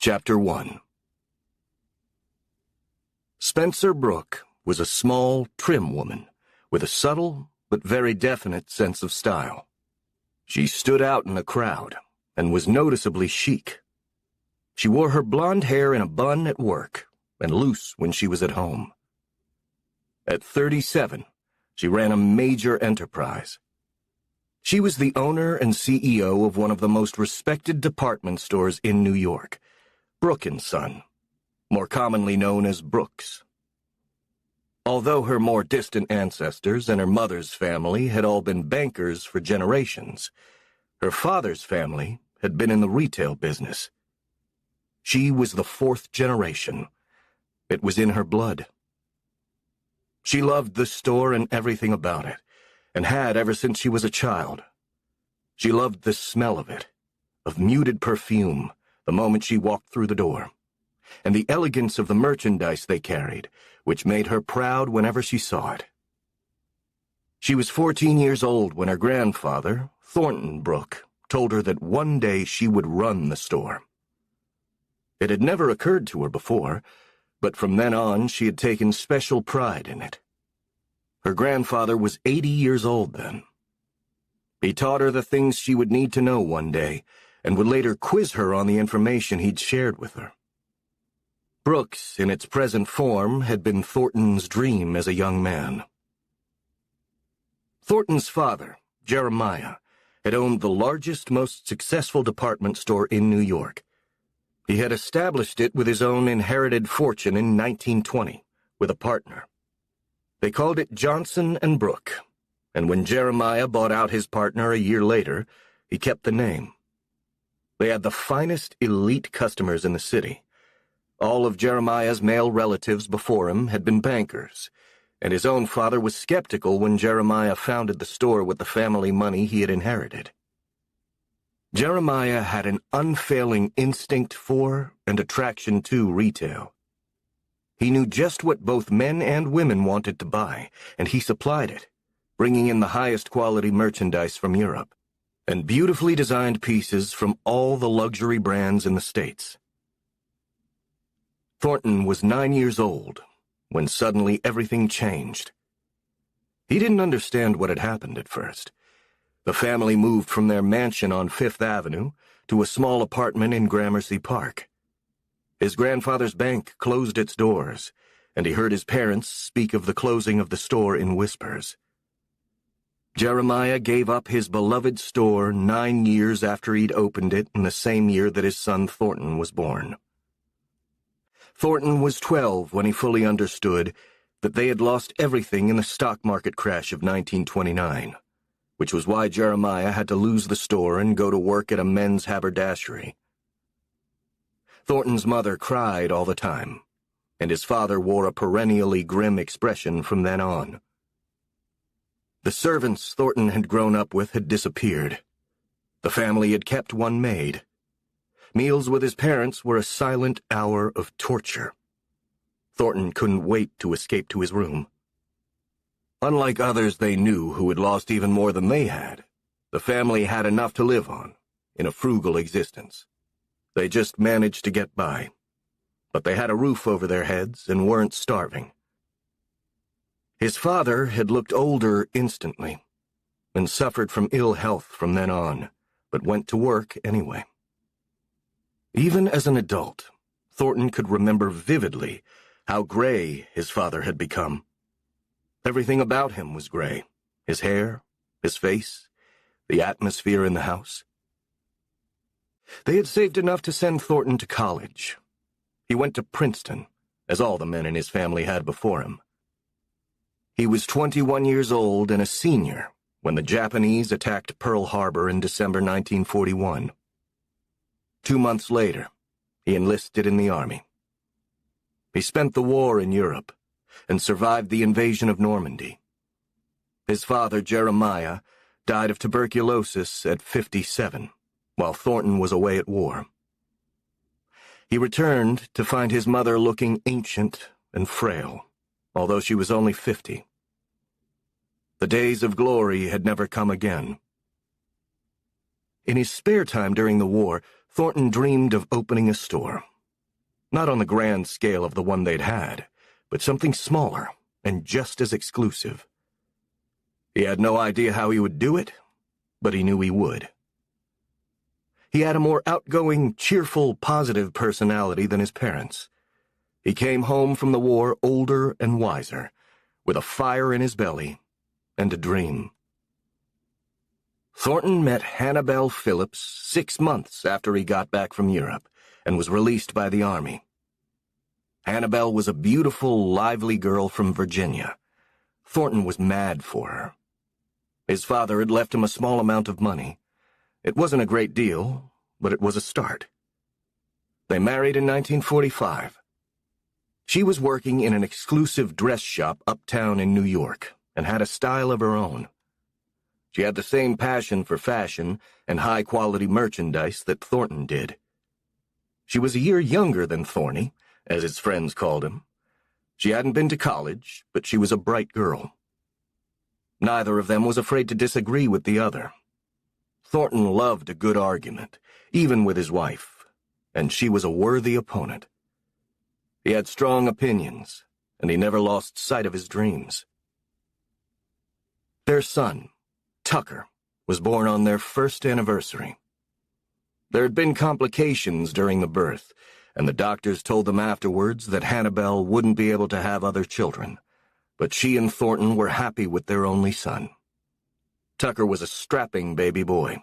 Chapter 1. Spencer Brooke was a small, trim woman with a subtle but very definite sense of style. She stood out in a crowd and was noticeably chic. She wore her blonde hair in a bun at work and loose when she was at home. At 37, she ran a major enterprise. She was the owner and CEO of one of the most respected department stores in New York, Brooke & Son, more commonly known as Brooks. Although her more distant ancestors and her mother's family had all been bankers for generations, her father's family had been in the retail business. She was the fourth generation. It was in her blood. She loved the store and everything about it, and had ever since she was a child. She loved the smell of it, of muted perfume, the moment she walked through the door, and the elegance of the merchandise they carried, which made her proud whenever she saw it. She was 14 years old when her grandfather, Thornton Brooke, told her that one day she would run the store. It had never occurred to her before, but from then on she had taken special pride in it. Her grandfather was 80 years old then. He taught her the things she would need to know one day, and would later quiz her on the information he'd shared with her. Brooks, in its present form, had been Thornton's dream as a young man. Thornton's father, Jeremiah, had owned the largest, most successful department store in New York. He had established it with his own inherited fortune in 1920, with a partner. They called it Johnson & Brooke, and when Jeremiah bought out his partner a year later, he kept the name. They had the finest elite customers in the city. All of Jeremiah's male relatives before him had been bankers, and his own father was skeptical when Jeremiah founded the store with the family money he had inherited. Jeremiah had an unfailing instinct for and attraction to retail. He knew just what both men and women wanted to buy, and he supplied it, bringing in the highest quality merchandise from Europe, and beautifully designed pieces from all the luxury brands in the States. Thornton was 9 years old when suddenly everything changed. He didn't understand what had happened at first. The family moved from their mansion on Fifth Avenue to a small apartment in Gramercy Park. His grandfather's bank closed its doors, and he heard his parents speak of the closing of the store in whispers. Jeremiah gave up his beloved store 9 years after he'd opened it in the same year that his son Thornton was born. Thornton was 12 when he fully understood that they had lost everything in the stock market crash of 1929, which was why Jeremiah had to lose the store and go to work at a men's haberdashery. Thornton's mother cried all the time, and his father wore a perennially grim expression from then on. The servants Thornton had grown up with had disappeared. The family had kept one maid. Meals with his parents were a silent hour of torture. Thornton couldn't wait to escape to his room. Unlike others they knew who had lost even more than they had, the family had enough to live on, in a frugal existence. They just managed to get by. But they had a roof over their heads and weren't starving. His father had looked older instantly, and suffered from ill health from then on, but went to work anyway. Even as an adult, Thornton could remember vividly how gray his father had become. Everything about him was gray. His hair, his face, the atmosphere in the house. They had saved enough to send Thornton to college. He went to Princeton, as all the men in his family had before him. He was 21 years old and a senior when the Japanese attacked Pearl Harbor in December 1941. 2 months later, he enlisted in the army. He spent the war in Europe and survived the invasion of Normandy. His father, Jeremiah, died of tuberculosis at 57, while Thornton was away at war. He returned to find his mother looking ancient and frail, although she was only 50. The days of glory had never come again. In his spare time during the war, Thornton dreamed of opening a store, Not on the grand scale of the one they'd had, but something smaller and just as exclusive. He had no idea how he would do it, but he knew he would. He had a more outgoing, cheerful, positive personality than his parents. He came home from the war older and wiser, with a fire in his belly and a dream. Thornton met Hannibal Phillips 6 months after he got back from Europe and was released by the Army. Hannibal was a beautiful, lively girl from Virginia. Thornton was mad for her. His father had left him a small amount of money. It wasn't a great deal, but it was a start. They married in 1945. She was working in an exclusive dress shop uptown in New York and had a style of her own. She had the same passion for fashion and high-quality merchandise that Thornton did. She was a year younger than Thorny, as his friends called him. She hadn't been to college, but she was a bright girl. Neither of them was afraid to disagree with the other. Thornton loved a good argument, even with his wife, and she was a worthy opponent. He had strong opinions, and he never lost sight of his dreams. Their son, Tucker, was born on their first anniversary. There had been complications during the birth, and the doctors told them afterwards that Hannibal wouldn't be able to have other children, but she and Thornton were happy with their only son. Tucker was a strapping baby boy.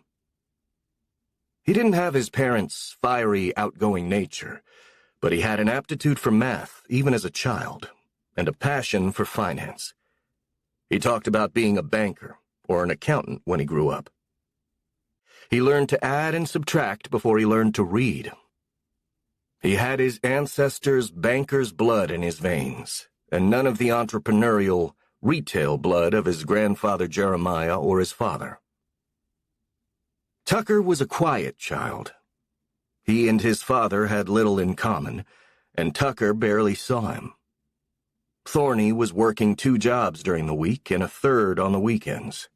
He didn't have his parents' fiery, outgoing nature, but he had an aptitude for math even as a child, and a passion for finance. He talked about being a banker or an accountant when he grew up. He learned to add and subtract before he learned to read. He had his ancestors' banker's blood in his veins, and none of the entrepreneurial, retail blood of his grandfather Jeremiah or his father. Tucker was a quiet child. He and his father had little in common, and Tucker barely saw him. Thorny was working 2 jobs during the week and a 3rd on the weekends.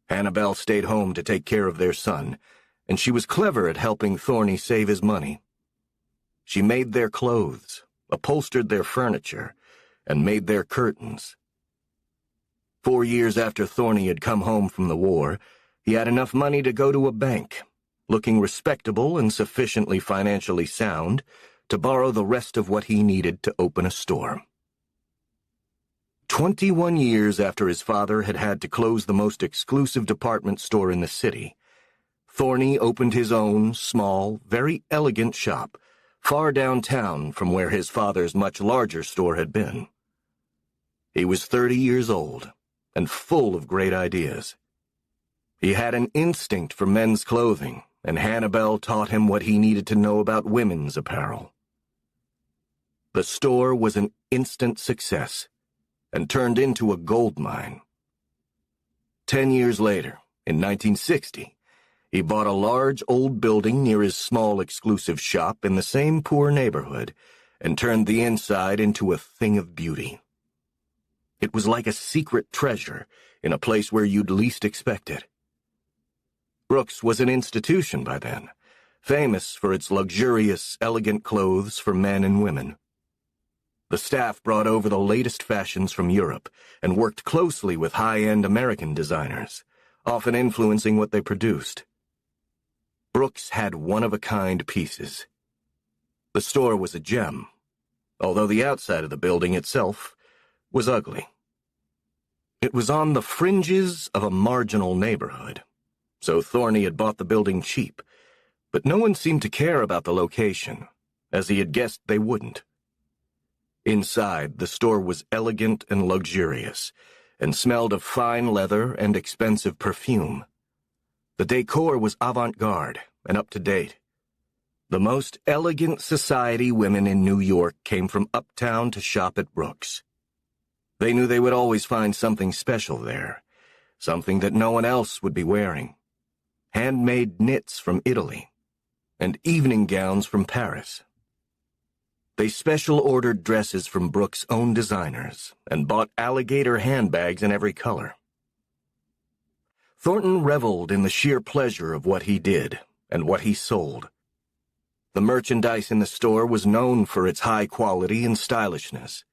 Hannibal stayed home to take care of their son, and she was clever at helping Thorny save his money. She made their clothes, upholstered their furniture, and made their curtains. 4 years after Thorny had come home from the war, he had enough money to go to a bank, looking respectable and sufficiently financially sound to borrow the rest of what he needed to open a store. 21 years after his father had had to close the most exclusive department store in the city, Thorny opened his own, small, very elegant shop, far downtown from where his father's much larger store had been. He was 30 years old and full of great ideas. He had an instinct for men's clothing, and Hannibal taught him what he needed to know about women's apparel. The store was an instant success and turned into a gold mine. 10 years later, in 1960, he bought a large old building near his small exclusive shop in the same poor neighborhood and turned the inside into a thing of beauty. It was like a secret treasure in a place where you'd least expect it. Brooks was an institution by then, famous for its luxurious, elegant clothes for men and women. The staff brought over the latest fashions from Europe and worked closely with high-end American designers, often influencing what they produced. Brooks had one-of-a-kind pieces. The store was a gem, although the outside of the building itself was ugly. It was on the fringes of a marginal neighborhood, so Thorny had bought the building cheap, but no one seemed to care about the location, as he had guessed they wouldn't. Inside, the store was elegant and luxurious, and smelled of fine leather and expensive perfume. The decor was avant-garde and up-to-date. The most elegant society women in New York came from uptown to shop at Brooks. They knew they would always find something special there, something that no one else would be wearing. Handmade knits from Italy, and evening gowns from Paris. They special-ordered dresses from Brooks' own designers and bought alligator handbags in every color. Thornton reveled in the sheer pleasure of what he did and what he sold. The merchandise in the store was known for its high quality and stylishness.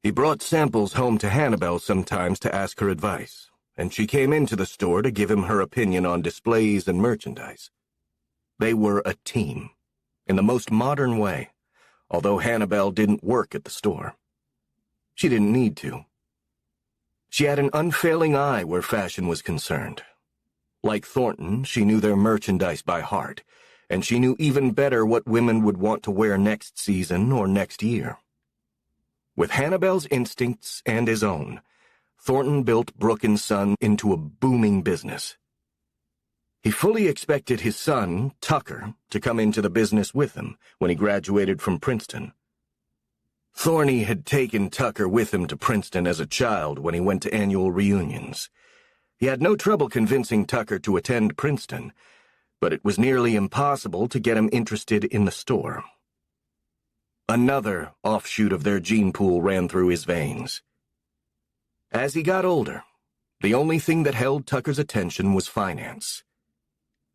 He brought samples home to Hannibal sometimes to ask her advice, and she came into the store to give him her opinion on displays and merchandise. They were a team, in the most modern way, although Hannibal didn't work at the store. She didn't need to. She had an unfailing eye where fashion was concerned. Like Thornton, she knew their merchandise by heart, and she knew even better what women would want to wear next season or next year. With Hannibal's instincts and his own, Thornton built Brooke & Son into a booming business. He fully expected his son, Tucker, to come into the business with him when he graduated from Princeton. Thorny had taken Tucker with him to Princeton as a child when he went to annual reunions. He had no trouble convincing Tucker to attend Princeton, but it was nearly impossible to get him interested in the store. Another offshoot of their gene pool ran through his veins. As he got older, the only thing that held Tucker's attention was finance.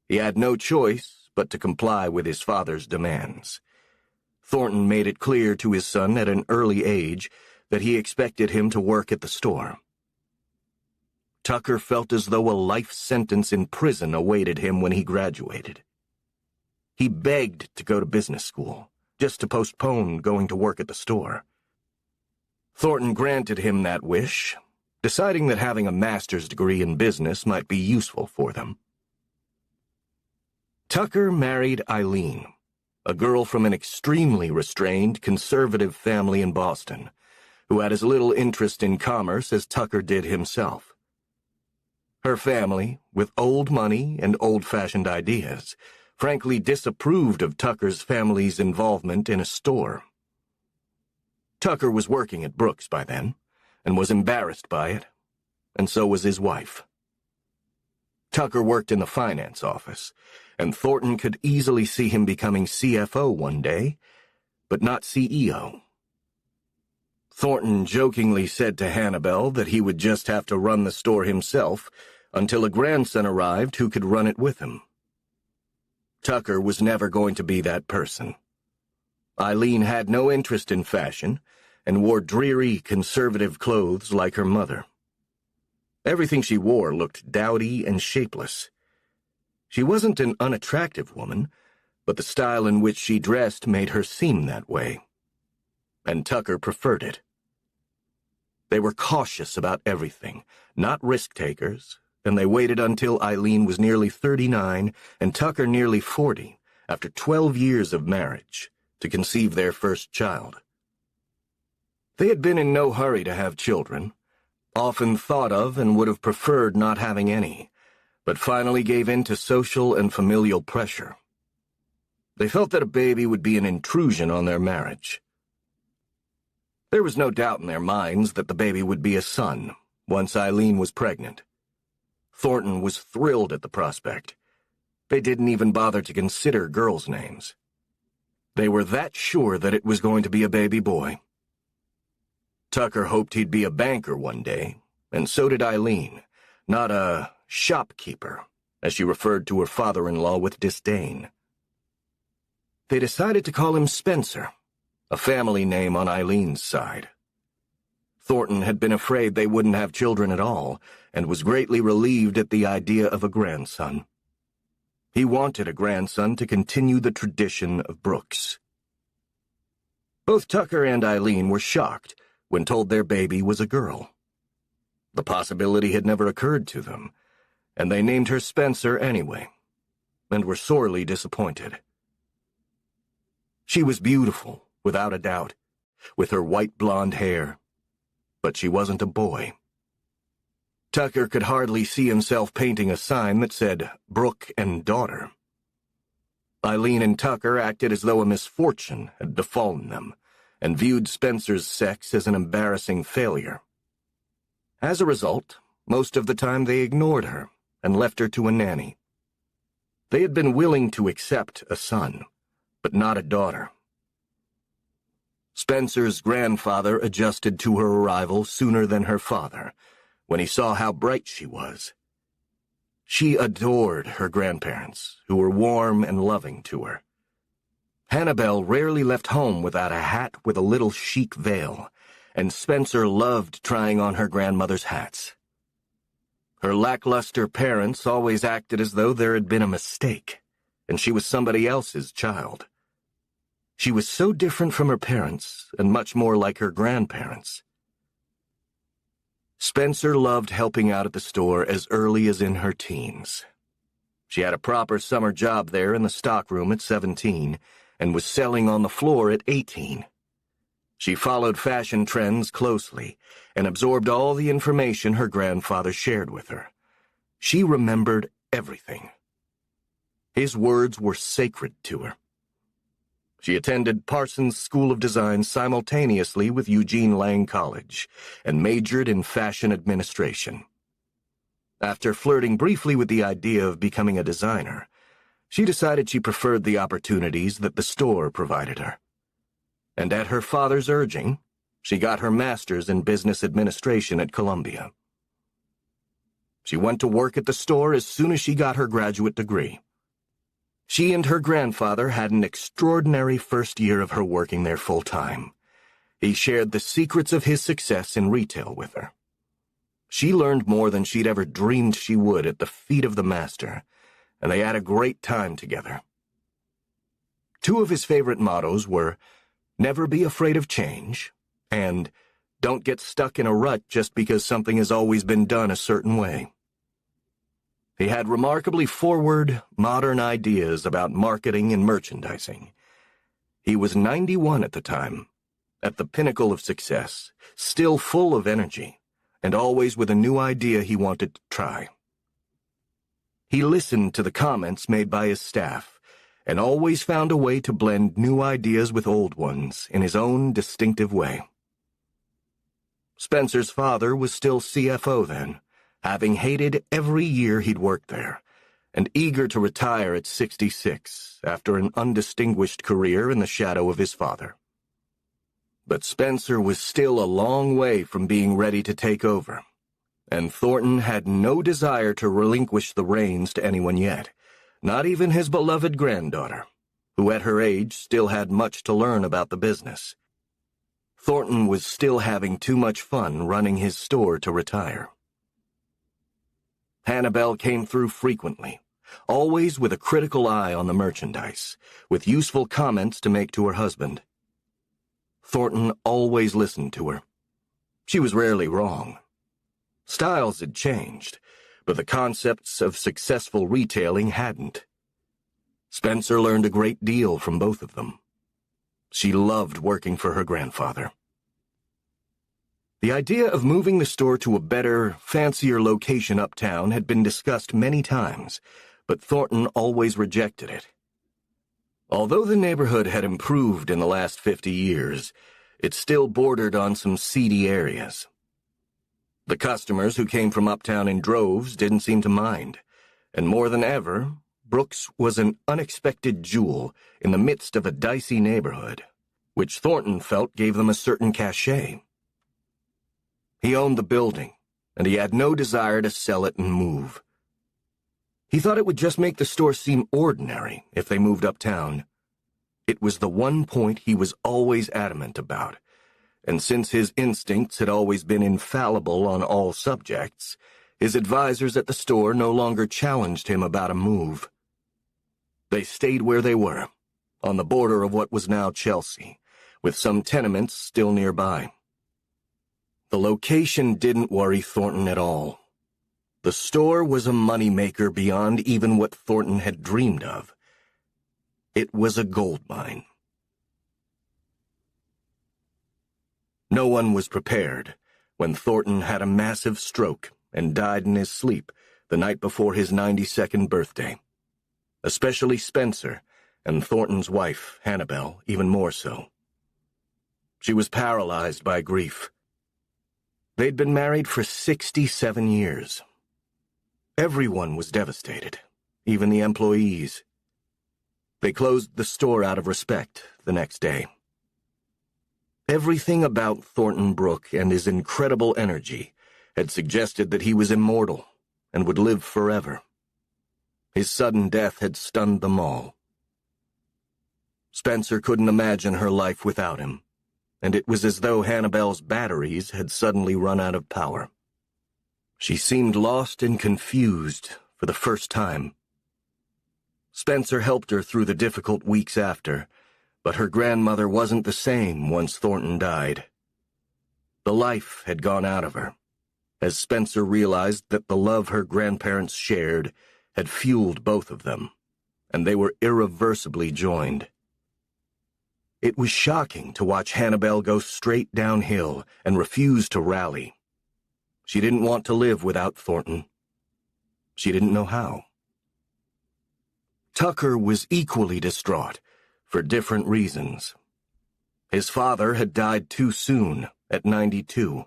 He had no choice but to comply with his father's demands. Thornton made it clear to his son at an early age that he expected him to work at the store. Tucker felt as though a life sentence in prison awaited him when he graduated. He begged to go to business school, just to postpone going to work at the store. Thornton granted him that wish, deciding that having a master's degree in business might be useful for them. Tucker married Eileen, a girl from an extremely restrained, conservative family in Boston, who had as little interest in commerce as Tucker did himself. Her family, with old money and old-fashioned ideas, frankly disapproved of Tucker's family's involvement in a store. Tucker was working at Brooks by then, and was embarrassed by it, and so was his wife. Tucker worked in the finance office, and Thornton could easily see him becoming CFO one day, but not CEO. Thornton jokingly said to Hannibal that he would just have to run the store himself until a grandson arrived who could run it with him. Tucker was never going to be that person. Eileen had no interest in fashion and wore dreary, conservative clothes like her mother. Everything she wore looked dowdy and shapeless. She wasn't an unattractive woman, but the style in which she dressed made her seem that way. And Tucker preferred it. They were cautious about everything, not risk-takers, and they waited until Eileen was nearly 39 and Tucker nearly 40, after 12 years of marriage, to conceive their first child. They had been in no hurry to have children, often thought of and would have preferred not having any, but finally gave in to social and familial pressure. They felt that a baby would be an intrusion on their marriage. There was no doubt in their minds that the baby would be a son, once Eileen was pregnant. Thornton was thrilled at the prospect. They didn't even bother to consider girls' names. They were that sure that it was going to be a baby boy. Tucker hoped he'd be a banker one day, and so did Eileen, not a shopkeeper, as she referred to her father-in-law with disdain. They decided to call him Spencer, a family name on Eileen's side. Thornton had been afraid they wouldn't have children at all, and was greatly relieved at the idea of a grandson. He wanted a grandson to continue the tradition of Brooks. Both Tucker and Eileen were shocked when told their baby was a girl. The possibility had never occurred to them, and they named her Spencer anyway, and were sorely disappointed. She was beautiful, without a doubt, with her white blonde hair, but she wasn't a boy. Tucker could hardly see himself painting a sign that said, "Brooke and Daughter." Eileen and Tucker acted as though a misfortune had befallen them, and viewed Spencer's sex as an embarrassing failure. As a result, most of the time they ignored her and left her to a nanny. They had been willing to accept a son, but not a daughter. Spencer's grandfather adjusted to her arrival sooner than her father, when he saw how bright she was. She adored her grandparents, who were warm and loving to her. Hannibal rarely left home without a hat with a little chic veil, and Spencer loved trying on her grandmother's hats. Her lackluster parents always acted as though there had been a mistake, and she was somebody else's child. She was so different from her parents, and much more like her grandparents. Spencer loved helping out at the store as early as in her teens. She had a proper summer job there in the stockroom at 17, and was selling on the floor at 18. She followed fashion trends closely and absorbed all the information her grandfather shared with her. She remembered everything. His words were sacred to her. She attended Parsons School of Design simultaneously with Eugene Lang College and majored in fashion administration. After flirting briefly with the idea of becoming a designer, she decided she preferred the opportunities that the store provided her. And at her father's urging, she got her master's in business administration at Columbia. She went to work at the store as soon as she got her graduate degree. She and her grandfather had an extraordinary first year of her working there full-time. He shared the secrets of his success in retail with her. She learned more than she'd ever dreamed she would at the feet of the master, and they had a great time together. Two of his favorite mottos were, "Never be afraid of change," and "Don't get stuck in a rut just because something has always been done a certain way." He had remarkably forward, modern ideas about marketing and merchandising. He was 91 at the time, at the pinnacle of success, still full of energy, and always with a new idea he wanted to try. He listened to the comments made by his staff, and always found a way to blend new ideas with old ones in his own distinctive way. Spencer's father was still CFO then, having hated every year he'd worked there, and eager to retire at 66 after an undistinguished career in the shadow of his father. But Spencer was still a long way from being ready to take over, and Thornton had no desire to relinquish the reins to anyone yet, not even his beloved granddaughter, who at her age still had much to learn about the business. Thornton was still having too much fun running his store to retire. Hannibal came through frequently, always with a critical eye on the merchandise, with useful comments to make to her husband. Thornton always listened to her. She was rarely wrong. Styles had changed, but the concepts of successful retailing hadn't. Spencer learned a great deal from both of them. She loved working for her grandfather. The idea of moving the store to a better, fancier location uptown had been discussed many times, but Thornton always rejected it. Although the neighborhood had improved in the last 50 years, it still bordered on some seedy areas. The customers who came from uptown in droves didn't seem to mind, and more than ever, Brooks was an unexpected jewel in the midst of a dicey neighborhood, which Thornton felt gave them a certain cachet. He owned the building, and he had no desire to sell it and move. He thought it would just make the store seem ordinary if they moved uptown. It was the one point he was always adamant about, and since his instincts had always been infallible on all subjects, his advisors at the store no longer challenged him about a move. They stayed where they were, on the border of what was now Chelsea, with some tenements still nearby. The location didn't worry Thornton at all. The store was a money-maker beyond even what Thornton had dreamed of. It was a gold mine. No one was prepared when Thornton had a massive stroke and died in his sleep the night before his 92nd birthday. Especially Spencer, and Thornton's wife, Hannibal, even more so. She was paralyzed by grief. They'd been married for 67 years. Everyone was devastated, even the employees. They closed the store out of respect the next day. Everything about Thornton Brooke and his incredible energy had suggested that he was immortal and would live forever. His sudden death had stunned them all. Spencer couldn't imagine her life without him, and it was as though Hannibel's batteries had suddenly run out of power. She seemed lost and confused for the first time. Spencer helped her through the difficult weeks after, but her grandmother wasn't the same once Thornton died. The life had gone out of her, as Spencer realized that the love her grandparents shared had fueled both of them, and they were irreversibly joined. It was shocking to watch Hannibel go straight downhill and refuse to rally. She didn't want to live without Thornton. She didn't know how. Tucker was equally distraught, for different reasons. His father had died too soon, at 92.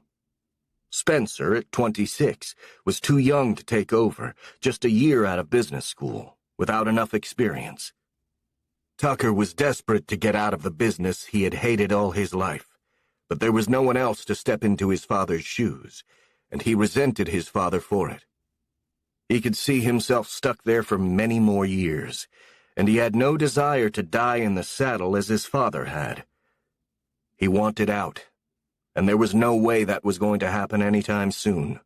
Spencer, at 26, was too young to take over, just a year out of business school, without enough experience. Tucker was desperate to get out of the business he had hated all his life, but there was no one else to step into his father's shoes, and he resented his father for it. He could see himself stuck there for many more years, and he had no desire to die in the saddle as his father had. He wanted out, and there was no way that was going to happen anytime soon.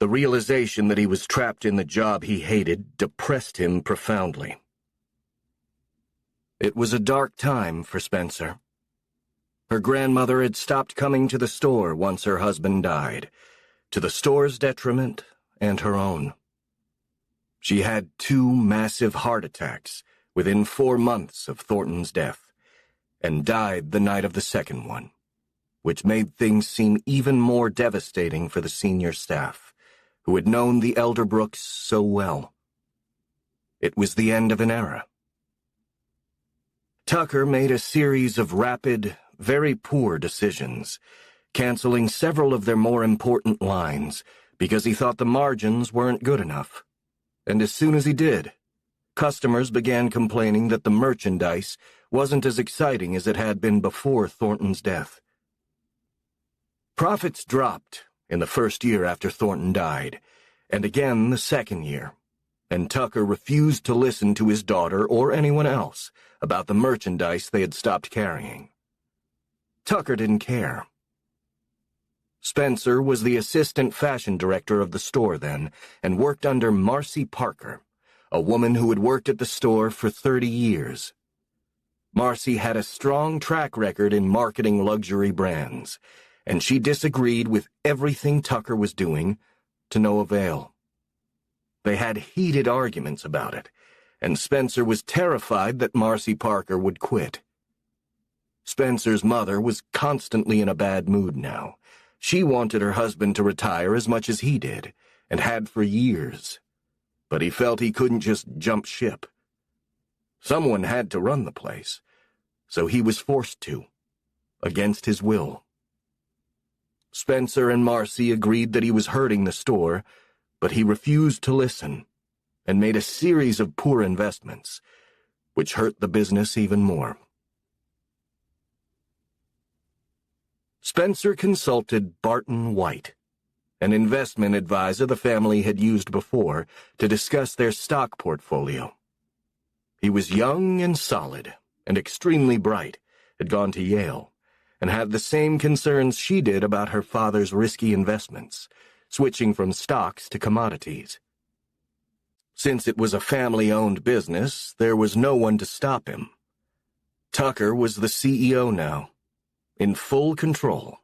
The realization that he was trapped in the job he hated depressed him profoundly. It was a dark time for Spencer. Her grandmother had stopped coming to the store once her husband died, to the store's detriment and her own. She had 2 massive heart attacks within 4 months of Thornton's death, and died the night of the second one, which made things seem even more devastating for the senior staff, who had known the Elderbrooks so well. It was the end of an era. Tucker made a series of rapid, very poor decisions, canceling several of their more important lines because he thought the margins weren't good enough. And as soon as he did, customers began complaining that the merchandise wasn't as exciting as it had been before Thornton's death. Profits dropped in the first year after Thornton died, and again the second year, and Tucker refused to listen to his daughter or anyone else about the merchandise they had stopped carrying. Tucker didn't care. Spencer was the assistant fashion director of the store then, and worked under Marcy Parker, a woman who had worked at the store for 30 years. Marcy had a strong track record in marketing luxury brands, and she disagreed with everything Tucker was doing, to no avail. They had heated arguments about it, and Spencer was terrified that Marcy Parker would quit. Spencer's mother was constantly in a bad mood now. She wanted her husband to retire as much as he did, and had for years. But he felt he couldn't just jump ship. Someone had to run the place, so he was forced to, against his will. Spencer and Marcy agreed that he was hurting the store, but he refused to listen, and made a series of poor investments, which hurt the business even more. Spencer consulted Barton White, an investment advisor the family had used before, to discuss their stock portfolio. He was young and solid, and extremely bright, had gone to Yale, and had the same concerns she did about her father's risky investments, switching from stocks to commodities. Since it was a family-owned business, there was no one to stop him. Tucker was the CEO now, in full control.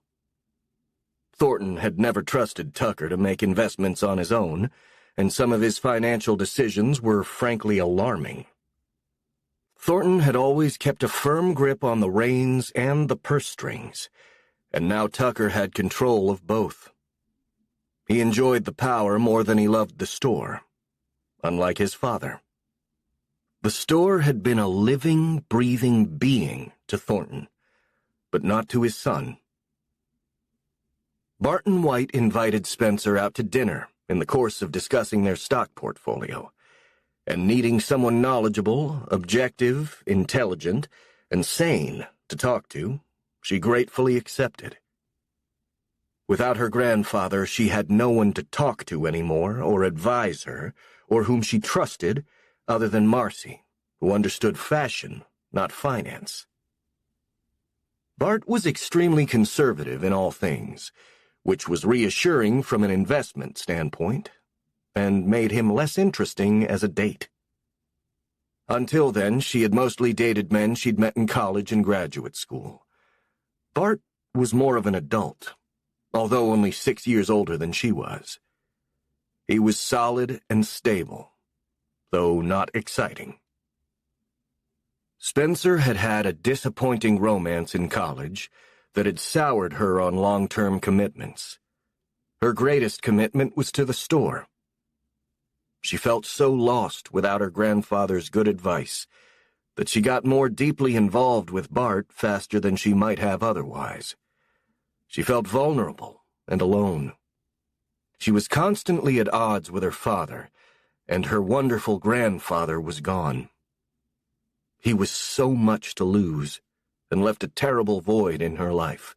Thornton had never trusted Tucker to make investments on his own, and some of his financial decisions were frankly alarming. Thornton had always kept a firm grip on the reins and the purse strings, and now Tucker had control of both. He enjoyed the power more than he loved the store, unlike his father. The store had been a living, breathing being to Thornton, but not to his son. Barton White invited Spencer out to dinner in the course of discussing their stock portfolio, and needing someone knowledgeable, objective, intelligent, and sane to talk to, she gratefully accepted. Without her grandfather, she had no one to talk to anymore or advise her, or whom she trusted, other than Marcy, who understood fashion not finance. Bart was extremely conservative in all things, which was reassuring from an investment standpoint, and made him less interesting as a date. Until then, she had mostly dated men she'd met in college and graduate school. Bart was more of an adult, although only 6 years older than she was. He was solid and stable, though not exciting. Spencer had had a disappointing romance in college that had soured her on long-term commitments. Her greatest commitment was to the store. She felt so lost without her grandfather's good advice that she got more deeply involved with Bart faster than she might have otherwise. She felt vulnerable and alone. She was constantly at odds with her father, and her wonderful grandfather was gone. He was so much to lose, and left a terrible void in her life.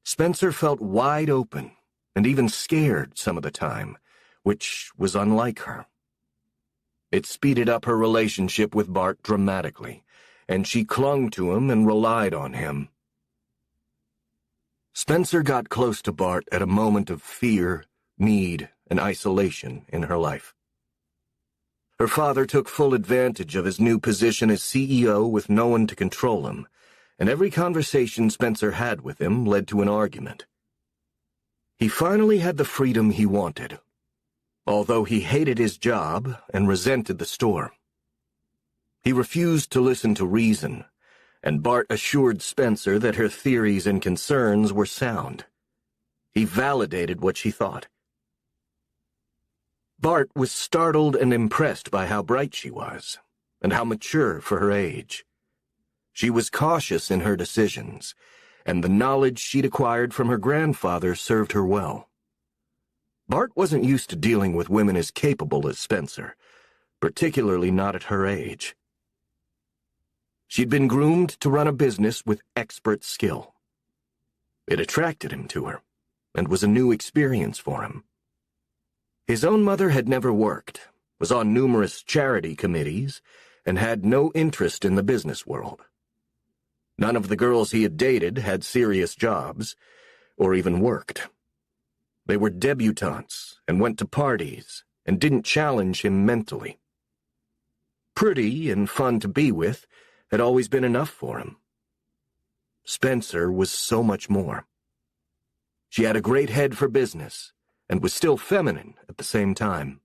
Spencer felt wide open, and even scared some of the time, which was unlike her. It speeded up her relationship with Bart dramatically, and she clung to him and relied on him. Spencer got close to Bart at a moment of fear, need, and isolation in her life. Her father took full advantage of his new position as CEO with no one to control him, and every conversation Spencer had with him led to an argument. He finally had the freedom he wanted, although he hated his job and resented the store. He refused to listen to reason, and Bart assured Spencer that her theories and concerns were sound. He validated what she thought. Bart was startled and impressed by how bright she was, and how mature for her age. She was cautious in her decisions, and the knowledge she'd acquired from her grandfather served her well. Bart wasn't used to dealing with women as capable as Spencer, particularly not at her age. She'd been groomed to run a business with expert skill. It attracted him to her, and was a new experience for him. His own mother had never worked, was on numerous charity committees, and had no interest in the business world. None of the girls he had dated had serious jobs, or even worked. They were debutantes and went to parties and didn't challenge him mentally. Pretty and fun to be with had always been enough for him. Spencer was so much more. She had a great head for business, and was still feminine at the same time.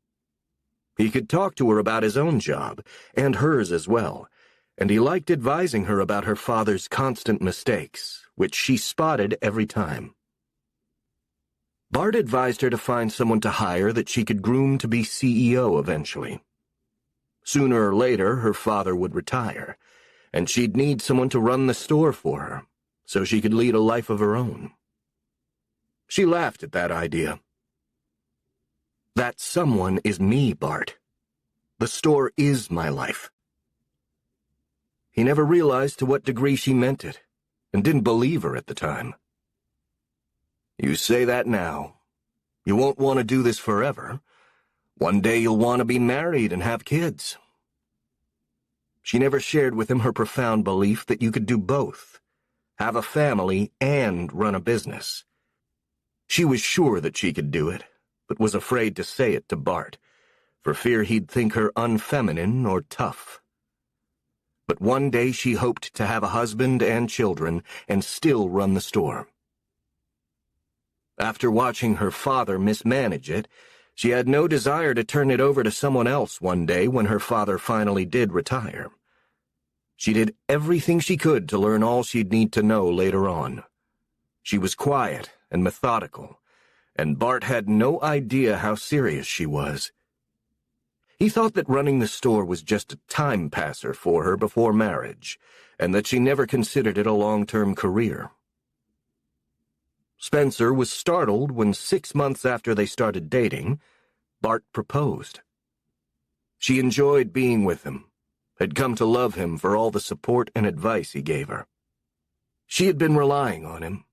He could talk to her about his own job, and hers as well, and he liked advising her about her father's constant mistakes, which she spotted every time. Bart advised her to find someone to hire that she could groom to be CEO eventually. Sooner or later, her father would retire, and she'd need someone to run the store for her, so she could lead a life of her own. She laughed at that idea. That someone is me, Bart. The store is my life. He never realized to what degree she meant it, and didn't believe her at the time. You say that now. You won't want to do this forever. One day you'll want to be married and have kids. She never shared with him her profound belief that you could do both, have a family and run a business. She was sure that she could do it, but was afraid to say it to Bart, for fear he'd think her unfeminine or tough. But one day she hoped to have a husband and children and still run the store. After watching her father mismanage it, she had no desire to turn it over to someone else one day when her father finally did retire. She did everything she could to learn all she'd need to know later on. She was quiet and methodical, and Bart had no idea how serious she was. He thought that running the store was just a time passer for her before marriage, and that she never considered it a long-term career. Spencer was startled when 6 months after they started dating, Bart proposed. She enjoyed being with him, had come to love him for all the support and advice he gave her. She had been relying on him,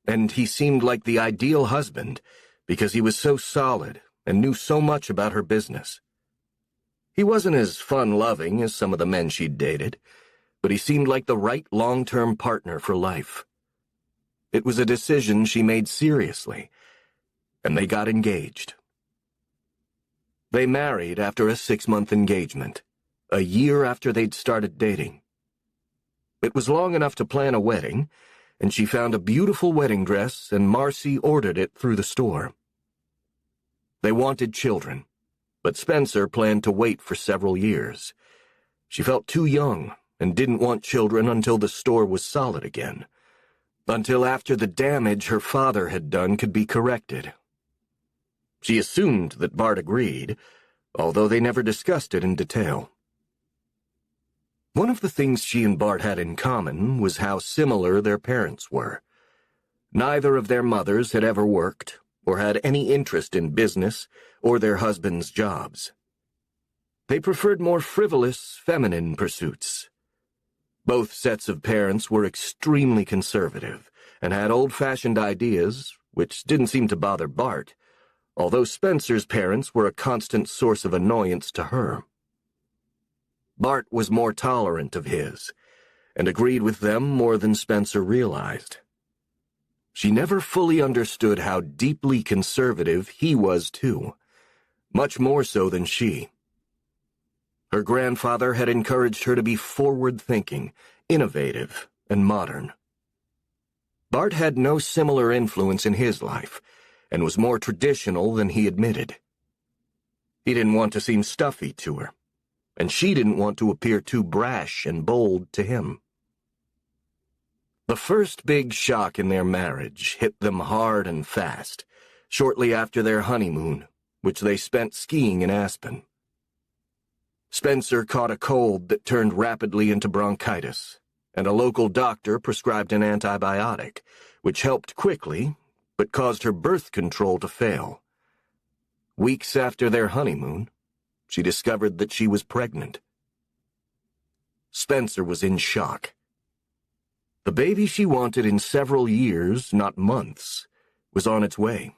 and he seemed like the ideal husband because he was so solid and knew so much about her business. He wasn't as fun-loving as some of the men she'd dated, but he seemed like the right long-term partner for life. It was a decision she made seriously, and they got engaged. They married after a 6-month engagement, a year after they'd started dating. It was long enough to plan a wedding, and she found a beautiful wedding dress, and Marcy ordered it through the store. They wanted children, but Spencer planned to wait for several years. She felt too young and didn't want children until the store was solid again, until after the damage her father had done could be corrected. She assumed that Bart agreed, although they never discussed it in detail. One of the things she and Bart had in common was how similar their parents were. Neither of their mothers had ever worked or had any interest in business or their husbands' jobs. They preferred more frivolous, feminine pursuits. Both sets of parents were extremely conservative and had old-fashioned ideas, which didn't seem to bother Bart, although Spencer's parents were a constant source of annoyance to her. Bart was more tolerant of his, and agreed with them more than Spencer realized. She never fully understood how deeply conservative he was, too, much more so than she. Her grandfather had encouraged her to be forward-thinking, innovative, and modern. Bart had no similar influence in his life, and was more traditional than he admitted. He didn't want to seem stuffy to her, and she didn't want to appear too brash and bold to him. The first big shock in their marriage hit them hard and fast, shortly after their honeymoon, which they spent skiing in Aspen. Spencer caught a cold that turned rapidly into bronchitis, and a local doctor prescribed an antibiotic, which helped quickly, but caused her birth control to fail. Weeks after their honeymoon, she discovered that she was pregnant. Spencer was in shock. The baby she wanted in several years, not months, was on its way.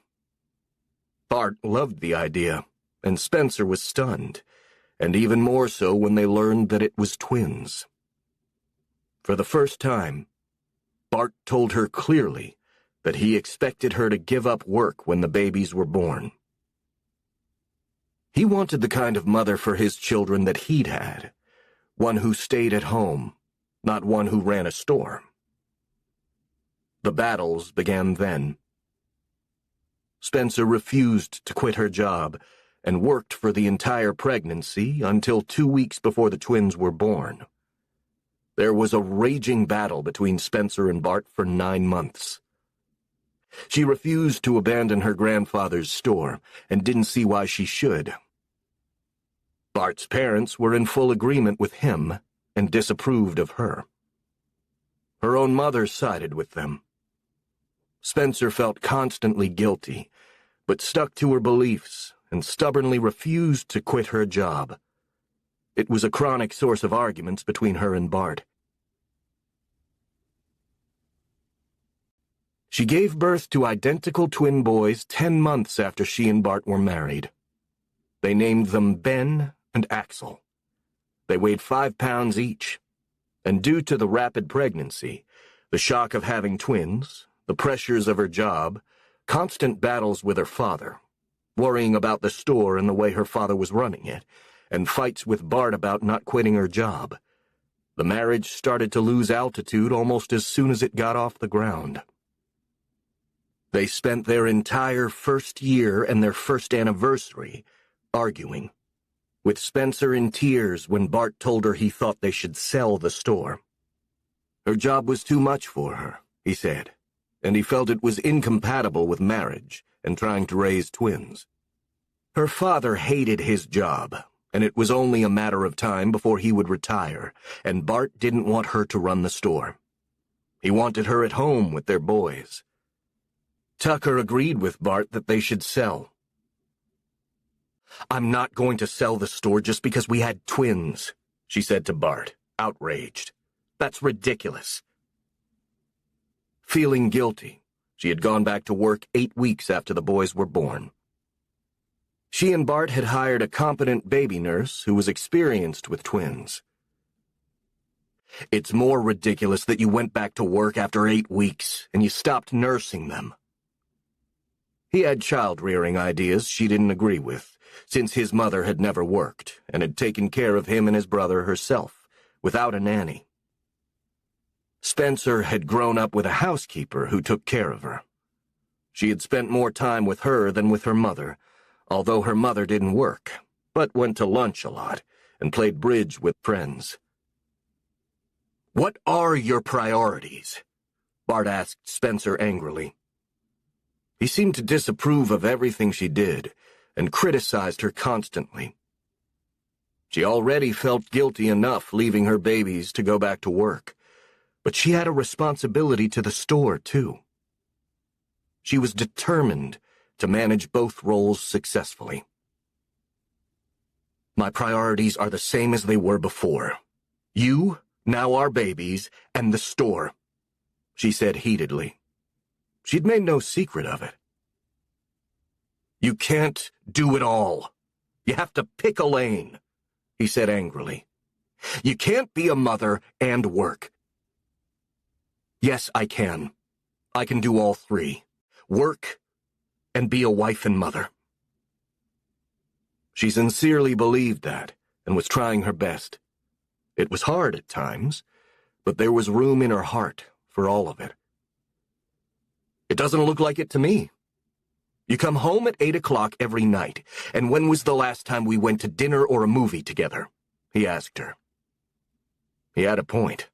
Bart loved the idea, and Spencer was stunned, and even more so when they learned that it was twins. For the first time, Bart told her clearly that he expected her to give up work when the babies were born. He wanted the kind of mother for his children that he'd had, one who stayed at home, not one who ran a store. The battles began then. Spencer refused to quit her job and worked for the entire pregnancy until 2 weeks before the twins were born. There was a raging battle between Spencer and Bart for 9 months. She refused to abandon her grandfather's store and didn't see why she should. Bart's parents were in full agreement with him and disapproved of her. Her own mother sided with them. Spencer felt constantly guilty, but stuck to her beliefs and stubbornly refused to quit her job. It was a chronic source of arguments between her and Bart. She gave birth to identical twin boys 10 months after she and Bart were married. They named them Ben and Axel. They weighed 5 pounds each, and due to the rapid pregnancy, the shock of having twins, the pressures of her job, constant battles with her father, worrying about the store and the way her father was running it, and fights with Bart about not quitting her job, the marriage started to lose altitude almost as soon as it got off the ground. They spent their entire first year and their first anniversary arguing, with Spencer in tears when Bart told her he thought they should sell the store. Her job was too much for her, he said, and he felt it was incompatible with marriage and trying to raise twins. Her father hated his job, and it was only a matter of time before he would retire, and Bart didn't want her to run the store. He wanted her at home with their boys. Tucker agreed with Bart that they should sell. "I'm not going to sell the store just because we had twins," she said to Bart, outraged. "That's ridiculous." Feeling guilty, she had gone back to work 8 weeks after the boys were born. She and Bart had hired a competent baby nurse who was experienced with twins. "It's more ridiculous that you went back to work after 8 weeks and you stopped nursing them." He had child-rearing ideas she didn't agree with, since his mother had never worked and had taken care of him and his brother herself, without a nanny. Spencer had grown up with a housekeeper who took care of her. She had spent more time with her than with her mother, although her mother didn't work, but went to lunch a lot and played bridge with friends. "What are your priorities?" Bart asked Spencer angrily. He seemed to disapprove of everything she did and criticized her constantly. She already felt guilty enough leaving her babies to go back to work, but she had a responsibility to the store, too. She was determined to manage both roles successfully. "My priorities are the same as they were before. You, now our babies, and the store," she said heatedly. She'd made no secret of it. "You can't do it all. You have to pick a lane," he said angrily. "You can't be a mother and work." "Yes, I can. I can do all three. Work and be a wife and mother." She sincerely believed that and was trying her best. It was hard at times, but there was room in her heart for all of it. "It doesn't look like it to me. You come home at 8 o'clock every night, and when was the last time we went to dinner or a movie together?" he asked her. He had a point.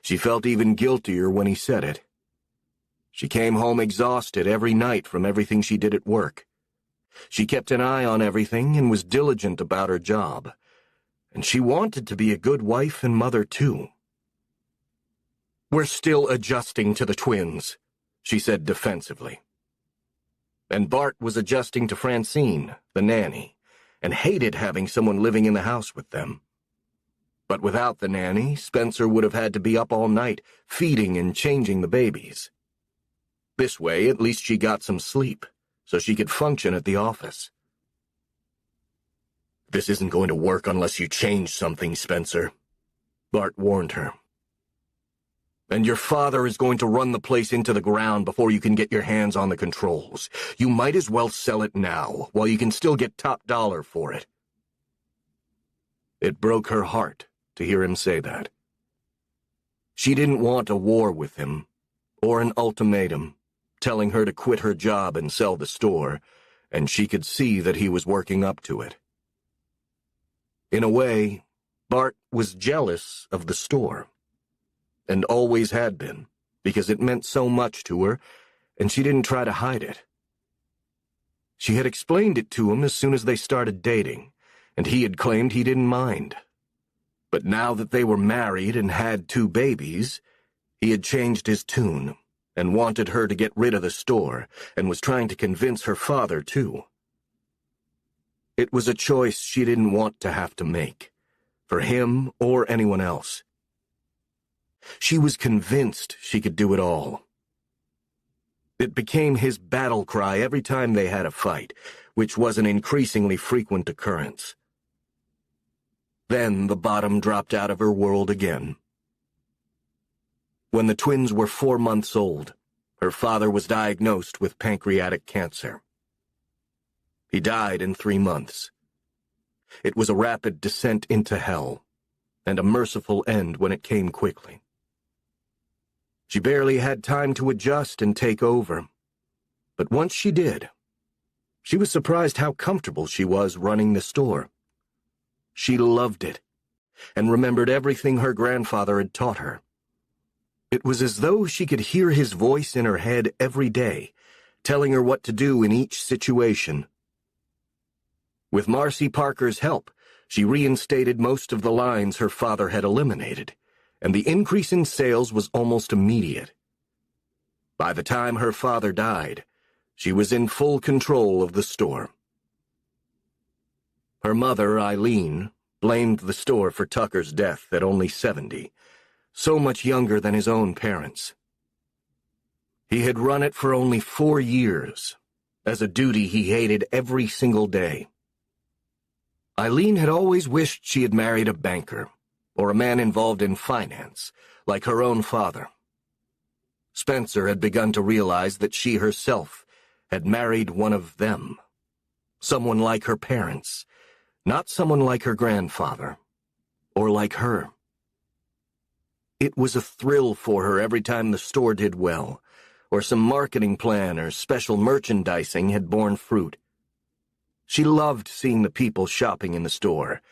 She felt even guiltier when he said it. She came home exhausted every night from everything she did at work. She kept an eye on everything and was diligent about her job, and she wanted to be a good wife and mother, too. "We're still adjusting to the twins," she said defensively. And Bart was adjusting to Francine, the nanny, and hated having someone living in the house with them. But without the nanny, Spencer would have had to be up all night, feeding and changing the babies. This way, at least she got some sleep, so she could function at the office. "This isn't going to work unless you change something, Spencer," Bart warned her. "And your father is going to run the place into the ground before you can get your hands on the controls. You might as well sell it now, while you can still get top dollar for it." It broke her heart to hear him say that. She didn't want a war with him, or an ultimatum, telling her to quit her job and sell the store, and she could see that he was working up to it. In a way, Bart was jealous of the store, and always had been, because it meant so much to her, and she didn't try to hide it. She had explained it to him as soon as they started dating, and he had claimed he didn't mind. But now that they were married and had 2 babies, he had changed his tune and wanted her to get rid of the store, and was trying to convince her father, too. It was a choice she didn't want to have to make, for him or anyone else. She was convinced she could do it all. It became his battle cry every time they had a fight, which was an increasingly frequent occurrence. Then the bottom dropped out of her world again. When the twins were 4 months old, her father was diagnosed with pancreatic cancer. He died in 3 months. It was a rapid descent into hell, and a merciful end when it came quickly. She barely had time to adjust and take over, but once she did, she was surprised how comfortable she was running the store. She loved it, and remembered everything her grandfather had taught her. It was as though she could hear his voice in her head every day, telling her what to do in each situation. With Marcy Parker's help, she reinstated most of the lines her father had eliminated, and the increase in sales was almost immediate. By the time her father died, she was in full control of the store. Her mother, Eileen, blamed the store for Tucker's death at only 70, so much younger than his own parents. He had run it for only 4 years, as a duty he hated every single day. Eileen had always wished she had married a banker, or a man involved in finance, like her own father. Spencer had begun to realize that she herself had married one of them. Someone like her parents, not someone like her grandfather, or like her. It was a thrill for her every time the store did well, or some marketing plan or special merchandising had borne fruit. She loved seeing the people shopping in the store,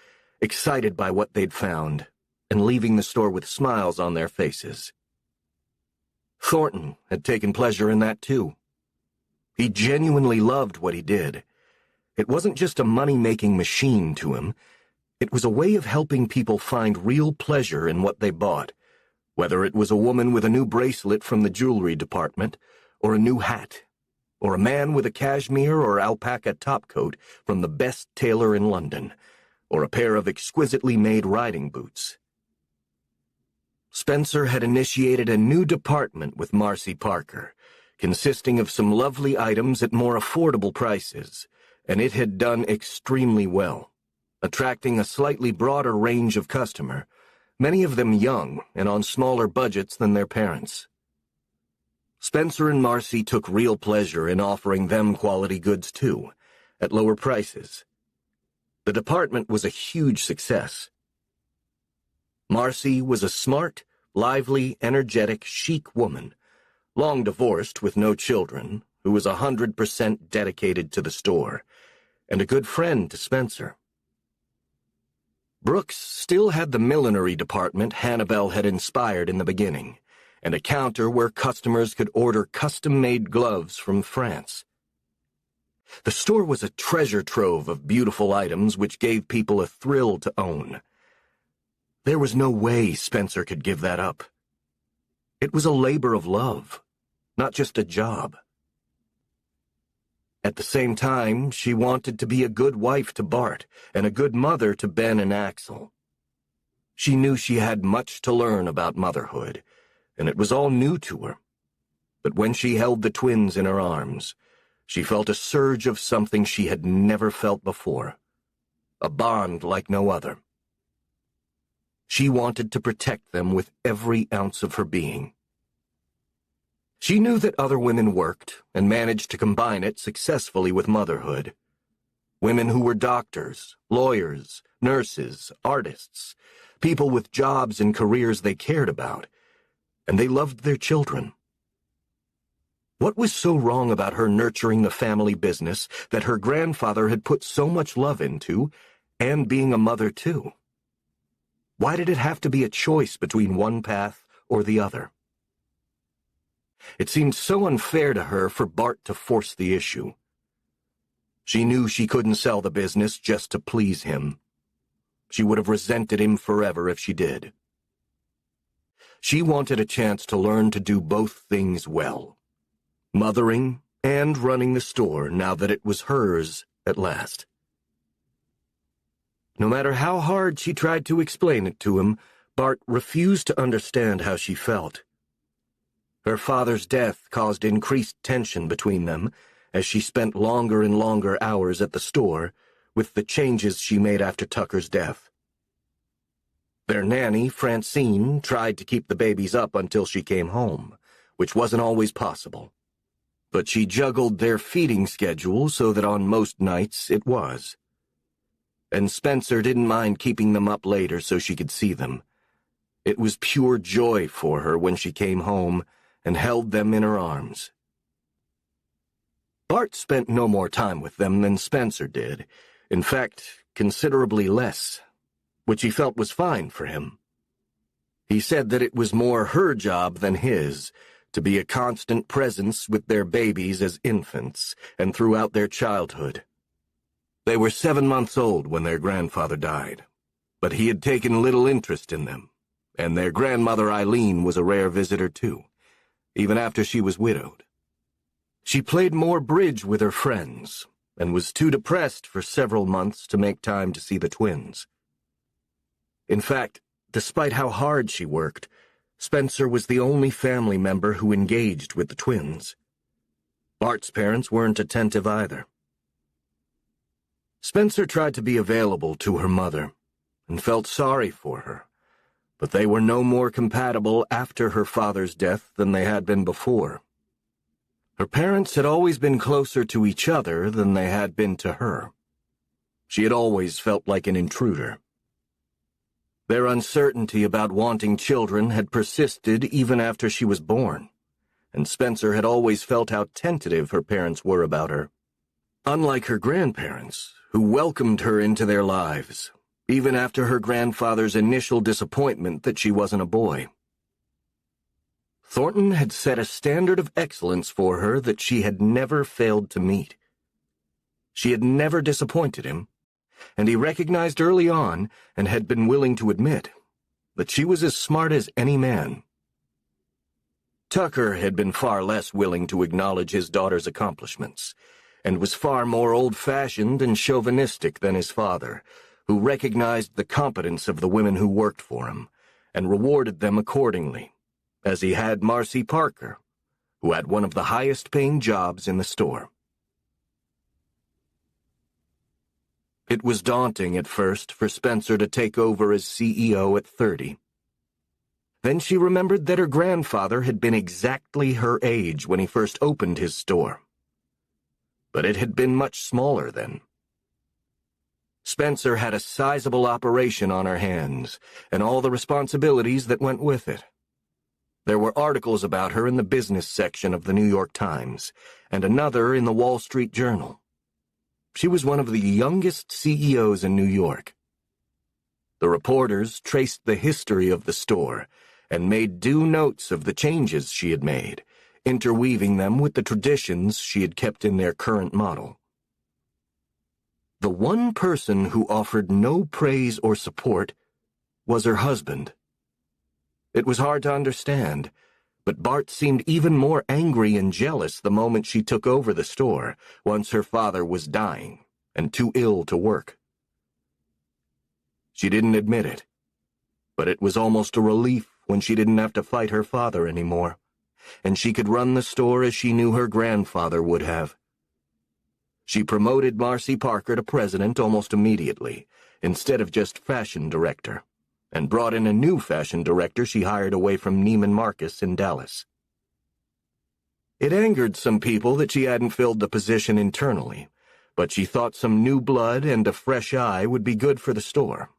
excited by what they'd found, and leaving the store with smiles on their faces. Thornton had taken pleasure in that too. He genuinely loved what he did. It wasn't just a money-making machine to him. It was a way of helping people find real pleasure in what they bought, whether it was a woman with a new bracelet from the jewelry department, or a new hat, or a man with a cashmere or alpaca topcoat from the best tailor in London, or a pair of exquisitely made riding boots. Spencer had initiated a new department with Marcy Parker, consisting of some lovely items at more affordable prices, and it had done extremely well, attracting a slightly broader range of customer, many of them young and on smaller budgets than their parents. Spencer and Marcy took real pleasure in offering them quality goods too, at lower prices. The department was a huge success. Marcy was a smart, lively, energetic, chic woman, long divorced with no children, who was 100% dedicated to the store, and a good friend to Spencer. Brooks still had the millinery department Hannibal had inspired in the beginning, and a counter where customers could order custom-made gloves from France. The store was a treasure trove of beautiful items which gave people a thrill to own. There was no way Spencer could give that up. It was a labor of love, not just a job. At the same time, she wanted to be a good wife to Bart and a good mother to Ben and Axel. She knew she had much to learn about motherhood, and it was all new to her. But when she held the twins in her arms, she felt a surge of something she had never felt before, a bond like no other. She wanted to protect them with every ounce of her being. She knew that other women worked and managed to combine it successfully with motherhood. Women who were doctors, lawyers, nurses, artists, people with jobs and careers they cared about, and they loved their children. What was so wrong about her nurturing the family business that her grandfather had put so much love into, and being a mother too? Why did it have to be a choice between one path or the other? It seemed so unfair to her for Bart to force the issue. She knew she couldn't sell the business just to please him. She would have resented him forever if she did. She wanted a chance to learn to do both things well, mothering and running the store now that it was hers at last. No matter how hard she tried to explain it to him, Bart refused to understand how she felt. Her father's death caused increased tension between them as she spent longer and longer hours at the store with the changes she made after Tucker's death. Their nanny, Francine, tried to keep the babies up until she came home, which wasn't always possible. But she juggled their feeding schedule so that on most nights it was. And Spencer didn't mind keeping them up later so she could see them. It was pure joy for her when she came home and held them in her arms. Bart spent no more time with them than Spencer did, in fact, considerably less, which he felt was fine for him. He said that it was more her job than his, to be a constant presence with their babies as infants and throughout their childhood. They were 7 months old when their grandfather died, but he had taken little interest in them, and their grandmother Eileen was a rare visitor too, even after she was widowed. She played more bridge with her friends, and was too depressed for several months to make time to see the twins. In fact, despite how hard she worked, Spencer was the only family member who engaged with the twins. Bart's parents weren't attentive either. Spencer tried to be available to her mother and felt sorry for her, but they were no more compatible after her father's death than they had been before. Her parents had always been closer to each other than they had been to her. She had always felt like an intruder. Their uncertainty about wanting children had persisted even after she was born, and Spencer had always felt how tentative her parents were about her. Unlike her grandparents, who welcomed her into their lives, even after her grandfather's initial disappointment that she wasn't a boy. Thornton had set a standard of excellence for her that she had never failed to meet. She had never disappointed him, and he recognized early on, and had been willing to admit, that she was as smart as any man. Tucker had been far less willing to acknowledge his daughter's accomplishments, and was far more old-fashioned and chauvinistic than his father, who recognized the competence of the women who worked for him, and rewarded them accordingly, as he had Marcy Parker, who had one of the highest-paying jobs in the store. It was daunting at first for Spencer to take over as CEO at 30. Then she remembered that her grandfather had been exactly her age when he first opened his store. But it had been much smaller then. Spencer had a sizable operation on her hands, and all the responsibilities that went with it. There were articles about her in the business section of the New York Times, and another in the Wall Street Journal. She was one of the youngest CEOs in New York. The reporters traced the history of the store and made due notes of the changes she had made, interweaving them with the traditions she had kept in their current model. The one person who offered no praise or support was her husband. It was hard to understand, but Bart seemed even more angry and jealous the moment she took over the store, once her father was dying and too ill to work. She didn't admit it, but it was almost a relief when she didn't have to fight her father anymore, and she could run the store as she knew her grandfather would have. She promoted Marcy Parker to president almost immediately, instead of just fashion director, and brought in a new fashion director she hired away from Neiman Marcus in Dallas. It angered some people that she hadn't filled the position internally, but she thought some new blood and a fresh eye would be good for the store.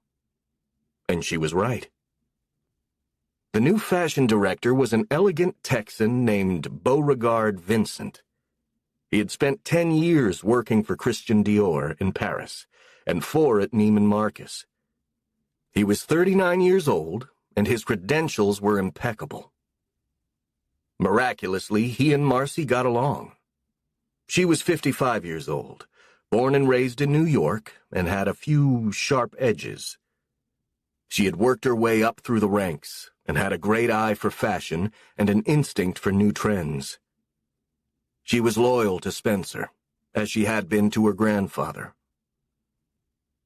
And she was right. The new fashion director was an elegant Texan named Beauregard Vincent. He had spent 10 years working for Christian Dior in Paris, and 4 at Neiman Marcus. He was 39 years old, and his credentials were impeccable. Miraculously, he and Marcy got along. She was 55 years old, born and raised in New York, and had a few sharp edges. She had worked her way up through the ranks, and had a great eye for fashion and an instinct for new trends. She was loyal to Spencer, as she had been to her grandfather.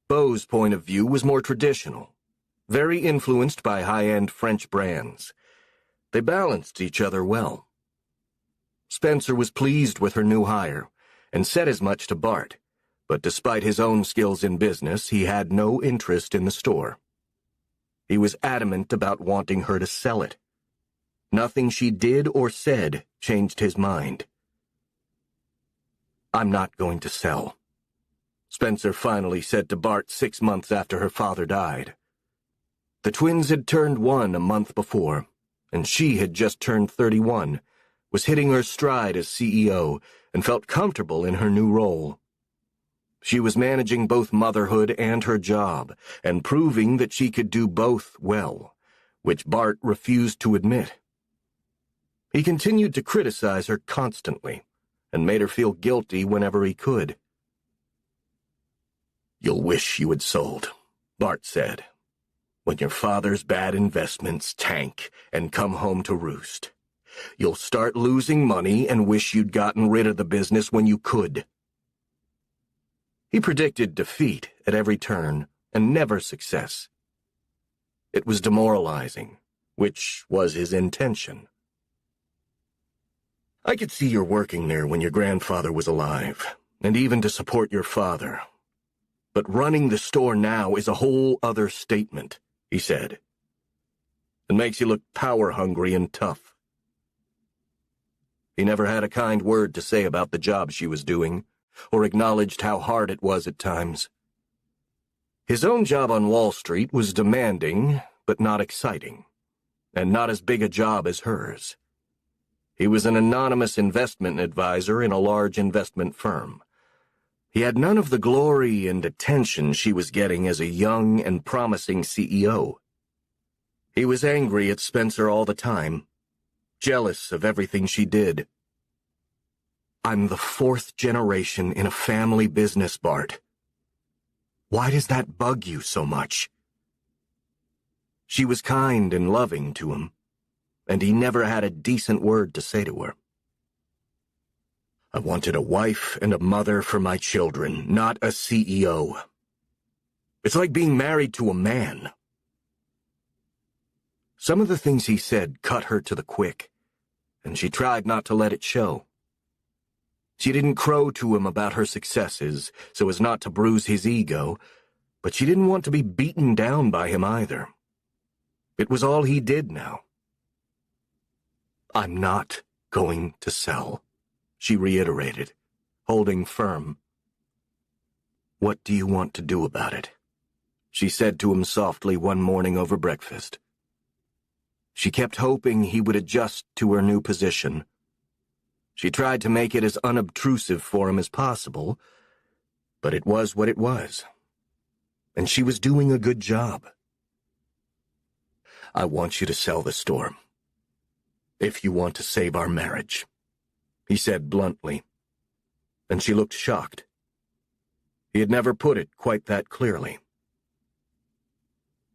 Beau's point of view was more traditional, very influenced by high-end French brands. They balanced each other well. Spencer was pleased with her new hire, and said as much to Bart, but despite his own skills in business, he had no interest in the store. He was adamant about wanting her to sell it. Nothing she did or said changed his mind. "I'm not going to sell," Spencer finally said to Bart 6 months after her father died. The twins had turned 1 a month before, and she had just turned 31, was hitting her stride as CEO, and felt comfortable in her new role. She was managing both motherhood and her job, and proving that she could do both well, which Bart refused to admit. He continued to criticize her constantly, and made her feel guilty whenever he could. "You'll wish you had sold," Bart said, "when your father's bad investments tank and come home to roost. You'll start losing money and wish you'd gotten rid of the business when you could." He predicted defeat at every turn and never success. It was demoralizing, which was his intention. I could see you're working there when your grandfather was alive, and even to support your father. But running the store now is a whole other statement, he said. It makes you look power-hungry and tough. He never had a kind word to say about the job she was doing, or acknowledged how hard it was at times. His own job on Wall Street was demanding, but not exciting, and not as big a job as hers. He was an anonymous investment advisor in a large investment firm. He had none of the glory and attention she was getting as a young and promising CEO. He was angry at Spencer all the time, jealous of everything she did. I'm the 4th generation in a family business, Bart. Why does that bug you so much? She was kind and loving to him, and he never had a decent word to say to her. I wanted a wife and a mother for my children, not a CEO. It's like being married to a man. Some of the things he said cut her to the quick, and she tried not to let it show. She didn't crow to him about her successes so as not to bruise his ego, but she didn't want to be beaten down by him either. It was all he did now. I'm not going to sell, she reiterated, holding firm. What do you want to do about it? She said to him softly one morning over breakfast. She kept hoping he would adjust to her new position. She tried to make it as unobtrusive for him as possible, but it was what it was. And she was doing a good job. I want you to sell the store. If you want to save our marriage, he said bluntly. And she looked shocked. He had never put it quite that clearly.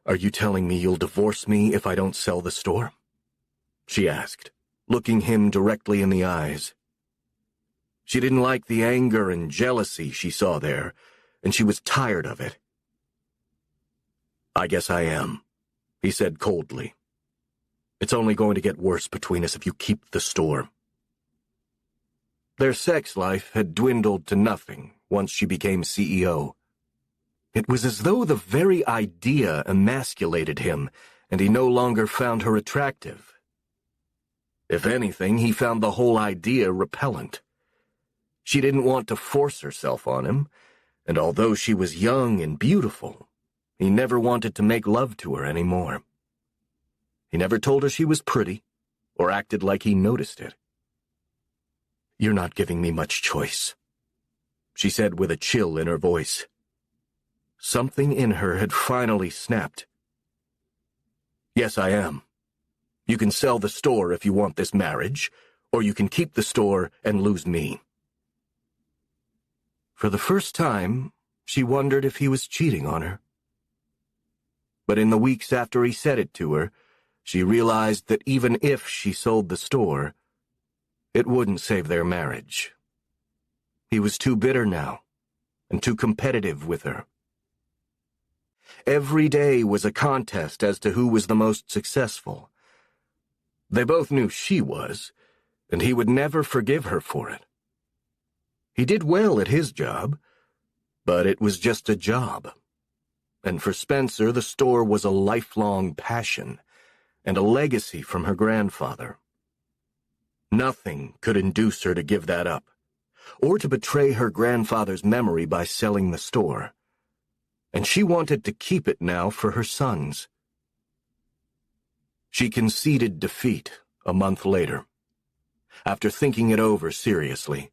Are you telling me you'll divorce me if I don't sell the store? She asked, looking him directly in the eyes. She didn't like the anger and jealousy she saw there, and she was tired of it. I guess I am, he said coldly. It's only going to get worse between us if you keep the store. Their sex life had dwindled to nothing once she became CEO. It was as though the very idea emasculated him, and he no longer found her attractive. If anything, he found the whole idea repellent. She didn't want to force herself on him, and although she was young and beautiful, he never wanted to make love to her anymore. He never told her she was pretty, or acted like he noticed it. You're not giving me much choice, she said with a chill in her voice. Something in her had finally snapped. Yes, I am. You can sell the store if you want this marriage, or you can keep the store and lose me. For the first time, she wondered if he was cheating on her. But in the weeks after he said it to her, she realized that even if she sold the store, it wouldn't save their marriage. He was too bitter now, and too competitive with her. Every day was a contest as to who was the most successful. They both knew she was, and he would never forgive her for it. He did well at his job, but it was just a job. And for Spencer, the store was a lifelong passion, and a legacy from her grandfather. Nothing could induce her to give that up, or to betray her grandfather's memory by selling the store. And she wanted to keep it now for her sons. She conceded defeat a month later, after thinking it over seriously.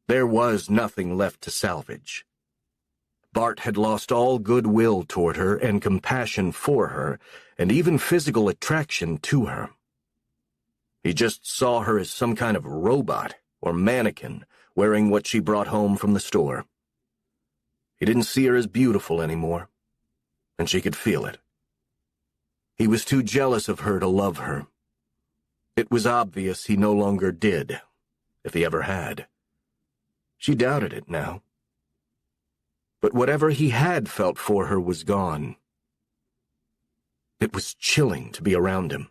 There was nothing left to salvage. Bart had lost all goodwill toward her and compassion for her, and even physical attraction to her. He just saw her as some kind of robot or mannequin wearing what she brought home from the store. He didn't see her as beautiful anymore, and she could feel it. He was too jealous of her to love her. It was obvious he no longer did, if he ever had. She doubted it now. But whatever he had felt for her was gone. It was chilling to be around him.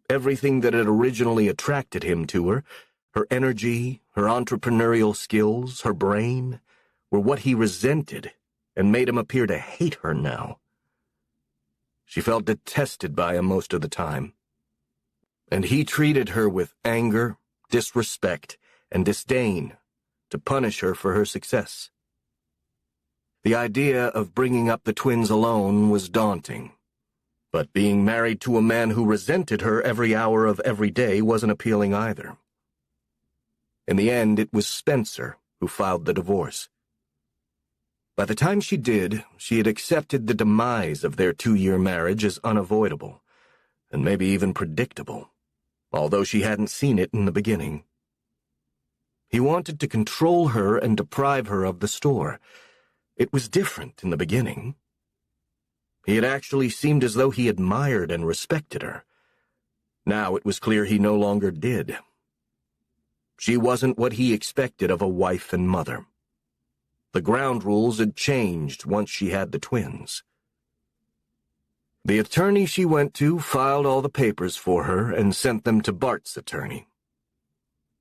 Everything that had originally attracted him to her, her energy, her entrepreneurial skills, her brain, were what he resented and made him appear to hate her now. She felt detested by him most of the time, and he treated her with anger, disrespect, and disdain to punish her for her success. The idea of bringing up the twins alone was daunting, but being married to a man who resented her every hour of every day wasn't appealing either. In the end, it was Spencer who filed the divorce. By the time she did, she had accepted the demise of their 2-year marriage as unavoidable, and maybe even predictable, although she hadn't seen it in the beginning. He wanted to control her and deprive her of the store. It was different in the beginning. He had actually seemed as though he admired and respected her. Now it was clear he no longer did. She wasn't what he expected of a wife and mother. The ground rules had changed once she had the twins. The attorney she went to filed all the papers for her and sent them to Bart's attorney.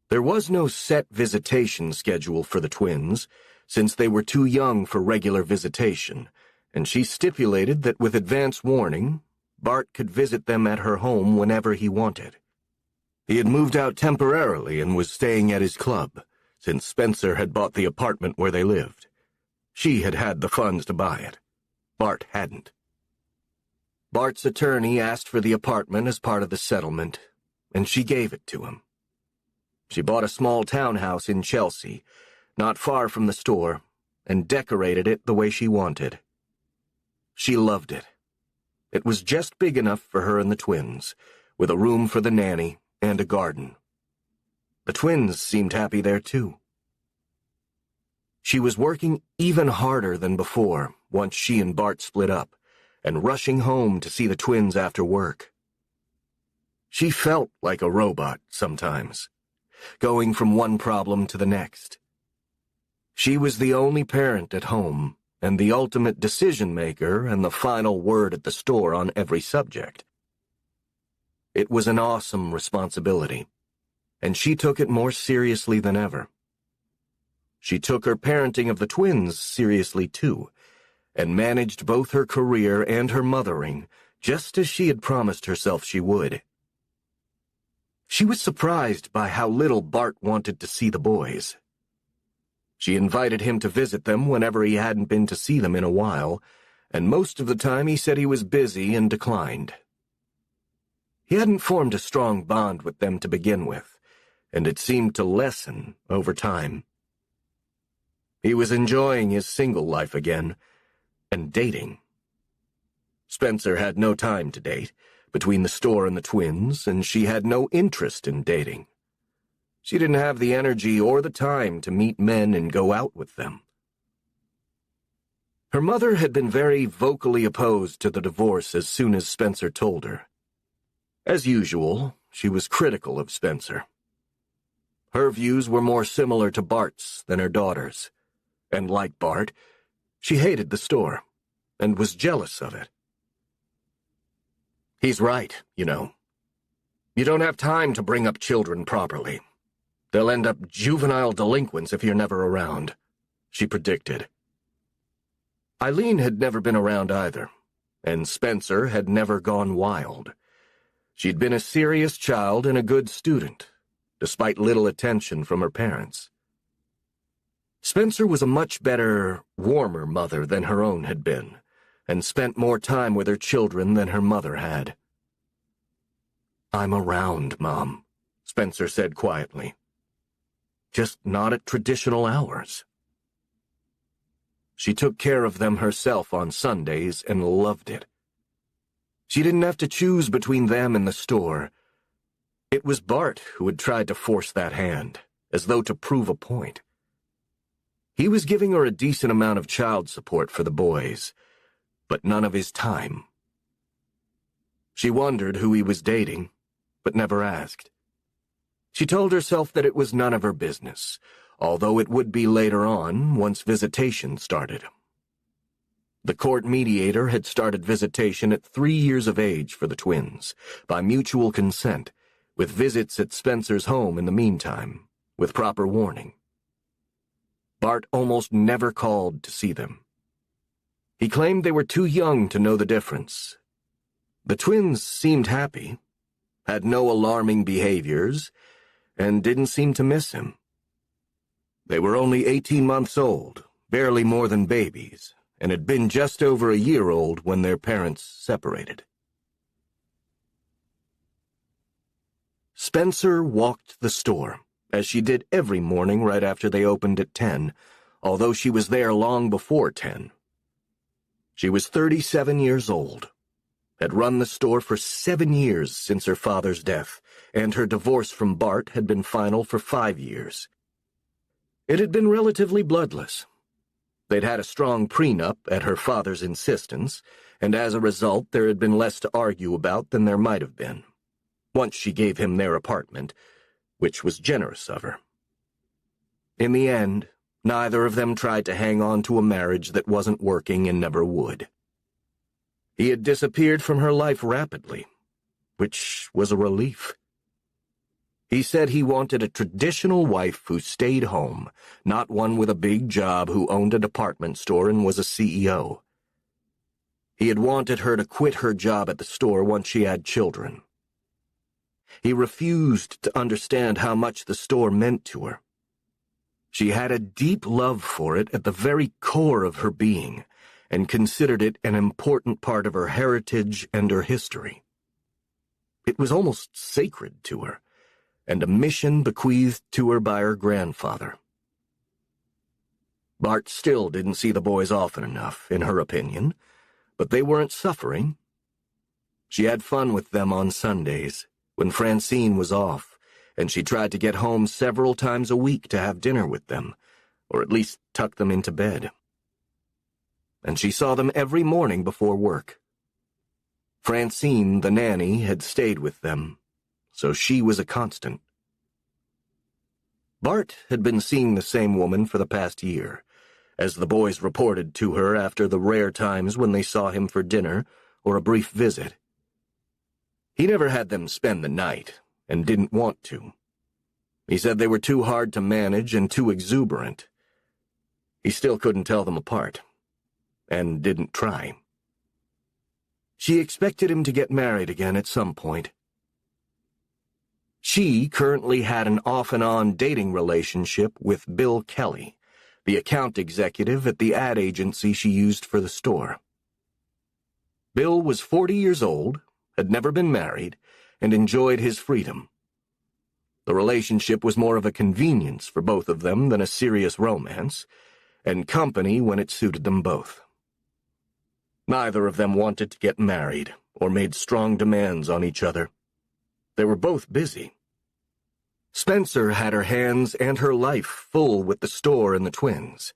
There was no set visitation schedule for the twins, since they were too young for regular visitation, and she stipulated that with advance warning, Bart could visit them at her home whenever he wanted. He had moved out temporarily and was staying at his club, since Spencer had bought the apartment where they lived. She had had the funds to buy it. Bart hadn't. Bart's attorney asked for the apartment as part of the settlement, and she gave it to him. She bought a small townhouse in Chelsea, not far from the store, and decorated it the way she wanted. She loved it. It was just big enough for her and the twins, with a room for the nanny and a garden. The twins seemed happy there, too. She was working even harder than before once she and Bart split up, and rushing home to see the twins after work. She felt like a robot sometimes, going from one problem to the next. She was the only parent at home, and the ultimate decision-maker and the final word at the store on every subject. It was an awesome responsibility, and she took it more seriously than ever. She took her parenting of the twins seriously, too, and managed both her career and her mothering, just as she had promised herself she would. She was surprised by how little Bart wanted to see the boys. She invited him to visit them whenever he hadn't been to see them in a while, and most of the time he said he was busy and declined. He hadn't formed a strong bond with them to begin with, and it seemed to lessen over time. He was enjoying his single life again, and dating. Spencer had no time to date, between the store and the twins, and she had no interest in dating. She didn't have the energy or the time to meet men and go out with them. Her mother had been very vocally opposed to the divorce as soon as Spencer told her. As usual, she was critical of Spencer. Her views were more similar to Bart's than her daughter's, and like Bart, she hated the store and was jealous of it. He's right, you know. You don't have time to bring up children properly. They'll end up juvenile delinquents if you're never around, she predicted. Eileen had never been around either, and Spencer had never gone wild. She'd been a serious child and a good student, despite little attention from her parents. Spencer was a much better, warmer mother than her own had been, and spent more time with her children than her mother had. "I'm around, Mom," Spencer said quietly. "Just not at traditional hours." She took care of them herself on Sundays and loved it. She didn't have to choose between them and the store. It was Bart who had tried to force that hand, as though to prove a point. He was giving her a decent amount of child support for the boys, but none of his time. She wondered who he was dating, but never asked. She told herself that it was none of her business, although it would be later on, once visitation started. The court mediator had started visitation at 3 years of age for the twins, by mutual consent, with visits at Spencer's home in the meantime, with proper warning. Bart almost never called to see them. He claimed they were too young to know the difference. The twins seemed happy, had no alarming behaviors, and didn't seem to miss him. They were only 18 months old, barely more than babies, and had been just over a year old when their parents separated. Spencer walked the store, as she did every morning right after they opened at 10, although she was there long before 10. She was 37 years old, had run the store for 7 years since her father's death, and her divorce from Bart had been final for 5 years. It had been relatively bloodless. They'd had a strong prenup at her father's insistence, and as a result there had been less to argue about than there might have been, once she gave him their apartment, which was generous of her. In the end, neither of them tried to hang on to a marriage that wasn't working and never would. He had disappeared from her life rapidly, which was a relief. He said he wanted a traditional wife who stayed home, not one with a big job who owned a department store and was a CEO. He had wanted her to quit her job at the store once she had children. He refused to understand how much the store meant to her. She had a deep love for it at the very core of her being, and considered it an important part of her heritage and her history. It was almost sacred to her, and a mission bequeathed to her by her grandfather. Bart still didn't see the boys often enough, in her opinion, but they weren't suffering. She had fun with them on Sundays, when Francine was off, and she tried to get home several times a week to have dinner with them, or at least tuck them into bed. And she saw them every morning before work. Francine, the nanny, had stayed with them, so she was a constant. Bart had been seeing the same woman for the past year, as the boys reported to her after the rare times when they saw him for dinner or a brief visit. He never had them spend the night, and didn't want to. He said they were too hard to manage and too exuberant. He still couldn't tell them apart, and didn't try. She expected him to get married again at some point. She currently had an off-and-on dating relationship with Bill Kelly, the account executive at the ad agency she used for the store. Bill was 40 years old, had never been married, and enjoyed his freedom. The relationship was more of a convenience for both of them than a serious romance, and company when it suited them both. Neither of them wanted to get married or made strong demands on each other. They were both busy. Spencer had her hands and her life full with the store and the twins.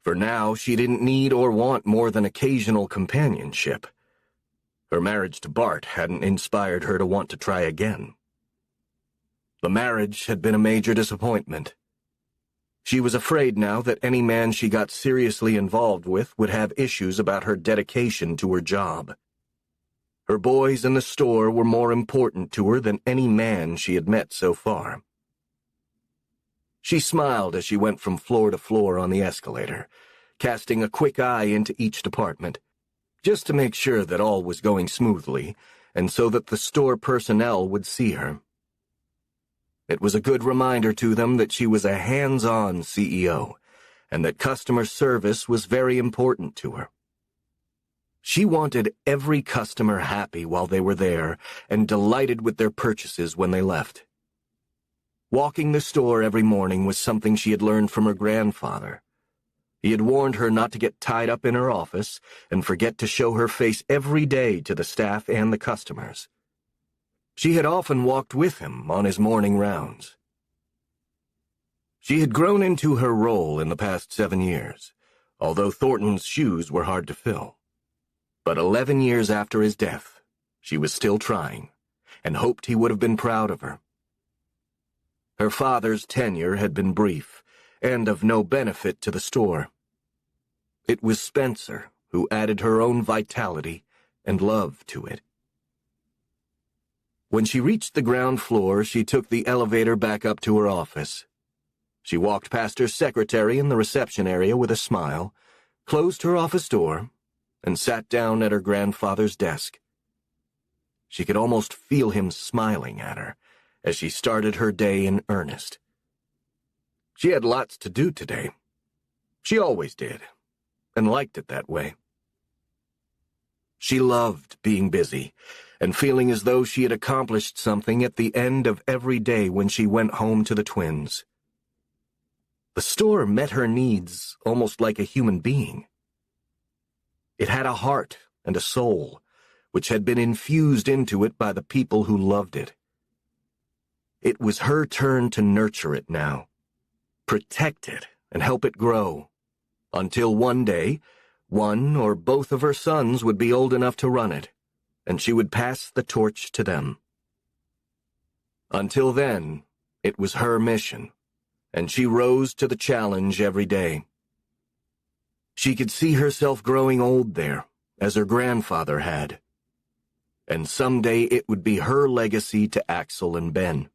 For now, she didn't need or want more than occasional companionship. Her marriage to Bart hadn't inspired her to want to try again. The marriage had been a major disappointment. She was afraid now that any man she got seriously involved with would have issues about her dedication to her job. Her boys and the store were more important to her than any man she had met so far. She smiled as she went from floor to floor on the escalator, casting a quick eye into each department, just to make sure that all was going smoothly, and so that the store personnel would see her. It was a good reminder to them that she was a hands-on CEO, and that customer service was very important to her. She wanted every customer happy while they were there, and delighted with their purchases when they left. Walking the store every morning was something she had learned from her grandfather. He had warned her not to get tied up in her office and forget to show her face every day to the staff and the customers. She had often walked with him on his morning rounds. She had grown into her role in the past 7 years, although Thornton's shoes were hard to fill. But 11 years after his death, she was still trying, and hoped he would have been proud of her. Her father's tenure had been brief, and of no benefit to the store. It was Spencer who added her own vitality and love to it. When she reached the ground floor, she took the elevator back up to her office. She walked past her secretary in the reception area with a smile, closed her office door, and sat down at her grandfather's desk. She could almost feel him smiling at her as she started her day in earnest. She had lots to do today. She always did, and liked it that way. She loved being busy and feeling as though she had accomplished something at the end of every day when she went home to the twins. The store met her needs almost like a human being. It had a heart and a soul, which had been infused into it by the people who loved it. It was her turn to nurture it now, protect it and help it grow, until one day, one or both of her sons would be old enough to run it, and she would pass the torch to them. Until then, it was her mission, and she rose to the challenge every day. She could see herself growing old there, as her grandfather had, and someday it would be her legacy to Axel and Ben.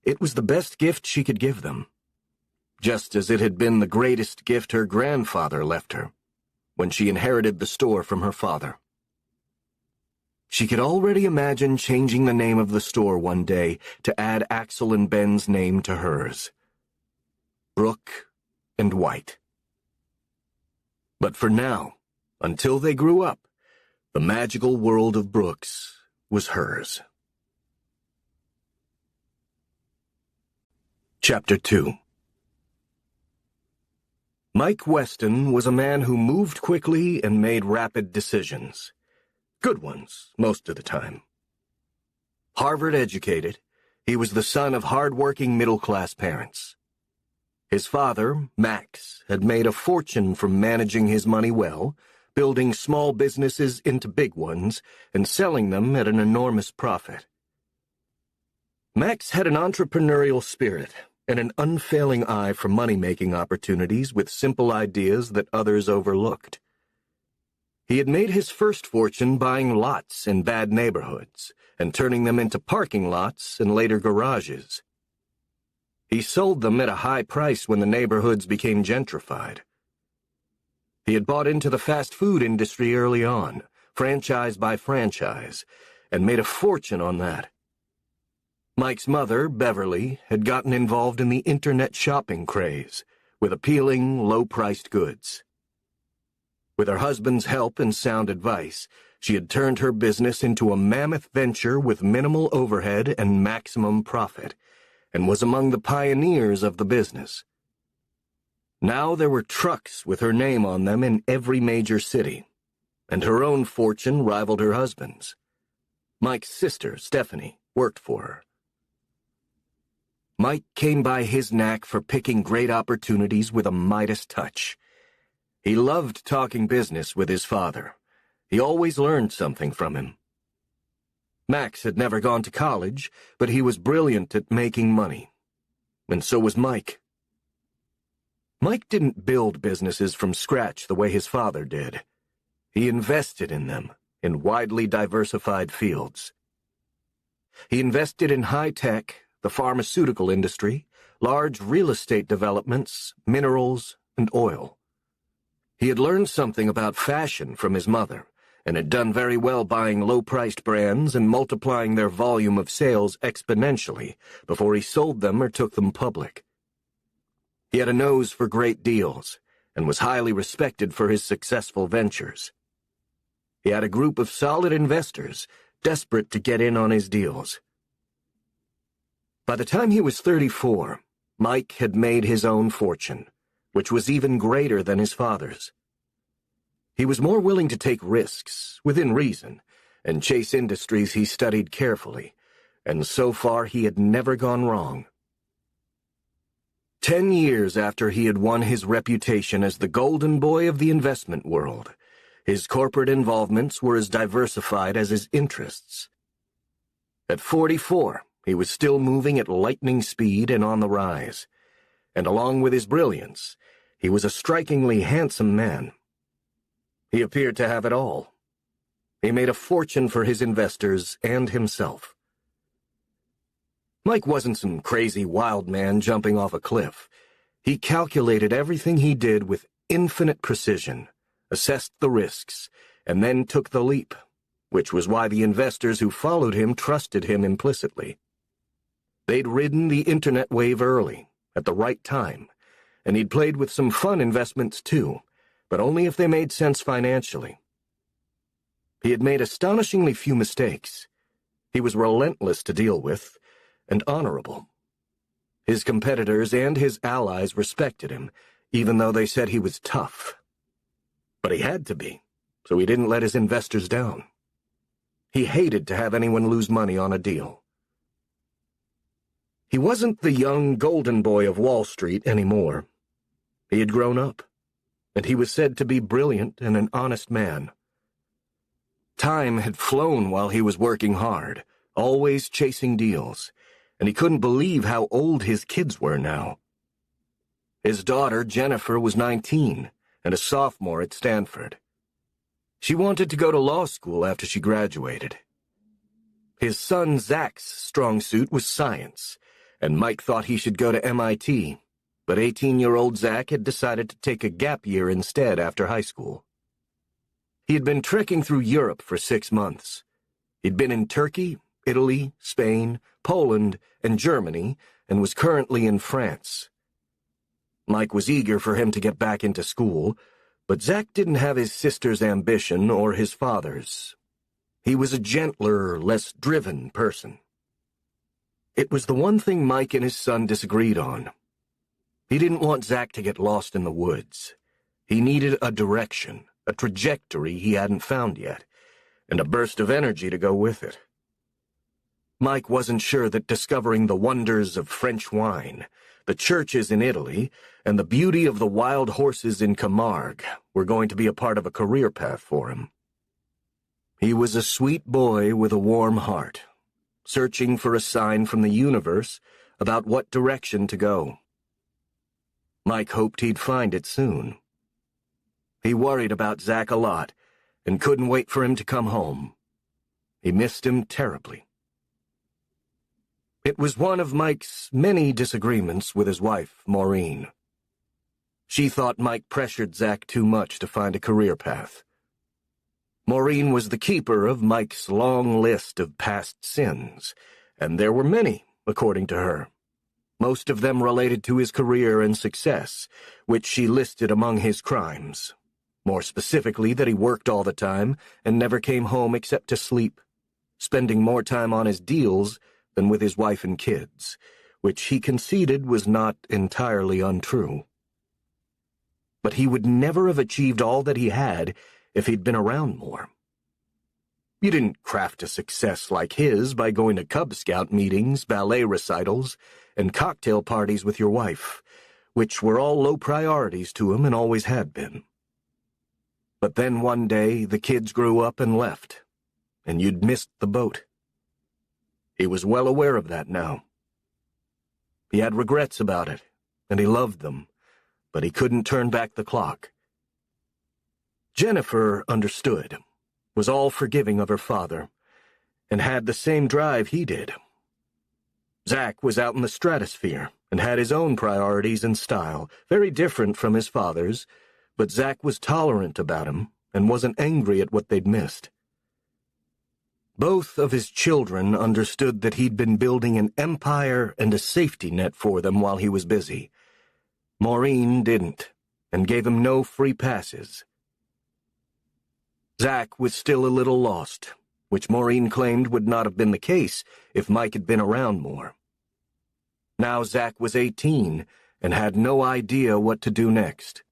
It was the best gift she could give them, just as it had been the greatest gift her grandfather left her, when she inherited the store from her father. She could already imagine changing the name of the store one day to add Axel and Ben's name to hers. Brooke and White. But for now, until they grew up, the magical world of Brooks was hers. Chapter 2. Mike Weston was a man who moved quickly and made rapid decisions. Good ones, most of the time. Harvard-educated, he was the son of hard-working middle-class parents. His father, Max, had made a fortune from managing his money well, building small businesses into big ones, and selling them at an enormous profit. Max had an entrepreneurial spirit and an unfailing eye for money-making opportunities with simple ideas that others overlooked. He had made his first fortune buying lots in bad neighborhoods and turning them into parking lots and later garages. He sold them at a high price when the neighborhoods became gentrified. He had bought into the fast food industry early on, franchise by franchise, and made a fortune on that. Mike's mother, Beverly, had gotten involved in the internet shopping craze with appealing, low-priced goods. With her husband's help and sound advice, she had turned her business into a mammoth venture with minimal overhead and maximum profit, and was among the pioneers of the business. Now there were trucks with her name on them in every major city, and her own fortune rivaled her husband's. Mike's sister, Stephanie, worked for her. Mike came by his knack for picking great opportunities with a Midas touch. He loved talking business with his father. He always learned something from him. Max had never gone to college, but he was brilliant at making money. And so was Mike. Mike didn't build businesses from scratch the way his father did. He invested in them, in widely diversified fields. He invested in high tech, the pharmaceutical industry, large real estate developments, minerals, and oil. He had learned something about fashion from his mother, and had done very well buying low-priced brands and multiplying their volume of sales exponentially before he sold them or took them public. He had a nose for great deals, and was highly respected for his successful ventures. He had a group of solid investors, desperate to get in on his deals. By the time he was 34, Mike had made his own fortune, which was even greater than his father's. He was more willing to take risks, within reason, and chase industries he studied carefully, and so far he had never gone wrong. 10 years after he had won his reputation as the golden boy of the investment world, his corporate involvements were as diversified as his interests. At 44, he was still moving at lightning speed and on the rise, and along with his brilliance, He was a strikingly handsome man. He appeared to have it all. He made a fortune for his investors and himself. Mike wasn't some crazy wild man jumping off a cliff. He calculated everything he did with infinite precision, assessed the risks, and then took the leap, which was why the investors who followed him trusted him implicitly. They'd ridden the internet wave early, at the right time, and he'd played with some fun investments too, but only if they made sense financially. He had made astonishingly few mistakes. He was relentless to deal with, and honorable. His competitors and his allies respected him, even though they said he was tough. But he had to be, so he didn't let his investors down. He hated to have anyone lose money on a deal. He wasn't the young golden boy of Wall Street anymore. He had grown up, and he was said to be brilliant and an honest man. Time had flown while he was working hard, always chasing deals, and he couldn't believe how old his kids were now. His daughter, Jennifer, was 19 and a sophomore at Stanford. She wanted to go to law school after she graduated. His son, Zach's strong suit was science, and Mike thought he should go to MIT, but 18-year-old Zach had decided to take a gap year instead after high school. He had been trekking through Europe for 6 months. He'd been in Turkey, Italy, Spain, Poland, and Germany, and was currently in France. Mike was eager for him to get back into school, but Zach didn't have his sister's ambition or his father's. He was a gentler, less driven person. It was the one thing Mike and his son disagreed on. He didn't want Zach to get lost in the woods. He needed a direction, a trajectory he hadn't found yet, and a burst of energy to go with it. Mike wasn't sure that discovering the wonders of French wine, the churches in Italy, and the beauty of the wild horses in Camargue were going to be a part of a career path for him. He was a sweet boy with a warm heart, searching for a sign from the universe about what direction to go. Mike hoped he'd find it soon. He worried about Zach a lot and couldn't wait for him to come home. He missed him terribly. It was one of Mike's many disagreements with his wife, Maureen. She thought Mike pressured Zach too much to find a career path. Maureen was the keeper of Mike's long list of past sins, and there were many, according to her. Most of them related to his career and success, which she listed among his crimes. More specifically, that he worked all the time and never came home except to sleep, spending more time on his deals than with his wife and kids, which he conceded was not entirely untrue. But he would never have achieved all that he had if he'd been around more. You didn't craft a success like his by going to Cub Scout meetings, ballet recitals, and cocktail parties with your wife, which were all low priorities to him and always had been. But then one day the kids grew up and left, and you'd missed the boat. He was well aware of that now. He had regrets about it, and he loved them, but he couldn't turn back the clock. Jennifer understood, was all forgiving of her father, and had the same drive he did. Zach was out in the stratosphere and had his own priorities and style, very different from his father's, but Zach was tolerant about him and wasn't angry at what they'd missed. Both of his children understood that he'd been building an empire and a safety net for them while he was busy. Maureen didn't, and gave him no free passes. Zach was still a little lost, which Maureen claimed would not have been the case if Mike had been around more. Now Zach was 18 and had no idea what to do next.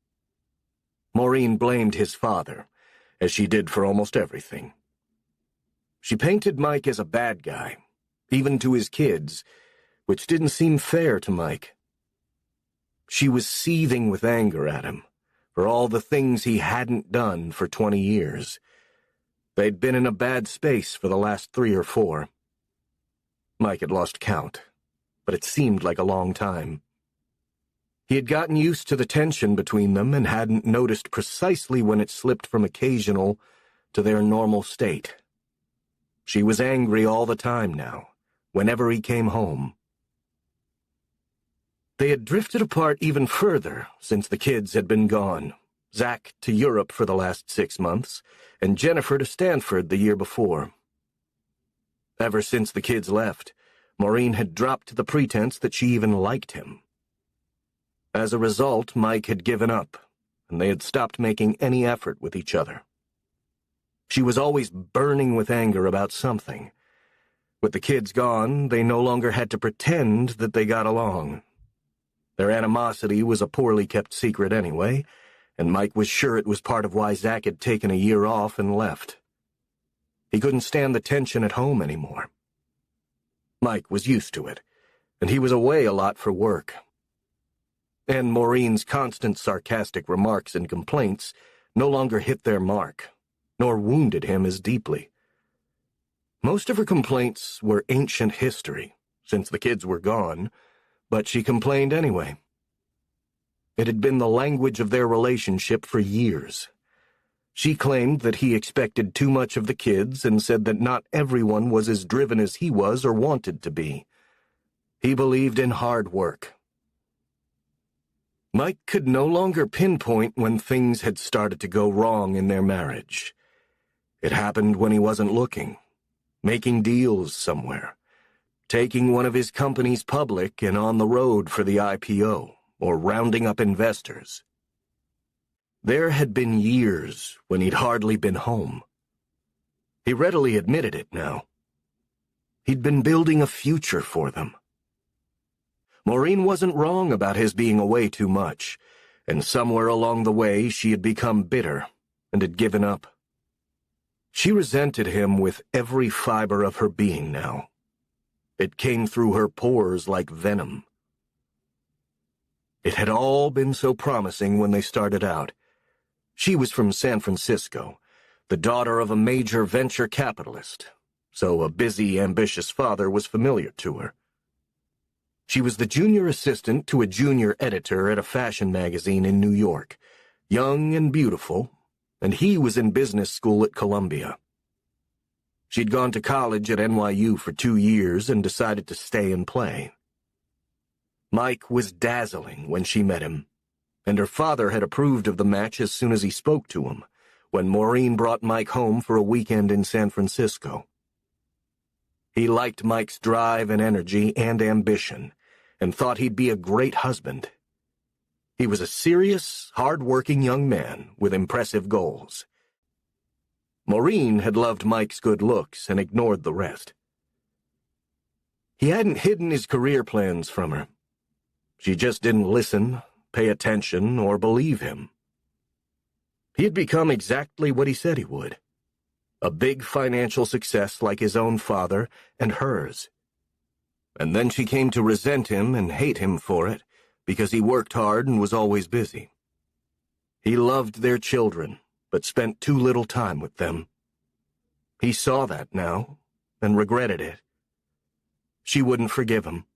Maureen blamed his father, as she did for almost everything. She painted Mike as a bad guy, even to his kids, which didn't seem fair to Mike. She was seething with anger at him for all the things he hadn't done for 20 years. They'd been in a bad space for the last 3 or 4. Mike had lost count, but it seemed like a long time. He had gotten used to the tension between them and hadn't noticed precisely when it slipped from occasional to their normal state. She was angry all the time now, whenever he came home. They had drifted apart even further since the kids had been gone. Zach to Europe for the last 6 months, and Jennifer to Stanford the year before. Ever since the kids left, Maureen had dropped the pretense that she even liked him. As a result, Mike had given up, and they had stopped making any effort with each other. She was always burning with anger about something. With the kids gone, they no longer had to pretend that they got along. Their animosity was a poorly kept secret anyway, and Mike was sure it was part of why Zach had taken a year off and left. He couldn't stand the tension at home anymore. Mike was used to it, and he was away a lot for work. And Maureen's constant sarcastic remarks and complaints no longer hit their mark, nor wounded him as deeply. Most of her complaints were ancient history, since the kids were gone, but she complained anyway. It had been the language of their relationship for years. She claimed that he expected too much of the kids and said that not everyone was as driven as he was or wanted to be. He believed in hard work. Mike could no longer pinpoint when things had started to go wrong in their marriage. It happened when he wasn't looking, making deals somewhere, taking one of his companies public and on the road for the IPO, or rounding up investors. There had been years when he'd hardly been home. He readily admitted it now. He'd been building a future for them. Maureen wasn't wrong about his being away too much, and somewhere along the way she had become bitter and had given up. She resented him with every fiber of her being now. It came through her pores like venom. It had all been so promising when they started out. She was from San Francisco, the daughter of a major venture capitalist, so a busy, ambitious father was familiar to her. She was the junior assistant to a junior editor at a fashion magazine in New York, young and beautiful, and he was in business school at Columbia. She'd gone to college at NYU for 2 years and decided to stay and play. Mike was dazzling when she met him, and her father had approved of the match as soon as he spoke to him, when Maureen brought Mike home for a weekend in San Francisco. He liked Mike's drive and energy and ambition, and thought he'd be a great husband. He was a serious, hard-working young man with impressive goals. Maureen had loved Mike's good looks and ignored the rest. He hadn't hidden his career plans from her. She just didn't listen, pay attention, or believe him. He had become exactly what he said he would. A big financial success like his own father and hers. And then she came to resent him and hate him for it, because he worked hard and was always busy. He loved their children, but spent too little time with them. He saw that now, and regretted it. She wouldn't forgive him.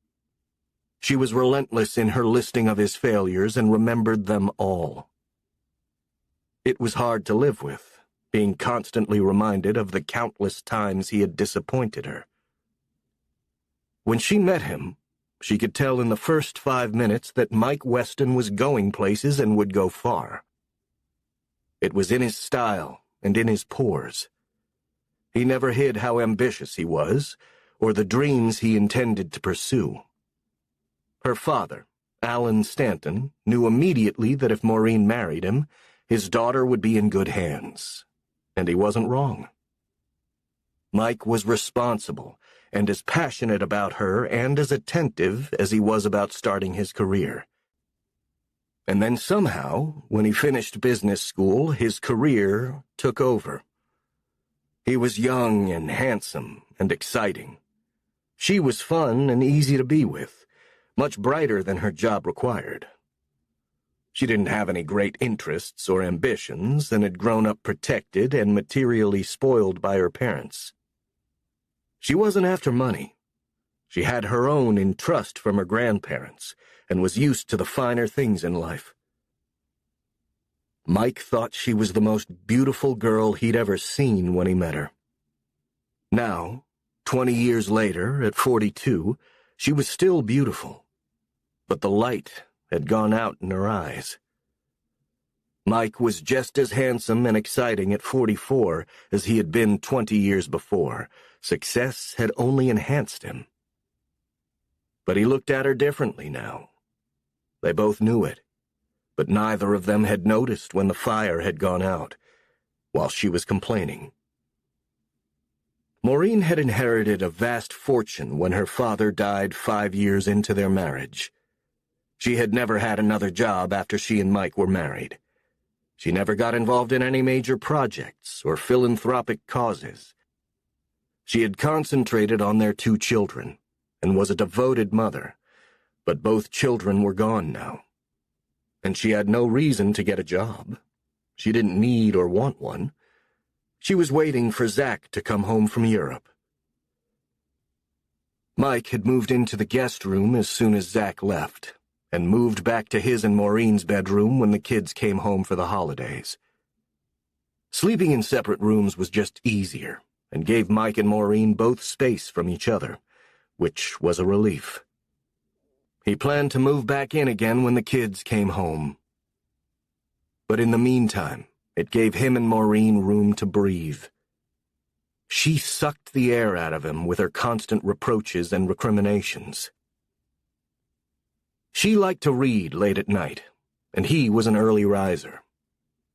She was relentless in her listing of his failures and remembered them all. It was hard to live with, being constantly reminded of the countless times he had disappointed her. When she met him, she could tell in the first 5 minutes that Mike Weston was going places and would go far. It was in his style and in his pores. He never hid how ambitious he was, or the dreams he intended to pursue. Her father, Alan Stanton, knew immediately that if Maureen married him, his daughter would be in good hands, and he wasn't wrong. Mike was responsible and as passionate about her and as attentive as he was about starting his career. And then somehow, when he finished business school, his career took over. He was young and handsome and exciting. She was fun and easy to be with, much brighter than her job required. She didn't have any great interests or ambitions and had grown up protected and materially spoiled by her parents. She wasn't after money. She had her own in trust from her grandparents and was used to the finer things in life. Mike thought she was the most beautiful girl he'd ever seen when he met her. Now, 20 years later, at 42, she was still beautiful, but the light had gone out in her eyes. Mike was just as handsome and exciting at 44 as he had been 20 years before. Success had only enhanced him. But he looked at her differently now. They both knew it, but neither of them had noticed when the fire had gone out, while she was complaining. Maureen had inherited a vast fortune when her father died 5 years into their marriage. She had never had another job after she and Mike were married. She never got involved in any major projects or philanthropic causes. She had concentrated on their 2 children and was a devoted mother, but both children were gone now. And she had no reason to get a job. She didn't need or want one. She was waiting for Zach to come home from Europe. Mike had moved into the guest room as soon as Zach left, and moved back to his and Maureen's bedroom when the kids came home for the holidays. Sleeping in separate rooms was just easier, and gave Mike and Maureen both space from each other, which was a relief. He planned to move back in again when the kids came home. But in the meantime, it gave him and Maureen room to breathe. She sucked the air out of him with her constant reproaches and recriminations. She liked to read late at night, and he was an early riser.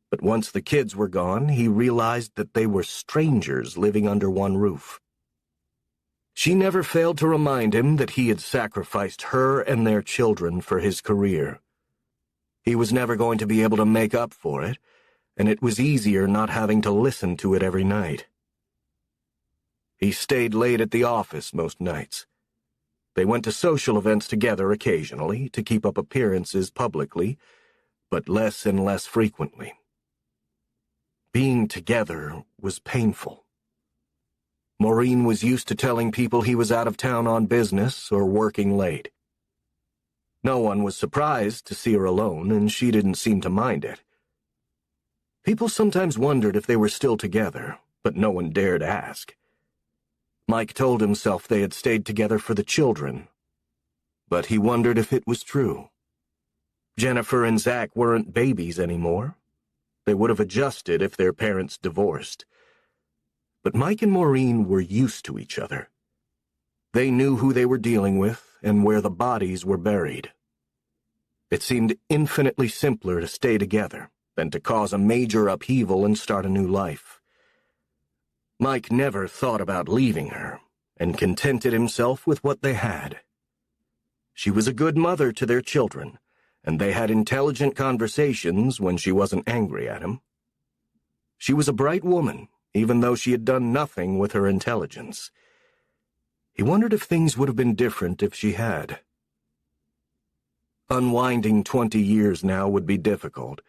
But once the kids were gone, he realized that they were strangers living under one roof. She never failed to remind him that he had sacrificed her and their children for his career. He was never going to be able to make up for it, and it was easier not having to listen to it every night. He stayed late at the office most nights. They went to social events together occasionally to keep up appearances publicly, but less and less frequently. Being together was painful. Maureen was used to telling people he was out of town on business or working late. No one was surprised to see her alone, and she didn't seem to mind it. People sometimes wondered if they were still together, but no one dared ask. Mike told himself they had stayed together for the children, but he wondered if it was true. Jennifer and Zach weren't babies anymore. They would have adjusted if their parents divorced. But Mike and Maureen were used to each other. They knew who they were dealing with and where the bodies were buried. It seemed infinitely simpler to stay together than to cause a major upheaval and start a new life. Mike never thought about leaving her, and contented himself with what they had. She was a good mother to their children, and they had intelligent conversations when she wasn't angry at him. She was a bright woman, even though she had done nothing with her intelligence. He wondered if things would have been different if she had. Unwinding 20 years now would be difficult,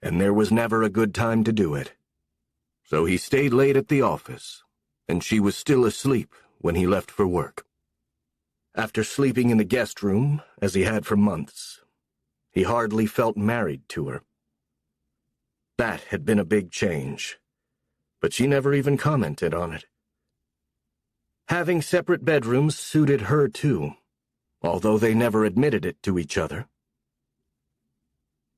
and there was never a good time to do it. So he stayed late at the office, and she was still asleep when he left for work. After sleeping in the guest room, as he had for months, he hardly felt married to her. That had been a big change, but she never even commented on it. Having separate bedrooms suited her too, although they never admitted it to each other.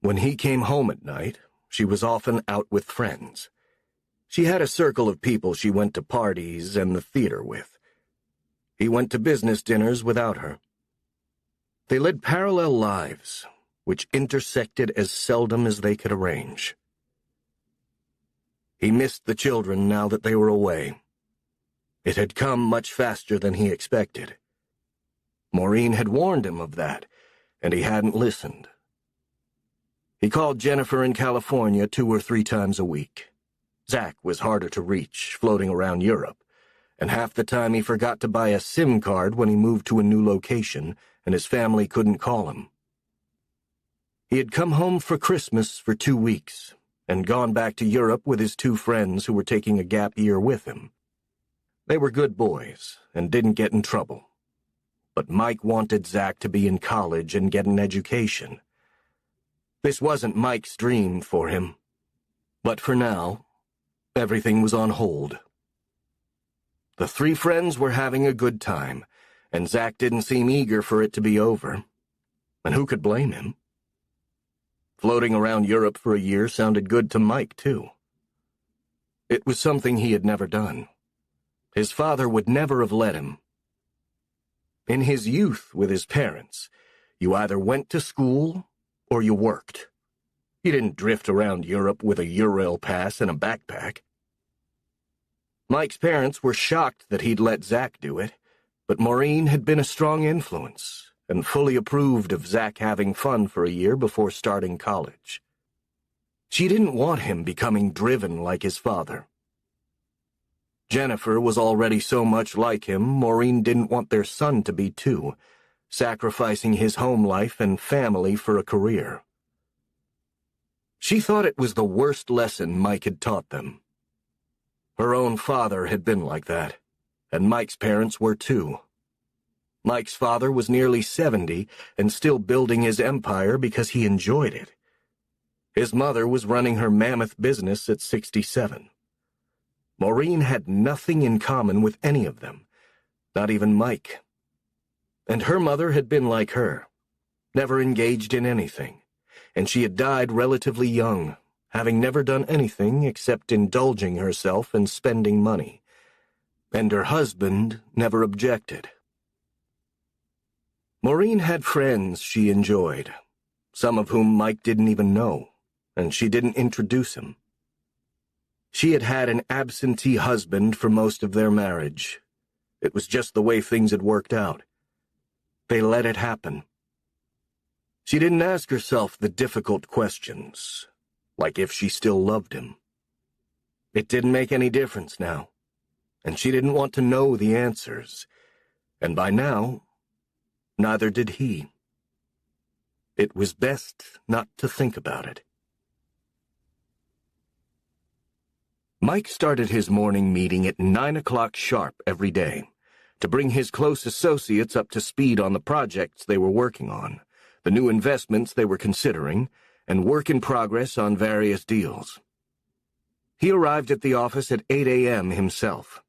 When he came home at night, she was often out with friends. She had a circle of people she went to parties and the theater with. He went to business dinners without her. They led parallel lives, which intersected as seldom as they could arrange. He missed the children now that they were away. It had come much faster than he expected. Maureen had warned him of that, and he hadn't listened. He called Jennifer in California 2 or 3 times a week. Zach was harder to reach, floating around Europe, and half the time he forgot to buy a SIM card when he moved to a new location, and his family couldn't call him. He had come home for Christmas for 2 weeks, and gone back to Europe with his 2 friends who were taking a gap year with him. They were good boys, and didn't get in trouble. but Mike wanted Zach to be in college and get an education. This wasn't Mike's dream for him, but for now, everything was on hold. The three friends were having a good time, and Zach didn't seem eager for it to be over. And who could blame him? Floating around Europe for a year sounded good to Mike, too. It was something he had never done. His father would never have let him. In his youth with his parents, you either went to school or you worked. He didn't drift around Europe with a Eurail pass and a backpack. Mike's parents were shocked that he'd let Zach do it, but Maureen had been a strong influence and fully approved of Zach having fun for a year before starting college. She didn't want him becoming driven like his father. Jennifer was already so much like him, Maureen didn't want their son to be too, sacrificing his home life and family for a career. She thought it was the worst lesson Mike had taught them. Her own father had been like that, and Mike's parents were too. Mike's father was nearly 70 and still building his empire because he enjoyed it. His mother was running her mammoth business at 67. Maureen had nothing in common with any of them, not even Mike. And her mother had been like her, never engaged in anything, and she had died relatively young, having never done anything except indulging herself and spending money. And her husband never objected. Maureen had friends she enjoyed, some of whom Mike didn't even know, and she didn't introduce him. She had had an absentee husband for most of their marriage. It was just the way things had worked out. They let it happen. She didn't ask herself the difficult questions, like if she still loved him. It didn't make any difference now, and she didn't want to know the answers, and by now, neither did he. It was best not to think about it. Mike started his morning meeting at 9 o'clock sharp every day to bring his close associates up to speed on the projects they were working on, the new investments they were considering, and work in progress on various deals. He arrived at the office at 8 a.m. himself.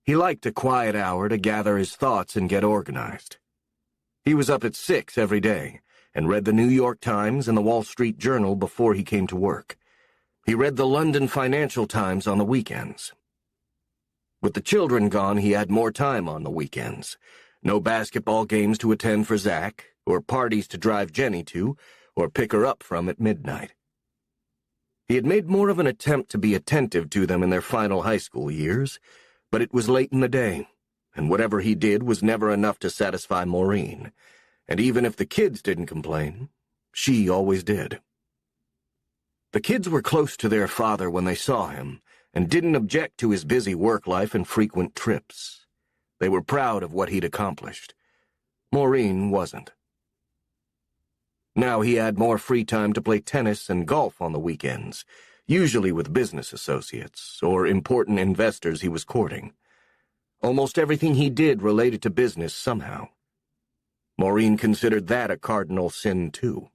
He liked a quiet hour to gather his thoughts and get organized. He was up at 6 every day and read the New York Times and the Wall Street Journal before he came to work. He read the London Financial Times on the weekends. With the children gone, he had more time on the weekends. No basketball games to attend for Zach, or parties to drive Jenny to, or pick her up from at midnight. He had made more of an attempt to be attentive to them in their final high school years, but it was late in the day, and whatever he did was never enough to satisfy Maureen, and even if the kids didn't complain, she always did. The kids were close to their father when they saw him, and didn't object to his busy work life and frequent trips. They were proud of what he'd accomplished. Maureen wasn't. Now he had more free time to play tennis and golf on the weekends, usually with business associates or important investors he was courting. Almost everything he did related to business somehow. Maureen considered that a cardinal sin, too.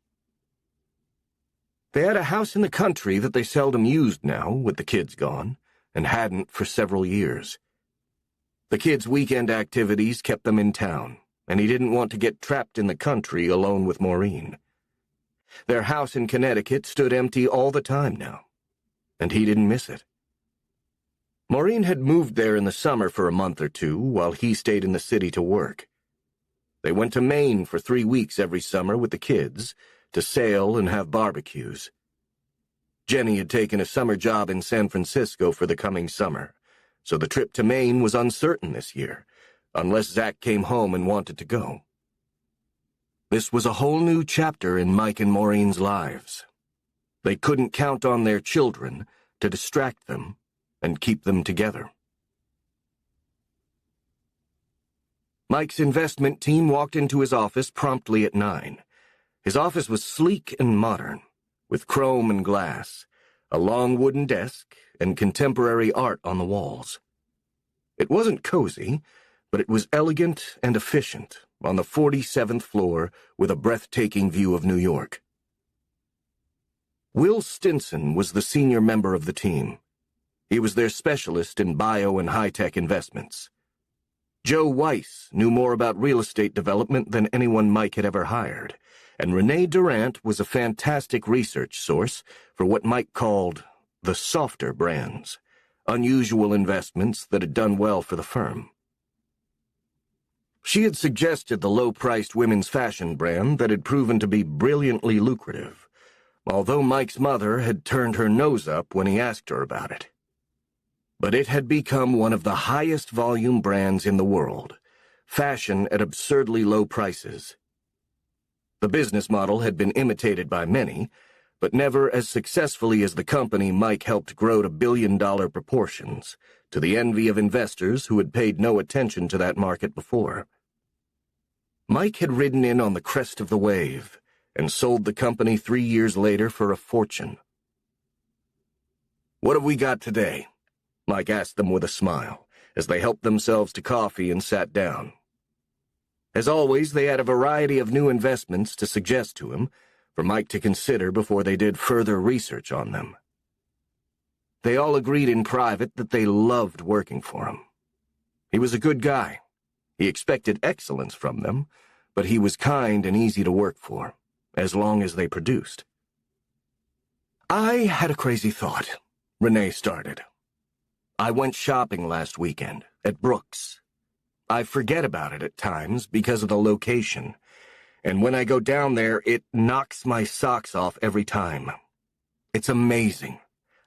They had a house in the country that they seldom used now, with the kids gone, and hadn't for several years. The kids' weekend activities kept them in town, and he didn't want to get trapped in the country alone with Maureen. Their house in Connecticut stood empty all the time now, and he didn't miss it. Maureen had moved there in the summer for a month or two, while he stayed in the city to work. They went to Maine for 3 weeks every summer with the kids, to sail and have barbecues. Jenny had taken a summer job in San Francisco for the coming summer, so the trip to Maine was uncertain this year, unless Zach came home and wanted to go. This was a whole new chapter in Mike and Maureen's lives. They couldn't count on their children to distract them and keep them together. Mike's investment team walked into his office promptly at 9. His office was sleek and modern, with chrome and glass, a long wooden desk, and contemporary art on the walls. It wasn't cozy, but it was elegant and efficient, on the 47th floor with a breathtaking view of New York. Will Stinson was the senior member of the team. He was their specialist in bio and high-tech investments. Joe Weiss knew more about real estate development than anyone Mike had ever hired, and Renee Durant was a fantastic research source for what Mike called the softer brands, unusual investments that had done well for the firm. She had suggested the low-priced women's fashion brand that had proven to be brilliantly lucrative, although Mike's mother had turned her nose up when he asked her about it. But it had become one of the highest volume brands in the world, fashion at absurdly low prices. The business model had been imitated by many, but never as successfully as the company Mike helped grow to billion-dollar proportions, to the envy of investors who had paid no attention to that market before. Mike had ridden in on the crest of the wave and sold the company 3 years later for a fortune. "What have we got today?" Mike asked them with a smile, as they helped themselves to coffee and sat down. As always, they had a variety of new investments to suggest to him, for Mike to consider before they did further research on them. They all agreed in private that they loved working for him. He was a good guy. He expected excellence from them, but he was kind and easy to work for, as long as they produced. "I had a crazy thought," Renee started. "I went shopping last weekend, at Brooks. I forget about it at times because of the location, and when I go down there, it knocks my socks off every time. It's amazing.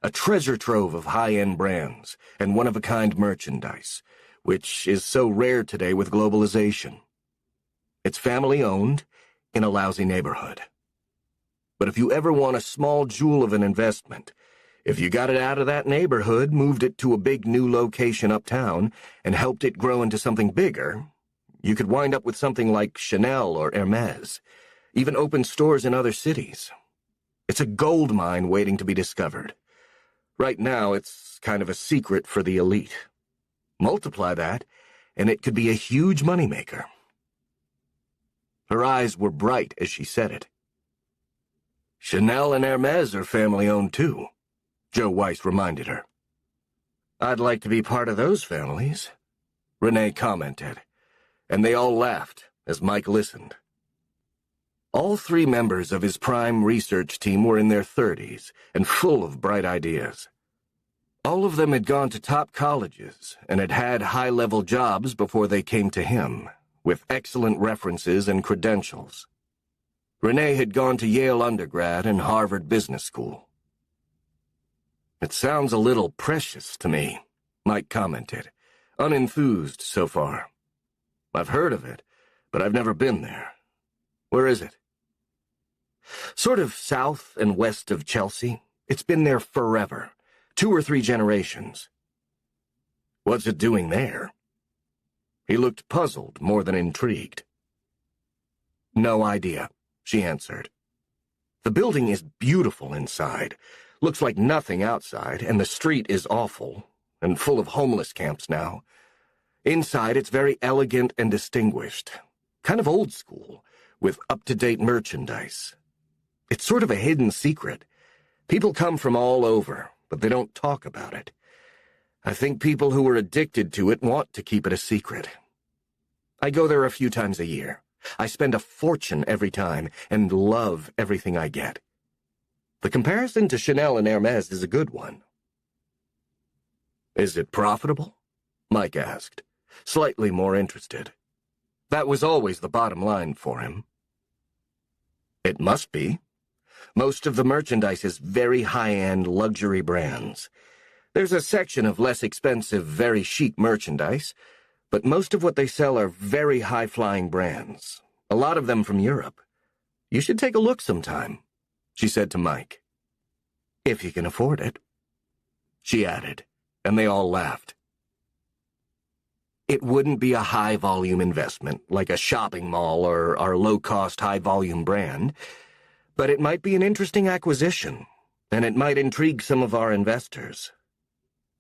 A treasure trove of high-end brands and one-of-a-kind merchandise, which is so rare today with globalization. It's family-owned in a lousy neighborhood. But if you ever want a small jewel of an investment, if you got it out of that neighborhood, moved it to a big new location uptown, and helped it grow into something bigger, you could wind up with something like Chanel or Hermes, even open stores in other cities. It's a gold mine waiting to be discovered. Right now, it's kind of a secret for the elite. Multiply that, and it could be a huge moneymaker." Her eyes were bright as she said it. "Chanel and Hermes are family-owned, too," Joe Weiss reminded her. "I'd like to be part of those families," Renee commented, and they all laughed as Mike listened. All 3 members of his prime research team were in their 30s and full of bright ideas. All of them had gone to top colleges and had had high-level jobs before they came to him, with excellent references and credentials. Renee had gone to Yale undergrad and Harvard Business School. "It sounds a little precious to me," Mike commented, unenthused so far. "I've heard of it, but I've never been there. Where is it?" "Sort of south and west of Chelsea. It's been there forever, 2 or 3 generations." "What's it doing there?" He looked puzzled more than intrigued. "No idea," she answered. "The building is beautiful inside. Looks like nothing outside, and the street is awful, and full of homeless camps now. Inside, it's very elegant and distinguished, kind of old school, with up-to-date merchandise. It's sort of a hidden secret. People come from all over, but they don't talk about it. I think people who are addicted to it want to keep it a secret. I go there a few times a year. I spend a fortune every time, and love everything I get. The comparison to Chanel and Hermes is a good one." "Is it profitable?" Mike asked, slightly more interested. That was always the bottom line for him. "It must be. Most of the merchandise is very high-end luxury brands. There's a section of less expensive, very chic merchandise, but most of what they sell are very high-flying brands, a lot of them from Europe. You should take a look sometime," she said to Mike. "If you can afford it," she added, and they all laughed. It wouldn't be a high-volume investment, like a shopping mall or our low-cost, high-volume brand, but it might be an interesting acquisition, and it might intrigue some of our investors.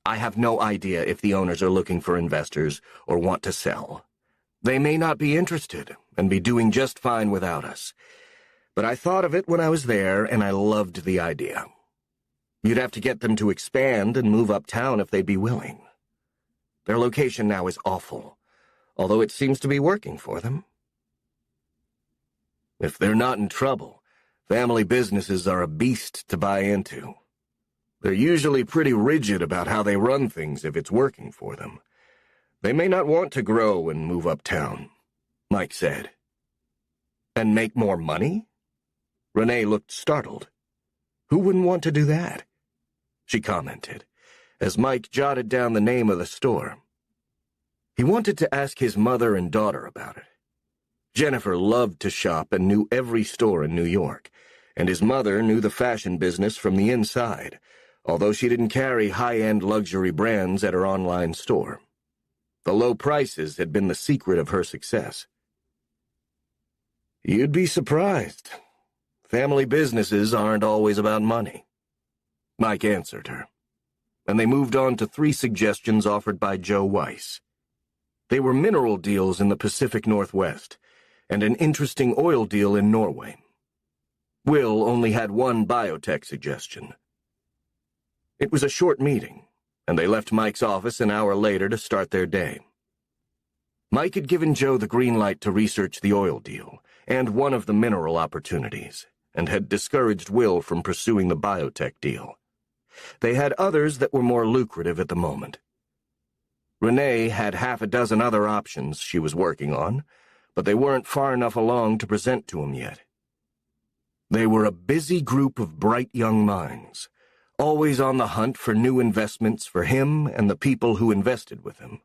I have no idea if the owners are looking for investors or want to sell. They may not be interested, and be doing just fine without us. But I thought of it when I was there, and I loved the idea. You'd have to get them to expand and move uptown if they'd be willing. Their location now is awful, although it seems to be working for them. If they're not in trouble, family businesses are a beast to buy into. They're usually pretty rigid about how they run things if it's working for them. They may not want to grow and move uptown, Mike said. And make more money? Renee looked startled. Who wouldn't want to do that? She commented, as Mike jotted down the name of the store. He wanted to ask his mother and daughter about it. Jennifer loved to shop and knew every store in New York, and his mother knew the fashion business from the inside, although she didn't carry high-end luxury brands at her online store. The low prices had been the secret of her success. You'd be surprised. Family businesses aren't always about money. Mike answered her, and they moved on to 3 suggestions offered by Joe Weiss. They were mineral deals in the Pacific Northwest, and an interesting oil deal in Norway. Will only had one biotech suggestion. It was a short meeting, and they left Mike's office an hour later to start their day. Mike had given Joe the green light to research the oil deal and one of the mineral opportunities, and had discouraged Will from pursuing the biotech deal. They had others that were more lucrative at the moment. Renee had half a dozen other options she was working on, but they weren't far enough along to present to him yet. They were a busy group of bright young minds, always on the hunt for new investments for him and the people who invested with him.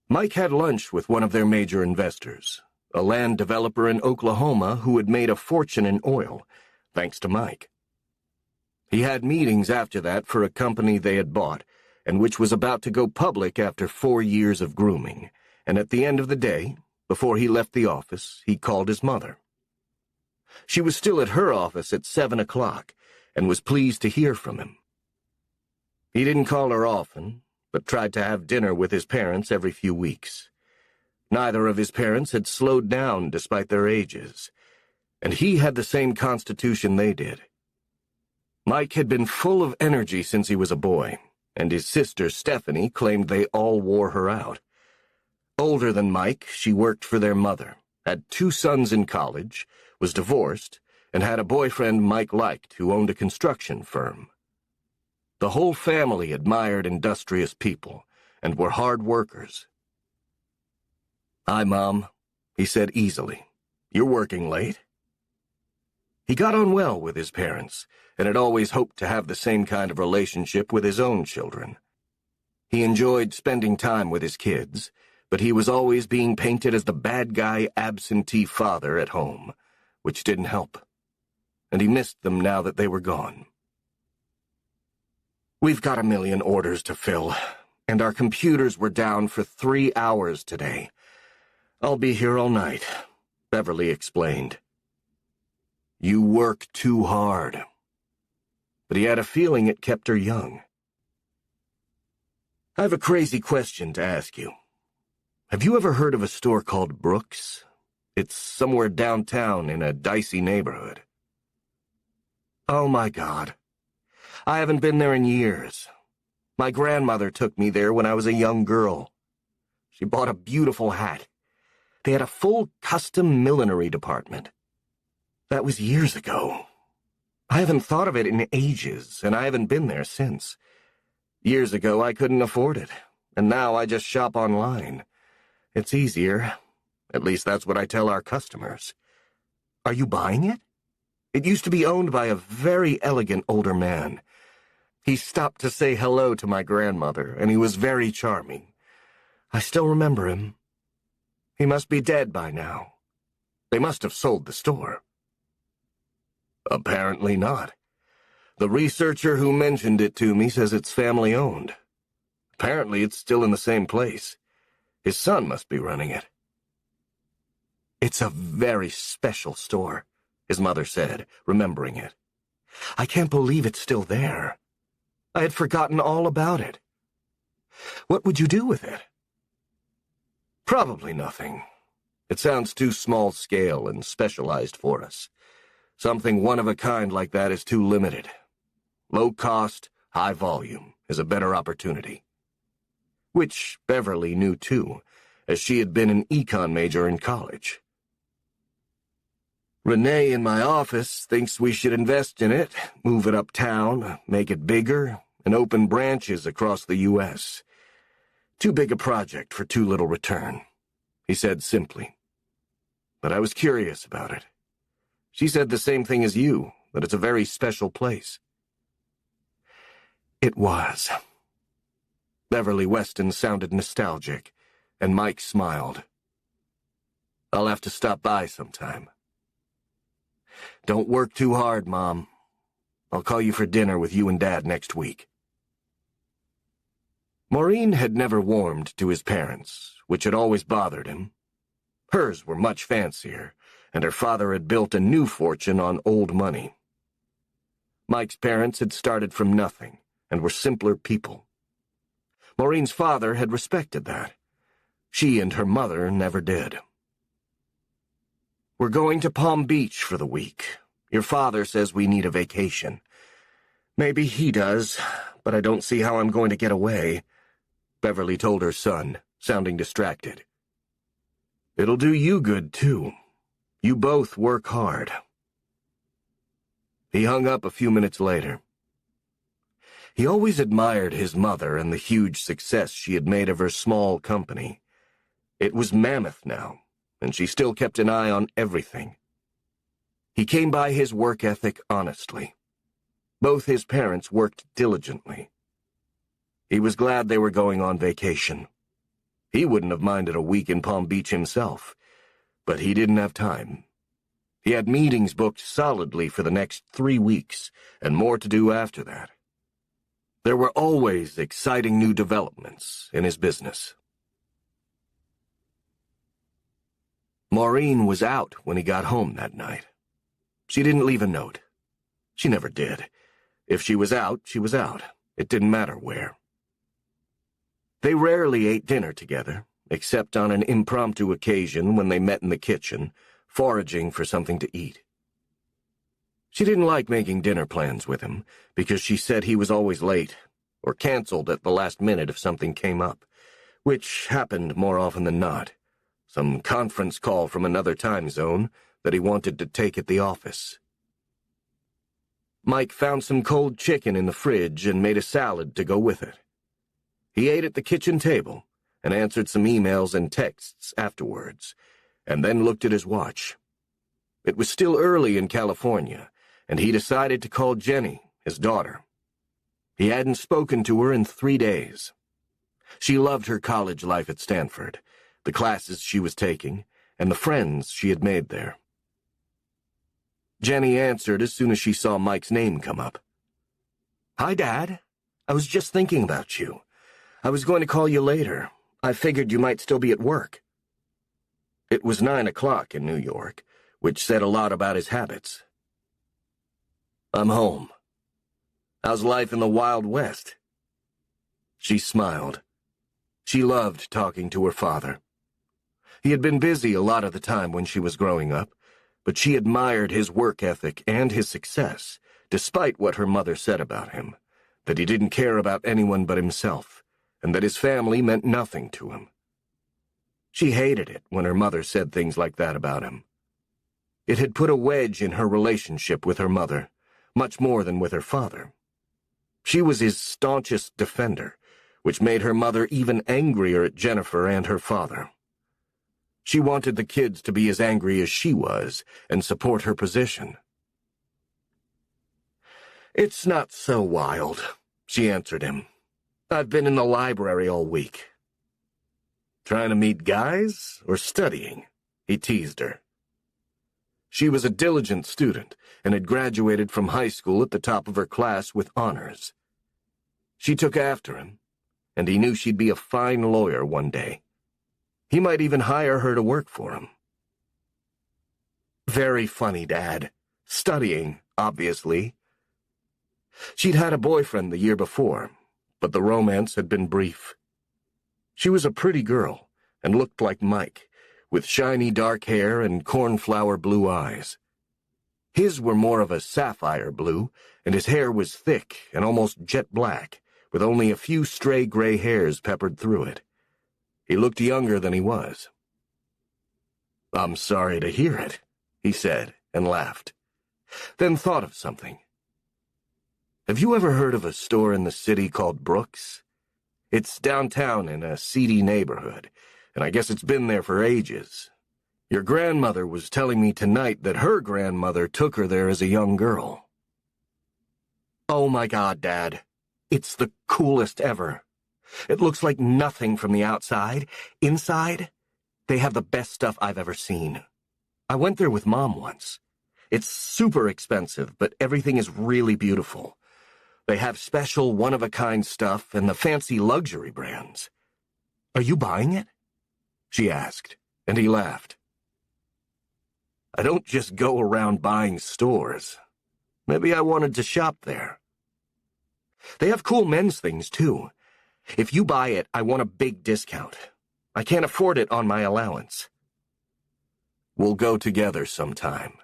Mike had lunch with one of their major investors, a land developer in Oklahoma who had made a fortune in oil, thanks to Mike. He had meetings after that for a company they had bought, and which was about to go public after 4 years of grooming, and at the end of the day, before he left the office, he called his mother. She was still at her office at 7 o'clock, and was pleased to hear from him. He didn't call her often, but tried to have dinner with his parents every few weeks. Neither of his parents had slowed down despite their ages, and he had the same constitution they did. Mike had been full of energy since he was a boy, and his sister Stephanie claimed they all wore her out. Older than Mike, she worked for their mother, had 2 sons in college, was divorced, and had a boyfriend Mike liked who owned a construction firm. The whole family admired industrious people and were hard workers. "Hi, Mom," he said easily. "You're working late?" He got on well with his parents, and had always hoped to have the same kind of relationship with his own children. He enjoyed spending time with his kids, but he was always being painted as the bad guy absentee father at home, which didn't help. And he missed them now that they were gone. "We've got 1 million orders to fill, and our computers were down for 3 hours today. I'll be here all night," Beverly explained. "You work too hard." But he had a feeling it kept her young. "I have a crazy question to ask you. Have you ever heard of a store called Brooks? It's somewhere downtown in a dicey neighborhood." "Oh, my God. I haven't been there in years. My grandmother took me there when I was a young girl. She bought a beautiful hat. They had a full custom millinery department. That was years ago. I haven't thought of it in ages, and I haven't been there since. Years ago, I couldn't afford it, and now I just shop online. It's easier. At least that's what I tell our customers. Are you buying it? It used to be owned by a very elegant older man. He stopped to say hello to my grandmother, and he was very charming. I still remember him. He must be dead by now. They must have sold the store." "Apparently not. The researcher who mentioned it to me says it's family-owned. Apparently it's still in the same place. His son must be running it." "It's a very special store," his mother said, remembering it. "I can't believe it's still there. I had forgotten all about it. What would you do with it?" "Probably nothing. It sounds too small-scale and specialized for us. Something one-of-a-kind like that is too limited. Low cost, high volume is a better opportunity. Which Beverly knew too, as she had been an econ major in college. Renee in my office thinks we should invest in it, move it uptown, make it bigger, and open branches across the U.S. Too big a project for too little return, he said simply. But I was curious about it. She said the same thing as you, that it's a very special place. It was. Beverly Weston sounded nostalgic, and Mike smiled. I'll have to stop by sometime. Don't work too hard, Mom. I'll call you for dinner with you and Dad next week. Maureen had never warmed to his parents, which had always bothered him. Hers were much fancier, and her father had built a new fortune on old money. Mike's parents had started from nothing, and were simpler people. Maureen's father had respected that. She and her mother never did. We're going to Palm Beach for the week. Your father says we need a vacation. Maybe he does, but I don't see how I'm going to get away, Beverly told her son, sounding distracted. It'll do you good, too. You both work hard. He hung up a few minutes later. He always admired his mother and the huge success she had made of her small company. It was mammoth now, and she still kept an eye on everything. He came by his work ethic honestly. Both his parents worked diligently. He was glad they were going on vacation. He wouldn't have minded a week in Palm Beach himself, but he didn't have time. He had meetings booked solidly for the next 3 weeks, and more to do after that. There were always exciting new developments in his business. Maureen was out when he got home that night. She didn't leave a note. She never did. If she was out, she was out. It didn't matter where. They rarely ate dinner together, except on an impromptu occasion when they met in the kitchen, foraging for something to eat. She didn't like making dinner plans with him, because she said he was always late, or canceled at the last minute if something came up, which happened more often than not. Some conference call from another time zone that he wanted to take at the office. Mike found some cold chicken in the fridge and made a salad to go with it. He ate at the kitchen table and answered some emails and texts afterwards, and then looked at his watch. It was still early in California, and he decided to call Jenny, his daughter. He hadn't spoken to her in 3 days. She loved her college life at Stanford, the classes she was taking, and the friends she had made there. Jenny answered as soon as she saw Mike's name come up. "Hi, Dad. I was just thinking about you. I was going to call you later. I figured you might still be at work." It was 9 o'clock in New York, which said a lot about his habits. "I'm home. How's life in the Wild West?" She smiled. She loved talking to her father. He had been busy a lot of the time when she was growing up, but she admired his work ethic and his success, despite what her mother said about him, that he didn't care about anyone but himself, and that his family meant nothing to him. She hated it when her mother said things like that about him. It had put a wedge in her relationship with her mother, much more than with her father. She was his staunchest defender, which made her mother even angrier at Jennifer and her father. She wanted the kids to be as angry as she was and support her position. "It's not so wild," she answered him. "I've been in the library all week." "Trying to meet guys or studying?" he teased her. She was a diligent student and had graduated from high school at the top of her class with honors. She took after him, and he knew she'd be a fine lawyer one day. He might even hire her to work for him. "Very funny, Dad. Studying, obviously." She'd had a boyfriend the year before, but the romance had been brief. She was a pretty girl and looked like Mike, with shiny dark hair and cornflower blue eyes. His were more of a sapphire blue, and his hair was thick and almost jet black, with only a few stray gray hairs peppered through it. He looked younger than he was. "I'm sorry to hear it," he said, and laughed. Then thought of something. "Have you ever heard of a store in the city called Brooks? It's downtown in a seedy neighborhood, and I guess it's been there for ages. Your grandmother was telling me tonight that her grandmother took her there as a young girl." "Oh my God, Dad. It's the coolest ever. It looks like nothing from the outside. Inside, they have the best stuff I've ever seen. I went there with Mom once. It's super expensive, but everything is really beautiful. They have special one-of-a-kind stuff and the fancy luxury brands. Are you buying it?" she asked, and he laughed. "I don't just go around buying stores. Maybe I wanted to shop there. They have cool men's things, too. If you buy it, I want a big discount. I can't afford it on my allowance." "We'll go together sometime.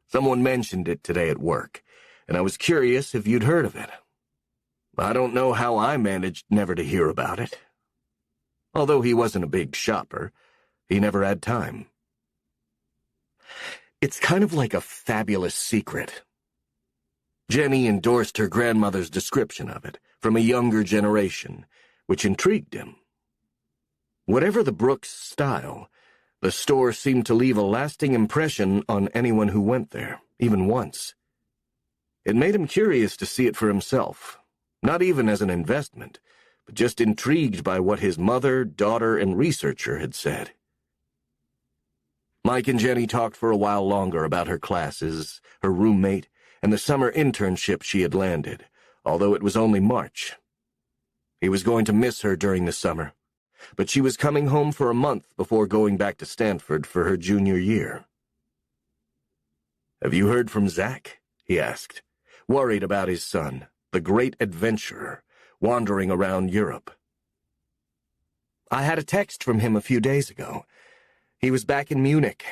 Someone mentioned it today at work, and I was curious if you'd heard of it. I don't know how I managed never to hear about it. Although he wasn't a big shopper, he never had time. It's kind of like a fabulous secret." Jenny endorsed her grandmother's description of it, from a younger generation, which intrigued him. Whatever the Brooks style, the store seemed to leave a lasting impression on anyone who went there, even once. It made him curious to see it for himself, not even as an investment, but just intrigued by what his mother, daughter, and researcher had said. Mike and Jenny talked for a while longer about her classes, her roommate, and the summer internship she had landed, although it was only March. He was going to miss her during the summer, but she was coming home for a month before going back to Stanford for her junior year. "Have you heard from Zach?" he asked, worried about his son, the great adventurer, wandering around Europe. "I had a text from him a few days ago. He was back in Munich.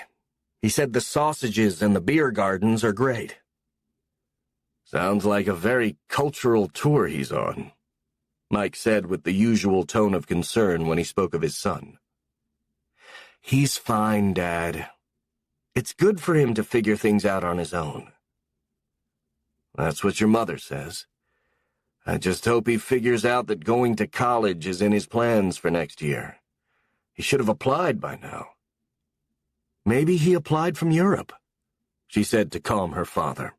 He said the sausages and the beer gardens are great." "Sounds like a very cultural tour he's on," Mike said with the usual tone of concern when he spoke of his son. "He's fine, Dad. It's good for him to figure things out on his own." "That's what your mother says. I just hope he figures out that going to college is in his plans for next year. He should have applied by now." "Maybe he applied from Europe," she said to calm her father.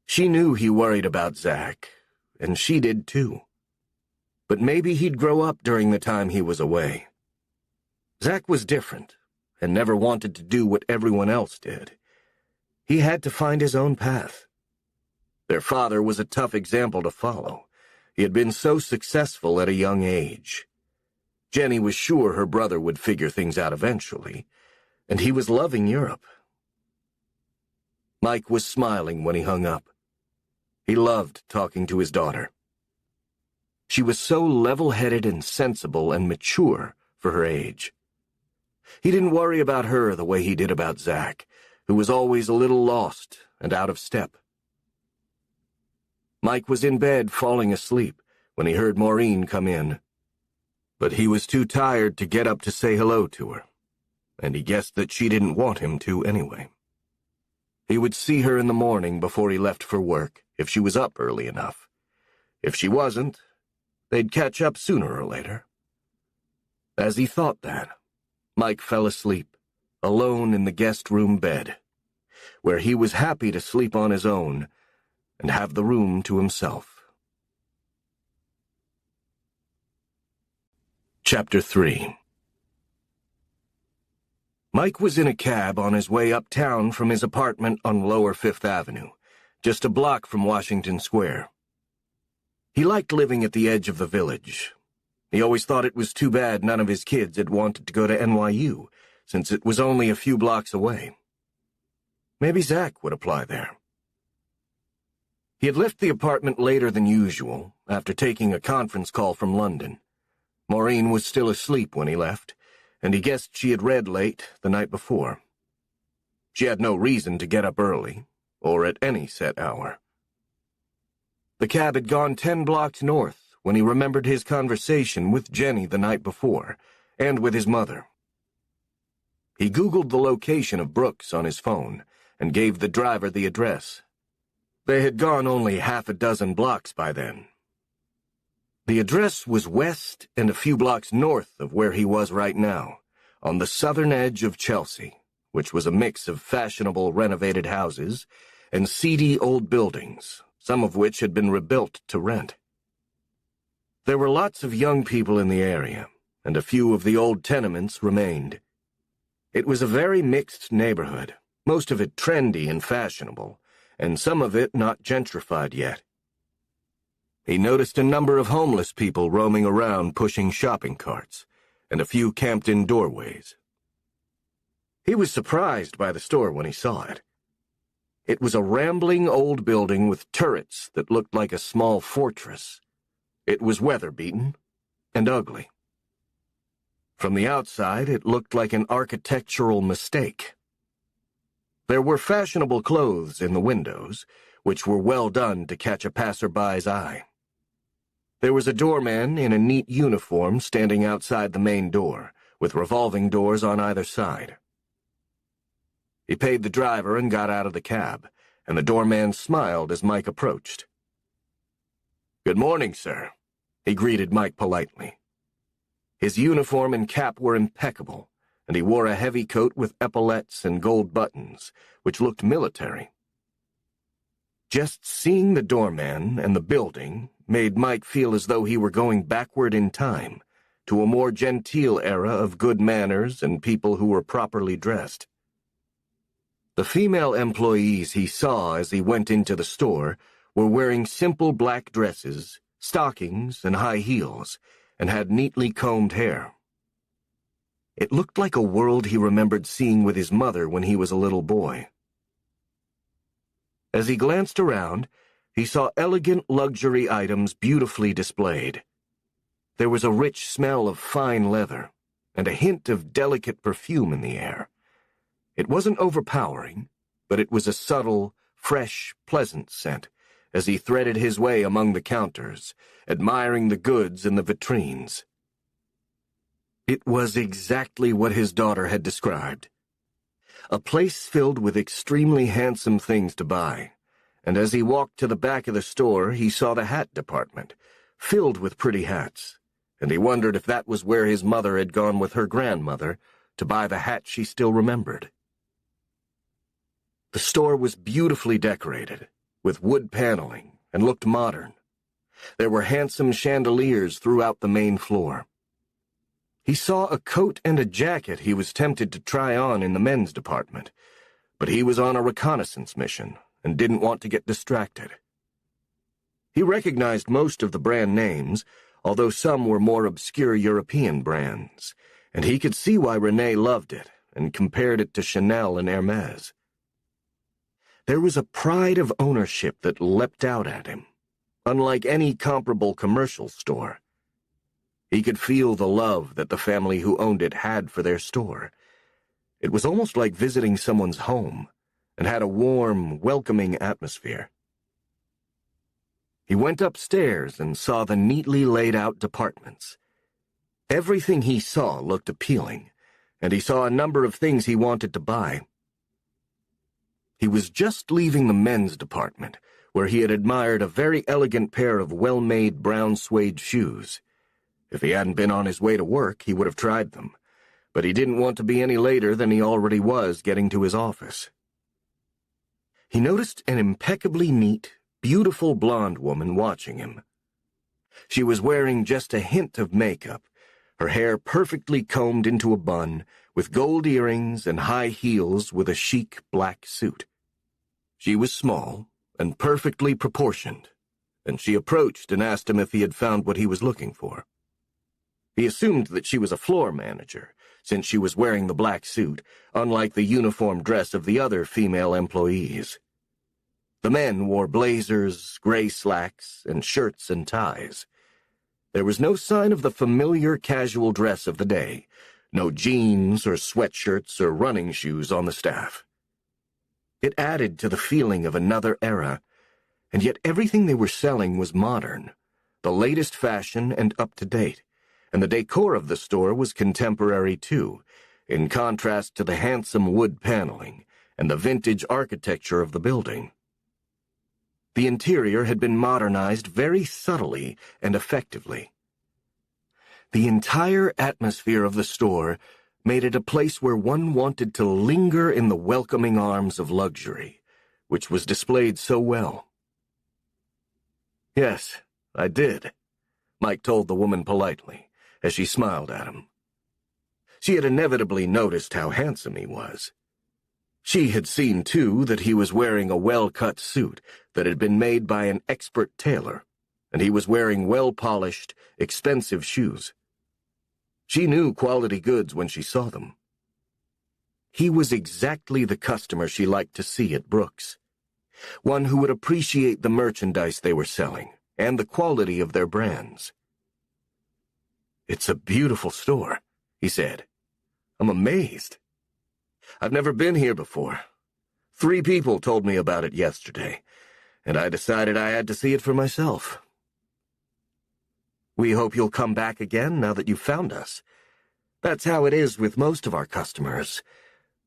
She knew he worried about Zach, and she did too. But maybe he'd grow up during the time he was away. Zach was different, and never wanted to do what everyone else did. He had to find his own path. Their father was a tough example to follow. He had been so successful at a young age. Jenny was sure her brother would figure things out eventually, and he was loving Europe. Mike was smiling when he hung up. He loved talking to his daughter. She was so level-headed and sensible and mature for her age. He didn't worry about her the way he did about Zach, who was always a little lost and out of step. Mike was in bed falling asleep when he heard Maureen come in. But he was too tired to get up to say hello to her, and he guessed that she didn't want him to anyway. He would see her in the morning before he left for work, if she was up early enough. If she wasn't, they'd catch up sooner or later. As he thought that, Mike fell asleep, alone in the guest room bed, where he was happy to sleep on his own and have the room to himself. Chapter 3. Mike was in a cab on his way uptown from his apartment on Lower Fifth Avenue, just a block from Washington Square. He liked living at the edge of the village. He always thought it was too bad none of his kids had wanted to go to NYU, since it was only a few blocks away. Maybe Zach would apply there. He had left the apartment later than usual, after taking a conference call from London. Maureen was still asleep when he left, and he guessed she had read late the night before. She had no reason to get up early, or at any set hour. The cab had gone 10 blocks north when he remembered his conversation with Jenny the night before, and with his mother. He Googled the location of Brooks on his phone and gave the driver the address. They had gone only half a dozen blocks by then. The address was west and a few blocks north of where he was right now, on the southern edge of Chelsea, which was a mix of fashionable renovated houses and seedy old buildings, some of which had been rebuilt to rent. There were lots of young people in the area, and a few of the old tenements remained. It was a very mixed neighborhood, most of it trendy and fashionable, and some of it not gentrified yet. He noticed a number of homeless people roaming around pushing shopping carts, and a few camped in doorways. He was surprised by the store when he saw it. It was a rambling old building with turrets that looked like a small fortress. It was weather-beaten and ugly. From the outside, it looked like an architectural mistake. There were fashionable clothes in the windows, which were well done to catch a passerby's eye. There was a doorman in a neat uniform standing outside the main door, with revolving doors on either side. He paid the driver and got out of the cab, and the doorman smiled as Mike approached. "Good morning, sir," he greeted Mike politely. His uniform and cap were impeccable, and he wore a heavy coat with epaulettes and gold buttons, which looked military. Just seeing the doorman and the building made Mike feel as though he were going backward in time, to a more genteel era of good manners and people who were properly dressed. The female employees he saw as he went into the store were wearing simple black dresses, stockings, and high heels, and had neatly combed hair. It looked like a world he remembered seeing with his mother when he was a little boy. As he glanced around, he saw elegant luxury items beautifully displayed. There was a rich smell of fine leather, and a hint of delicate perfume in the air. It wasn't overpowering, but it was a subtle, fresh, pleasant scent as he threaded his way among the counters, admiring the goods in the vitrines. It was exactly what his daughter had described. A place filled with extremely handsome things to buy, and as he walked to the back of the store, he saw the hat department, filled with pretty hats, and he wondered if that was where his mother had gone with her grandmother to buy the hat she still remembered. The store was beautifully decorated, with wood paneling, and looked modern. There were handsome chandeliers throughout the main floor. He saw a coat and a jacket he was tempted to try on in the men's department, but he was on a reconnaissance mission and didn't want to get distracted. He recognized most of the brand names, although some were more obscure European brands, and he could see why Renee loved it and compared it to Chanel and Hermes. There was a pride of ownership that leapt out at him, unlike any comparable commercial store. He could feel the love that the family who owned it had for their store. It was almost like visiting someone's home, and had a warm, welcoming atmosphere. He went upstairs and saw the neatly laid-out departments. Everything he saw looked appealing, and he saw a number of things he wanted to buy. He was just leaving the men's department, where he had admired a very elegant pair of well-made brown suede shoes. If he hadn't been on his way to work, he would have tried them, but he didn't want to be any later than he already was getting to his office. He noticed an impeccably neat, beautiful blonde woman watching him. She was wearing just a hint of makeup, her hair perfectly combed into a bun, with gold earrings and high heels with a chic black suit. She was small and perfectly proportioned, and she approached and asked him if he had found what he was looking for. He assumed that she was a floor manager, since she was wearing the black suit, unlike the uniform dress of the other female employees. The men wore blazers, gray slacks, and shirts and ties. There was no sign of the familiar casual dress of the day, No jeans or sweatshirts or running shoes on the staff. It added to the feeling of another era, and yet everything they were selling was modern, the latest fashion and up-to-date, and the decor of the store was contemporary too, in contrast to the handsome wood paneling and the vintage architecture of the building. The interior had been modernized very subtly and effectively. The entire atmosphere of the store made it a place where one wanted to linger in the welcoming arms of luxury, which was displayed so well. "Yes, I did," Mike told the woman politely, as she smiled at him. She had inevitably noticed how handsome he was. She had seen, too, that he was wearing a well-cut suit that had been made by an expert tailor, and he was wearing well-polished, expensive shoes. She knew quality goods when she saw them. He was exactly the customer she liked to see at Brooks, one who would appreciate the merchandise they were selling and the quality of their brands. "It's a beautiful store," he said. "I'm amazed. I've never been here before. 3 people told me about it yesterday, and I decided I had to see it for myself." "We hope you'll come back again now that you've found us. That's how it is with most of our customers.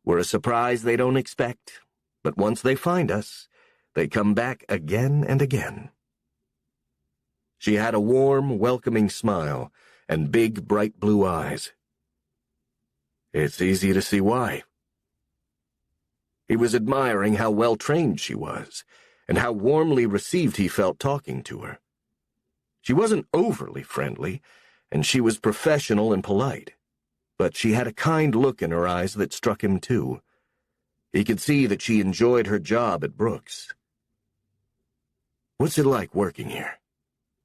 We're a surprise they don't expect, but once they find us, they come back again and again." She had a warm, welcoming smile and big, bright blue eyes. "It's easy to see why." He was admiring how well-trained she was, and how warmly received he felt talking to her. She wasn't overly friendly, and she was professional and polite, but she had a kind look in her eyes that struck him too. He could see that she enjoyed her job at Brooks. "What's it like working here?"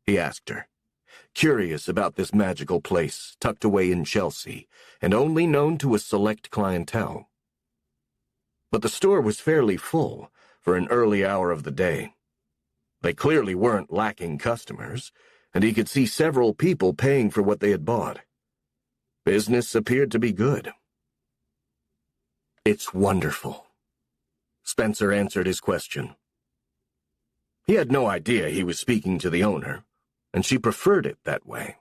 he asked her, curious about this magical place tucked away in Chelsea and only known to a select clientele. But the store was fairly full for an early hour of the day. They clearly weren't lacking customers, and he could see several people paying for what they had bought. Business appeared to be good. "It's wonderful," Spencer answered his question. He had no idea he was speaking to the owner, and she preferred it that way.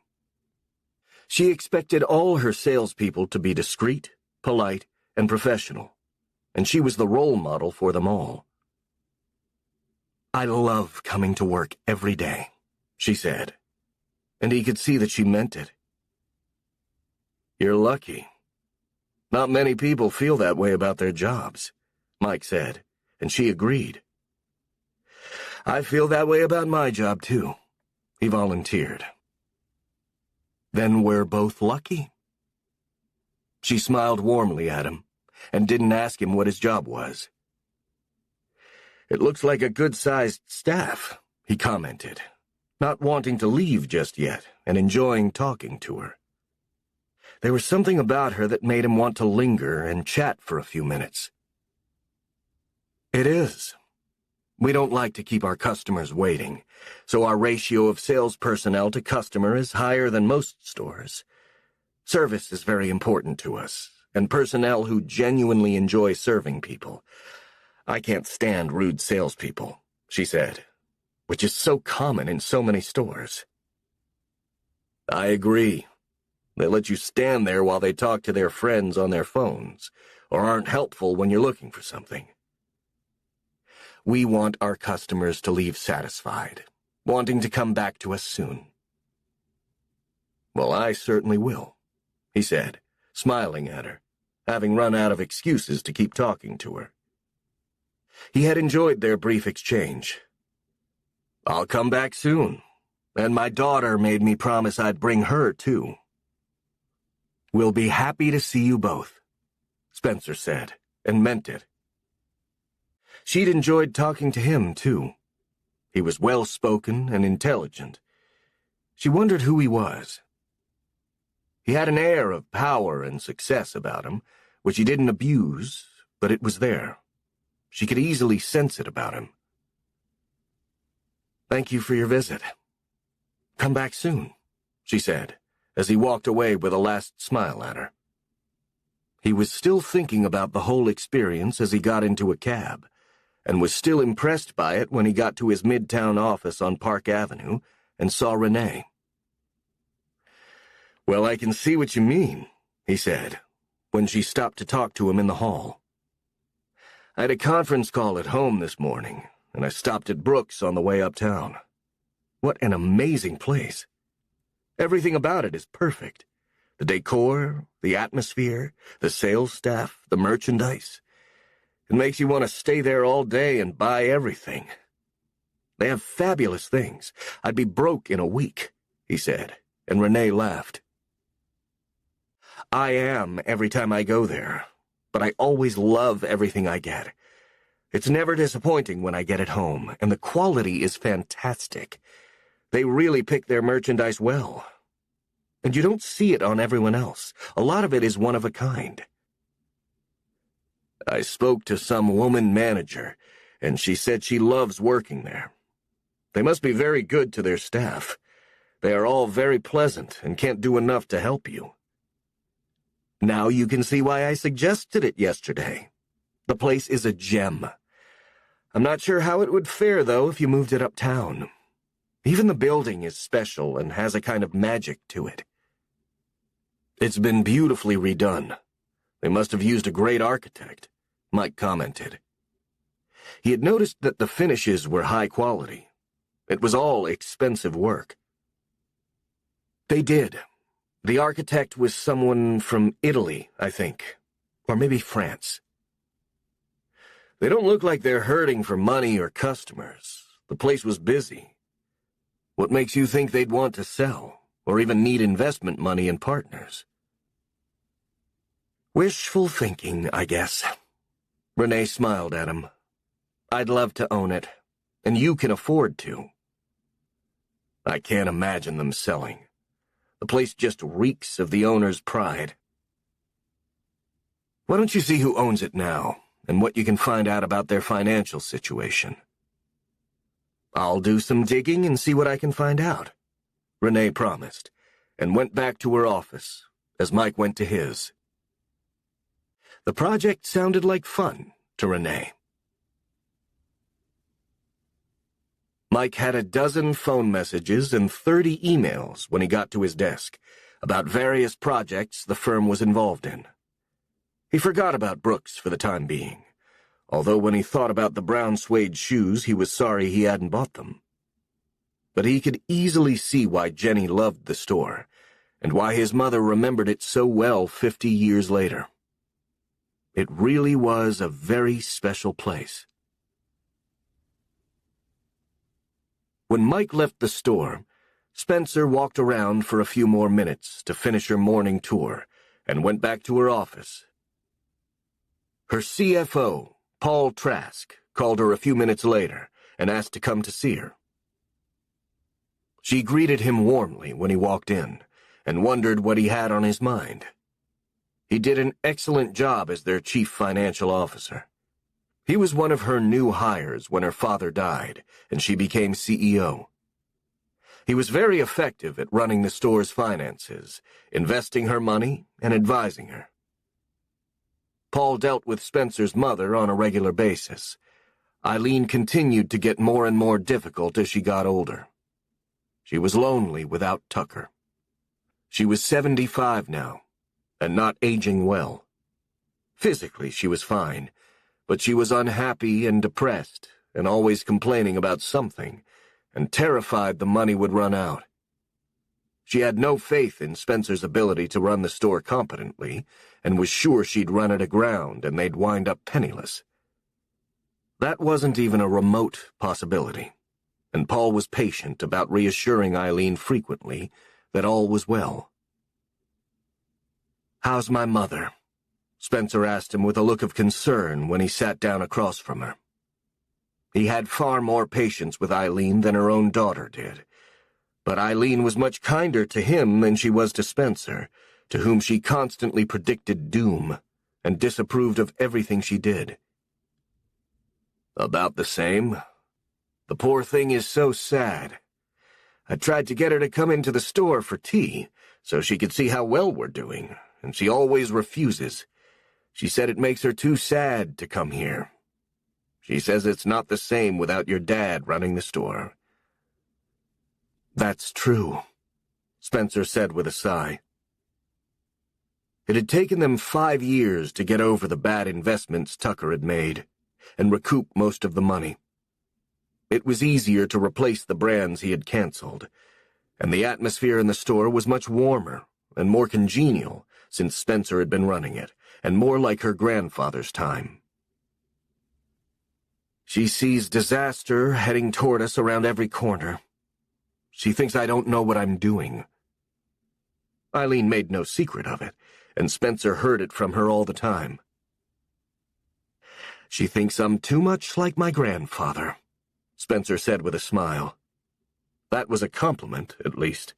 She expected all her salespeople to be discreet, polite, and professional, and she was the role model for them all. "I love coming to work every day," she said, and he could see that she meant it. "You're lucky. Not many people feel that way about their jobs," Mike said, and she agreed. "I feel that way about my job, too," he volunteered. "Then we're both lucky." She smiled warmly at him and didn't ask him what his job was. "It looks like a good-sized staff," he commented, not wanting to leave just yet and enjoying talking to her. There was something about her that made him want to linger and chat for a few minutes. "It is. We don't like to keep our customers waiting, so our ratio of sales personnel to customer is higher than most stores. Service is very important to us, and personnel who genuinely enjoy serving people. I can't stand rude salespeople," she said, "which is so common in so many stores." "I agree. They let you stand there while they talk to their friends on their phones, or aren't helpful when you're looking for something. We want our customers to leave satisfied, wanting to come back to us soon." "Well, I certainly will," he said, smiling at her, having run out of excuses to keep talking to her. He had enjoyed their brief exchange. "I'll come back soon, and my daughter made me promise I'd bring her, too." "We'll be happy to see you both," Spencer said, and meant it. She'd enjoyed talking to him, too. He was well-spoken and intelligent. She wondered who he was. He had an air of power and success about him, which he didn't abuse, but it was there. She could easily sense it about him. "Thank you for your visit. Come back soon," she said, as he walked away with a last smile at her. He was still thinking about the whole experience as he got into a cab, and was still impressed by it when he got to his midtown office on Park Avenue and saw Renee. "Well, I can see what you mean," he said, when she stopped to talk to him in the hall. "I had a conference call at home this morning, and I stopped at Brooks on the way uptown. What an amazing place. Everything about it is perfect. The decor, the atmosphere, the sales staff, the merchandise. It makes you want to stay there all day and buy everything. They have fabulous things. I'd be broke in a week," he said, and Renee laughed. "I am every time I go there, but I always love everything I get. It's never disappointing when I get it home, and the quality is fantastic. They really pick their merchandise well. And you don't see it on everyone else. A lot of it is one of a kind." "I spoke to some woman manager, and she said she loves working there. They must be very good to their staff. They are all very pleasant and can't do enough to help you." "Now you can see why I suggested it yesterday. The place is a gem. I'm not sure how it would fare, though, if you moved it uptown. Even the building is special and has a kind of magic to it." "It's been beautifully redone. They must have used a great architect," Mike commented. He had noticed that the finishes were high quality. It was all expensive work. "They did. The architect was someone from Italy, I think, or maybe France. They don't look like they're hurting for money or customers. The place was busy. What makes you think they'd want to sell, or even need investment money and partners?" "Wishful thinking, I guess." Renee smiled at him. "I'd love to own it, and you can afford to." "I can't imagine them selling. The place just reeks of the owner's pride." "Why don't you see who owns it now, and what you can find out about their financial situation?" "I'll do some digging and see what I can find out," Renee promised, and went back to her office, as Mike went to his. The project sounded like fun to Renee. Mike had a dozen phone messages and 30 emails when he got to his desk about various projects the firm was involved in. He forgot about Brooks for the time being, although when he thought about the brown suede shoes, he was sorry he hadn't bought them. But he could easily see why Jenny loved the store, and why his mother remembered it so well 50 years later. It really was a very special place. When Mike left the store, Spencer walked around for a few more minutes to finish her morning tour and went back to her office. Her CFO, Paul Trask, called her a few minutes later and asked to come to see her. She greeted him warmly when he walked in and wondered what he had on his mind. He did an excellent job as their chief financial officer. He was one of her new hires when her father died, and she became CEO. He was very effective at running the store's finances, investing her money, and advising her. Paul dealt with Spencer's mother on a regular basis. Eileen continued to get more and more difficult as she got older. She was lonely without Tucker. She was 75 now, and not aging well. Physically, she was fine, but she was unhappy and depressed, and always complaining about something, and terrified the money would run out. She had no faith in Spencer's ability to run the store competently, and was sure she'd run it aground and they'd wind up penniless. That wasn't even a remote possibility, and Paul was patient about reassuring Eileen frequently that all was well. "How's my mother?" Spencer asked him with a look of concern when he sat down across from her. He had far more patience with Eileen than her own daughter did, but Eileen was much kinder to him than she was to Spencer, to whom she constantly predicted doom and disapproved of everything she did. "About the same. The poor thing is so sad. I tried to get her to come into the store for tea, so she could see how well we're doing, and she always refuses. She said it makes her too sad to come here. She says it's not the same without your dad running the store. That's true, Spencer said with a sigh. It had taken them 5 years to get over the bad investments Tucker had made and recoup most of the money. It was easier to replace the brands he had canceled, and the atmosphere in the store was much warmer and more congenial since Spencer had been running it, and more like her grandfather's time. She sees disaster heading toward us around every corner. She thinks I don't know what I'm doing. Eileen made no secret of it, and Spencer heard it from her all the time. She thinks I'm too much like my grandfather, Spencer said with a smile. That was a compliment, at least.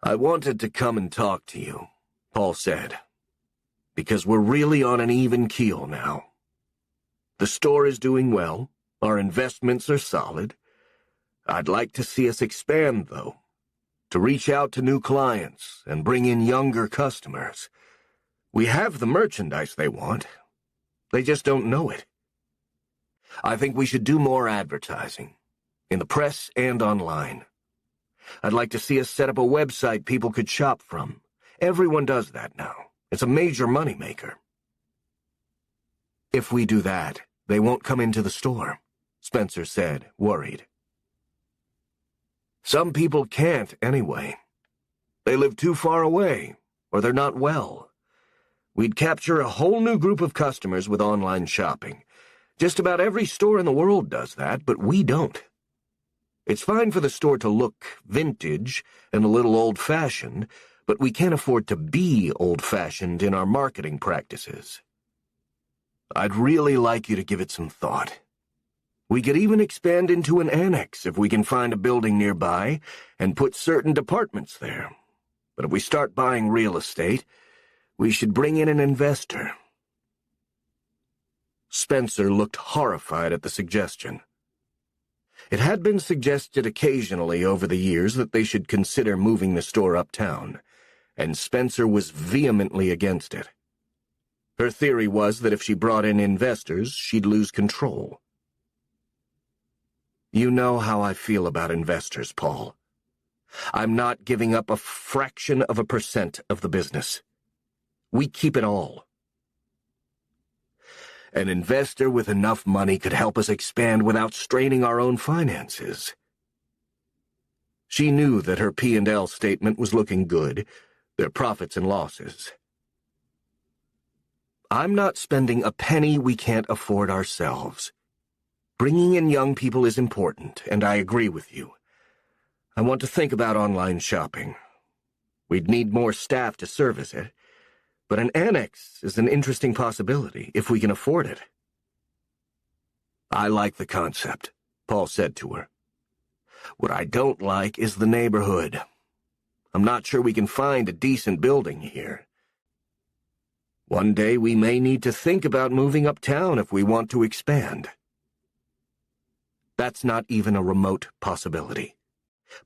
I wanted to come and talk to you, Paul said, because we're really on an even keel now. The store is doing well, our investments are solid. I'd like to see us expand, though, to reach out to new clients and bring in younger customers. We have the merchandise they want. They just don't know it. I think we should do more advertising, in the press and online. I'd like to see us set up a website people could shop from. Everyone does that now. It's a major moneymaker. If we do that, they won't come into the store, Spencer said, worried. Some people can't anyway. They live too far away, or they're not well. We'd capture a whole new group of customers with online shopping. Just about every store in the world does that, but we don't. It's fine for the store to look vintage and a little old-fashioned, but we can't afford to be old-fashioned in our marketing practices. I'd really like you to give it some thought. We could even expand into an annex if we can find a building nearby and put certain departments there. But if we start buying real estate, we should bring in an investor. Spencer looked horrified at the suggestion. It had been suggested occasionally over the years that they should consider moving the store uptown, and Spencer was vehemently against it. Her theory was that if she brought in investors, she'd lose control. You know how I feel about investors, Paul. I'm not giving up a fraction of a % of the business. We keep it all. An investor with enough money could help us expand without straining our own finances. She knew that her P&L statement was looking good, their profits and losses. I'm not spending a penny we can't afford ourselves. Bringing in young people is important, and I agree with you. I want to think about online shopping. We'd need more staff to service it, but an annex is an interesting possibility if we can afford it. I like the concept, Paul said to her. What I don't like is the neighborhood. I'm not sure we can find a decent building here. One day we may need to think about moving uptown if we want to expand. That's not even a remote possibility.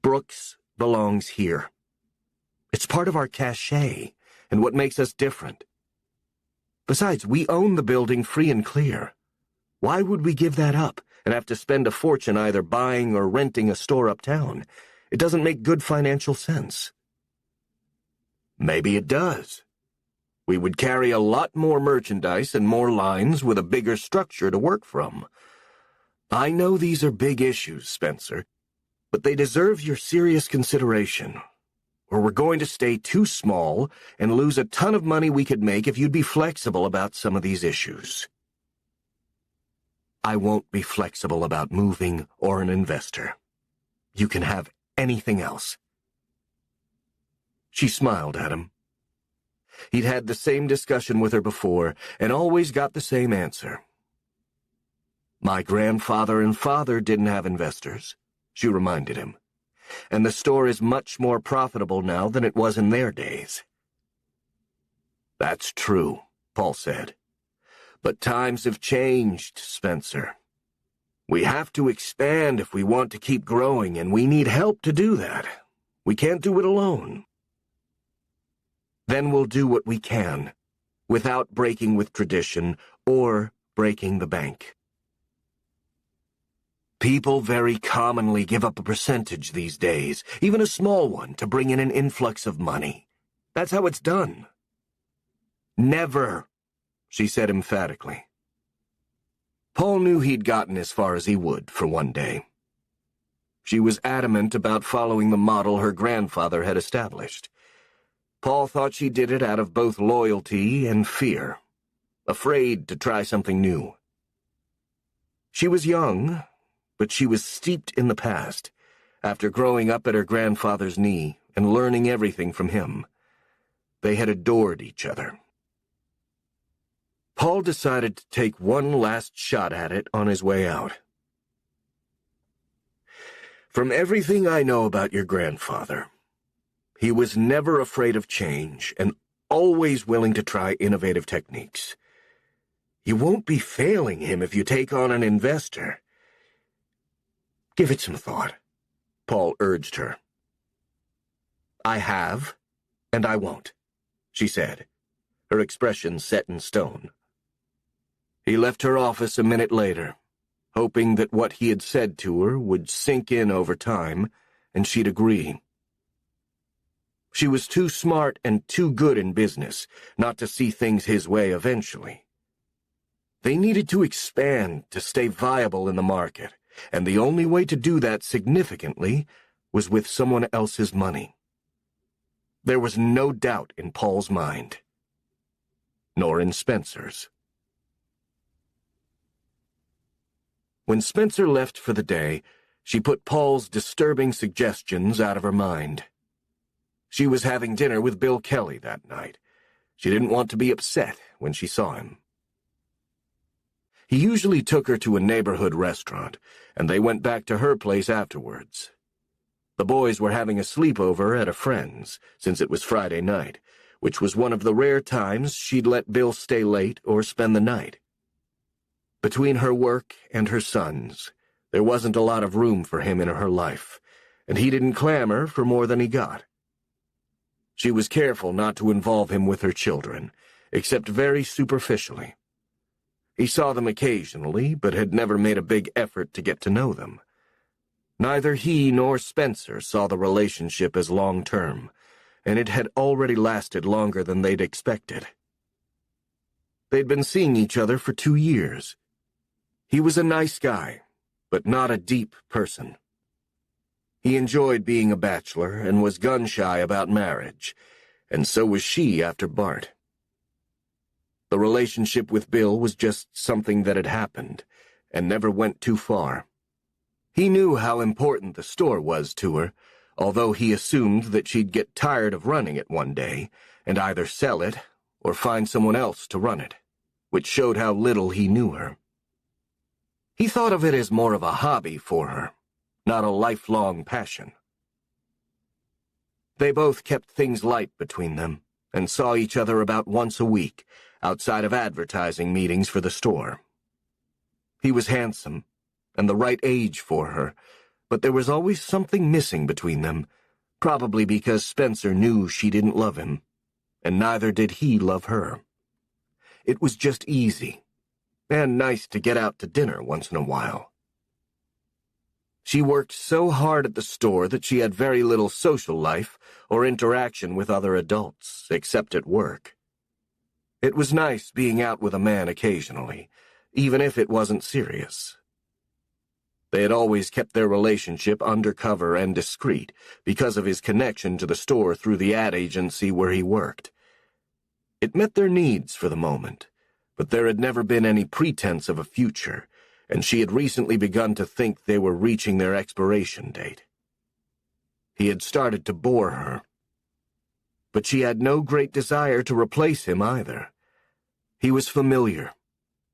Brooks belongs here. It's part of our cachet and what makes us different. Besides, we own the building free and clear. Why would we give that up and have to spend a fortune either buying or renting a store uptown? It doesn't make good financial sense. Maybe it does. We would carry a lot more merchandise and more lines with a bigger structure to work from. I know these are big issues, Spencer, but they deserve your serious consideration, or we're going to stay too small and lose a ton of money we could make if you'd be flexible about some of these issues. I won't be flexible about moving or an investor. You can have anything else. She smiled at him. He'd had the same discussion with her before and always got the same answer. My grandfather and father didn't have investors, she reminded him, and the store is much more profitable now than it was in their days. That's true, Paul said. But times have changed, Spencer. We have to expand if we want to keep growing, and we need help to do that. We can't do it alone. Then we'll do what we can, without breaking with tradition or breaking the bank. People very commonly give up a percentage these days, even a small one, to bring in an influx of money. That's how it's done. Never, she said emphatically. Paul knew he'd gotten as far as he would for one day. She was adamant about following the model her grandfather had established. Paul thought she did it out of both loyalty and fear, afraid to try something new. She was young, but she was steeped in the past, after growing up at her grandfather's knee and learning everything from him. They had adored each other. Paul decided to take one last shot at it on his way out. From everything I know about your grandfather, he was never afraid of change and always willing to try innovative techniques. You won't be failing him if you take on an investor. Give it some thought, Paul urged her. I have, and I won't, she said, her expression set in stone. He left her office a minute later, hoping that what he had said to her would sink in over time, and she'd agree. She was too smart and too good in business not to see things his way eventually. They needed to expand to stay viable in the market, and the only way to do that significantly was with someone else's money. There was no doubt in Paul's mind, nor in Spencer's. When Spencer left for the day, she put Paul's disturbing suggestions out of her mind. She was having dinner with Bill Kelly that night. She didn't want to be upset when she saw him. He usually took her to a neighborhood restaurant, and they went back to her place afterwards. The boys were having a sleepover at a friend's, since it was Friday night, which was one of the rare times she'd let Bill stay late or spend the night. Between her work and her sons, there wasn't a lot of room for him in her life, and he didn't clamor for more than he got. She was careful not to involve him with her children, except very superficially. He saw them occasionally, but had never made a big effort to get to know them. Neither he nor Spencer saw the relationship as long-term, and it had already lasted longer than they'd expected. They'd been seeing each other for 2 years. He was a nice guy, but not a deep person. He enjoyed being a bachelor and was gun-shy about marriage, and so was she after Bart. The relationship with Bill was just something that had happened, and never went too far. He knew how important the store was to her, although he assumed that she'd get tired of running it one day, and either sell it or find someone else to run it, which showed how little he knew her. He thought of it as more of a hobby for her, not a lifelong passion. They both kept things light between them, and saw each other about once a week, outside of advertising meetings for the store. He was handsome, and the right age for her, but there was always something missing between them, probably because Spencer knew she didn't love him, and neither did he love her. It was just easy, and nice to get out to dinner once in a while. She worked so hard at the store that she had very little social life or interaction with other adults, except at work. It was nice being out with a man occasionally, even if it wasn't serious. They had always kept their relationship undercover and discreet because of his connection to the store through the ad agency where he worked. It met their needs for the moment, but there had never been any pretense of a future, and she had recently begun to think they were reaching their expiration date. He had started to bore her, but she had no great desire to replace him either. He was familiar,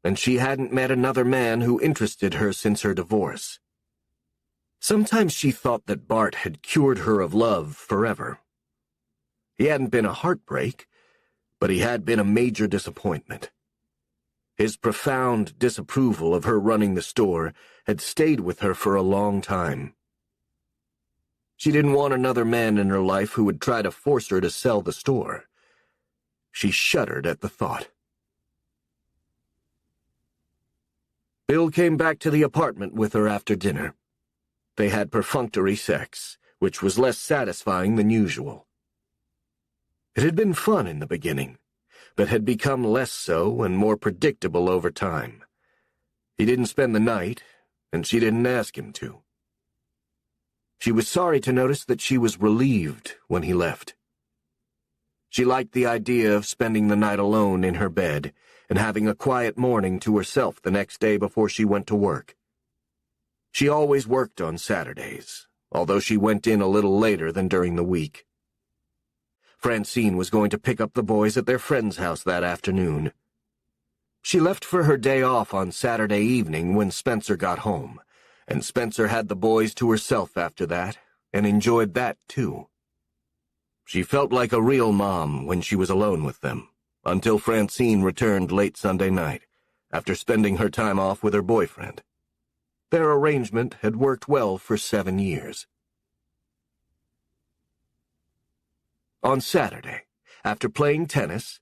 and she hadn't met another man who interested her since her divorce. Sometimes she thought that Bart had cured her of love forever. He hadn't been a heartbreak, but he had been a major disappointment. His profound disapproval of her running the store had stayed with her for a long time. She didn't want another man in her life who would try to force her to sell the store. She shuddered at the thought. Bill came back to the apartment with her after dinner. They had perfunctory sex, which was less satisfying than usual. It had been fun in the beginning, but had become less so and more predictable over time. He didn't spend the night, and she didn't ask him to. She was sorry to notice that she was relieved when he left. She liked the idea of spending the night alone in her bed and having a quiet morning to herself the next day before she went to work. She always worked on Saturdays, although she went in a little later than during the week. Francine was going to pick up the boys at their friend's house that afternoon. She left for her day off on Saturday evening when Spencer got home, and Spencer had the boys to herself after that, and enjoyed that too. She felt like a real mom when she was alone with them, until Francine returned late Sunday night, after spending her time off with her boyfriend. Their arrangement had worked well for 7 years. On Saturday, after playing tennis,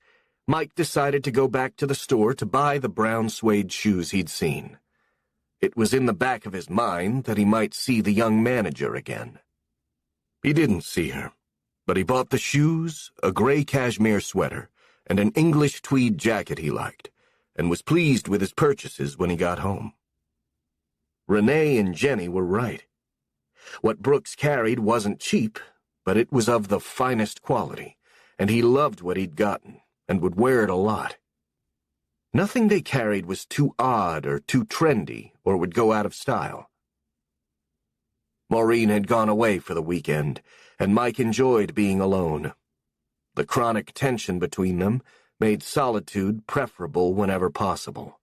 Mike decided to go back to the store to buy the brown suede shoes he'd seen. It was in the back of his mind that he might see the young manager again. He didn't see her, but he bought the shoes, a gray cashmere sweater, and an English tweed jacket he liked, and was pleased with his purchases when he got home. Renee and Jenny were right. What Brooks carried wasn't cheap, but it was of the finest quality, and he loved what he'd gotten, and would wear it a lot. Nothing they carried was too odd or too trendy or would go out of style. Maureen had gone away for the weekend, and Mike enjoyed being alone. The chronic tension between them made solitude preferable whenever possible.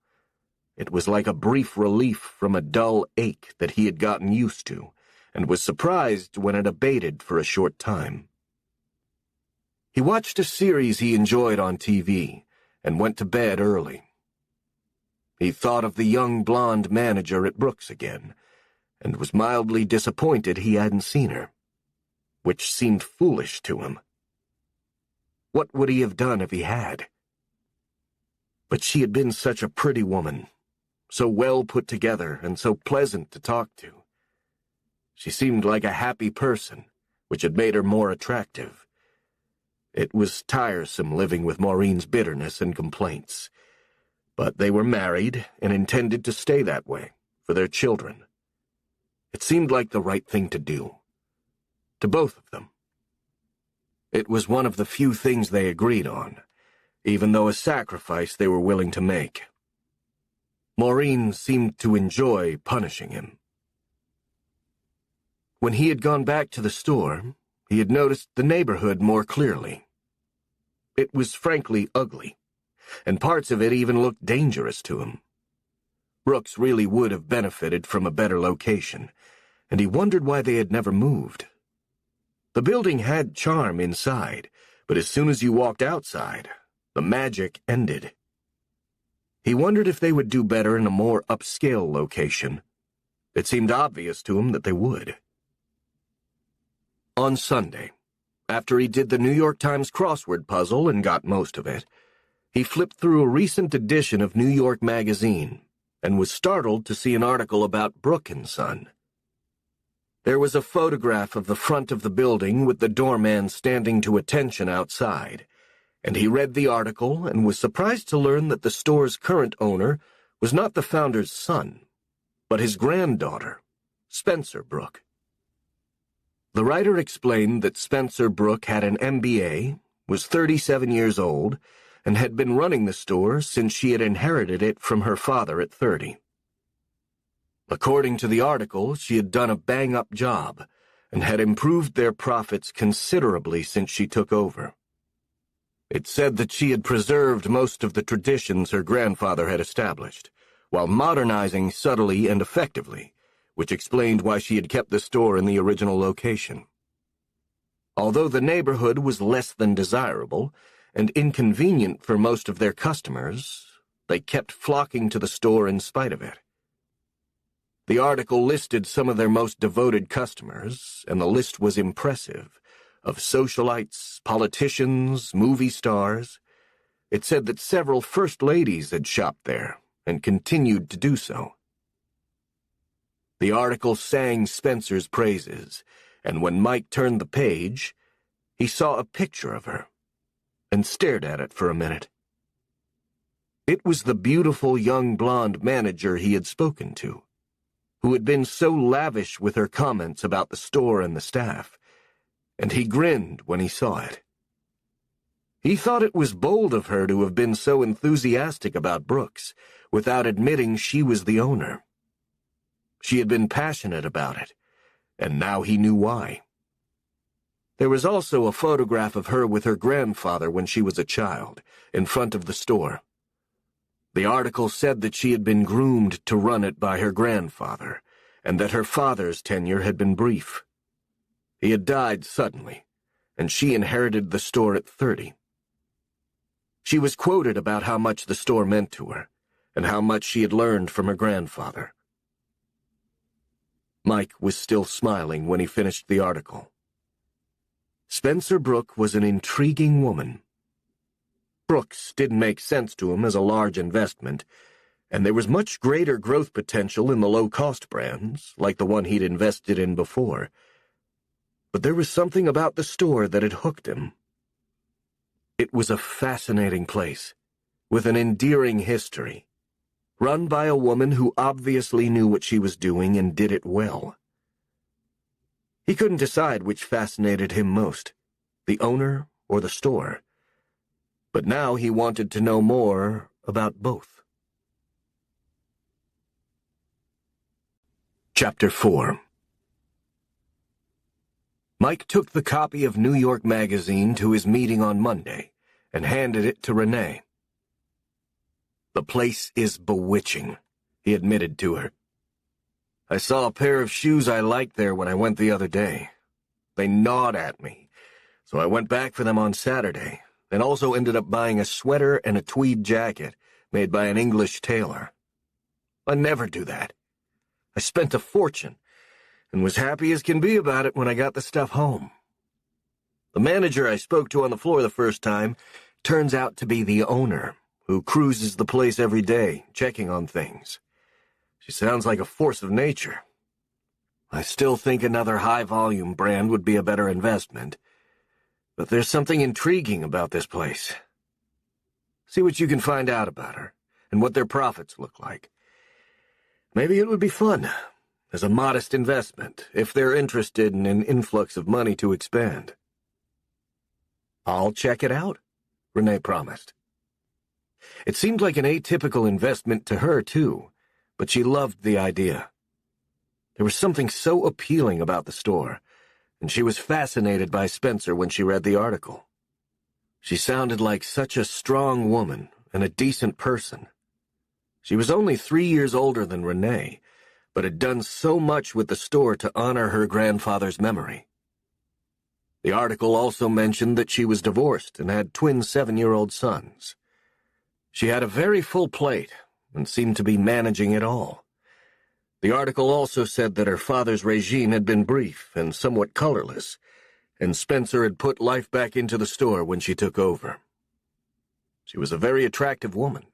It was like a brief relief from a dull ache that he had gotten used to, and was surprised when it abated for a short time. He watched a series he enjoyed on TV, and went to bed early. He thought of the young blonde manager at Brooks again, and was mildly disappointed he hadn't seen her, which seemed foolish to him. What would he have done if he had? But she had been such a pretty woman, so well put together and so pleasant to talk to. She seemed like a happy person, which had made her more attractive. It was tiresome living with Maureen's bitterness and complaints, but they were married and intended to stay that way, for their children. It seemed like the right thing to do, to both of them. It was one of the few things they agreed on, even though a sacrifice they were willing to make. Maureen seemed to enjoy punishing him. When he had gone back to the store, he had noticed the neighborhood more clearly. It was frankly ugly, and parts of it even looked dangerous to him. Brooks really would have benefited from a better location, and he wondered why they had never moved. The building had charm inside, but as soon as you walked outside, the magic ended. He wondered if they would do better in a more upscale location. It seemed obvious to him that they would. On Sunday, after he did the New York Times crossword puzzle and got most of it, he flipped through a recent edition of New York Magazine and was startled to see an article about Brooke and Son. There was a photograph of the front of the building with the doorman standing to attention outside, and he read the article and was surprised to learn that the store's current owner was not the founder's son, but his granddaughter, Spencer Brooke. The writer explained that Spencer Brooke had an MBA, was 37 years old, and had been running the store since she had inherited it from her father at 30. According to the article, she had done a bang-up job and had improved their profits considerably since she took over. It said that she had preserved most of the traditions her grandfather had established, while modernizing subtly and effectively, which explained why she had kept the store in the original location. Although the neighborhood was less than desirable and inconvenient for most of their customers, they kept flocking to the store in spite of it. The article listed some of their most devoted customers, and the list was impressive, of socialites, politicians, movie stars, it said that several first ladies had shopped there and continued to do so. The article sang Spencer's praises, and when Mike turned the page, he saw a picture of her and stared at it for a minute. It was the beautiful young blonde manager he had spoken to, who had been so lavish with her comments about the store and the staff, and he grinned when he saw it. He thought it was bold of her to have been so enthusiastic about Brooks without admitting she was the owner. She had been passionate about it, and now he knew why. There was also a photograph of her with her grandfather when she was a child, in front of the store. The article said that she had been groomed to run it by her grandfather, and that her father's tenure had been brief. He had died suddenly, and she inherited the store at 30. She was quoted about how much the store meant to her, and how much she had learned from her grandfather. Mike was still smiling when he finished the article. Spencer Brooke was an intriguing woman. Brooks didn't make sense to him as a large investment, and there was much greater growth potential in the low-cost brands, like the one he'd invested in before. But there was something about the store that had hooked him. It was a fascinating place, with an endearing history, run by a woman who obviously knew what she was doing and did it well. He couldn't decide which fascinated him most, the owner or the store. But now he wanted to know more about both. Chapter 4. Mike took the copy of New York Magazine to his meeting on Monday and handed it to Renee. "The place is bewitching," he admitted to her. "I saw a pair of shoes I liked there when I went the other day. They gnawed at me, so I went back for them on Saturday, and also ended up buying a sweater and a tweed jacket made by an English tailor. I never do that. I spent a fortune, and was happy as can be about it when I got the stuff home. The manager I spoke to on the floor the first time turns out to be the owner, who cruises the place every day, checking on things. She sounds like a force of nature. I still think another high-volume brand would be a better investment, but there's something intriguing about this place. See what you can find out about her, and what their profits look like. Maybe it would be fun, as a modest investment, if they're interested in an influx of money to expand." "I'll check it out," Renee promised. It seemed like an atypical investment to her, too, but she loved the idea. There was something so appealing about the store, and she was fascinated by Spencer when she read the article. She sounded like such a strong woman and a decent person. She was only 3 years older than Renee, but had done so much with the store to honor her grandfather's memory. The article also mentioned that she was divorced and had twin 7-year-old sons. She had a very full plate and seemed to be managing it all. The article also said that her father's regime had been brief and somewhat colorless, and Spencer had put life back into the store when she took over. She was a very attractive woman.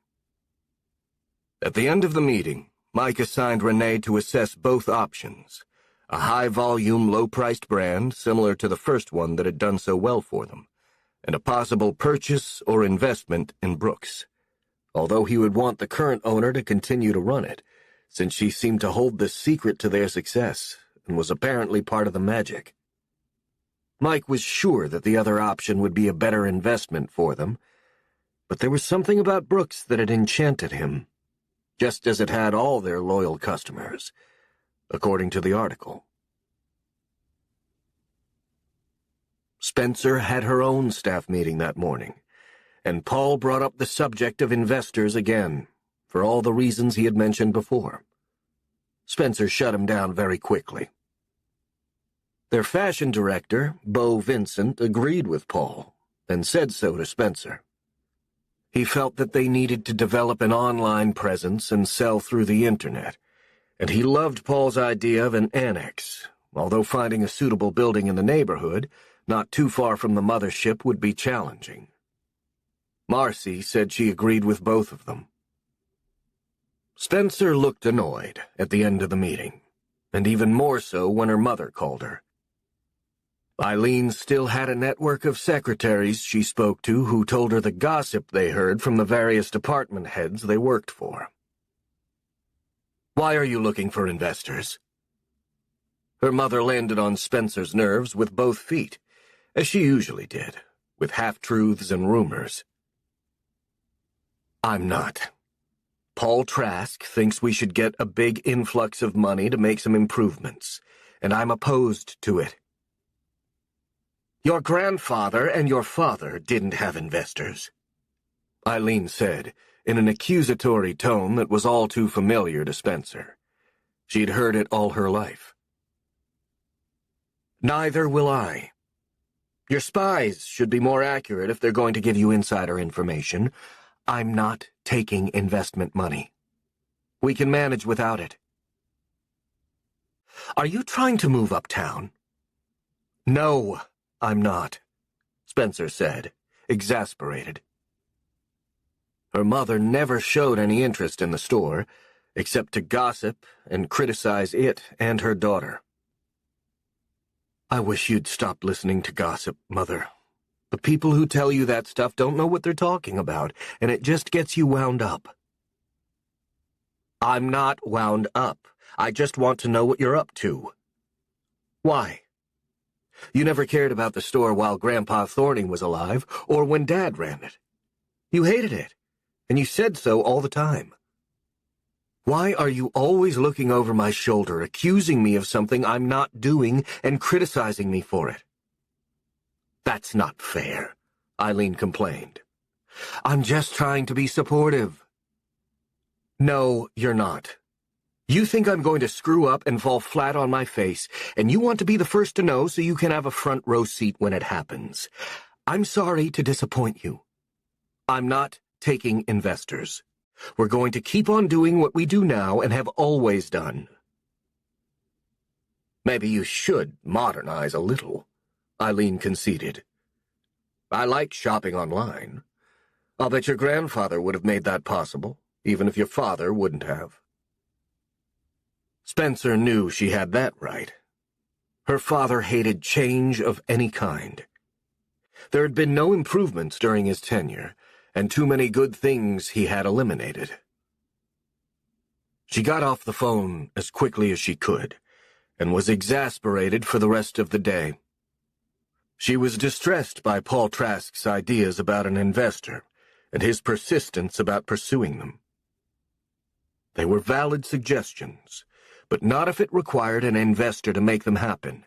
At the end of the meeting, Mike assigned Renee to assess both options, a high-volume, low-priced brand similar to the first one that had done so well for them, and a possible purchase or investment in Brooks, although he would want the current owner to continue to run it, since she seemed to hold the secret to their success and was apparently part of the magic. Mike was sure that the other option would be a better investment for them, but there was something about Brooks that had enchanted him, just as it had all their loyal customers, according to the article. Spencer had her own staff meeting that morning, and Paul brought up the subject of investors again, for all the reasons he had mentioned before. Spencer shut him down very quickly. Their fashion director, Bo Vincent, agreed with Paul, and said so to Spencer. He felt that they needed to develop an online presence and sell through the internet, and he loved Paul's idea of an annex, although finding a suitable building in the neighborhood, not too far from the mothership, would be challenging. Marcy said she agreed with both of them. Spencer looked annoyed at the end of the meeting, and even more so when her mother called her. Eileen still had a network of secretaries she spoke to who told her the gossip they heard from the various department heads they worked for. "Why are you looking for investors?" Her mother landed on Spencer's nerves with both feet, as she usually did, with half-truths and rumors. "I'm not. Paul Trask thinks we should get a big influx of money to make some improvements, and I'm opposed to it." "Your grandfather and your father didn't have investors," Eileen said, in an accusatory tone that was all too familiar to Spencer. She'd heard it all her life. "Neither will I. Your spies should be more accurate if they're going to give you insider information. I'm not taking investment money. We can manage without it." "Are you trying to move uptown?" "No, I'm not," Spencer said, exasperated. Her mother never showed any interest in the store, except to gossip and criticize it and her daughter. "I wish you'd stop listening to gossip, Mother. The people who tell you that stuff don't know what they're talking about, and it just gets you wound up." "I'm not wound up. I just want to know what you're up to." "Why? You never cared about the store while Grandpa Thorny was alive, or when Dad ran it. You hated it, and you said so all the time. Why are you always looking over my shoulder, accusing me of something I'm not doing and criticizing me for it?" "That's not fair," Eileen complained. "I'm just trying to be supportive." "No, you're not. You think I'm going to screw up and fall flat on my face, and you want to be the first to know so you can have a front row seat when it happens. I'm sorry to disappoint you. I'm not taking investors. We're going to keep on doing what we do now and have always done." "Maybe you should modernize a little," Eileen conceded. "I like shopping online. I'll bet your grandfather would have made that possible, even if your father wouldn't have." Spencer knew she had that right. Her father hated change of any kind. There had been no improvements during his tenure, and too many good things he had eliminated. She got off the phone as quickly as she could, and was exasperated for the rest of the day. She was distressed by Paul Trask's ideas about an investor, and his persistence about pursuing them. They were valid suggestions, but not if it required an investor to make them happen.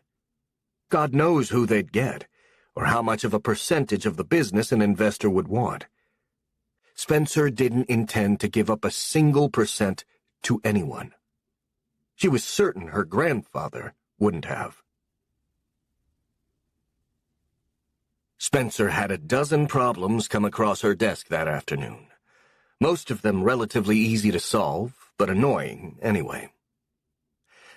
God knows who they'd get, or how much of a percentage of the business an investor would want. Spencer didn't intend to give up a single percent to anyone. She was certain her grandfather wouldn't have. Spencer had a dozen problems come across her desk that afternoon, most of them relatively easy to solve, but annoying anyway.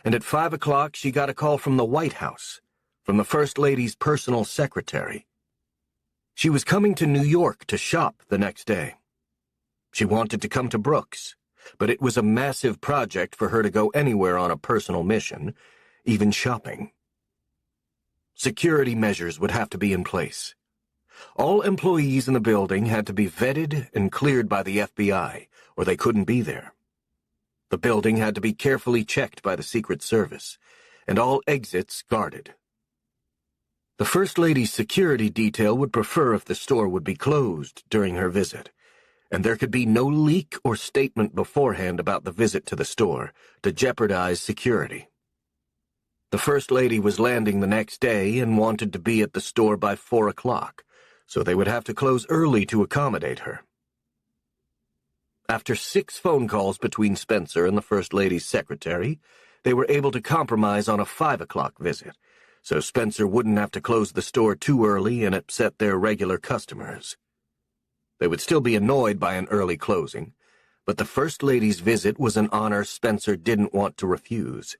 And at 5 o'clock she got a call from the White House, from the First Lady's personal secretary. She was coming to New York to shop the next day. She wanted to come to Brooks, but it was a massive project for her to go anywhere on a personal mission, even shopping. Security measures would have to be in place. All employees in the building had to be vetted and cleared by the FBI, or they couldn't be there. The building had to be carefully checked by the Secret Service, and all exits guarded. The First Lady's security detail would prefer if the store would be closed during her visit, and there could be no leak or statement beforehand about the visit to the store to jeopardize security. The First Lady was landing the next day and wanted to be at the store by 4 o'clock, so they would have to close early to accommodate her. After 6 phone calls between Spencer and the First Lady's secretary, they were able to compromise on a 5 o'clock visit, so Spencer wouldn't have to close the store too early and upset their regular customers. They would still be annoyed by an early closing, but the First Lady's visit was an honor Spencer didn't want to refuse.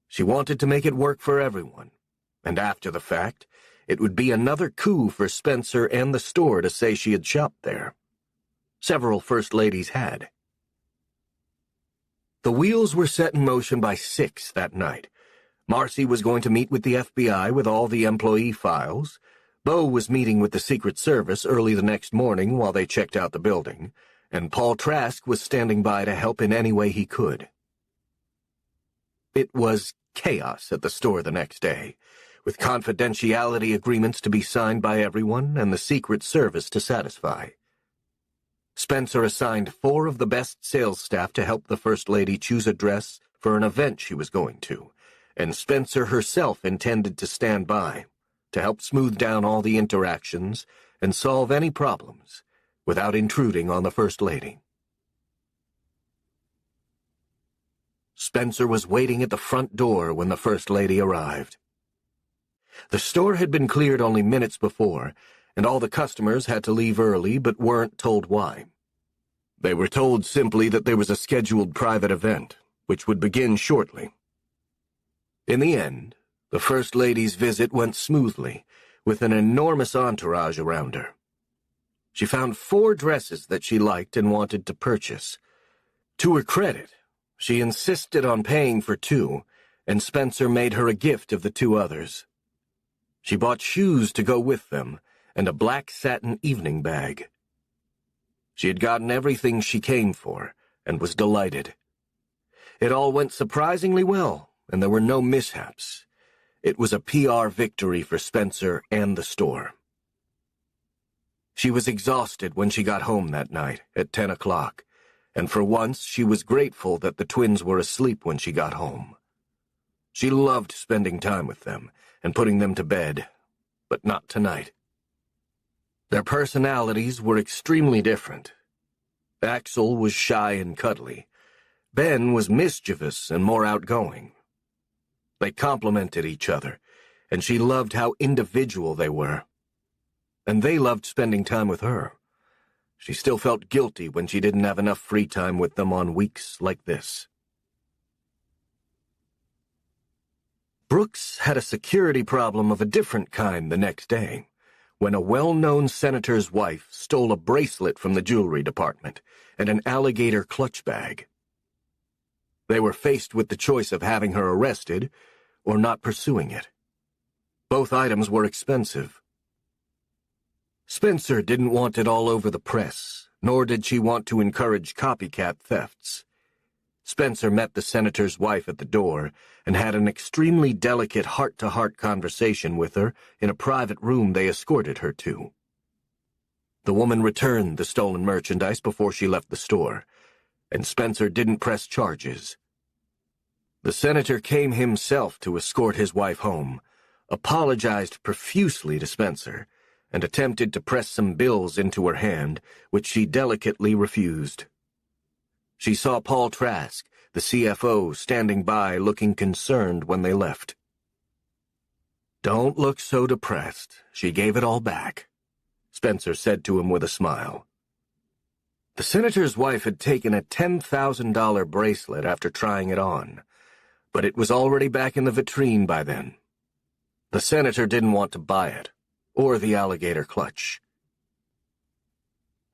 She wanted to make it work for everyone, and after the fact, It would be another coup for Spencer and the store to say she had shopped there. Several first ladies had. The wheels were set in motion by 6 that night. Marcy was going to meet with the FBI with all the employee files. Bo was meeting with the Secret Service early the next morning while they checked out the building, and Paul Trask was standing by to help in any way he could. It was chaos at the store the next day, with confidentiality agreements to be signed by everyone and the Secret Service to satisfy. Spencer assigned 4 of the best sales staff to help the First Lady choose a dress for an event she was going to, and Spencer herself intended to stand by to help smooth down all the interactions and solve any problems without intruding on the First Lady. Spencer was waiting at the front door when the First Lady arrived. The store had been cleared only minutes before, and all the customers had to leave early but weren't told why. They were told simply that there was a scheduled private event, which would begin shortly. In the end, the First Lady's visit went smoothly, with an enormous entourage around her. She found 4 dresses that she liked and wanted to purchase. To her credit, she insisted on paying for 2, and Spencer made her a gift of the 2 others. She bought shoes to go with them, and a black satin evening bag. She had gotten everything she came for, and was delighted. It all went surprisingly well, and there were no mishaps. It was a PR victory for Spencer and the store. She was exhausted when she got home that night, at 10 o'clock, and for once she was grateful that the twins were asleep when she got home. She loved spending time with them and putting them to bed, but not tonight. Their personalities were extremely different. Axel was shy and cuddly. Ben was mischievous and more outgoing. They complemented each other, and she loved how individual they were. And they loved spending time with her. She still felt guilty when she didn't have enough free time with them on weeks like this. Brooks had a security problem of a different kind the next day, when a well-known senator's wife stole a bracelet from the jewelry department and an alligator clutch bag. They were faced with the choice of having her arrested or not pursuing it. Both items were expensive. Spencer didn't want it all over the press, nor did she want to encourage copycat thefts. Spencer met the senator's wife at the door and had an extremely delicate heart-to-heart conversation with her in a private room they escorted her to. The woman returned the stolen merchandise before she left the store, and Spencer didn't press charges. The senator came himself to escort his wife home, apologized profusely to Spencer, and attempted to press some bills into her hand, which she delicately refused. She saw Paul Trask, the CFO, standing by looking concerned when they left. "Don't look so depressed. She gave it all back," Spencer said to him with a smile. The senator's wife had taken a $10,000 bracelet after trying it on, but it was already back in the vitrine by then. The senator didn't want to buy it, or the alligator clutch.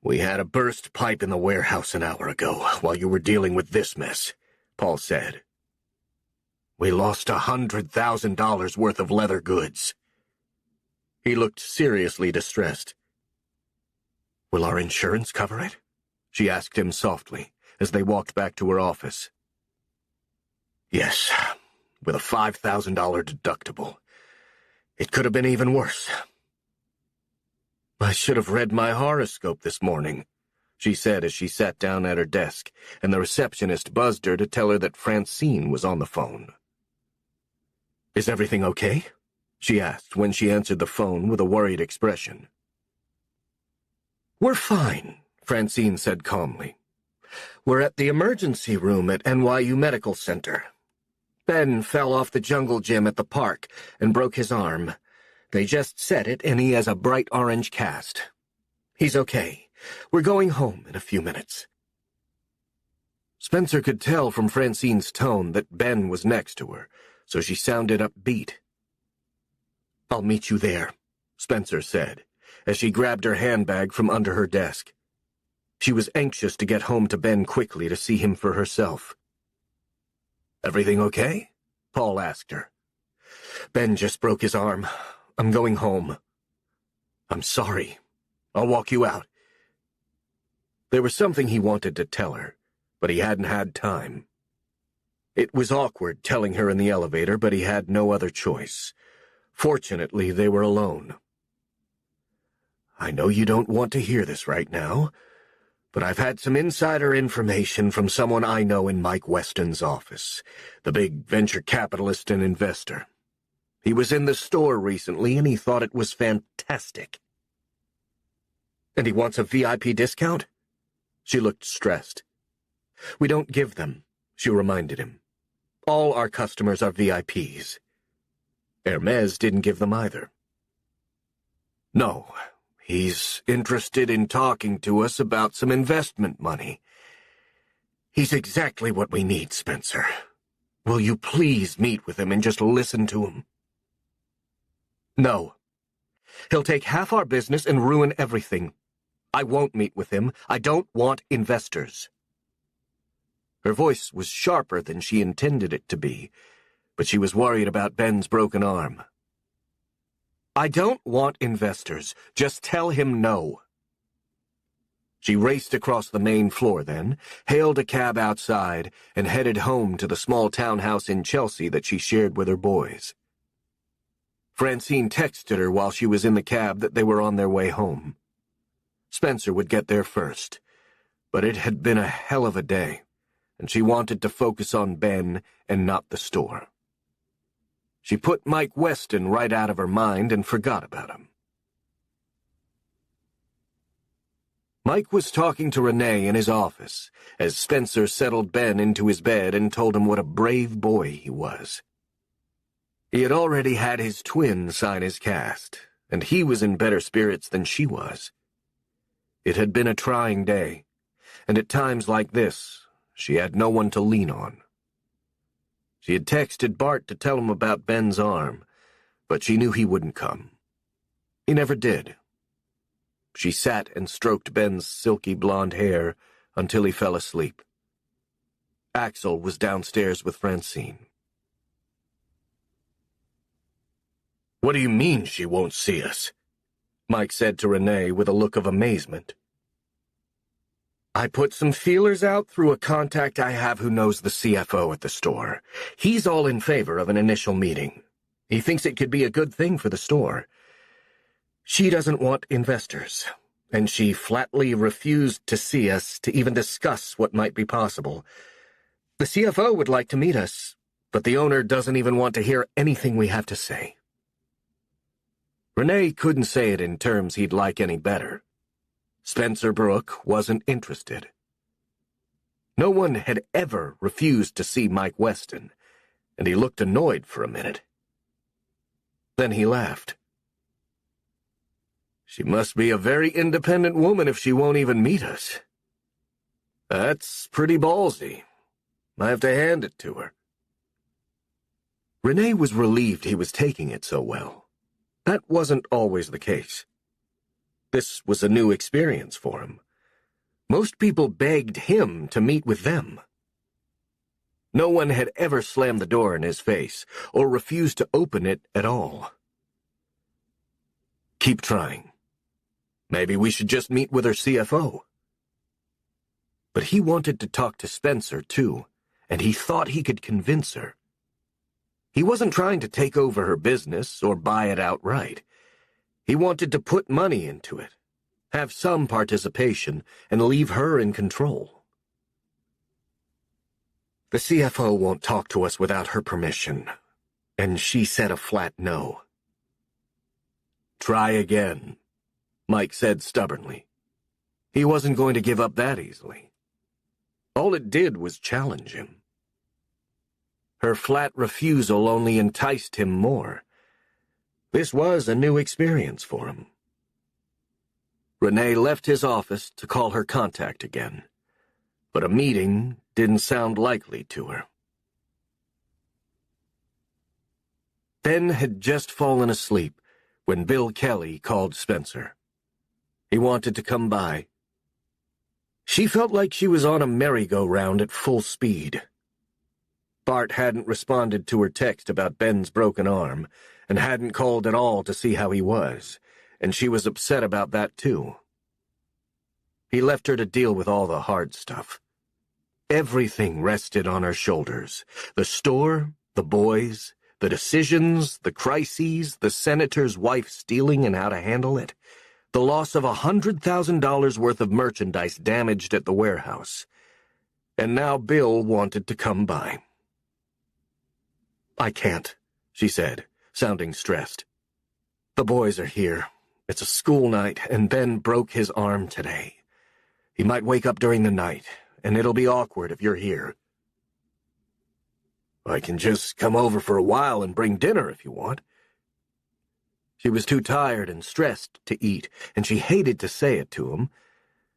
"We had a burst pipe in the warehouse an hour ago while you were dealing with this mess," Paul said. "We lost $100,000 worth of leather goods." He looked seriously distressed. "Will our insurance cover it?" she asked him softly as they walked back to her office. "Yes, with a $5,000 deductible. It could have been even worse." "I should have read my horoscope this morning," she said as she sat down at her desk, and the receptionist buzzed her to tell her that Francine was on the phone. "Is everything okay?" she asked when she answered the phone with a worried expression. "We're fine," Francine said calmly. "We're at the emergency room at NYU Medical Center. Ben fell off the jungle gym at the park and broke his arm. They just set it, and he has a bright orange cast. He's okay. We're going home in a few minutes." Spencer could tell from Francine's tone that Ben was next to her, so she sounded upbeat. "I'll meet you there," Spencer said, as she grabbed her handbag from under her desk. She was anxious to get home to Ben quickly to see him for herself. "Everything okay?" Paul asked her. "Ben just broke his arm. I'm going home." "I'm sorry. I'll walk you out." There was something he wanted to tell her, but he hadn't had time. It was awkward telling her in the elevator, but he had no other choice. Fortunately, they were alone. "I know you don't want to hear this right now, but I've had some insider information from someone I know in Mike Weston's office, the big venture capitalist and investor. He was in the store recently, and he thought it was fantastic." "And he wants a VIP discount?" She looked stressed. "We don't give them," she reminded him. "All our customers are VIPs. Hermes didn't give them either." "No, he's interested in talking to us about some investment money. He's exactly what we need, Spencer. Will you please meet with him and just listen to him?" "No. He'll take half our business and ruin everything. I won't meet with him. I don't want investors." Her voice was sharper than she intended it to be, but she was worried about Ben's broken arm. "I don't want investors. Just tell him no." She raced across the main floor then, hailed a cab outside, and headed home to the small townhouse in Chelsea that she shared with her boys. Francine texted her while she was in the cab that they were on their way home. Spencer would get there first, but it had been a hell of a day, and she wanted to focus on Ben and not the store. She put Mike Weston right out of her mind and forgot about him. Mike was talking to Renee in his office as Spencer settled Ben into his bed and told him what a brave boy he was. He had already had his twin sign his cast, and he was in better spirits than she was. It had been a trying day, and at times like this, she had no one to lean on. She had texted Bart to tell him about Ben's arm, but she knew he wouldn't come. He never did. She sat and stroked Ben's silky blonde hair until he fell asleep. Axel was downstairs with Francine. "What do you mean she won't see us?" Mike said to Renee with a look of amazement. "I put some feelers out through a contact I have who knows the CFO at the store. He's all in favor of an initial meeting. He thinks it could be a good thing for the store. She doesn't want investors, and she flatly refused to see us to even discuss what might be possible. The CFO would like to meet us, but the owner doesn't even want to hear anything we have to say." Renee couldn't say it in terms he'd like any better. Spencer Brooke wasn't interested. No one had ever refused to see Mike Weston, and he looked annoyed for a minute. Then he laughed. "She must be a very independent woman if she won't even meet us. That's pretty ballsy. I have to hand it to her." Renee was relieved he was taking it so well. That wasn't always the case. This was a new experience for him. Most people begged him to meet with them. No one had ever slammed the door in his face or refused to open it at all. "Keep trying. Maybe we should just meet with her CFO." But he wanted to talk to Spencer, too, and he thought he could convince her. He wasn't trying to take over her business or buy it outright. He wanted to put money into it, have some participation, and leave her in control. "The CFO won't talk to us without her permission," and she said a flat no. "Try again," Mike said stubbornly. He wasn't going to give up that easily. All it did was challenge him. Her flat refusal only enticed him more. This was a new experience for him. Renee left his office to call her contact again, but a meeting didn't sound likely to her. Ben had just fallen asleep when Bill Kelly called Spencer. He wanted to come by. She felt like she was on a merry-go-round at full speed. Bart hadn't responded to her text about Ben's broken arm, and hadn't called at all to see how he was, and she was upset about that too. He left her to deal with all the hard stuff. Everything rested on her shoulders. The store, the boys, the decisions, the crises, the senator's wife stealing and how to handle it, the loss of $100,000 worth of merchandise damaged at the warehouse. And now Bill wanted to come by. "I can't," she said, sounding stressed. "The boys are here. It's a school night, and Ben broke his arm today. He might wake up during the night, and it'll be awkward if you're here." "I can just come over for a while and bring dinner if you want." She was too tired and stressed to eat, and she hated to say it to him,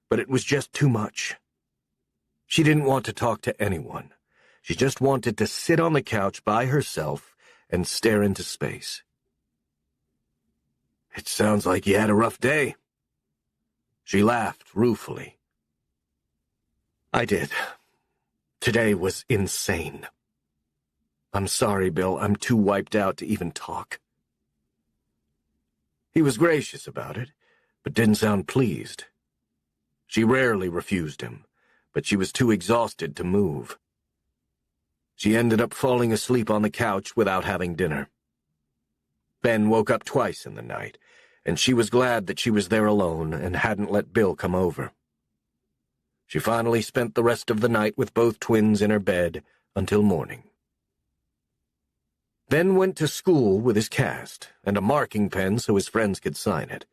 but it was just too much. She didn't want to talk to anyone. She just wanted to sit on the couch by herself and stare into space. "It sounds like you had a rough day." She laughed ruefully. "I did. Today was insane. I'm sorry, Bill. I'm too wiped out to even talk." He was gracious about it, but didn't sound pleased. She rarely refused him, but she was too exhausted to move. She ended up falling asleep on the couch without having dinner. Ben woke up twice in the night, and she was glad that she was there alone and hadn't let Bill come over. She finally spent the rest of the night with both twins in her bed until morning. Ben went to school with his cast and a marking pen so his friends could sign it.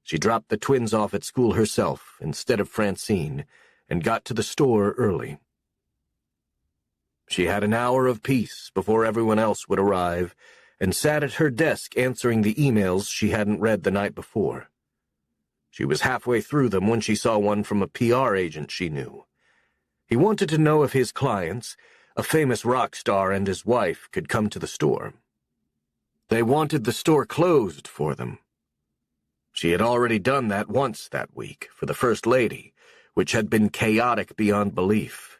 She dropped the twins off at school herself instead of Francine and got to the store early. She had an hour of peace before everyone else would arrive and sat at her desk answering the emails she hadn't read the night before. She was halfway through them when she saw one from a PR agent she knew. He wanted to know if his clients, a famous rock star and his wife, could come to the store. They wanted the store closed for them. She had already done that once that week for the First Lady, which had been chaotic beyond belief,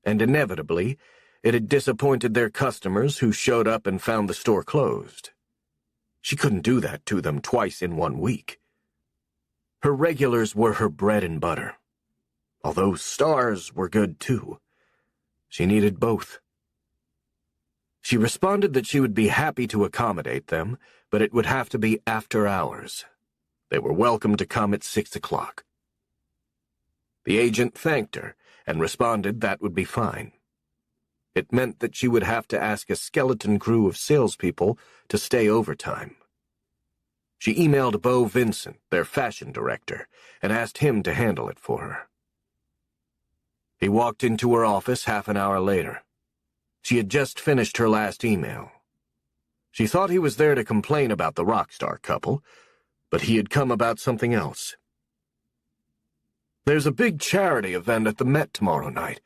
and inevitably, it had disappointed their customers who showed up and found the store closed. She couldn't do that to them twice in 1 week. Her regulars were her bread and butter, although stars were good too. She needed both. She responded that she would be happy to accommodate them, but it would have to be after hours. They were welcome to come at 6 o'clock. The agent thanked her and responded that would be fine. It meant that she would have to ask a skeleton crew of salespeople to stay overtime. She emailed Bo Vincent, their fashion director, and asked him to handle it for her. He walked into her office half an hour later. She had just finished her last email. She thought he was there to complain about the rock star couple, but he had come about something else. "There's a big charity event at the Met tomorrow night.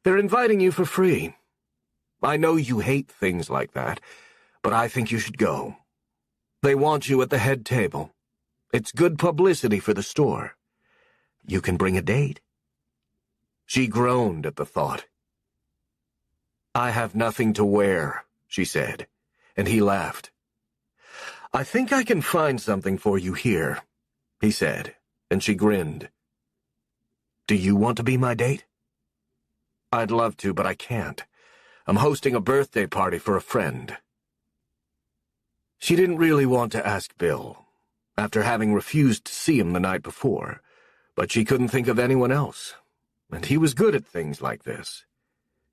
They're inviting you for free. I know you hate things like that, but I think you should go. They want you at the head table. It's good publicity for the store. You can bring a date." She groaned at the thought. "I have nothing to wear," she said, and he laughed. "I think I can find something for you here," he said, and she grinned. "Do you want to be my date?" "I'd love to, but I can't. I'm hosting a birthday party for a friend." She didn't really want to ask Bill, after having refused to see him the night before, but she couldn't think of anyone else, and he was good at things like this.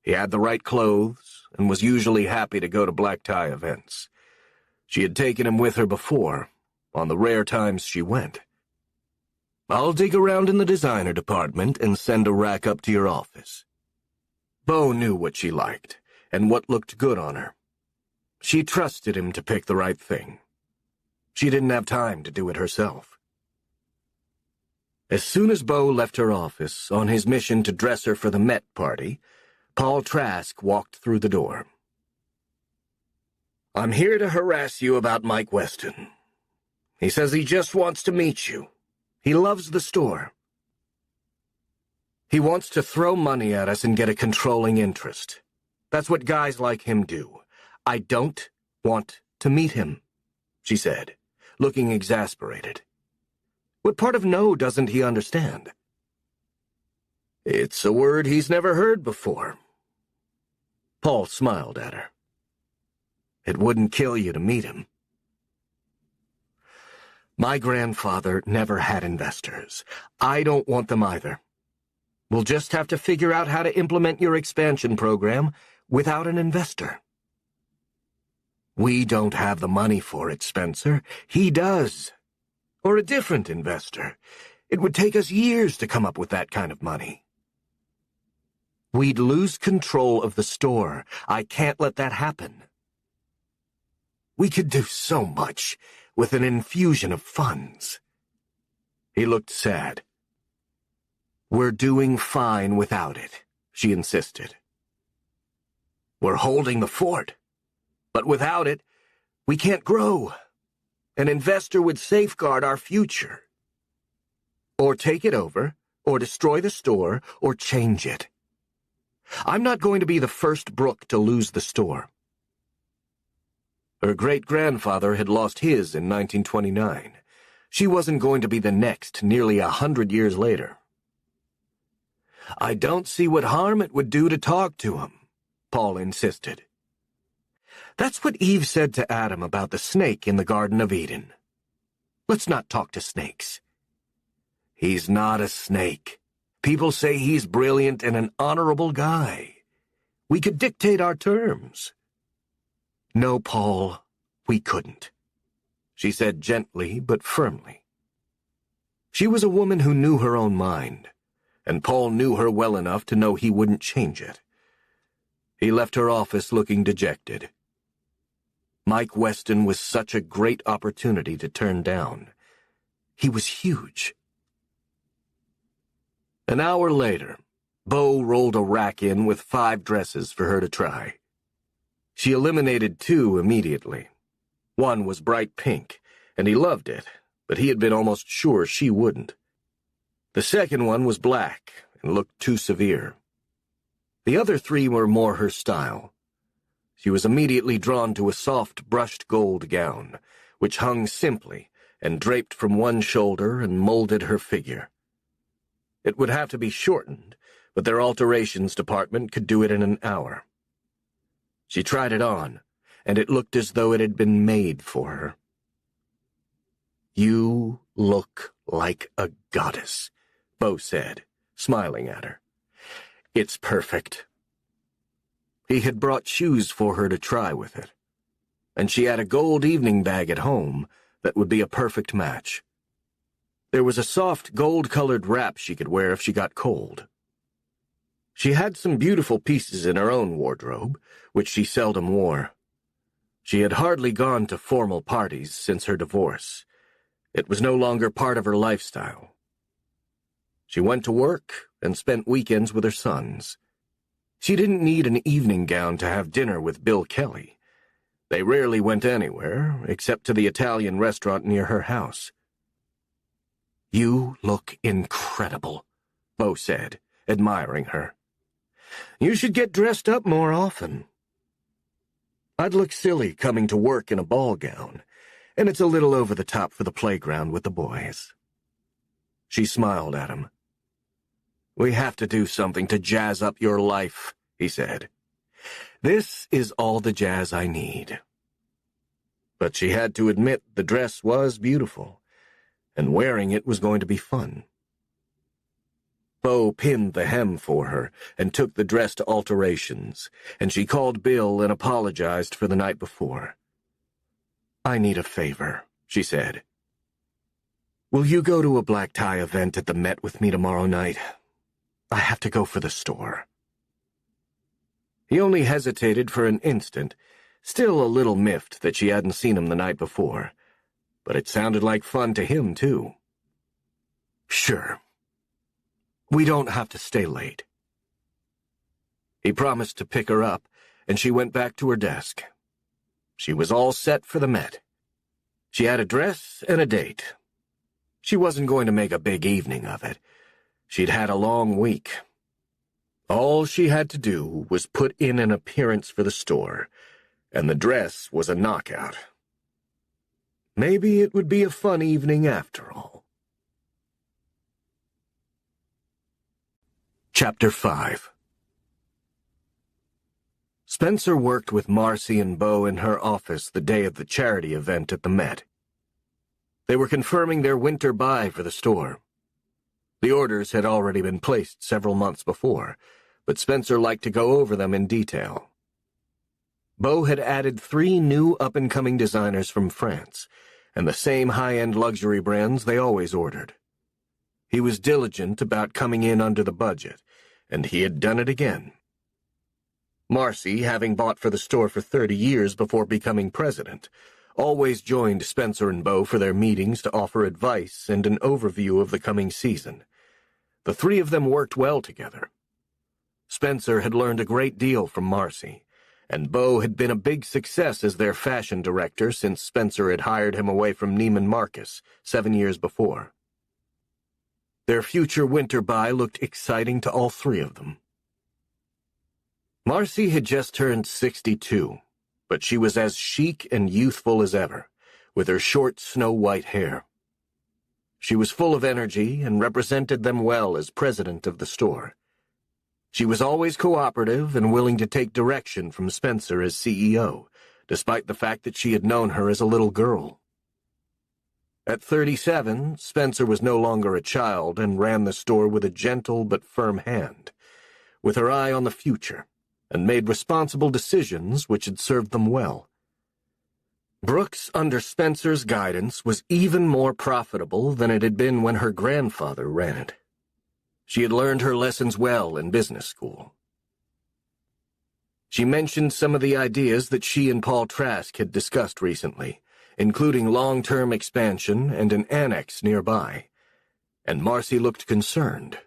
He had the right clothes and was usually happy to go to black tie events. She had taken him with her before, on the rare times she went. "I'll dig around in the designer department and send a rack up to your office." Bo knew what she liked and what looked good on her. She trusted him to pick the right thing. She didn't have time to do it herself. As soon as Bo left her office on his mission to dress her for the Met party, Paul Trask walked through the door. "I'm here to harass you about Mike Weston. He says he just wants to meet you. He loves the store. He wants to throw money at us and get a controlling interest. That's what guys like him do. I don't want to meet him, she said, looking exasperated. What part of no doesn't he understand? It's a word he's never heard before. Paul smiled at her. It wouldn't kill you to meet him. My grandfather never had investors. I don't want them either. We'll just have to figure out how to implement your expansion program without an investor. We don't have the money for it, Spencer. He does. Or a different investor. It would take us years to come up with that kind of money. We'd lose control of the store. I can't let that happen. We could do so much with an infusion of funds. He looked sad. We're doing fine without it, she insisted. We're holding the fort. But without it, we can't grow. An investor would safeguard our future. Or take it over, or destroy the store, or change it. I'm not going to be the first Brooke to lose the store. Her great-grandfather had lost his in 1929. She wasn't going to be the next nearly 100 years later. I don't see what harm it would do to talk to him, Paul insisted. That's what Eve said to Adam about the snake in the Garden of Eden. Let's not talk to snakes. He's not a snake. People say he's brilliant and an honorable guy. We could dictate our terms. No, Paul, we couldn't, she said gently but firmly. She was a woman who knew her own mind, and Paul knew her well enough to know he wouldn't change it. He left her office looking dejected. Mike Weston was such a great opportunity to turn down. He was huge. An hour later, Bo rolled a rack in with 5 dresses for her to try. She eliminated 2 immediately. One was bright pink, and he loved it, but he had been almost sure she wouldn't. The second one was black and looked too severe. The other 3 were more her style. She was immediately drawn to a soft brushed gold gown, which hung simply and draped from one shoulder and molded her figure. It would have to be shortened, but their alterations department could do it in an hour. She tried it on, and it looked as though it had been made for her. You look like a goddess, Bo said, smiling at her. It's perfect. He had brought shoes for her to try with it, and she had a gold evening bag at home that would be a perfect match. There was a soft gold-colored wrap she could wear if she got cold. She had some beautiful pieces in her own wardrobe, which she seldom wore. She had hardly gone to formal parties since her divorce. It was no longer part of her lifestyle. She went to work and spent weekends with her sons. She didn't need an evening gown to have dinner with Bill Kelly. They rarely went anywhere, except to the Italian restaurant near her house. You look incredible, Bo said, admiring her. You should get dressed up more often. I'd look silly coming to work in a ball gown, and it's a little over the top for the playground with the boys. She smiled at him. We have to do something to jazz up your life, he said. This is all the jazz I need. But she had to admit the dress was beautiful, and wearing it was going to be fun. Bo pinned the hem for her and took the dress to alterations, and she called Bill and apologized for the night before. I need a favor, she said. Will you go to a black tie event at the Met with me tomorrow night? I have to go for the store. He only hesitated for an instant, still a little miffed that she hadn't seen him the night before, but it sounded like fun to him, too. Sure. We don't have to stay late. He promised to pick her up, and she went back to her desk. She was all set for the Met. She had a dress and a date. She wasn't going to make a big evening of it. She'd had a long week. All she had to do was put in an appearance for the store, and the dress was a knockout. Maybe it would be a fun evening after all. Chapter 5. Spencer worked with Marcy and Beau in her office the day of the charity event at the Met. They were confirming their winter buy for the store. The orders had already been placed several months before, but Spencer liked to go over them in detail. Beau had added 3 new up-and-coming designers from France, and the same high-end luxury brands they always ordered. He was diligent about coming in under the budget, and he had done it again. Marcy, having bought for the store for 30 years before becoming president, always joined Spencer and Beau for their meetings to offer advice and an overview of the coming season. The 3 of them worked well together. Spencer had learned a great deal from Marcy, and Beau had been a big success as their fashion director since Spencer had hired him away from Neiman Marcus 7 years before. Their future winter buy looked exciting to all 3 of them. Marcy had just turned 62, but she was as chic and youthful as ever, with her short snow-white hair. She was full of energy and represented them well as president of the store. She was always cooperative and willing to take direction from Spencer as CEO, despite the fact that she had known her as a little girl. At 37, Spencer was no longer a child and ran the store with a gentle but firm hand, with her eye on the future, and made responsible decisions which had served them well. Brooks, under Spencer's guidance, was even more profitable than it had been when her grandfather ran it. She had learned her lessons well in business school. She mentioned some of the ideas that she and Paul Trask had discussed recently, including long-term expansion and an annex nearby, and Marcy looked concerned.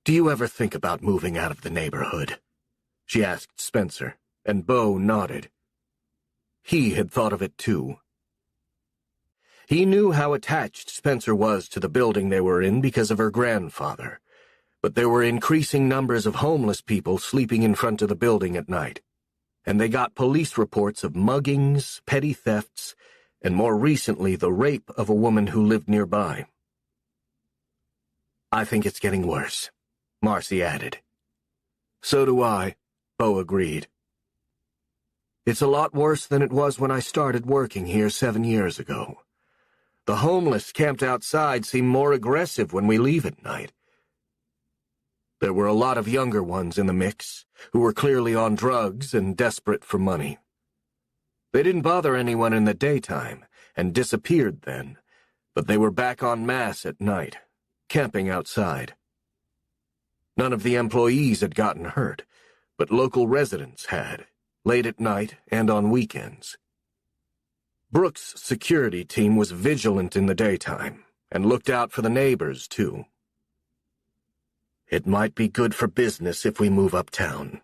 "Do you ever think about moving out of the neighborhood?" she asked Spencer, and Beau nodded. He had thought of it too. He knew how attached Spencer was to the building they were in because of her grandfather, but there were increasing numbers of homeless people sleeping in front of the building at night, and they got police reports of muggings, petty thefts, and more recently the rape of a woman who lived nearby. "I think it's getting worse," Marcy added. "So do I," Beau agreed. "It's a lot worse than it was when I started working here 7 years ago. The homeless camped outside seem more aggressive when we leave at night. There were a lot of younger ones in the mix, who were clearly on drugs and desperate for money. They didn't bother anyone in the daytime, and disappeared then, but they were back en masse at night, camping outside. None of the employees had gotten hurt, but local residents had, late at night and on weekends. Brooks' security team was vigilant in the daytime, and looked out for the neighbors, too. "It might be good for business if we move uptown,"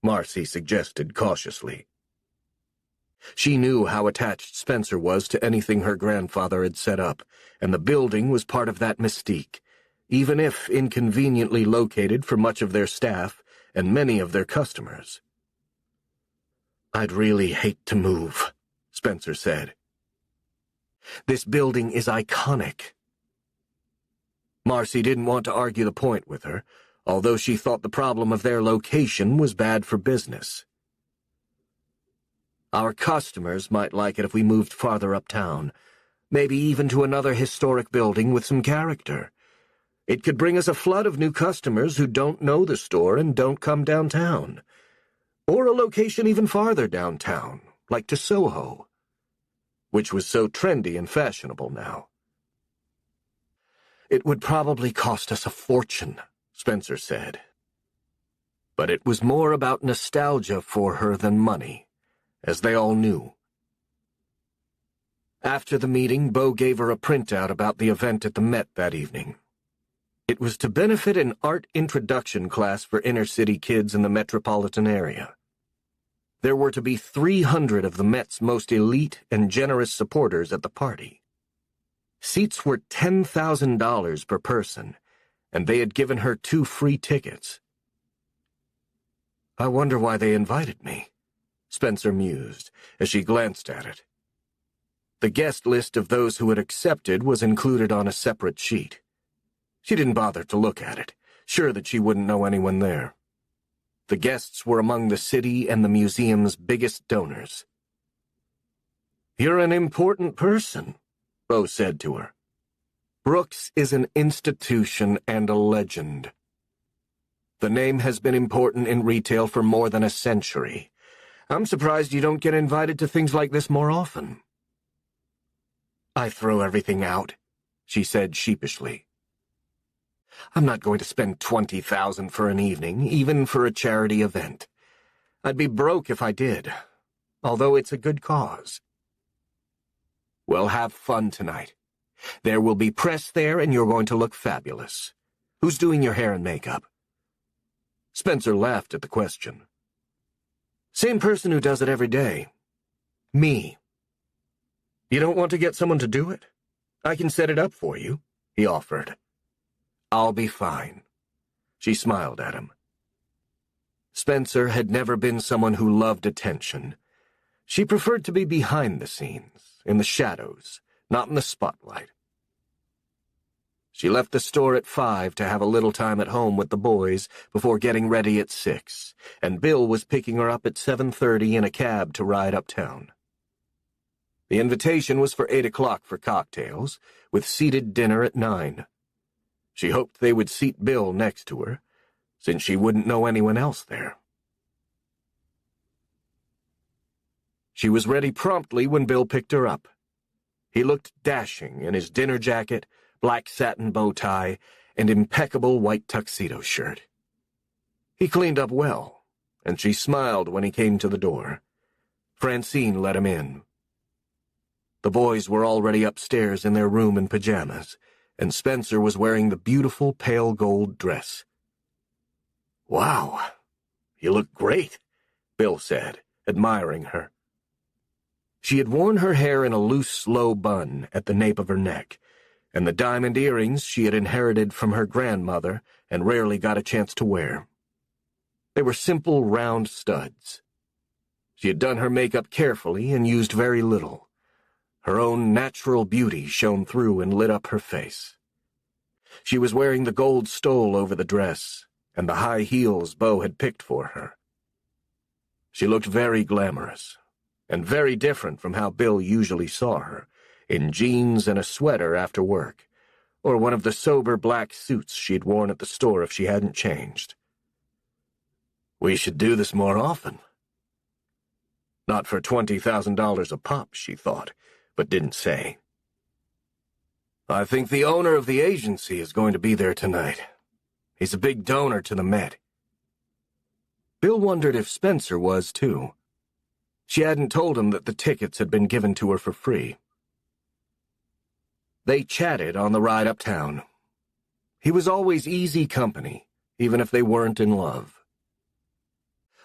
Marcy suggested cautiously. She knew how attached Spencer was to anything her grandfather had set up, and the building was part of that mystique, even if inconveniently located for much of their staff and many of their customers. "I'd really hate to move," Spencer said. "This building is iconic." Marcy didn't want to argue the point with her, although she thought the problem of their location was bad for business. "Our customers might like it if we moved farther uptown, maybe even to another historic building with some character. It could bring us a flood of new customers who don't know the store and don't come downtown. Or a location even farther downtown, like to Soho, which was so trendy and fashionable now." "It would probably cost us a fortune," Spencer said. But it was more about nostalgia for her than money, as they all knew. After the meeting, Beau gave her a printout about the event at the Met that evening. It was to benefit an art introduction class for inner-city kids in the metropolitan area. There were to be 300 of the Met's most elite and generous supporters at the party. Seats were $10,000 per person, and they had given her 2 free tickets. "I wonder why they invited me," Spencer mused as she glanced at it. The guest list of those who had accepted was included on a separate sheet. She didn't bother to look at it, sure that she wouldn't know anyone there. The guests were among the city and the museum's biggest donors. "You're an important person," Bo said to her. "Brooks is an institution and a legend. The name has been important in retail for more than a century. I'm surprised you don't get invited to things like this more often." "I throw everything out," she said sheepishly. "I'm not going to spend $20,000 for an evening, even for a charity event. I'd be broke if I did, although it's a good cause." "Well, have fun tonight. There will be press there, and you're going to look fabulous. Who's doing your hair and makeup?" Spencer laughed at the question. "Same person who does it every day. Me." "You don't want to get someone to do it? I can set it up for you," he offered. "I'll be fine." She smiled at him. Spencer had never been someone who loved attention. She preferred to be behind the scenes, in the shadows, not in the spotlight. She left the store at 5 to have a little time at home with the boys before getting ready at 6, and Bill was picking her up at 7:30 in a cab to ride uptown. The invitation was for 8 o'clock for cocktails, with seated dinner at 9. She hoped they would seat Bill next to her, since she wouldn't know anyone else there. She was ready promptly when Bill picked her up. He looked dashing in his dinner jacket, black satin bow tie, and impeccable white tuxedo shirt. He cleaned up well, and she smiled when he came to the door. Francine let him in. The boys were already upstairs in their room in pajamas, and Spencer was wearing the beautiful pale gold dress. "Wow, you look great," Bill said, admiring her. She had worn her hair in a loose, low bun at the nape of her neck, and the diamond earrings she had inherited from her grandmother and rarely got a chance to wear. They were simple, round studs. She had done her makeup carefully and used very little. Her own natural beauty shone through and lit up her face. She was wearing the gold stole over the dress and the high heels Bo had picked for her. She looked very glamorous, and very different from how Bill usually saw her, in jeans and a sweater after work, or one of the sober black suits she'd worn at the store if she hadn't changed. "We should do this more often." Not for $20,000 a pop, she thought, but didn't say. "I think the owner of the agency is going to be there tonight. He's a big donor to the Met." Bill wondered if Spencer was, too. She hadn't told him that the tickets had been given to her for free. They chatted on the ride uptown. He was always easy company, even if they weren't in love.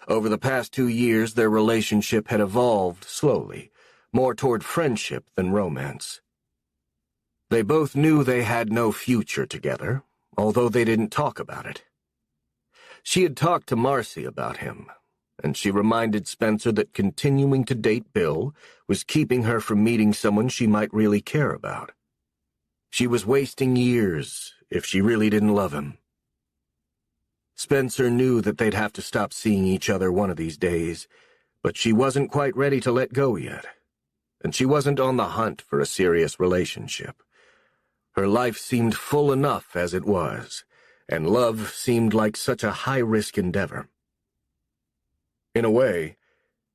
Over the past 2 years, their relationship had evolved slowly, more toward friendship than romance. They both knew they had no future together, although they didn't talk about it. She had talked to Marcy about him, and she reminded Spencer that continuing to date Bill was keeping her from meeting someone she might really care about. She was wasting years if she really didn't love him. Spencer knew that they'd have to stop seeing each other one of these days, but she wasn't quite ready to let go yet, and she wasn't on the hunt for a serious relationship. Her life seemed full enough as it was, and love seemed like such a high-risk endeavor. In a way,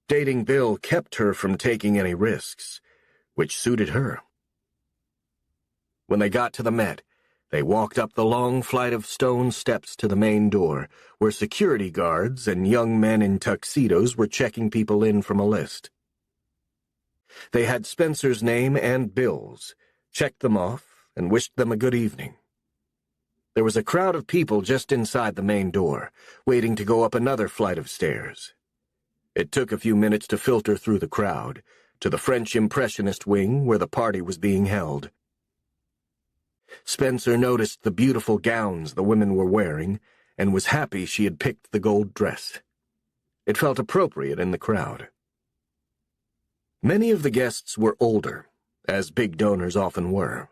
dating Bill kept her from taking any risks, which suited her. When they got to the Met, they walked up the long flight of stone steps to the main door, where security guards and young men in tuxedos were checking people in from a list. They had Spencer's name and Bill's, checked them off, and wished them a good evening. There was a crowd of people just inside the main door, waiting to go up another flight of stairs. It took a few minutes to filter through the crowd, to the French Impressionist wing where the party was being held. Spencer noticed the beautiful gowns the women were wearing, and was happy she had picked the gold dress. It felt appropriate in the crowd. Many of the guests were older, as big donors often were.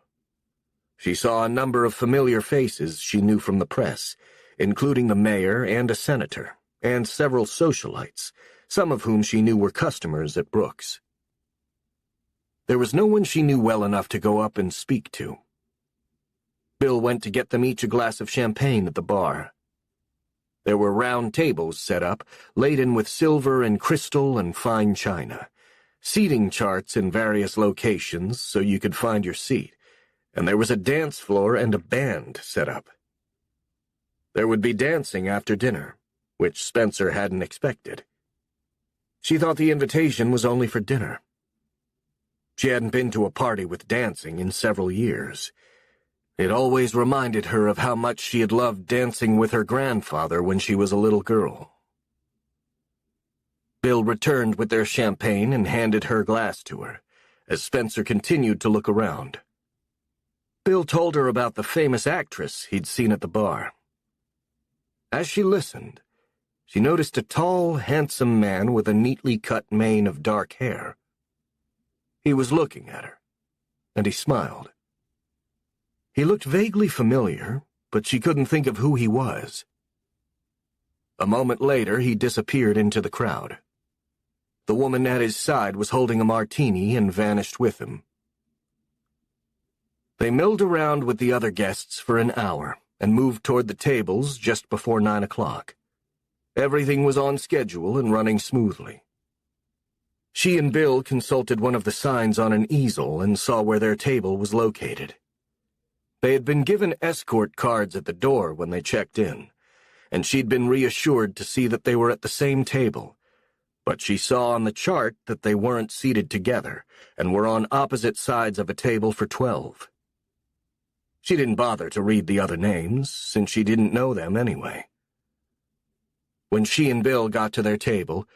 She saw a number of familiar faces she knew from the press, including the mayor and a senator, and several socialites, some of whom she knew were customers at Brooks. There was no one she knew well enough to go up and speak to. Bill went to get them each a glass of champagne at the bar. There were round tables set up, laden with silver and crystal and fine china, seating charts in various locations so you could find your seat, and there was a dance floor and a band set up. There would be dancing after dinner, which Spencer hadn't expected. She thought the invitation was only for dinner. She hadn't been to a party with dancing in several years. It always reminded her of how much she had loved dancing with her grandfather when she was a little girl. Bill returned with their champagne and handed her glass to her, as Spencer continued to look around. Bill told her about the famous actress he'd seen at the bar. As she listened, she noticed a tall, handsome man with a neatly cut mane of dark hair. He was looking at her, and he smiled. He looked vaguely familiar, but she couldn't think of who he was. A moment later, he disappeared into the crowd. The woman at his side was holding a martini and vanished with him. They milled around with the other guests for an hour and moved toward the tables just before 9 o'clock. Everything was on schedule and running smoothly. She and Bill consulted one of the signs on an easel and saw where their table was located. They had been given escort cards at the door when they checked in, and she'd been reassured to see that they were at the same table, but she saw on the chart that they weren't seated together and were on opposite sides of a table for 12. She didn't bother to read the other names, since she didn't know them anyway. When she and Bill got to their table,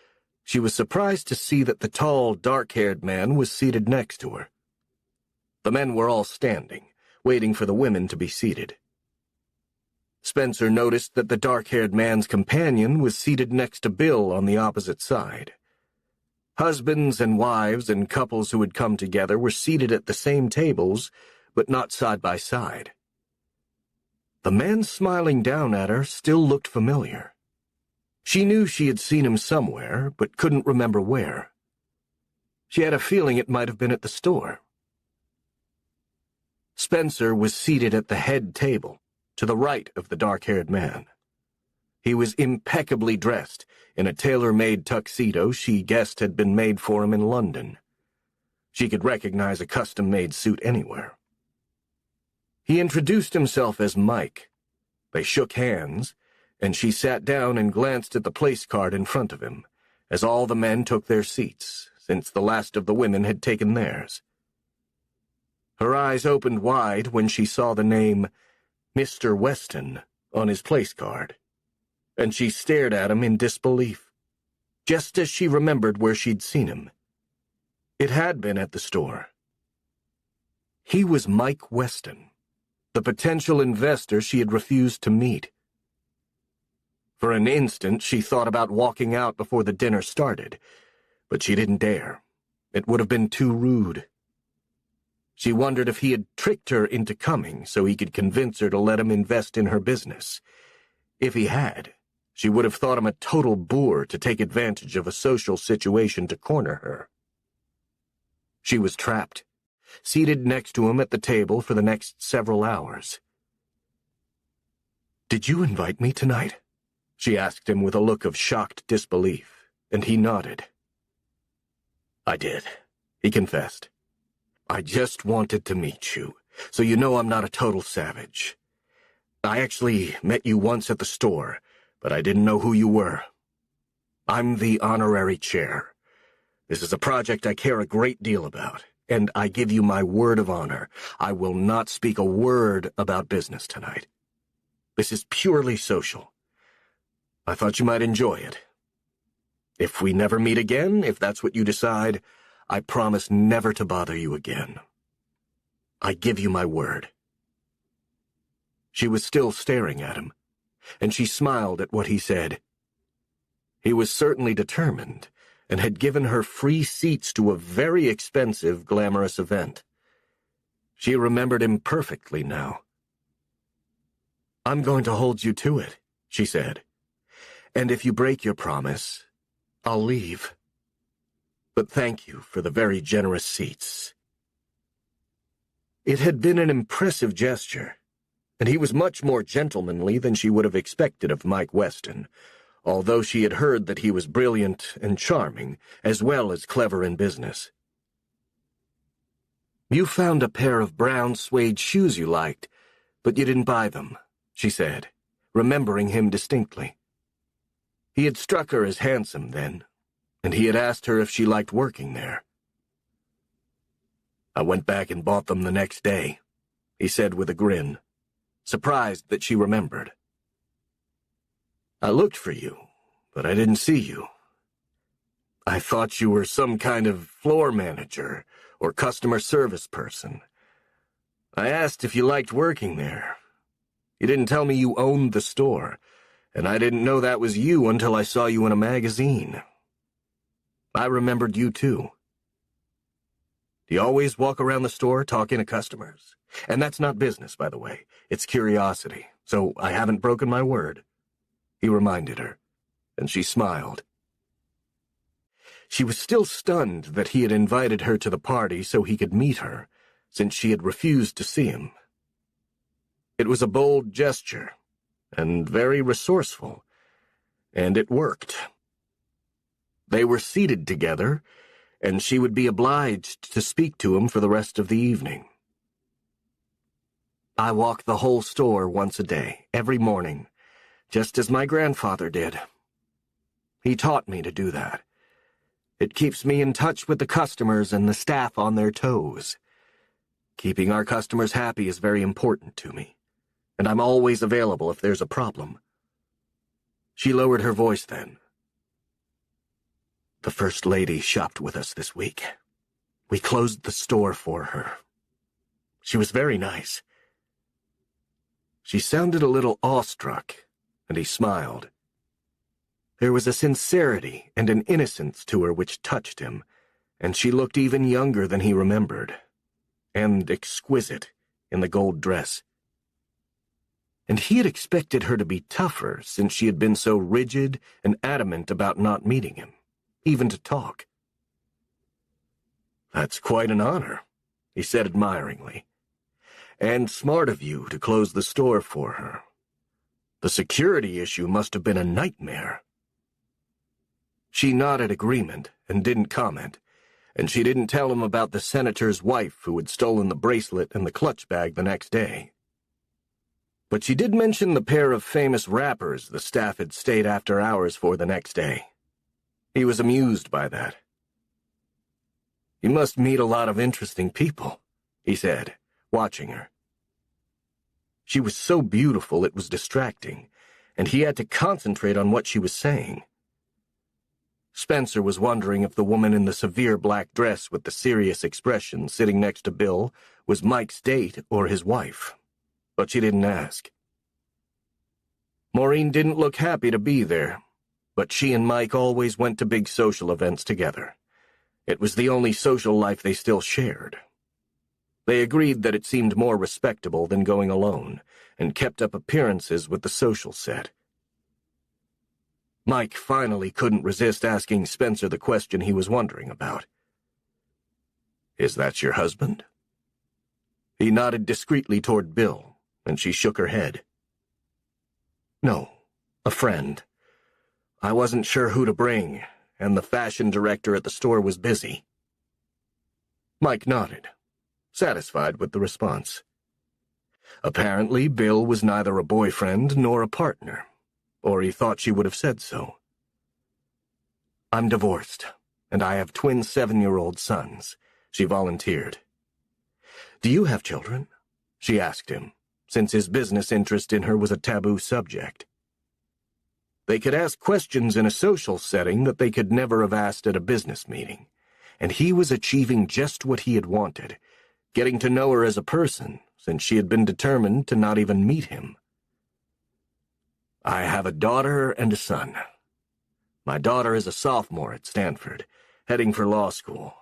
she was surprised to see that the tall, dark-haired man was seated next to her. The men were all standing, waiting for the women to be seated. Spencer noticed that the dark-haired man's companion was seated next to Bill on the opposite side. Husbands and wives and couples who had come together were seated at the same tables, but not side by side. The man smiling down at her still looked familiar. She knew she had seen him somewhere, but couldn't remember where. She had a feeling it might have been at the store. Spencer was seated at the head table, to the right of the dark-haired man. He was impeccably dressed in a tailor-made tuxedo she guessed had been made for him in London. She could recognize a custom-made suit anywhere. He introduced himself as Mike. They shook hands, and she sat down and glanced at the place card in front of him, as all the men took their seats, since the last of the women had taken theirs. Her eyes opened wide when she saw the name Mr. Weston on his place card, and she stared at him in disbelief, just as she remembered where she'd seen him. It had been at the store. He was Mike Weston, the potential investor she had refused to meet. For an instant, she thought about walking out before the dinner started, but she didn't dare. It would have been too rude. She wondered if he had tricked her into coming so he could convince her to let him invest in her business. If he had, she would have thought him a total boor to take advantage of a social situation to corner her. She was trapped, seated next to him at the table for the next several hours. "Did you invite me tonight?" she asked him with a look of shocked disbelief, and he nodded. "I did," he confessed. "I just wanted to meet you, so you know I'm not a total savage. I actually met you once at the store, but I didn't know who you were. I'm the honorary chair. This is a project I care a great deal about, and I give you my word of honor. I will not speak a word about business tonight. This is purely social. I thought you might enjoy it." If we never meet again, if that's what you decide, I promise never to bother you again. I give you my word." She was still staring at him, and she smiled at what he said. He was certainly determined, and had given her free seats to a very expensive, glamorous event. She remembered him perfectly now. "I'm going to hold you to it," she said. "And if you break your promise, I'll leave. But thank you for the very generous seats." It had been an impressive gesture, and he was much more gentlemanly than she would have expected of Mike Weston, although she had heard that he was brilliant and charming, as well as clever in business. "You found a pair of brown suede shoes you liked, but you didn't buy them," she said, remembering him distinctly. He had struck her as handsome then, and he had asked her if she liked working there. "I went back and bought them the next day," he said with a grin, surprised that she remembered. "I looked for you, but I didn't see you. I thought you were some kind of floor manager or customer service person. I asked if you liked working there. You didn't tell me you owned the store, and I didn't know that was you until I saw you in a magazine. I remembered you, too. Do you always walk around the store talking to customers? And that's not business, by the way. It's curiosity, so I haven't broken my word," he reminded her, and she smiled. She was still stunned that he had invited her to the party so he could meet her, since she had refused to see him. It was a bold gesture, and very resourceful, and it worked. They were seated together, and she would be obliged to speak to him for the rest of the evening. "I walk the whole store once a day, every morning, just as my grandfather did. He taught me to do that. It keeps me in touch with the customers and the staff on their toes. Keeping our customers happy is very important to me, and I'm always available if there's a problem." She lowered her voice then. "The First Lady shopped with us this week. We closed the store for her. She was very nice." She sounded a little awestruck, and he smiled. There was a sincerity and an innocence to her which touched him, and she looked even younger than he remembered, and exquisite in the gold dress. And he had expected her to be tougher since she had been so rigid and adamant about not meeting him, even to talk. "That's quite an honor," he said admiringly. "And smart of you to close the store for her. The security issue must have been a nightmare." She nodded agreement and didn't comment, and she didn't tell him about the senator's wife who had stolen the bracelet and the clutch bag the next day. But she did mention the pair of famous rappers the staff had stayed after hours for the next day. He was amused by that. "You must meet a lot of interesting people," he said, watching her. She was so beautiful it was distracting, and he had to concentrate on what she was saying. Spencer was wondering if the woman in the severe black dress with the serious expression sitting next to Bill was Mike's date or his wife, but she didn't ask. Maureen didn't look happy to be there, but she and Mike always went to big social events together. It was the only social life they still shared. They agreed that it seemed more respectable than going alone, and kept up appearances with the social set. Mike finally couldn't resist asking Spencer the question he was wondering about. "Is that your husband?" He nodded discreetly toward Bill, and she shook her head. "No, a friend. I wasn't sure who to bring, and the fashion director at the store was busy." Mike nodded, satisfied with the response. Apparently, Bill was neither a boyfriend nor a partner, or he thought she would have said so. "I'm divorced, and I have twin 7-year-old sons," she volunteered. "Do you have children?" she asked him, since his business interest in her was a taboo subject. They could ask questions in a social setting that they could never have asked at a business meeting, and he was achieving just what he had wanted, getting to know her as a person, since she had been determined to not even meet him. I have a daughter and a son. My daughter is a sophomore at Stanford, heading for law school,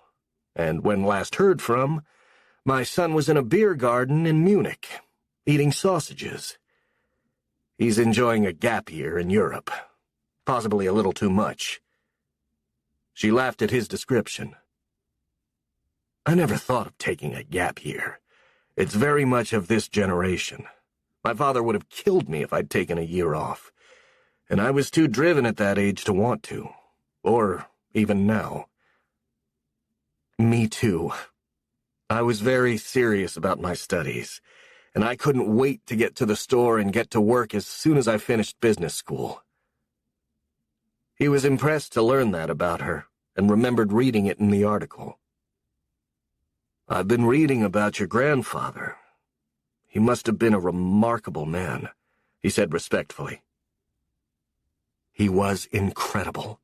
and when last heard from, my son was in a beer garden in Munich, eating sausages. He's enjoying a gap year in Europe, possibly a little too much. She laughed at his description. I never thought of taking a gap year. It's very much of this generation. My father would have killed me if I'd taken a year off, and I was too driven at that age to want to, or even now. Me too. I was very serious about my studies, and I couldn't wait to get to the store and get to work as soon as I finished business school. He was impressed to learn that about her, and remembered reading it in the article. I've been reading about your grandfather. He must have been a remarkable man, he said respectfully. He was incredible.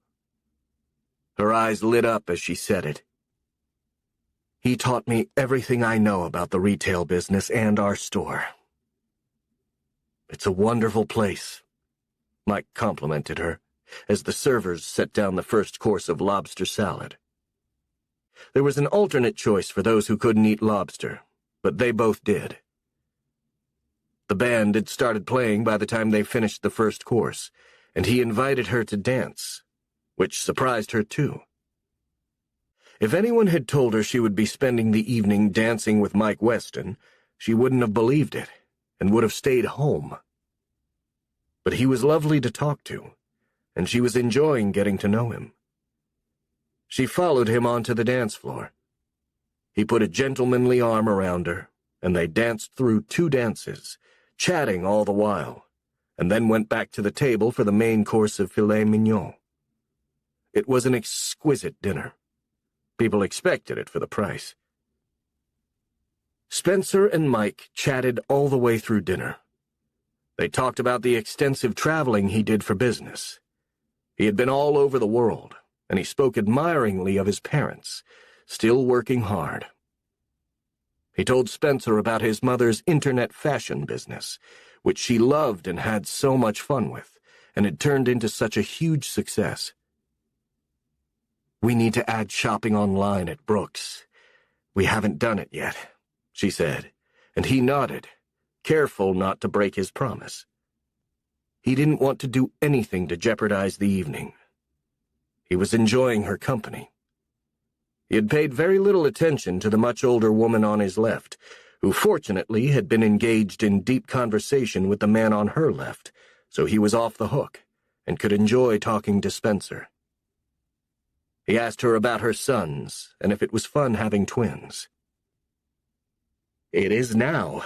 Her eyes lit up as she said it. He taught me everything I know about the retail business and our store. It's a wonderful place, Mike complimented her, as the servers set down the first course of lobster salad. There was an alternate choice for those who couldn't eat lobster, but they both did. The band had started playing by the time they finished the first course, and he invited her to dance, which surprised her too. If anyone had told her she would be spending the evening dancing with Mike Weston, she wouldn't have believed it, and would have stayed home. But he was lovely to talk to, and she was enjoying getting to know him. She followed him onto the dance floor. He put a gentlemanly arm around her, and they danced through 2 dances, chatting all the while, and then went back to the table for the main course of filet mignon. It was an exquisite dinner. People expected it for the price. Spencer and Mike chatted all the way through dinner. They talked about the extensive traveling he did for business. He had been all over the world, and he spoke admiringly of his parents, still working hard. He told Spencer about his mother's internet fashion business, which she loved and had so much fun with, and had turned into such a huge success. We need to add shopping online at Brooks. We haven't done it yet, she said, and he nodded, careful not to break his promise. He didn't want to do anything to jeopardize the evening. He was enjoying her company. He had paid very little attention to the much older woman on his left, who fortunately had been engaged in deep conversation with the man on her left, so he was off the hook and could enjoy talking to Spencer. He asked her about her sons and if it was fun having twins. It is now.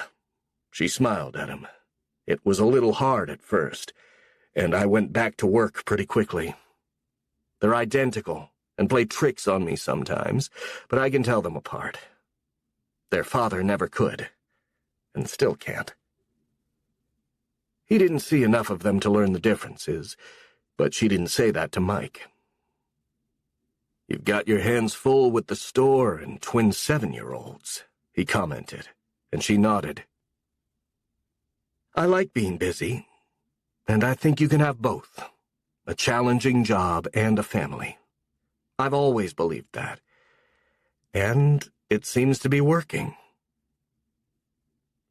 She smiled at him. It was a little hard at first, and I went back to work pretty quickly. They're identical and play tricks on me sometimes, but I can tell them apart. Their father never could, and still can't. He didn't see enough of them to learn the differences, but she didn't say that to Mike. You've got your hands full with the store and twin 7-year-olds, he commented, and she nodded. I like being busy, and I think you can have both, a challenging job and a family. I've always believed that, and it seems to be working.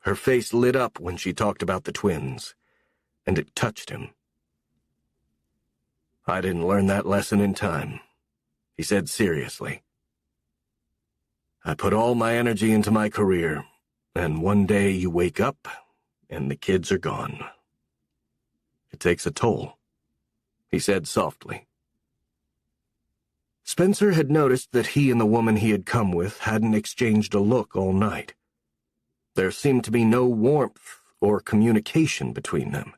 Her face lit up when she talked about the twins, and it touched him. I didn't learn that lesson in time, he said seriously. I put all my energy into my career, and one day you wake up, and the kids are gone. It takes a toll, he said softly. Spencer had noticed that he and the woman he had come with hadn't exchanged a look all night. There seemed to be no warmth or communication between them,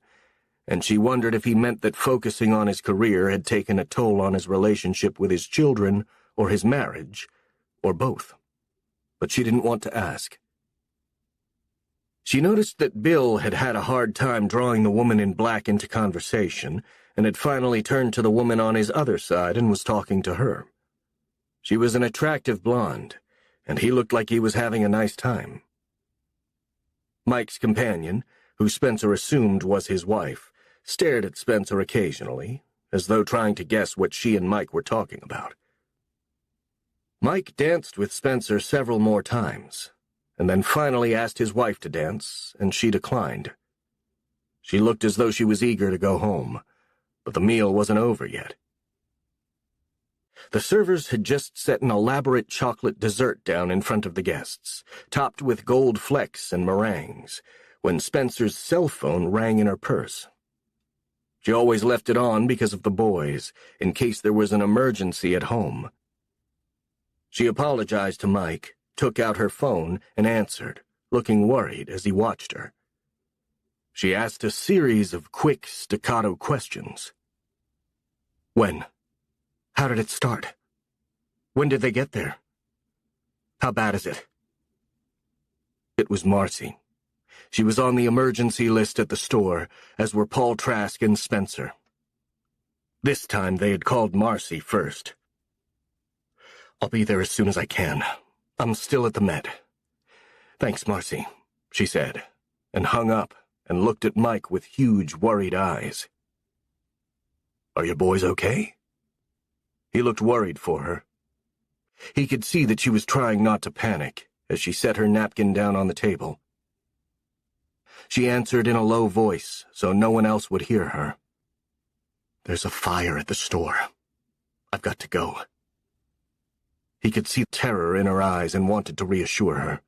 and she wondered if he meant that focusing on his career had taken a toll on his relationship with his children or his marriage, or both. But she didn't want to ask. She noticed that Bill had had a hard time drawing the woman in black into conversation, and had finally turned to the woman on his other side and was talking to her. She was an attractive blonde, and he looked like he was having a nice time. Mike's companion, who Spencer assumed was his wife, stared at Spencer occasionally, as though trying to guess what she and Mike were talking about. Mike danced with Spencer several more times, and then finally asked his wife to dance, and she declined. She looked as though she was eager to go home, but the meal wasn't over yet. The servers had just set an elaborate chocolate dessert down in front of the guests, topped with gold flecks and meringues, when Spencer's cell phone rang in her purse. She always left it on because of the boys, in case there was an emergency at home. She apologized to Mike, took out her phone, and answered, looking worried as he watched her. She asked a series of quick, staccato questions. When? How did it start? When did they get there? How bad is it? It was Marcy. She was on the emergency list at the store, as were Paul Trask and Spencer. This time they had called Marcy first. I'll be there as soon as I can. I'm still at the Met. Thanks, Marcy, she said, and hung up and looked at Mike with huge, worried eyes. Are your boys okay? He looked worried for her. He could see that she was trying not to panic as she set her napkin down on the table. She answered in a low voice so no one else would hear her. There's a fire at the store. I've got to go. He could see terror in her eyes and wanted to reassure her.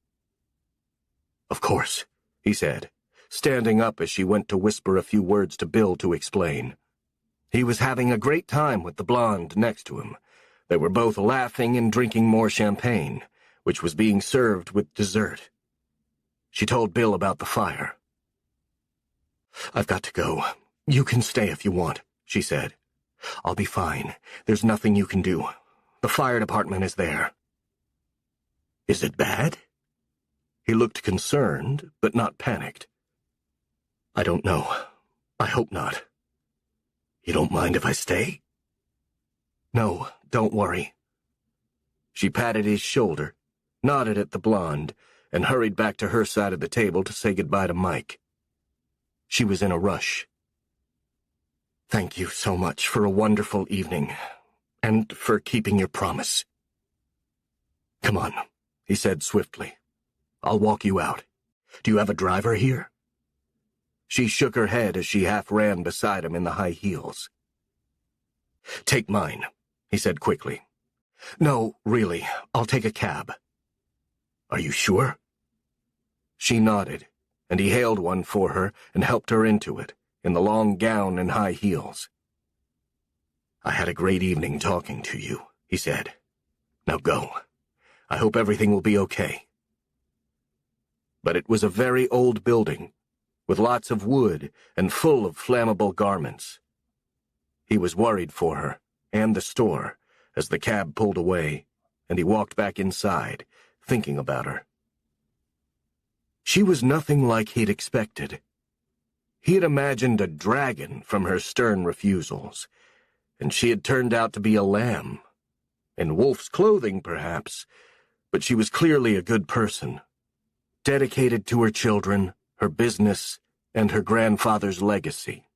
Of course, he said, standing up as she went to whisper a few words to Bill to explain. He was having a great time with the blonde next to him. They were both laughing and drinking more champagne, which was being served with dessert. She told Bill about the fire. I've got to go. You can stay if you want, she said. I'll be fine. There's nothing you can do. The fire department is there. Is it bad? He looked concerned, but not panicked. I don't know. I hope not. You don't mind if I stay? No, don't worry. She patted his shoulder, nodded at the blonde, and hurried back to her side of the table to say goodbye to Mike. She was in a rush. Thank you so much for a wonderful evening, and for keeping your promise. Come on, he said swiftly. I'll walk you out. Do you have a driver here? She shook her head as she half ran beside him in the high heels. Take mine, he said quickly. No, really, I'll take a cab. Are you sure? She nodded, and he hailed one for her and helped her into it, in the long gown and high heels. I had a great evening talking to you, he said. Now go. I hope everything will be okay. But it was a very old building, with lots of wood and full of flammable garments. He was worried for her, and the store, as the cab pulled away, and he walked back inside, thinking about her. She was nothing like he'd expected. He had imagined a dragon from her stern refusals, and she had turned out to be a lamb. In wolf's clothing, perhaps, but she was clearly a good person, dedicated to her children, her business, and her grandfather's legacy.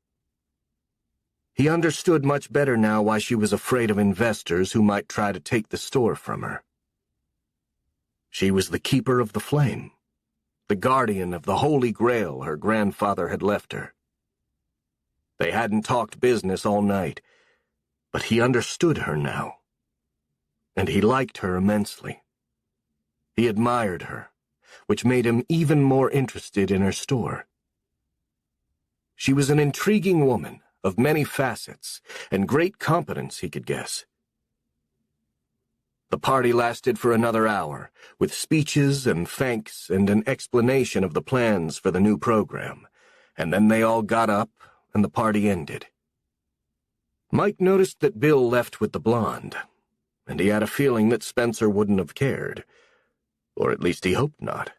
He understood much better now why she was afraid of investors who might try to take the store from her. She was the keeper of the flame, the guardian of the Holy Grail her grandfather had left her. They hadn't talked business all night, but he understood her now, and he liked her immensely. He admired her, which made him even more interested in her store. She was an intriguing woman of many facets and great competence, he could guess. The party lasted for another hour, with speeches and thanks and an explanation of the plans for the new program, and then they all got up and the party ended. Mike noticed that Bill left with the blonde, and he had a feeling that Spencer wouldn't have cared, or at least he hoped not.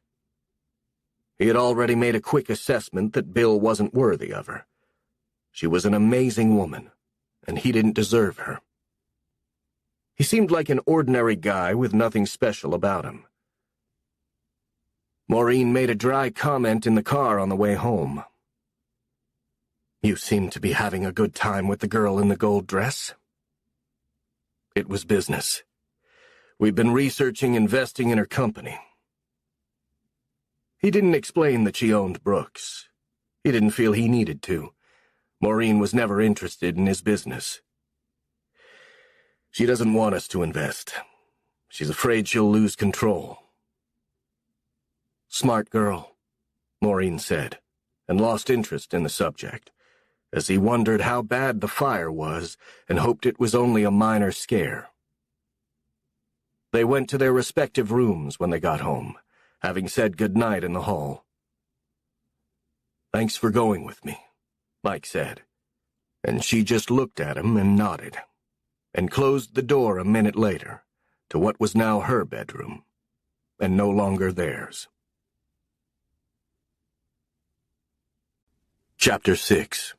He had already made a quick assessment that Bill wasn't worthy of her. She was an amazing woman, and he didn't deserve her. He seemed like an ordinary guy with nothing special about him. Maureen made a dry comment in the car on the way home. "You seem to be having a good time with the girl in the gold dress." "It was business. We've been researching investing in her company." He didn't explain that she owned Brooks. He didn't feel he needed to. Maureen was never interested in his business. "She doesn't want us to invest. She's afraid she'll lose control." "Smart girl," Maureen said, and lost interest in the subject, as he wondered how bad the fire was and hoped it was only a minor scare. They went to their respective rooms when they got home, having said goodnight in the hall. "Thanks for going with me," Mike said, and she just looked at him and nodded, and closed the door a minute later to what was now her bedroom, and no longer theirs. Chapter 6.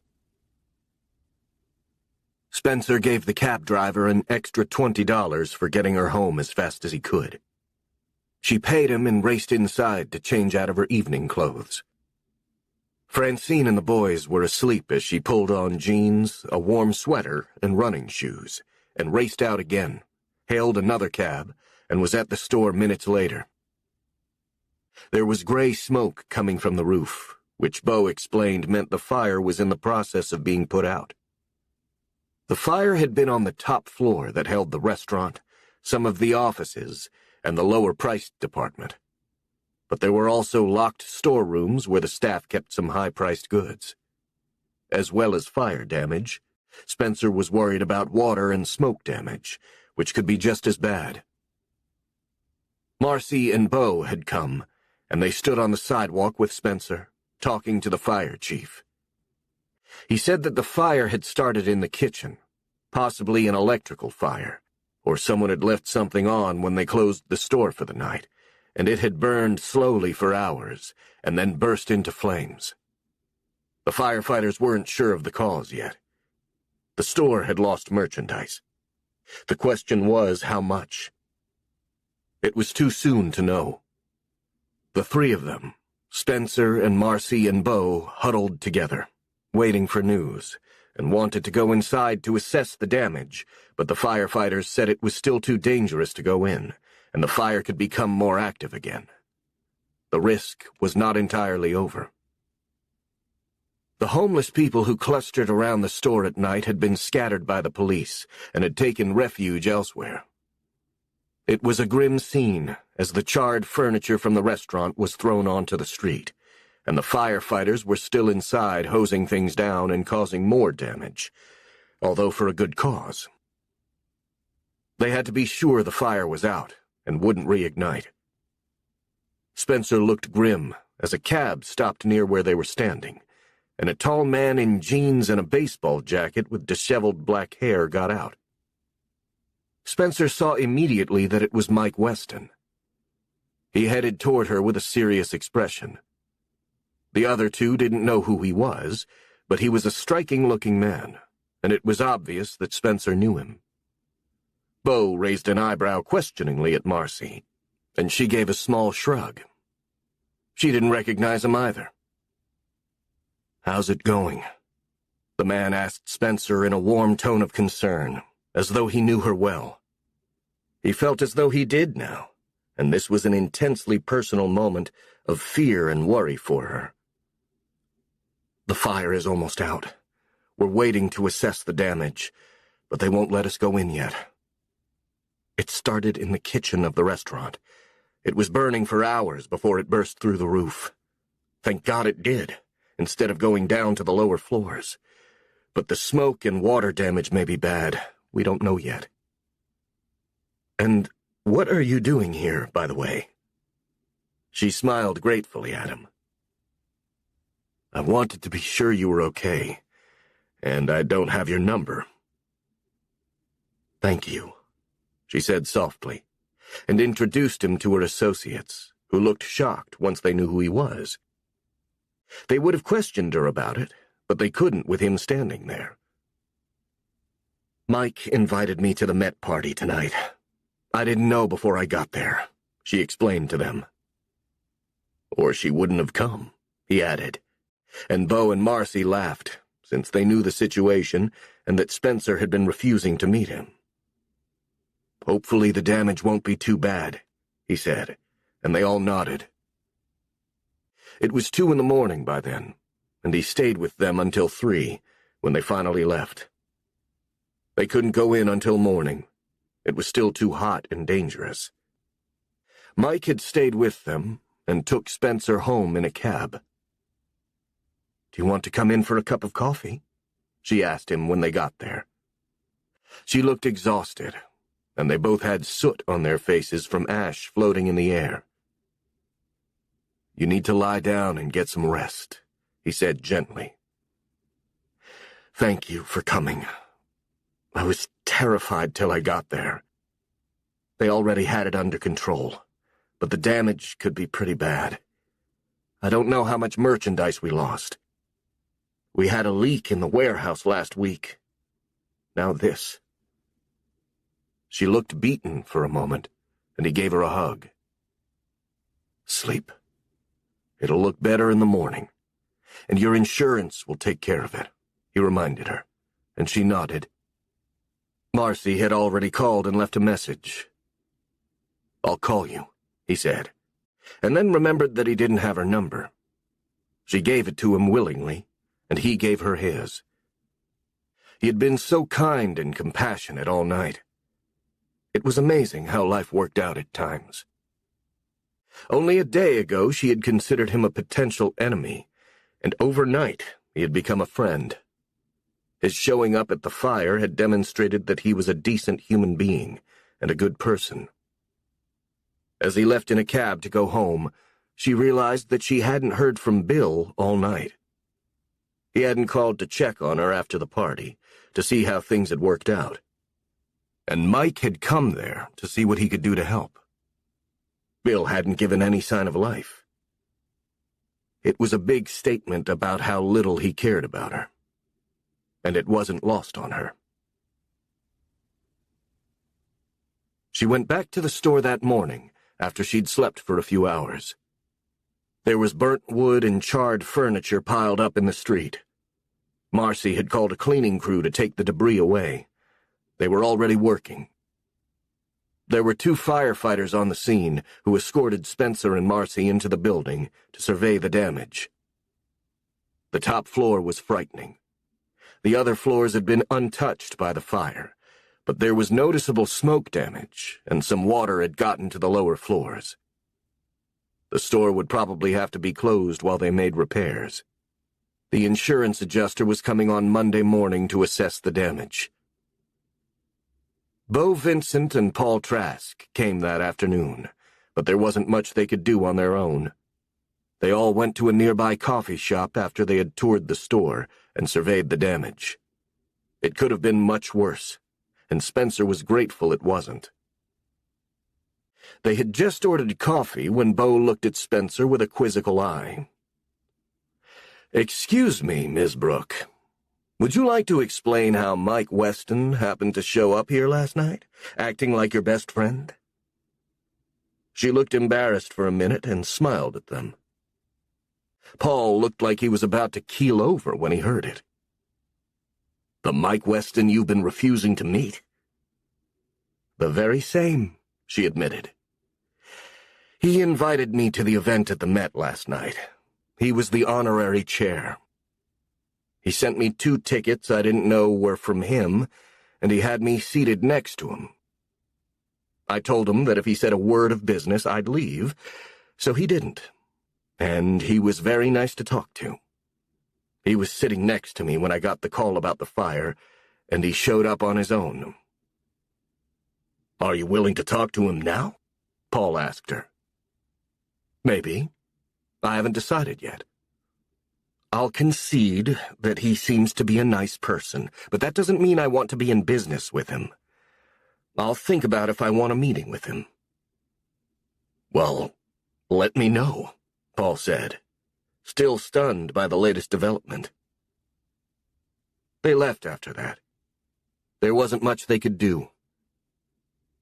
Spencer gave the cab driver an extra $20 for getting her home as fast as he could. She paid him and raced inside to change out of her evening clothes. Francine and the boys were asleep as she pulled on jeans, a warm sweater, and running shoes, and raced out again, hailed another cab, and was at the store minutes later. There was gray smoke coming from the roof, which Beau explained meant the fire was in the process of being put out. The fire had been on the top floor that held the restaurant, some of the offices, and the lower-priced department. But there were also locked storerooms where the staff kept some high-priced goods. As well as fire damage, Spencer was worried about water and smoke damage, which could be just as bad. Marcy and Beau had come, and they stood on the sidewalk with Spencer, talking to the fire chief. He said that the fire had started in the kitchen, possibly an electrical fire, or someone had left something on when they closed the store for the night, and it had burned slowly for hours, and then burst into flames. The firefighters weren't sure of the cause yet. The store had lost merchandise. The question was how much. It was too soon to know. The three of them, Spencer and Marcy and Beau, huddled together, waiting for news, and wanted to go inside to assess the damage, but the firefighters said it was still too dangerous to go in, and the fire could become more active again. The risk was not entirely over. The homeless people who clustered around the store at night had been scattered by the police and had taken refuge elsewhere. It was a grim scene as the charred furniture from the restaurant was thrown onto the street, and the firefighters were still inside hosing things down and causing more damage, although for a good cause. They had to be sure the fire was out and wouldn't reignite. Spencer looked grim as a cab stopped near where they were standing, and a tall man in jeans and a baseball jacket with disheveled black hair got out. Spencer saw immediately that it was Mike Weston. He headed toward her with a serious expression. The other two didn't know who he was, but he was a striking-looking man, and it was obvious that Spencer knew him. Beau raised an eyebrow questioningly at Marcy, and she gave a small shrug. She didn't recognize him either. "How's it going?" the man asked Spencer in a warm tone of concern, as though he knew her well. He felt as though he did now, and this was an intensely personal moment of fear and worry for her. "The fire is almost out. We're waiting to assess the damage, but they won't let us go in yet. It started in the kitchen of the restaurant. It was burning for hours before it burst through the roof. Thank God it did, instead of going down to the lower floors. But the smoke and water damage may be bad. We don't know yet." "And what are you doing here, by the way?" She smiled gratefully at him. "I wanted to be sure you were okay, and I don't have your number." "Thank you," she said softly, and introduced him to her associates, who looked shocked once they knew who he was. They would have questioned her about it, but they couldn't with him standing there. "Mike invited me to the Met party tonight. I didn't know before I got there," she explained to them. "Or she wouldn't have come," he added, and Bo and Marcy laughed, since they knew the situation and that Spencer had been refusing to meet him. "Hopefully the damage won't be too bad," he said, and they all nodded. It was 2 in the morning by then, and he stayed with them until 3, when they finally left. They couldn't go in until morning. It was still too hot and dangerous. Mike had stayed with them and took Spencer home in a cab. "Do you want to come in for a cup of coffee?" she asked him when they got there. She looked exhausted, and they both had soot on their faces from ash floating in the air. "You need to lie down and get some rest," he said gently. "Thank you for coming. I was terrified till I got there. They already had it under control, but the damage could be pretty bad. I don't know how much merchandise we lost. We had a leak in the warehouse last week. Now this." She looked beaten for a moment, and he gave her a hug. "Sleep. It'll look better in the morning, and your insurance will take care of it," he reminded her, and she nodded. Marcy had already called and left a message. "I'll call you," he said, and then remembered that he didn't have her number. She gave it to him willingly, and he gave her his. He had been so kind and compassionate all night. It was amazing how life worked out at times. Only a day ago she had considered him a potential enemy, and overnight he had become a friend. His showing up at the fire had demonstrated that he was a decent human being and a good person. As he left in a cab to go home, she realized that she hadn't heard from Bill all night. He hadn't called to check on her after the party, to see how things had worked out. And Mike had come there to see what he could do to help. Bill hadn't given any sign of life. It was a big statement about how little he cared about her. And it wasn't lost on her. She went back to the store that morning, after she'd slept for a few hours. There was burnt wood and charred furniture piled up in the street. Marcy had called a cleaning crew to take the debris away. They were already working. There were 2 firefighters on the scene who escorted Spencer and Marcy into the building to survey the damage. The top floor was frightening. The other floors had been untouched by the fire, but there was noticeable smoke damage, and some water had gotten to the lower floors. The store would probably have to be closed while they made repairs. The insurance adjuster was coming on Monday morning to assess the damage. Bo Vincent and Paul Trask came that afternoon, but there wasn't much they could do on their own. They all went to a nearby coffee shop after they had toured the store and surveyed the damage. It could have been much worse, and Spencer was grateful it wasn't. They had just ordered coffee when Bo looked at Spencer with a quizzical eye. "Excuse me, Miss Brooke. Would you like to explain how Mike Weston happened to show up here last night, acting like your best friend?" She looked embarrassed for a minute and smiled at them. Paul looked like he was about to keel over when he heard it. "The Mike Weston you've been refusing to meet?" "The very same," she admitted. "He invited me to the event at the Met last night. He was the honorary chair. He sent me 2 tickets I didn't know were from him, and he had me seated next to him. I told him that if he said a word of business, I'd leave, so he didn't, and he was very nice to talk to. He was sitting next to me when I got the call about the fire, and he showed up on his own." "Are you willing to talk to him now?" Paul asked her. "Maybe. I haven't decided yet. I'll concede that he seems to be a nice person, but that doesn't mean I want to be in business with him. I'll think about if I want a meeting with him." "Well, let me know," Paul said, still stunned by the latest development. They left after that. There wasn't much they could do.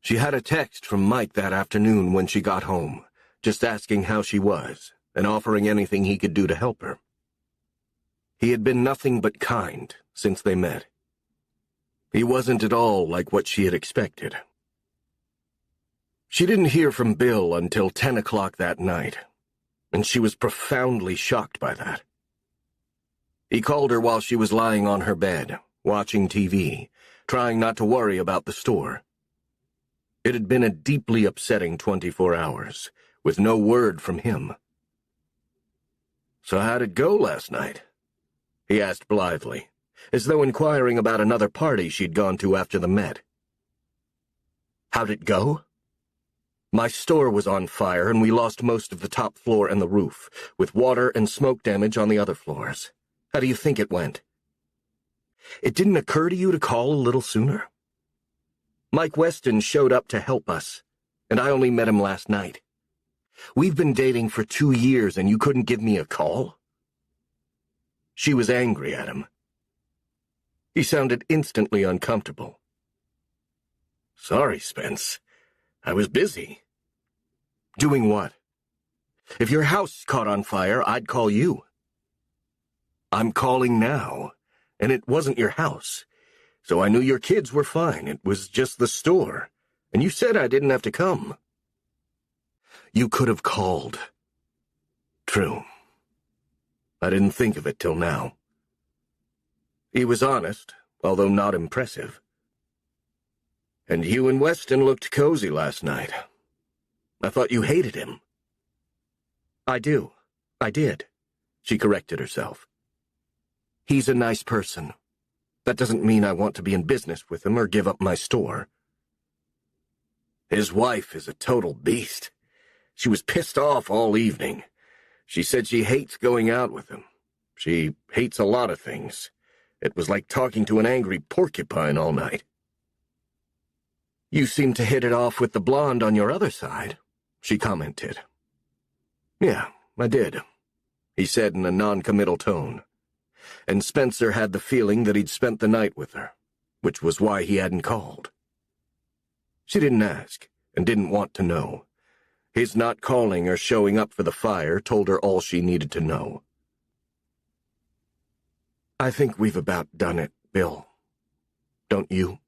She had a text from Mike that afternoon when she got home, just asking how she was and offering anything he could do to help her. He had been nothing but kind since they met. He wasn't at all like what she had expected. She didn't hear from Bill until 10 o'clock that night, and she was profoundly shocked by that. He called her while she was lying on her bed, watching TV, trying not to worry about the store. It had been a deeply upsetting 24 hours, with no word from him. "So how'd it go last night?" he asked blithely, as though inquiring about another party she'd gone to after the Met. "How'd it go? My store was on fire, and we lost most of the top floor and the roof, with water and smoke damage on the other floors. How do you think it went? It didn't occur to you to call a little sooner? Mike Weston showed up to help us, and I only met him last night. We've been dating for 2 years, and you couldn't give me a call?" She was angry at him. He sounded instantly uncomfortable. "Sorry, Spence. I was busy." "Doing what? If your house caught on fire, I'd call you." "I'm calling now, and it wasn't your house, so I knew your kids were fine. It was just the store, and you said I didn't have to come." "You could have called." "True. I didn't think of it till now." He was honest, although not impressive. "And you and Weston looked cozy last night. I thought you hated him." I did," she corrected herself. "He's a nice person. That doesn't mean I want to be in business with him or give up my store." "His wife is a total beast. She was pissed off all evening. She said she hates going out with him. She hates a lot of things. It was like talking to an angry porcupine all night." "You seem to hit it off with the blonde on your other side," she commented. "Yeah, I did," he said in a non-committal tone. And Spencer had the feeling that he'd spent the night with her, which was why he hadn't called. She didn't ask, and didn't want to know. His not calling or showing up for the fire told her all she needed to know. "I think we've about done it, Bill. Don't you?"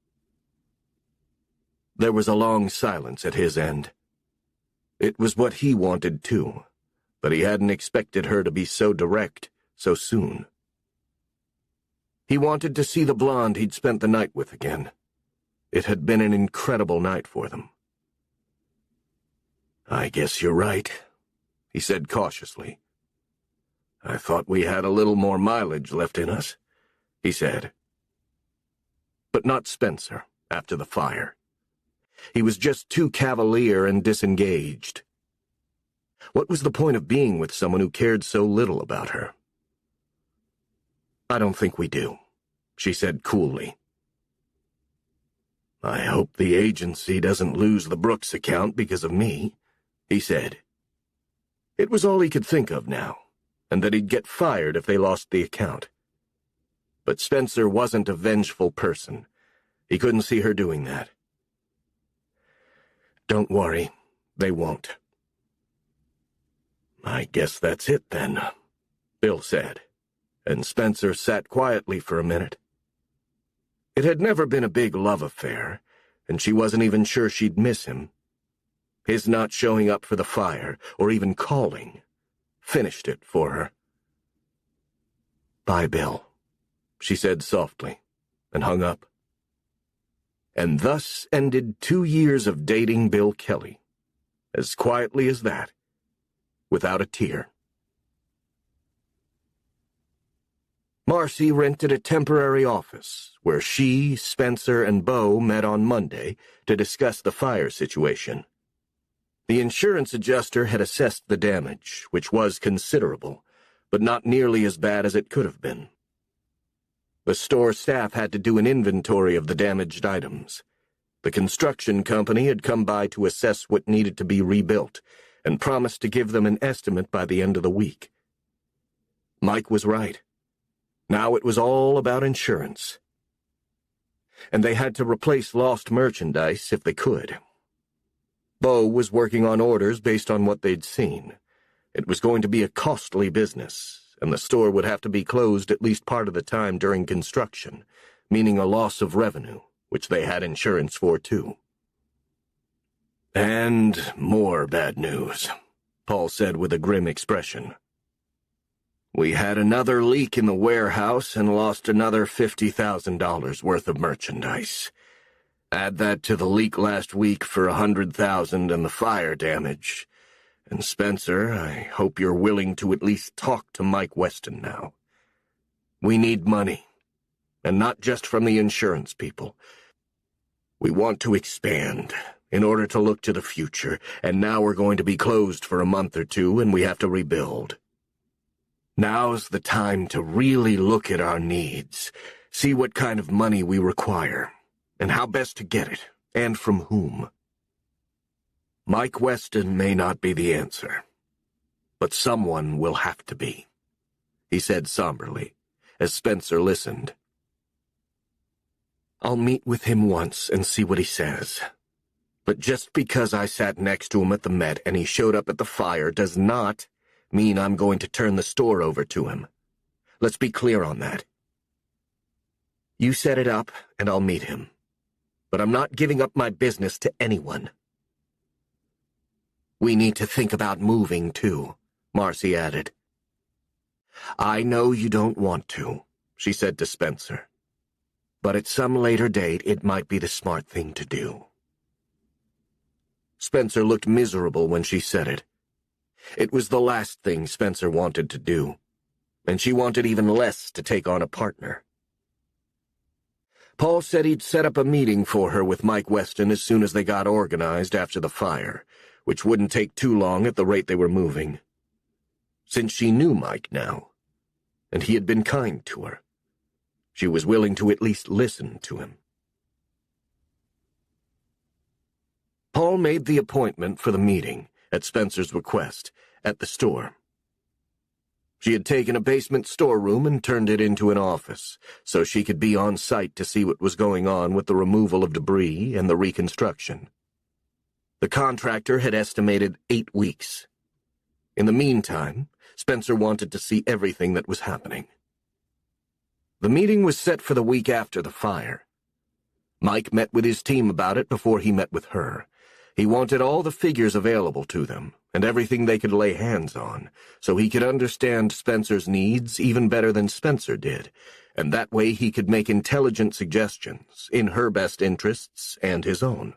There was a long silence at his end. It was what he wanted, too, but he hadn't expected her to be so direct so soon. He wanted to see the blonde he'd spent the night with again. It had been an incredible night for them. "I guess you're right," he said cautiously. "I thought we had a little more mileage left in us," he said. But not Spencer, after the fire. He was just too cavalier and disengaged. What was the point of being with someone who cared so little about her? "I don't think we do," she said coolly. "I hope the agency doesn't lose the Brooks account because of me," he said. It was all he could think of now, and that he'd get fired if they lost the account. But Spencer wasn't a vengeful person. He couldn't see her doing that. "Don't worry, they won't." "I guess that's it then," Bill said, and Spencer sat quietly for a minute. It had never been a big love affair, and she wasn't even sure she'd miss him. His not showing up for the fire, or even calling, finished it for her. "Bye, Bill," she said softly, and hung up. And thus ended 2 years of dating Bill Kelly, as quietly as that, without a tear. Marcy rented a temporary office where she, Spencer, and Beau met on Monday to discuss the fire situation. The insurance adjuster had assessed the damage, which was considerable, but not nearly as bad as it could have been. The store staff had to do an inventory of the damaged items. The construction company had come by to assess what needed to be rebuilt and promised to give them an estimate by the end of the week. Mike was right. Now it was all about insurance. And they had to replace lost merchandise if they could. Bo was working on orders based on what they'd seen. It was going to be a costly business, and the store would have to be closed at least part of the time during construction, meaning a loss of revenue, which they had insurance for too. And more bad news, Paul said with a grim expression. We had another leak in the warehouse and lost another $50,000 worth of merchandise. Add that to the leak last week for $100,000 and the fire damage. And Spencer, I hope you're willing to at least talk to Mike Weston now. We need money, and not just from the insurance people. We want to expand in order to look to the future, and now we're going to be closed for a month or two, and we have to rebuild. Now's the time to really look at our needs, see what kind of money we require, and how best to get it, and from whom. Mike Weston may not be the answer, but someone will have to be, he said somberly, as Spencer listened. I'll meet with him once and see what he says. But just because I sat next to him at the Met and he showed up at the fire does not mean I'm going to turn the store over to him. Let's be clear on that. You set it up, and I'll meet him. But I'm not giving up my business to anyone. We need to think about moving, too, Marcy added. I know you don't want to, she said to Spencer. But at some later date, it might be the smart thing to do. Spencer looked miserable when she said it. It was the last thing Spencer wanted to do, and she wanted even less to take on a partner. Paul said he'd set up a meeting for her with Mike Weston as soon as they got organized after the fire, which wouldn't take too long at the rate they were moving. Since she knew Mike now, and he had been kind to her, she was willing to at least listen to him. Paul made the appointment for the meeting, at Spencer's request, at the store. She had taken a basement storeroom and turned it into an office, so she could be on site to see what was going on with the removal of debris and the reconstruction. The contractor had estimated 8 weeks. In the meantime, Spencer wanted to see everything that was happening. The meeting was set for the week after the fire. Mike met with his team about it before he met with her. He wanted all the figures available to them, and everything they could lay hands on, so he could understand Spencer's needs even better than Spencer did, and that way he could make intelligent suggestions in her best interests and his own.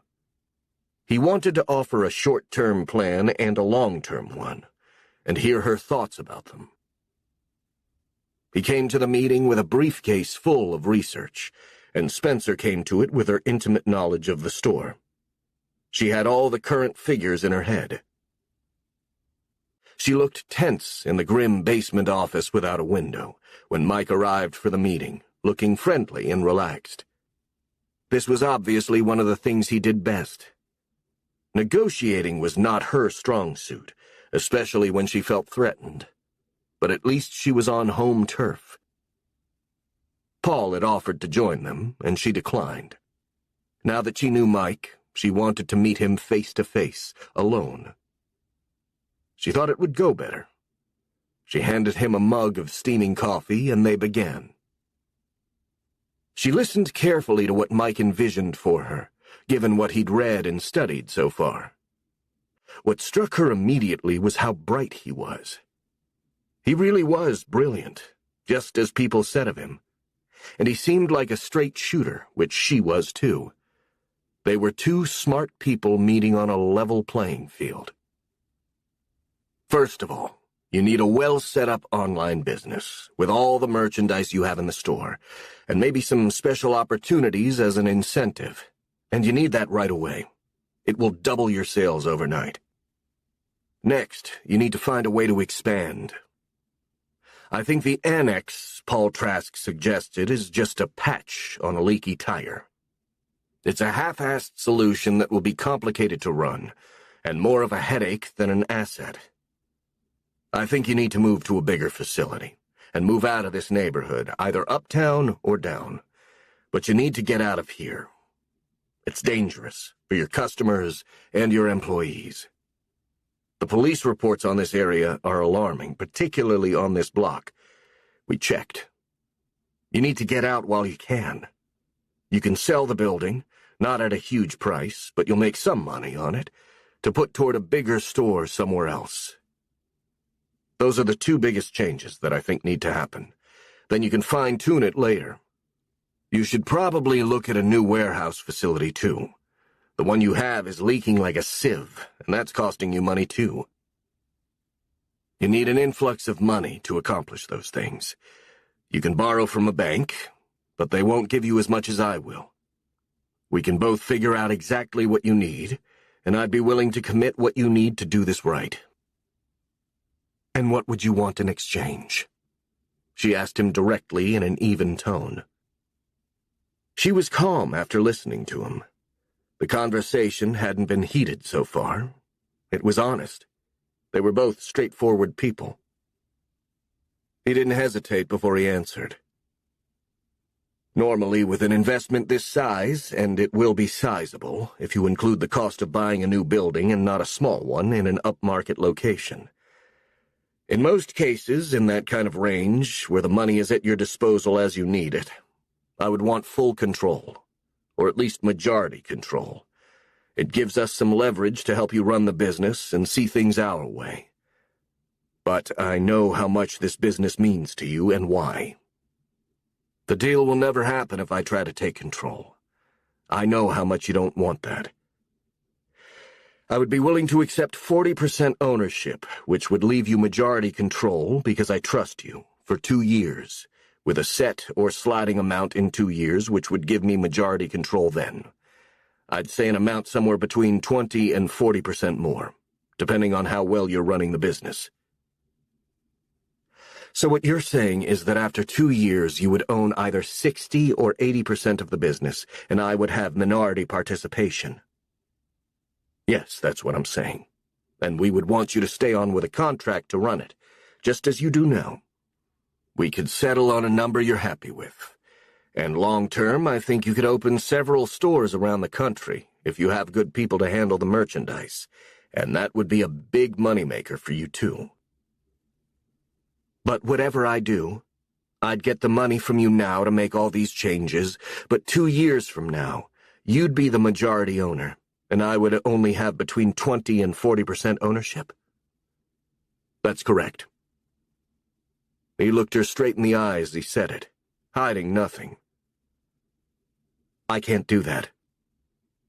He wanted to offer a short-term plan and a long-term one, and hear her thoughts about them. He came to the meeting with a briefcase full of research, and Spencer came to it with her intimate knowledge of the store. She had all the current figures in her head. She looked tense in the grim basement office without a window when Mike arrived for the meeting, looking friendly and relaxed. This was obviously one of the things he did best. Negotiating was not her strong suit, especially when she felt threatened. But at least she was on home turf. Paul had offered to join them, and she declined. Now that she knew Mike, she wanted to meet him face to face, alone. She thought it would go better. She handed him a mug of steaming coffee, and they began. She listened carefully to what Mike envisioned for her, given what he'd read and studied so far. What struck her immediately was how bright he was. He really was brilliant, just as people said of him. And he seemed like a straight shooter, which she was too. They were two smart people meeting on a level playing field. First of all, you need a well-set-up online business, with all the merchandise you have in the store, and maybe some special opportunities as an incentive. And you need that right away. It will double your sales overnight. Next, you need to find a way to expand. I think the annex Paul Trask suggested is just a patch on a leaky tire. It's a half-assed solution that will be complicated to run, and more of a headache than an asset. I think you need to move to a bigger facility, and move out of this neighborhood, either uptown or down. But you need to get out of here. It's dangerous for your customers and your employees. The police reports on this area are alarming, particularly on this block. We checked. You need to get out while you can. You can sell the building, not at a huge price, but you'll make some money on it, to put toward a bigger store somewhere else. Those are the two biggest changes that I think need to happen. Then you can fine-tune it later. You should probably look at a new warehouse facility, too. The one you have is leaking like a sieve, and that's costing you money, too. You need an influx of money to accomplish those things. You can borrow from a bank, but they won't give you as much as I will. We can both figure out exactly what you need, and I'd be willing to commit what you need to do this right. And what would you want in exchange? She asked him directly in an even tone. She was calm after listening to him. The conversation hadn't been heated so far. It was honest. They were both straightforward people. He didn't hesitate before he answered. Normally, with an investment this size, and it will be sizable if you include the cost of buying a new building and not a small one in an upmarket location. In most cases, in that kind of range, where the money is at your disposal as you need it, I would want full control, or at least majority control. It gives us some leverage to help you run the business and see things our way. But I know how much this business means to you and why. The deal will never happen if I try to take control. I know how much you don't want that. I would be willing to accept 40% ownership, which would leave you majority control because I trust you, for 2 years, with a set or sliding amount in 2 years, which would give me majority control then. I'd say an amount somewhere between 20 and 40% more, depending on how well you're running the business. So what you're saying is that after 2 years you would own either 60 or 80% of the business, and I would have minority participation. Yes, that's what I'm saying. And we would want you to stay on with a contract to run it, just as you do now. We could settle on a number you're happy with. And long-term, I think you could open several stores around the country if you have good people to handle the merchandise, and that would be a big moneymaker for you, too. But whatever I do, I'd get the money from you now to make all these changes, but 2 years from now, you'd be the majority owner, and I would only have between 20 and 40% ownership. That's correct. He looked her straight in the eye as he said it, hiding nothing. I can't do that.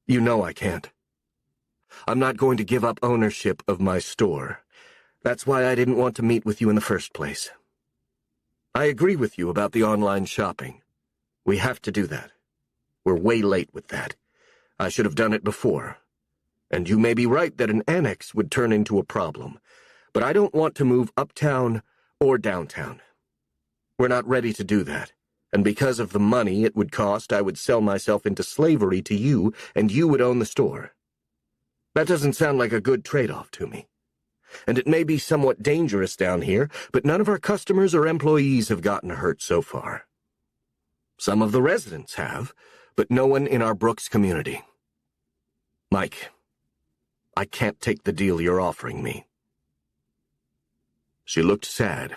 You know I can't. I'm not going to give up ownership of my store. That's why I didn't want to meet with you in the first place. I agree with you about the online shopping. We have to do that. We're way late with that. I should have done it before. And you may be right that an annex would turn into a problem, but I don't want to move uptown or downtown. We're not ready to do that, and because of the money it would cost, I would sell myself into slavery to you, and you would own the store. That doesn't sound like a good trade-off to me. And it may be somewhat dangerous down here, but none of our customers or employees have gotten hurt so far. Some of the residents have, but no one in our Brooks community. Mike, I can't take the deal you're offering me. She looked sad.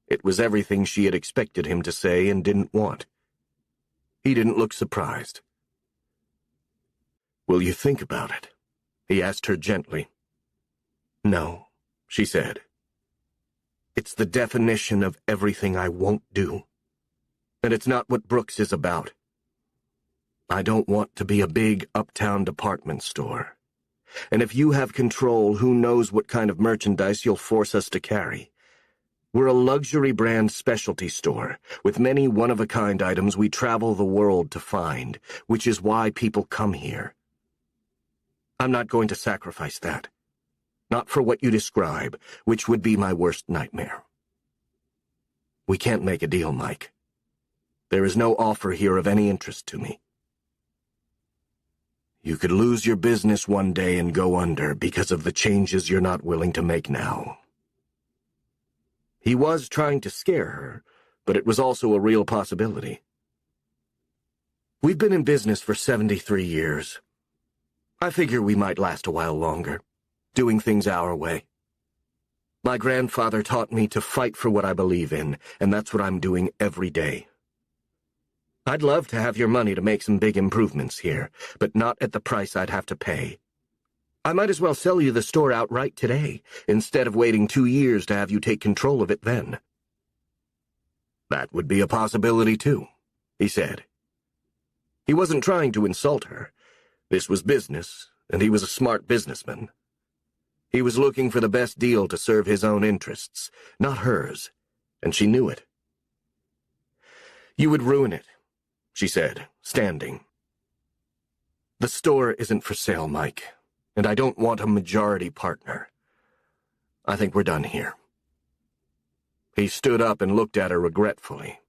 It was everything she had expected him to say and didn't want. He didn't look surprised. Will you think about it? He asked her gently. No, she said. It's the definition of everything I won't do. And it's not what Brooks is about. I don't want to be a big uptown department store. And if you have control, who knows what kind of merchandise you'll force us to carry. We're a luxury brand specialty store, with many one-of-a-kind items we travel the world to find, which is why people come here. I'm not going to sacrifice that. Not for what you describe, which would be my worst nightmare. We can't make a deal, Mike. There is no offer here of any interest to me. You could lose your business one day and go under because of the changes you're not willing to make now. He was trying to scare her, but it was also a real possibility. We've been in business for 73 years. I figure we might last a while longer, doing things our way. My grandfather taught me to fight for what I believe in, and that's what I'm doing every day. I'd love to have your money to make some big improvements here, but not at the price I'd have to pay. I might as well sell you the store outright today, instead of waiting 2 years to have you take control of it then. That would be a possibility too, he said. He wasn't trying to insult her. This was business, and he was a smart businessman. He was looking for the best deal to serve his own interests, not hers, and she knew it. You would ruin it, she said, standing. The store isn't for sale, Mike, and I don't want a majority partner. I think we're done here. He stood up and looked at her regretfully.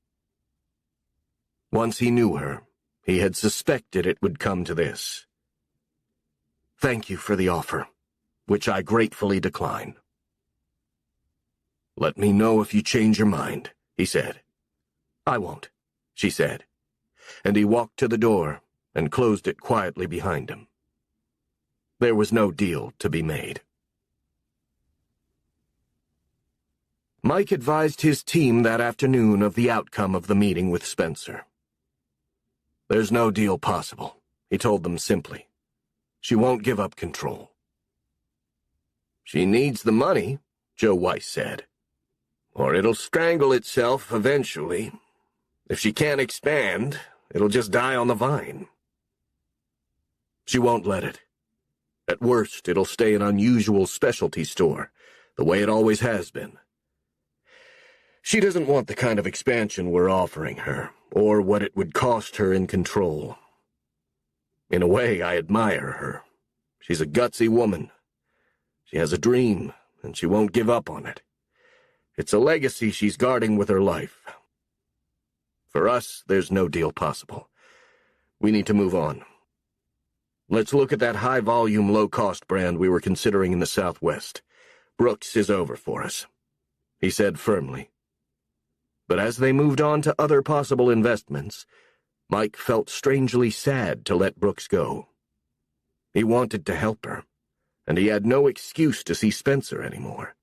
Once he knew her, he had suspected it would come to this. Thank you for the offer, which I gratefully decline. Let me know if you change your mind, he said. I won't, she said, and he walked to the door and closed it quietly behind him. There was no deal to be made. Mike advised his team that afternoon of the outcome of the meeting with Spencer. There's no deal possible, he told them simply. She won't give up control. She needs the money, Joe Weiss said, or it'll strangle itself eventually. If she can't expand, it'll just die on the vine. She won't let it. At worst, it'll stay an unusual specialty store, the way it always has been. She doesn't want the kind of expansion we're offering her, or what it would cost her in control. In a way, I admire her. She's a gutsy woman. She has a dream, and she won't give up on it. It's a legacy she's guarding with her life. For us, there's no deal possible. We need to move on. Let's look at that high-volume, low-cost brand we were considering in the Southwest. Brooks is over for us, he said firmly. But as they moved on to other possible investments, Mike felt strangely sad to let Brooks go. He wanted to help her, and he had no excuse to see Spencer anymore.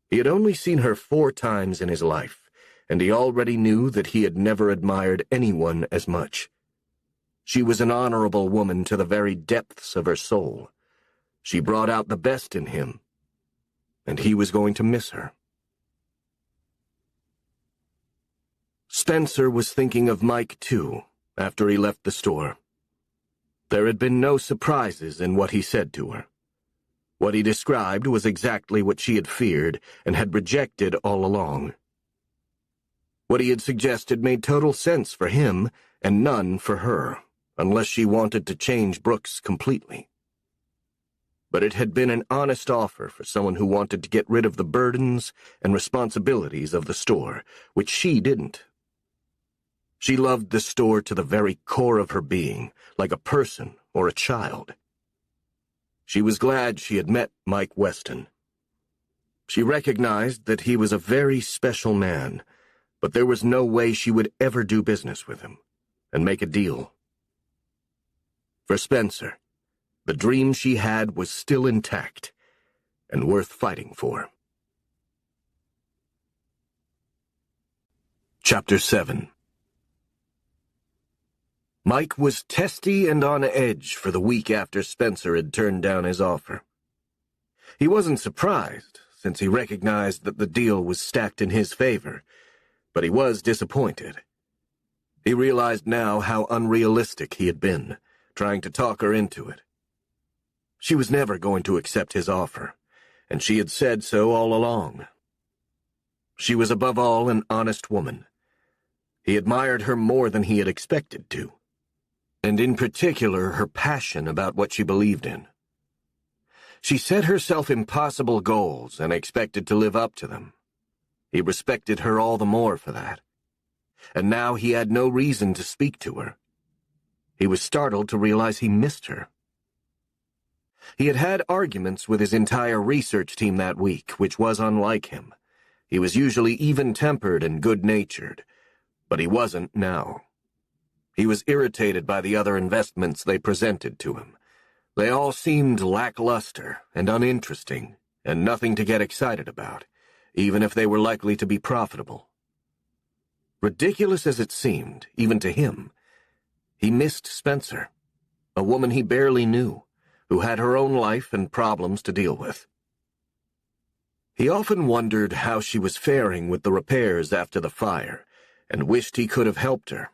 He had only seen her 4 times in his life, and he already knew that he had never admired anyone as much. She was an honorable woman to the very depths of her soul. She brought out the best in him, and he was going to miss her. Spencer was thinking of Mike, too, after he left the store. There had been no surprises in what he said to her. What he described was exactly what she had feared and had rejected all along. What he had suggested made total sense for him and none for her, unless she wanted to change Brooks completely. But it had been an honest offer for someone who wanted to get rid of the burdens and responsibilities of the store, which she didn't. She loved the store to the very core of her being, like a person or a child. She was glad she had met Mike Weston. She recognized that he was a very special man, but there was no way she would ever do business with him and make a deal. For Spencer, the dream she had was still intact and worth fighting for. Chapter 7. Mike was testy and on edge for the week after Spencer had turned down his offer. He wasn't surprised, since he recognized that the deal was stacked in his favor, but he was disappointed. He realized now how unrealistic he had been, trying to talk her into it. She was never going to accept his offer, and she had said so all along. She was above all an honest woman. He admired her more than he had expected to, and in particular her passion about what she believed in. She set herself impossible goals and expected to live up to them. He respected her all the more for that, and now he had no reason to speak to her. He was startled to realize he missed her. He had had arguments with his entire research team that week, which was unlike him, He was usually even-tempered and good-natured, but he wasn't now. He was irritated by the other investments they presented to him. They all seemed lackluster and uninteresting, and nothing to get excited about, even if they were likely to be profitable. Ridiculous as it seemed, even to him, he missed Spencer, a woman he barely knew, who had her own life and problems to deal with. He often wondered how she was faring with the repairs after the fire, and wished he could have helped her.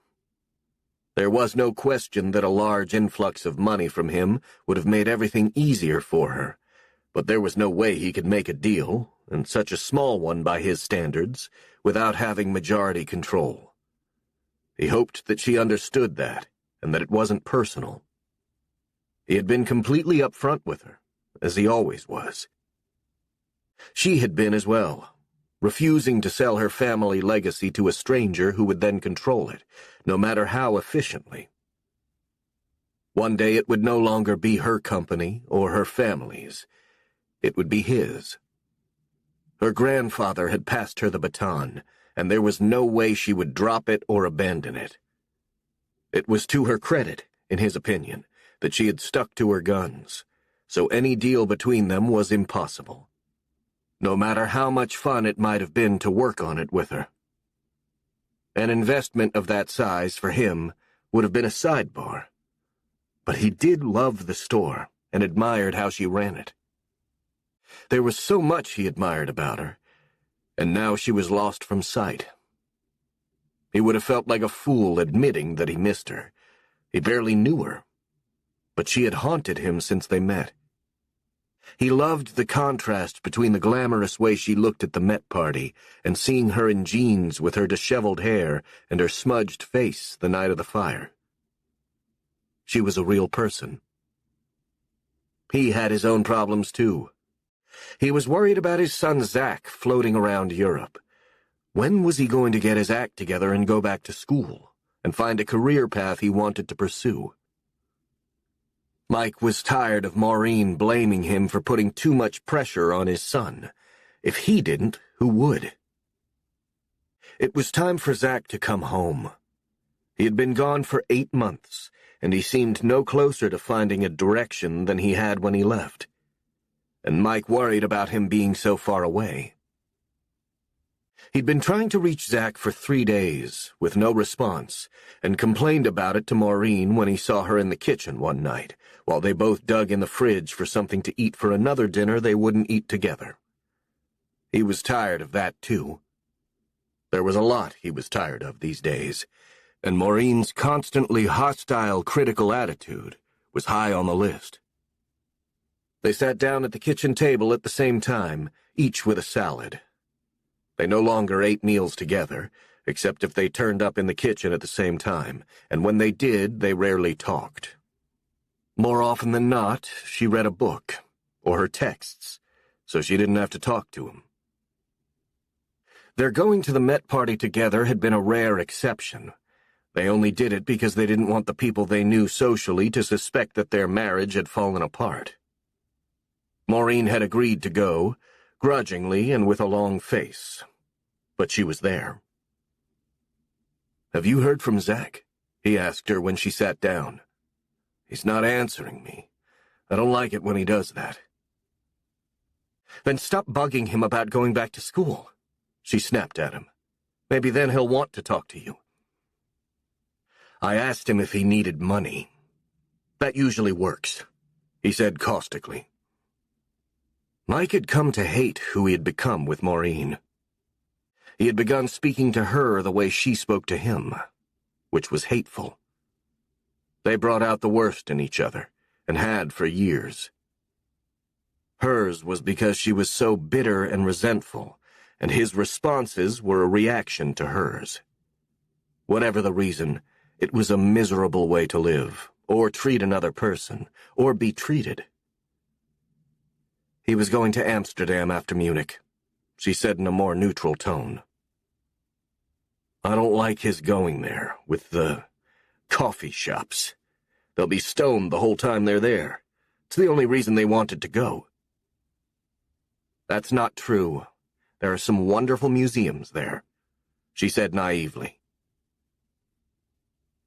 There was no question that a large influx of money from him would have made everything easier for her, but there was no way he could make a deal, and such a small one by his standards, without having majority control. He hoped that she understood that, and that it wasn't personal. He had been completely upfront with her, as he always was. She had been as well, refusing to sell her family legacy to a stranger who would then control it, no matter how efficiently. One day it would no longer be her company or her family's. It would be his. Her grandfather had passed her the baton, and there was no way she would drop it or abandon it. It was to her credit, in his opinion, that she had stuck to her guns, so any deal between them was impossible, no matter how much fun it might have been to work on it with her. An investment of that size for him would have been a sidebar, but he did love the store and admired how she ran it. There was so much he admired about her, and now she was lost from sight. He would have felt like a fool admitting that he missed her. He barely knew her, but she had haunted him since they met. He loved the contrast between the glamorous way she looked at the Met party and seeing her in jeans with her disheveled hair and her smudged face the night of the fire. She was a real person. He had his own problems, too. He was worried about his son Zach floating around Europe. When was he going to get his act together and go back to school, and find a career path he wanted to pursue? Mike was tired of Maureen blaming him for putting too much pressure on his son. If he didn't, who would? It was time for Zach to come home. He had been gone for 8 months, and he seemed no closer to finding a direction than he had when he left. And Mike worried about him being so far away. He'd been trying to reach Zach for 3 days, with no response, and complained about it to Maureen when he saw her in the kitchen one night, while they both dug in the fridge for something to eat for another dinner they wouldn't eat together. He was tired of that, too. There was a lot he was tired of these days, and Maureen's constantly hostile, critical attitude was high on the list. They sat down at the kitchen table at the same time, each with a salad. They no longer ate meals together, except if they turned up in the kitchen at the same time, and when they did, they rarely talked. More often than not, she read a book, or her texts, so she didn't have to talk to him. Their going to the Met party together had been a rare exception. They only did it because they didn't want the people they knew socially to suspect that their marriage had fallen apart. Maureen had agreed to go, grudgingly and with a long face, but she was there. "Have you heard from Zach?" he asked her when she sat down. "He's not answering me. I don't like it when he does that." "Then stop bugging him about going back to school," she snapped at him. "Maybe then he'll want to talk to you." "I asked him if he needed money. That usually works," he said caustically. Mike had come to hate who he had become with Maureen. He had begun speaking to her the way she spoke to him, which was hateful. They brought out the worst in each other, and had for years. Hers was because she was so bitter and resentful, and his responses were a reaction to hers. Whatever the reason, it was a miserable way to live, or treat another person, or be treated. "He was going to Amsterdam after Munich," she said in a more neutral tone. "I don't like his going there, with the coffee shops. They'll be stoned the whole time they're there. It's the only reason they wanted to go." "That's not true. There are some wonderful museums there," she said naively.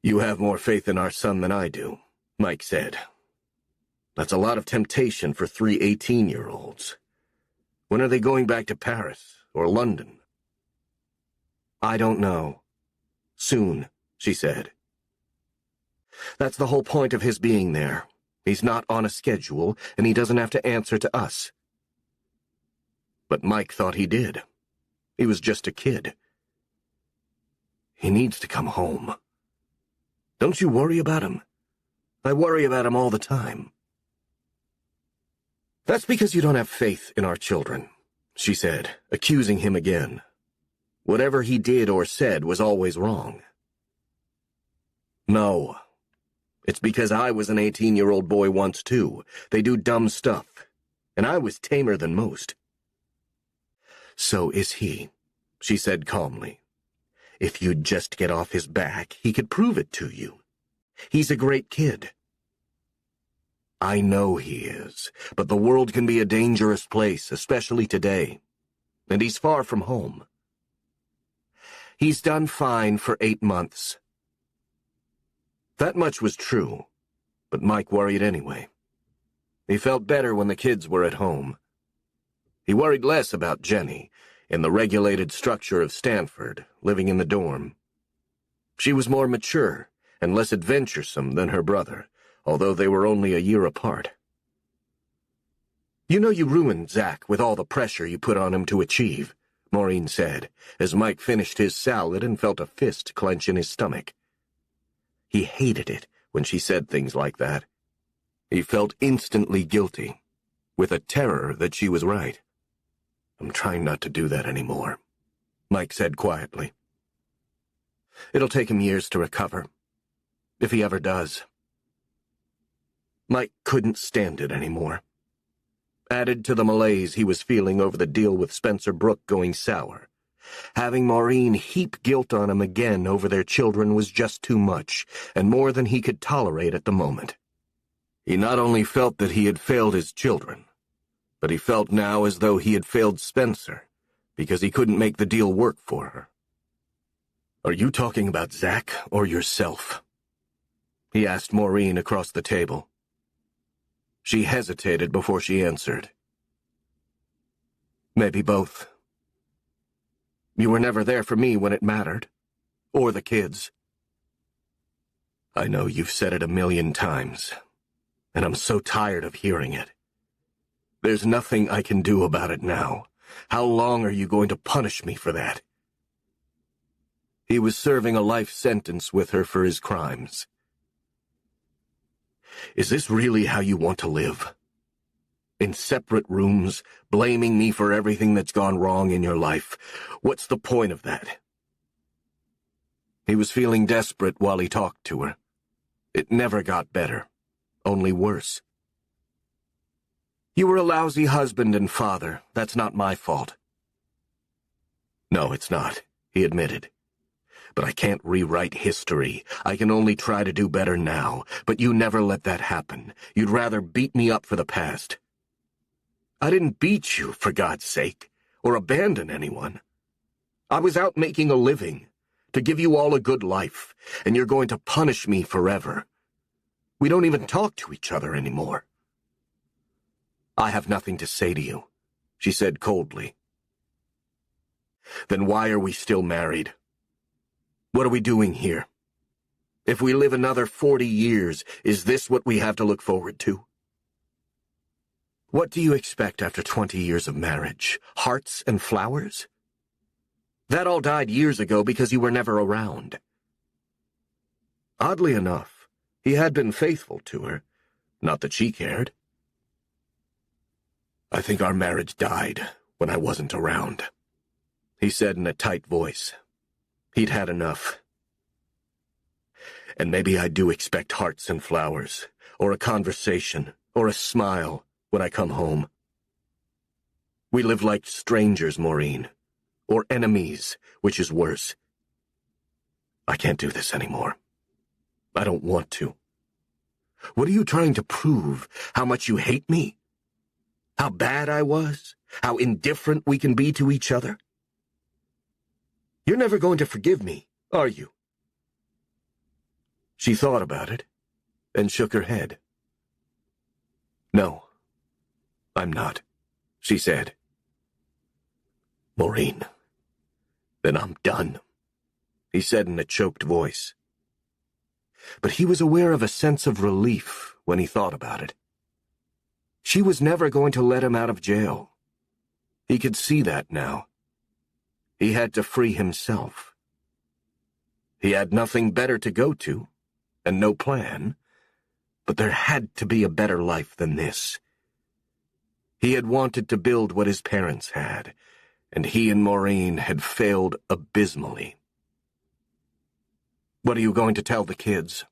"You have more faith in our son than I do," Mike said. "That's a lot of temptation for 3 18-year-olds. When are they going back to Paris or London?" "I don't know. Soon," she said. "That's the whole point of his being there. He's not on a schedule, and he doesn't have to answer to us." But Mike thought he did. He was just a kid. "He needs to come home. Don't you worry about him? I worry about him all the time." "That's because you don't have faith in our children," she said, accusing him again. Whatever he did or said was always wrong. "No. It's because I was an 18-year-old boy once, too. They do dumb stuff, and I was tamer than most." "So is he," she said calmly. "If you'd just get off his back, he could prove it to you. He's a great kid." "I know he is, but the world can be a dangerous place, especially today. And he's far from home." "He's done fine for 8 months." That much was true, but Mike worried anyway. He felt better when the kids were at home. He worried less about Jenny, in the regulated structure of Stanford, living in the dorm. She was more mature and less adventuresome than her brother, although they were only a year apart. "You know you ruined Zach with all the pressure you put on him to achieve," Maureen said, as Mike finished his salad and felt a fist clench in his stomach. He hated it when she said things like that. He felt instantly guilty, with a terror that she was right. "I'm trying not to do that anymore," Mike said quietly. "It'll take him years to recover, if he ever does." Mike couldn't stand it anymore. Added to the malaise he was feeling over the deal with Spencer Brooke going sour, having Maureen heap guilt on him again over their children was just too much, and more than he could tolerate at the moment. He not only felt that he had failed his children, but he felt now as though he had failed Spencer, because he couldn't make the deal work for her. "Are you talking about Zach or yourself?" he asked Maureen across the table. She hesitated before she answered. "Maybe both. You were never there for me when it mattered, or the kids." "I know you've said it 1,000,000 times, and I'm so tired of hearing it. There's nothing I can do about it now. How long are you going to punish me for that?" He was serving a life sentence with her for his crimes. "Is this really how you want to live? In separate rooms, blaming me for everything that's gone wrong in your life? What's the point of that?" He was feeling desperate while he talked to her. It never got better, only worse. "You were a lousy husband and father. That's not my fault." "No, it's not," he admitted. "But I can't rewrite history. I can only try to do better now, but you never let that happen. You'd rather beat me up for the past." "I didn't beat you, for God's sake, or abandon anyone. I was out making a living, to give you all a good life, and you're going to punish me forever. We don't even talk to each other anymore." "I have nothing to say to you," she said coldly. "Then why are we still married? What are we doing here? If we live another 40 years, is this what we have to look forward to?" "What do you expect after 20 years of marriage? Hearts and flowers? That all died years ago because you were never around." Oddly enough, he had been faithful to her, not that she cared. "I think our marriage died when I wasn't around," he said in a tight voice. He'd had enough. "And maybe I do expect hearts and flowers, or a conversation, or a smile when I come home. We live like strangers, Maureen, or enemies, which is worse. I can't do this anymore. I don't want to. What are you trying to prove? How much you hate me?" How bad I was? How indifferent we can be to each other? You're never going to forgive me, are you? She thought about it, and shook her head. No, I'm not, she said. Maureen, then I'm done, he said in a choked voice. But he was aware of a sense of relief when he thought about it. She was never going to let him out of jail. He could see that now. He had to free himself. He had nothing better to go to, and no plan, but there had to be a better life than this. He had wanted to build what his parents had, and he and Maureen had failed abysmally. What are you going to tell the kids?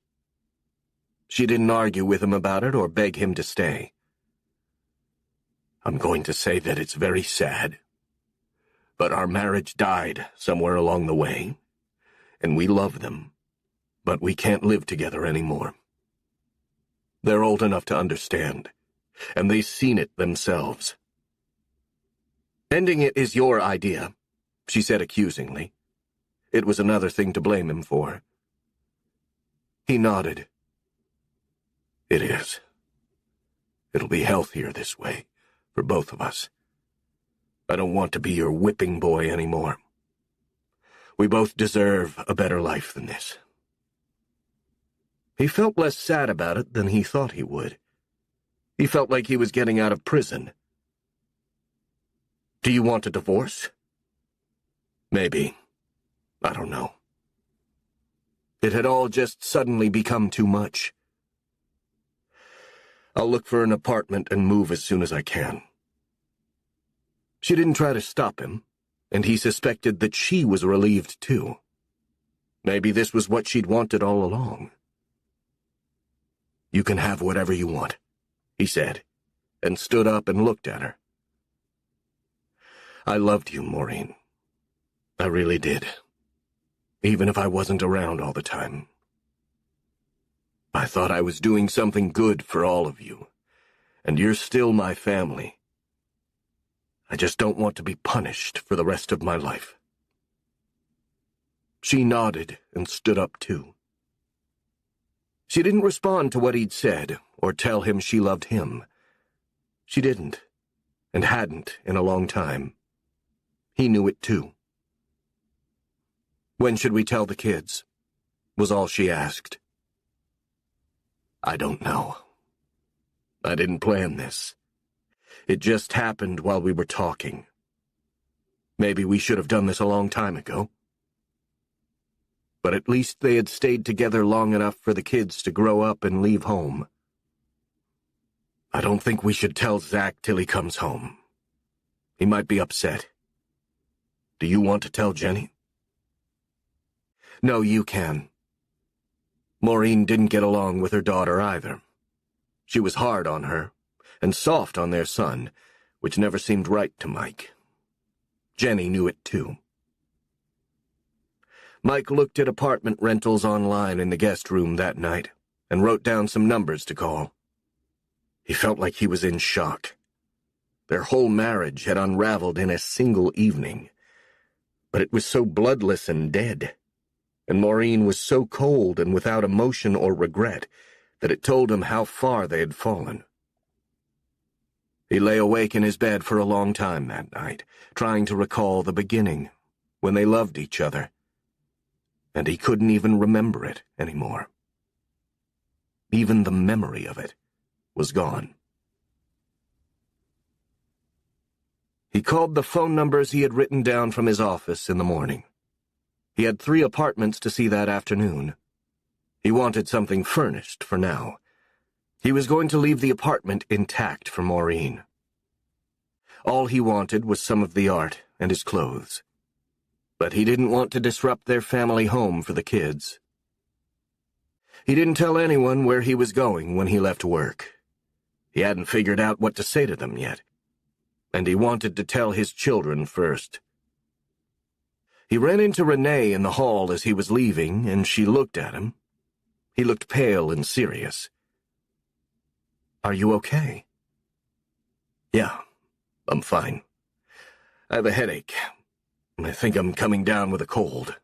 She didn't argue with him about it or beg him to stay. I'm going to say that it's very sad, but our marriage died somewhere along the way, and we love them, but we can't live together anymore. They're old enough to understand, and they've seen it themselves. Ending it is your idea, she said accusingly. It was another thing to blame him for. He nodded. It is. It'll be healthier this way, for both of us. I don't want to be your whipping boy anymore. We both deserve a better life than this. He felt less sad about it than he thought he would. He felt like he was getting out of prison. Do you want a divorce? Maybe. I don't know. It had all just suddenly become too much. I'll look for an apartment and move as soon as I can. She didn't try to stop him, and he suspected that she was relieved too. Maybe this was what she'd wanted all along. You can have whatever you want, he said, and stood up and looked at her. I loved you, Maureen. I really did. Even if I wasn't around all the time. I thought I was doing something good for all of you, and you're still my family. I just don't want to be punished for the rest of my life. She nodded and stood up too. She didn't respond to what he'd said or tell him she loved him. She didn't, and hadn't in a long time. He knew it too. When should we tell the kids? Was all she asked. I don't know. I didn't plan this. It just happened while we were talking. Maybe we should have done this a long time ago. But at least they had stayed together long enough for the kids to grow up and leave home. I don't think we should tell Zach till he comes home. He might be upset. Do you want to tell Jenny? No, you can. Maureen didn't get along with her daughter either. She was hard on her, and soft on their son, which never seemed right to Mike. Jenny knew it too. Mike looked at apartment rentals online in the guest room that night and wrote down some numbers to call. He felt like he was in shock. Their whole marriage had unraveled in a single evening, but it was so bloodless and dead, and Maureen was so cold and without emotion or regret that it told him how far they had fallen. He lay awake in his bed for a long time that night, trying to recall the beginning, when they loved each other. And he couldn't even remember it anymore. Even the memory of it was gone. He called the phone numbers he had written down from his office in the morning. He had 3 apartments to see that afternoon. He wanted something furnished for now. He was going to leave the apartment intact for Maureen. All he wanted was some of the art and his clothes. But he didn't want to disrupt their family home for the kids. He didn't tell anyone where he was going when he left work. He hadn't figured out what to say to them yet, and he wanted to tell his children first. He ran into Renee in the hall as he was leaving, and she looked at him. He looked pale and serious. Are you okay? Yeah, I'm fine. I have a headache. I think I'm coming down with a cold.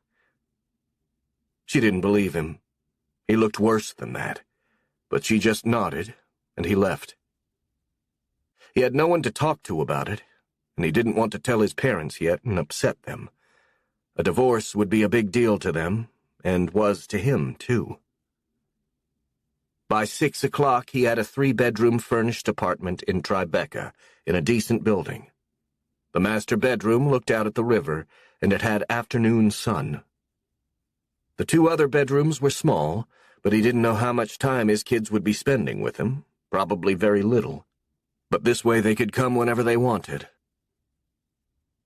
She didn't believe him. He looked worse than that, but she just nodded, and he left. He had no one to talk to about it, and he didn't want to tell his parents yet and upset them. A divorce would be a big deal to them, and was to him, too. By 6 o'clock, he had a 3-bedroom furnished apartment in Tribeca, in a decent building. The master bedroom looked out at the river, and it had afternoon sun. The 2 other bedrooms were small, but he didn't know how much time his kids would be spending with him, probably very little. But this way they could come whenever they wanted.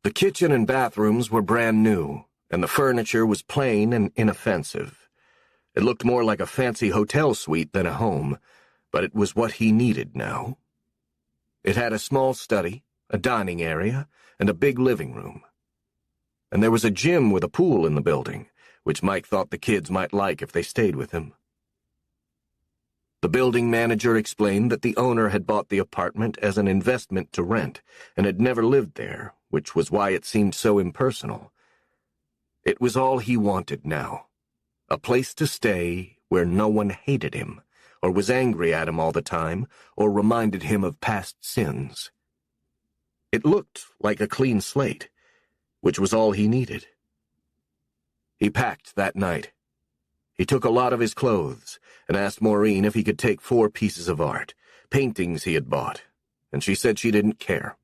The kitchen and bathrooms were brand new, and the furniture was plain and inoffensive. It looked more like a fancy hotel suite than a home, but it was what he needed now. It had a small study, a dining area, and a big living room. And there was a gym with a pool in the building, which Mike thought the kids might like if they stayed with him. The building manager explained that the owner had bought the apartment as an investment to rent and had never lived there, which was why it seemed so impersonal. It was all he wanted now, a place to stay where no one hated him, or was angry at him all the time, or reminded him of past sins. It looked like a clean slate, which was all he needed. He packed that night. He took a lot of his clothes and asked Maureen if he could take 4 pieces of art, paintings he had bought, and she said she didn't care.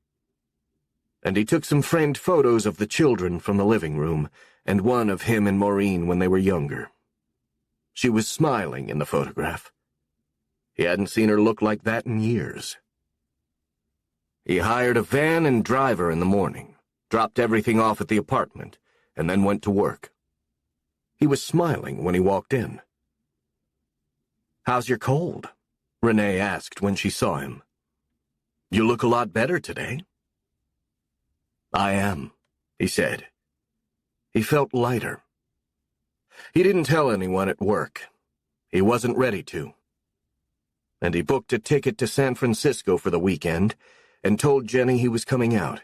And he took some framed photos of the children from the living room, and one of him and Maureen when they were younger. She was smiling in the photograph. He hadn't seen her look like that in years. He hired a van and driver in the morning, dropped everything off at the apartment, and then went to work. He was smiling when he walked in. "How's your cold?" Renee asked when she saw him. "You look a lot better today." "I am," he said. He felt lighter. He didn't tell anyone at work. He wasn't ready to. And he booked a ticket to San Francisco for the weekend and told Jenny he was coming out.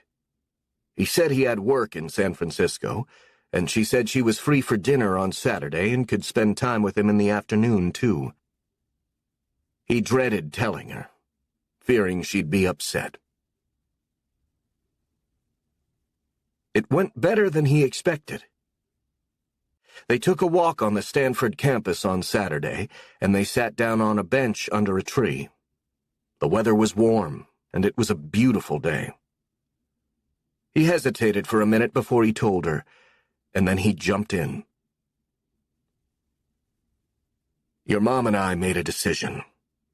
He said he had work in San Francisco, and she said she was free for dinner on Saturday and could spend time with him in the afternoon, too. He dreaded telling her, fearing she'd be upset. It went better than he expected. They took a walk on the Stanford campus on Saturday, and they sat down on a bench under a tree. The weather was warm, and it was a beautiful day. He hesitated for a minute before he told her, and then he jumped in. "Your mom and I made a decision,"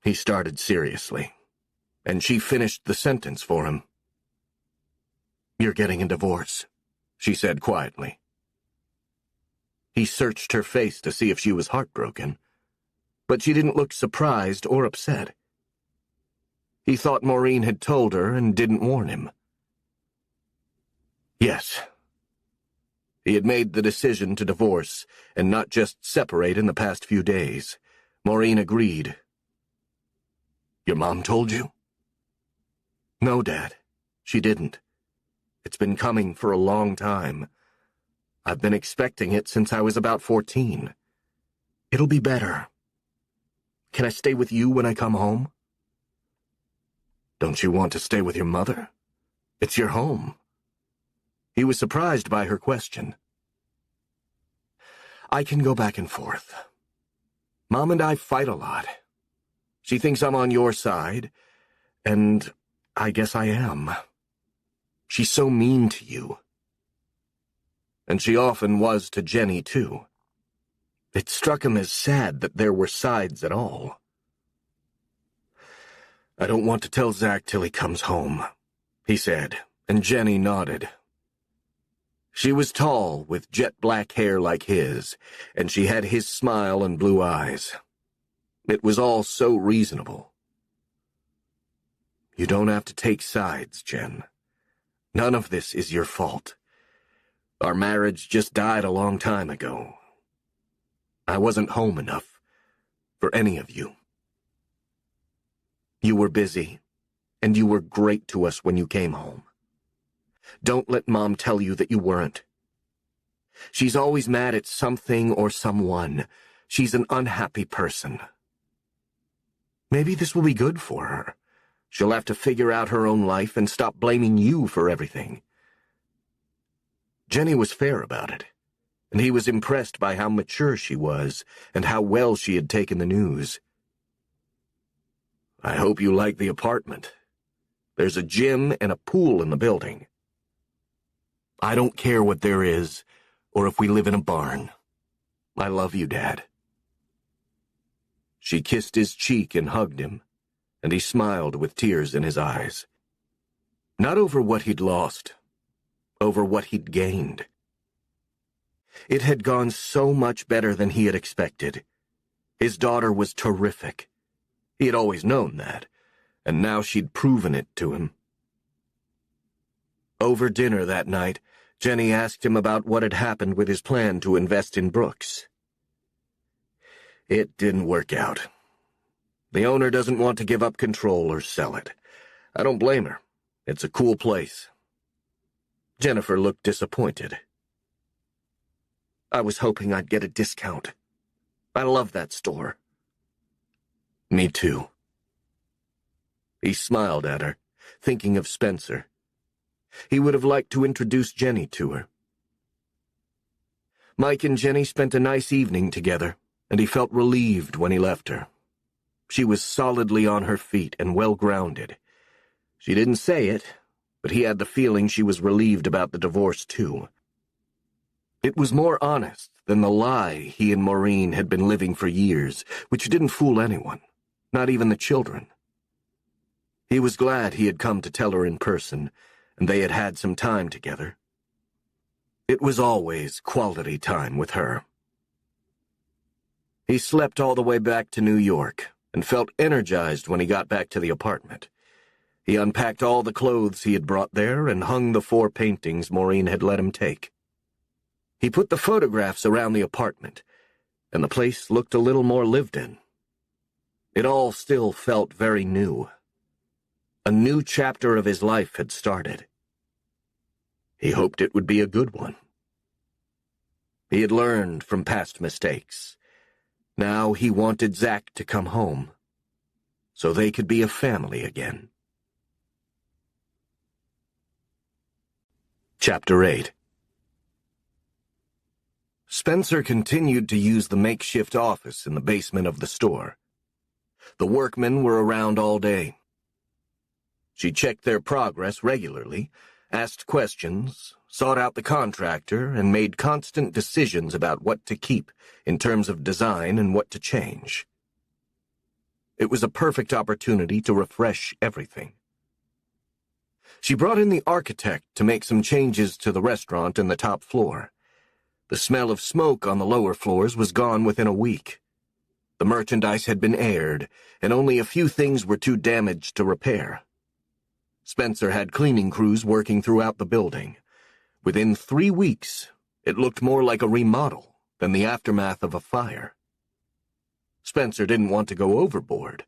he started seriously, and she finished the sentence for him. "You're getting a divorce," she said quietly. He searched her face to see if she was heartbroken, but she didn't look surprised or upset. He thought Maureen had told her and didn't warn him. Yes. He had made the decision to divorce, and not just separate in the past few days. Maureen agreed. "Your mom told you?" "No, Dad. She didn't. It's been coming for a long time. I've been expecting it since I was about 14. It'll be better. Can I stay with you when I come home?" "Don't you want to stay with your mother? It's your home." He was surprised by her question. "I can go back and forth. Mom and I fight a lot. She thinks I'm on your side, and I guess I am. She's so mean to you. And she often was to Jenny, too." It struck him as sad that there were sides at all. "I don't want to tell Zach till he comes home," he said, and Jenny nodded. She was tall, with jet-black hair like his, and she had his smile and blue eyes. It was all so reasonable. "You don't have to take sides, Jen. None of this is your fault. Our marriage just died a long time ago. I wasn't home enough for any of you. You were busy, and you were great to us when you came home. Don't let Mom tell you that you weren't. She's always mad at something or someone. She's an unhappy person. Maybe this will be good for her. She'll have to figure out her own life and stop blaming you for everything." Jenny was fair about it, and he was impressed by how mature she was and how well she had taken the news. "I hope you like the apartment. There's a gym and a pool in the building. I don't care what there is, or if we live in a barn. I love you, Dad." She kissed his cheek and hugged him, and he smiled with tears in his eyes. Not over what he'd lost, over what he'd gained. It had gone so much better than he had expected. His daughter was terrific. He had always known that, and now she'd proven it to him. Over dinner that night, Jenny asked him about what had happened with his plan to invest in Brooks. "It didn't work out. The owner doesn't want to give up control or sell it. I don't blame her. It's a cool place." Jennifer looked disappointed. "I was hoping I'd get a discount. I love that store." "Me too." He smiled at her, thinking of Spencer. He would have liked to introduce Jenny to her. Mike and Jenny spent a nice evening together, and he felt relieved when he left her. She was solidly on her feet and well-grounded. She didn't say it, but he had the feeling she was relieved about the divorce, too. It was more honest than the lie he and Maureen had been living for years, which didn't fool anyone, not even the children. He was glad he had come to tell her in person, and they had had some time together. It was always quality time with her. He slept all the way back to New York and felt energized when he got back to the apartment. He unpacked all the clothes he had brought there and hung the 4 paintings Maureen had let him take. He put the photographs around the apartment, and the place looked a little more lived in. It all still felt very new. A new chapter of his life had started. He hoped it would be a good one. He had learned from past mistakes. Now he wanted Zach to come home, so they could be a family again. Chapter 8. Spencer continued to use the makeshift office in the basement of the store. The workmen were around all day. She checked their progress regularly, asked questions, sought out the contractor, and made constant decisions about what to keep in terms of design and what to change. It was a perfect opportunity to refresh everything. She brought in the architect to make some changes to the restaurant and the top floor. The smell of smoke on the lower floors was gone within a week. The merchandise had been aired, and only a few things were too damaged to repair. Spencer had cleaning crews working throughout the building. Within 3 weeks, it looked more like a remodel than the aftermath of a fire. Spencer didn't want to go overboard,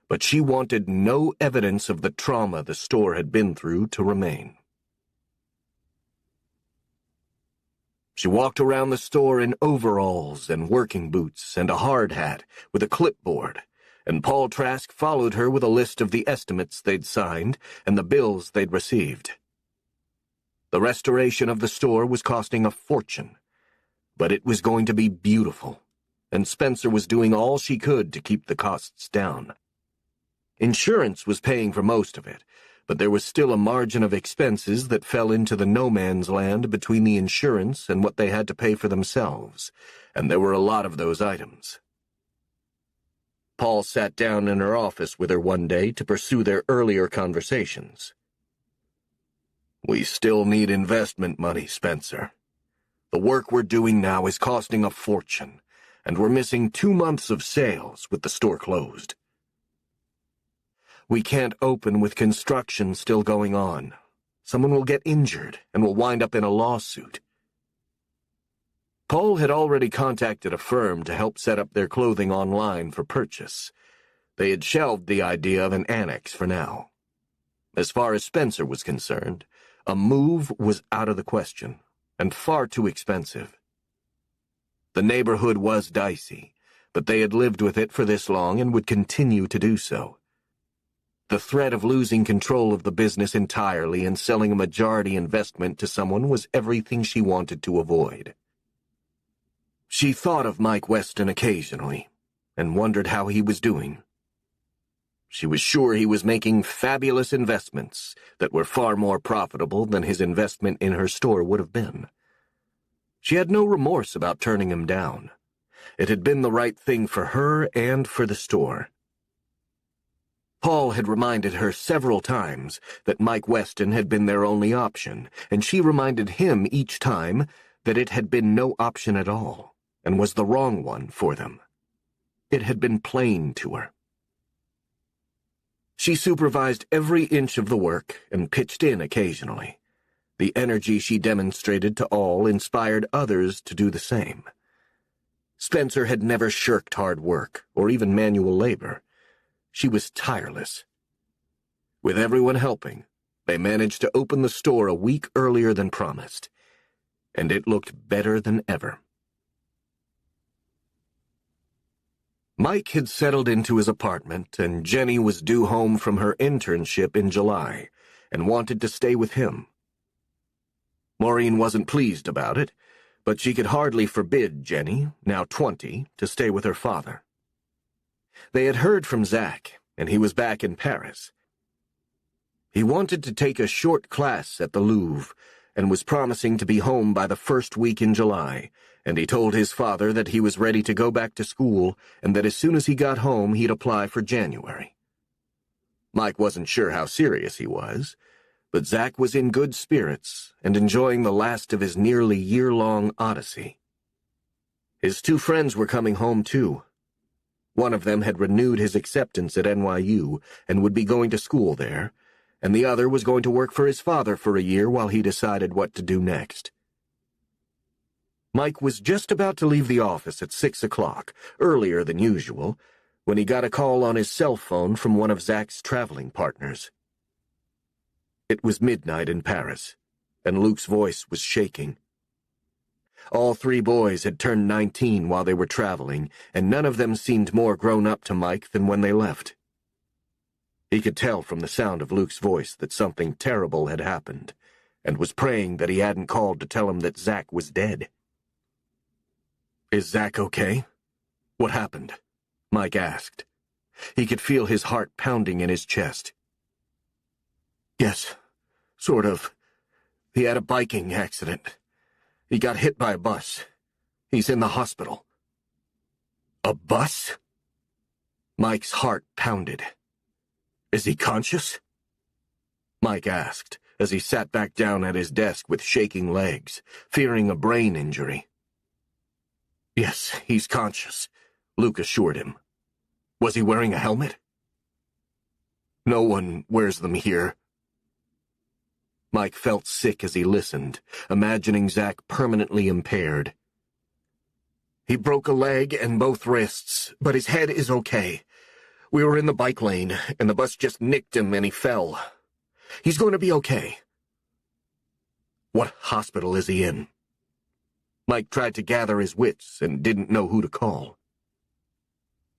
but she wanted no evidence of the trauma the store had been through to remain. She walked around the store in overalls and working boots and a hard hat with a clipboard, and Paul Trask followed her with a list of the estimates they'd signed and the bills they'd received. The restoration of the store was costing a fortune, but it was going to be beautiful, and Spencer was doing all she could to keep the costs down. Insurance was paying for most of it, but there was still a margin of expenses that fell into the no-man's land between the insurance and what they had to pay for themselves, and there were a lot of those items. Paul sat down in her office with her one day to pursue their earlier conversations. "We still need investment money, Spencer. The work we're doing now is costing a fortune, and we're missing 2 months of sales with the store closed. We can't open with construction still going on. Someone will get injured and will wind up in a lawsuit." Paul had already contacted a firm to help set up their clothing online for purchase. They had shelved the idea of an annex for now. As far as Spencer was concerned, a move was out of the question, and far too expensive. The neighborhood was dicey, but they had lived with it for this long and would continue to do so. The threat of losing control of the business entirely and selling a majority investment to someone was everything she wanted to avoid. She thought of Mike Weston occasionally, and wondered how he was doing. She was sure he was making fabulous investments that were far more profitable than his investment in her store would have been. She had no remorse about turning him down. It had been the right thing for her and for the store. Paul had reminded her several times that Mike Weston had been their only option, and she reminded him each time that it had been no option at all, and was the wrong one for them. It had been plain to her. She supervised every inch of the work and pitched in occasionally. The energy she demonstrated to all inspired others to do the same. Spencer had never shirked hard work or even manual labor. She was tireless. With everyone helping, they managed to open the store a week earlier than promised, and it looked better than ever. Mike had settled into his apartment, and Jenny was due home from her internship in July and wanted to stay with him. Maureen wasn't pleased about it, but she could hardly forbid Jenny, now 20, to stay with her father. They had heard from Zach, and he was back in Paris. He wanted to take a short class at the Louvre and was promising to be home by the first week in July, and he told his father that he was ready to go back to school and that as soon as he got home he'd apply for January. Mike wasn't sure how serious he was, but Zach was in good spirits and enjoying the last of his nearly year-long odyssey. His two friends were coming home too. One of them had renewed his acceptance at NYU and would be going to school there, and the other was going to work for his father for a year while he decided what to do next. Mike was just about to leave the office at 6 o'clock, earlier than usual, when he got a call on his cell phone from one of Zach's traveling partners. It was midnight in Paris, and Luke's voice was shaking. All three boys had turned 19 while they were traveling, and none of them seemed more grown up to Mike than when they left. He could tell from the sound of Luke's voice that something terrible had happened, and was praying that he hadn't called to tell him that Zach was dead. "Is Zach okay? What happened?" Mike asked. He could feel his heart pounding in his chest. "Yes, sort of. He had a biking accident. He got hit by a bus. He's in the hospital." "A bus?" Mike's heart pounded. "Is he conscious?" Mike asked, as he sat back down at his desk with shaking legs, fearing a brain injury. "Yes, he's conscious," Luke assured him. "Was he wearing a helmet?" "No one wears them here." Mike felt sick as he listened, imagining Zach permanently impaired. "He broke a leg and both wrists, but his head is okay. We were in the bike lane, and the bus just nicked him and he fell. He's going to be okay." "What hospital is he in?" Mike tried to gather his wits and didn't know who to call.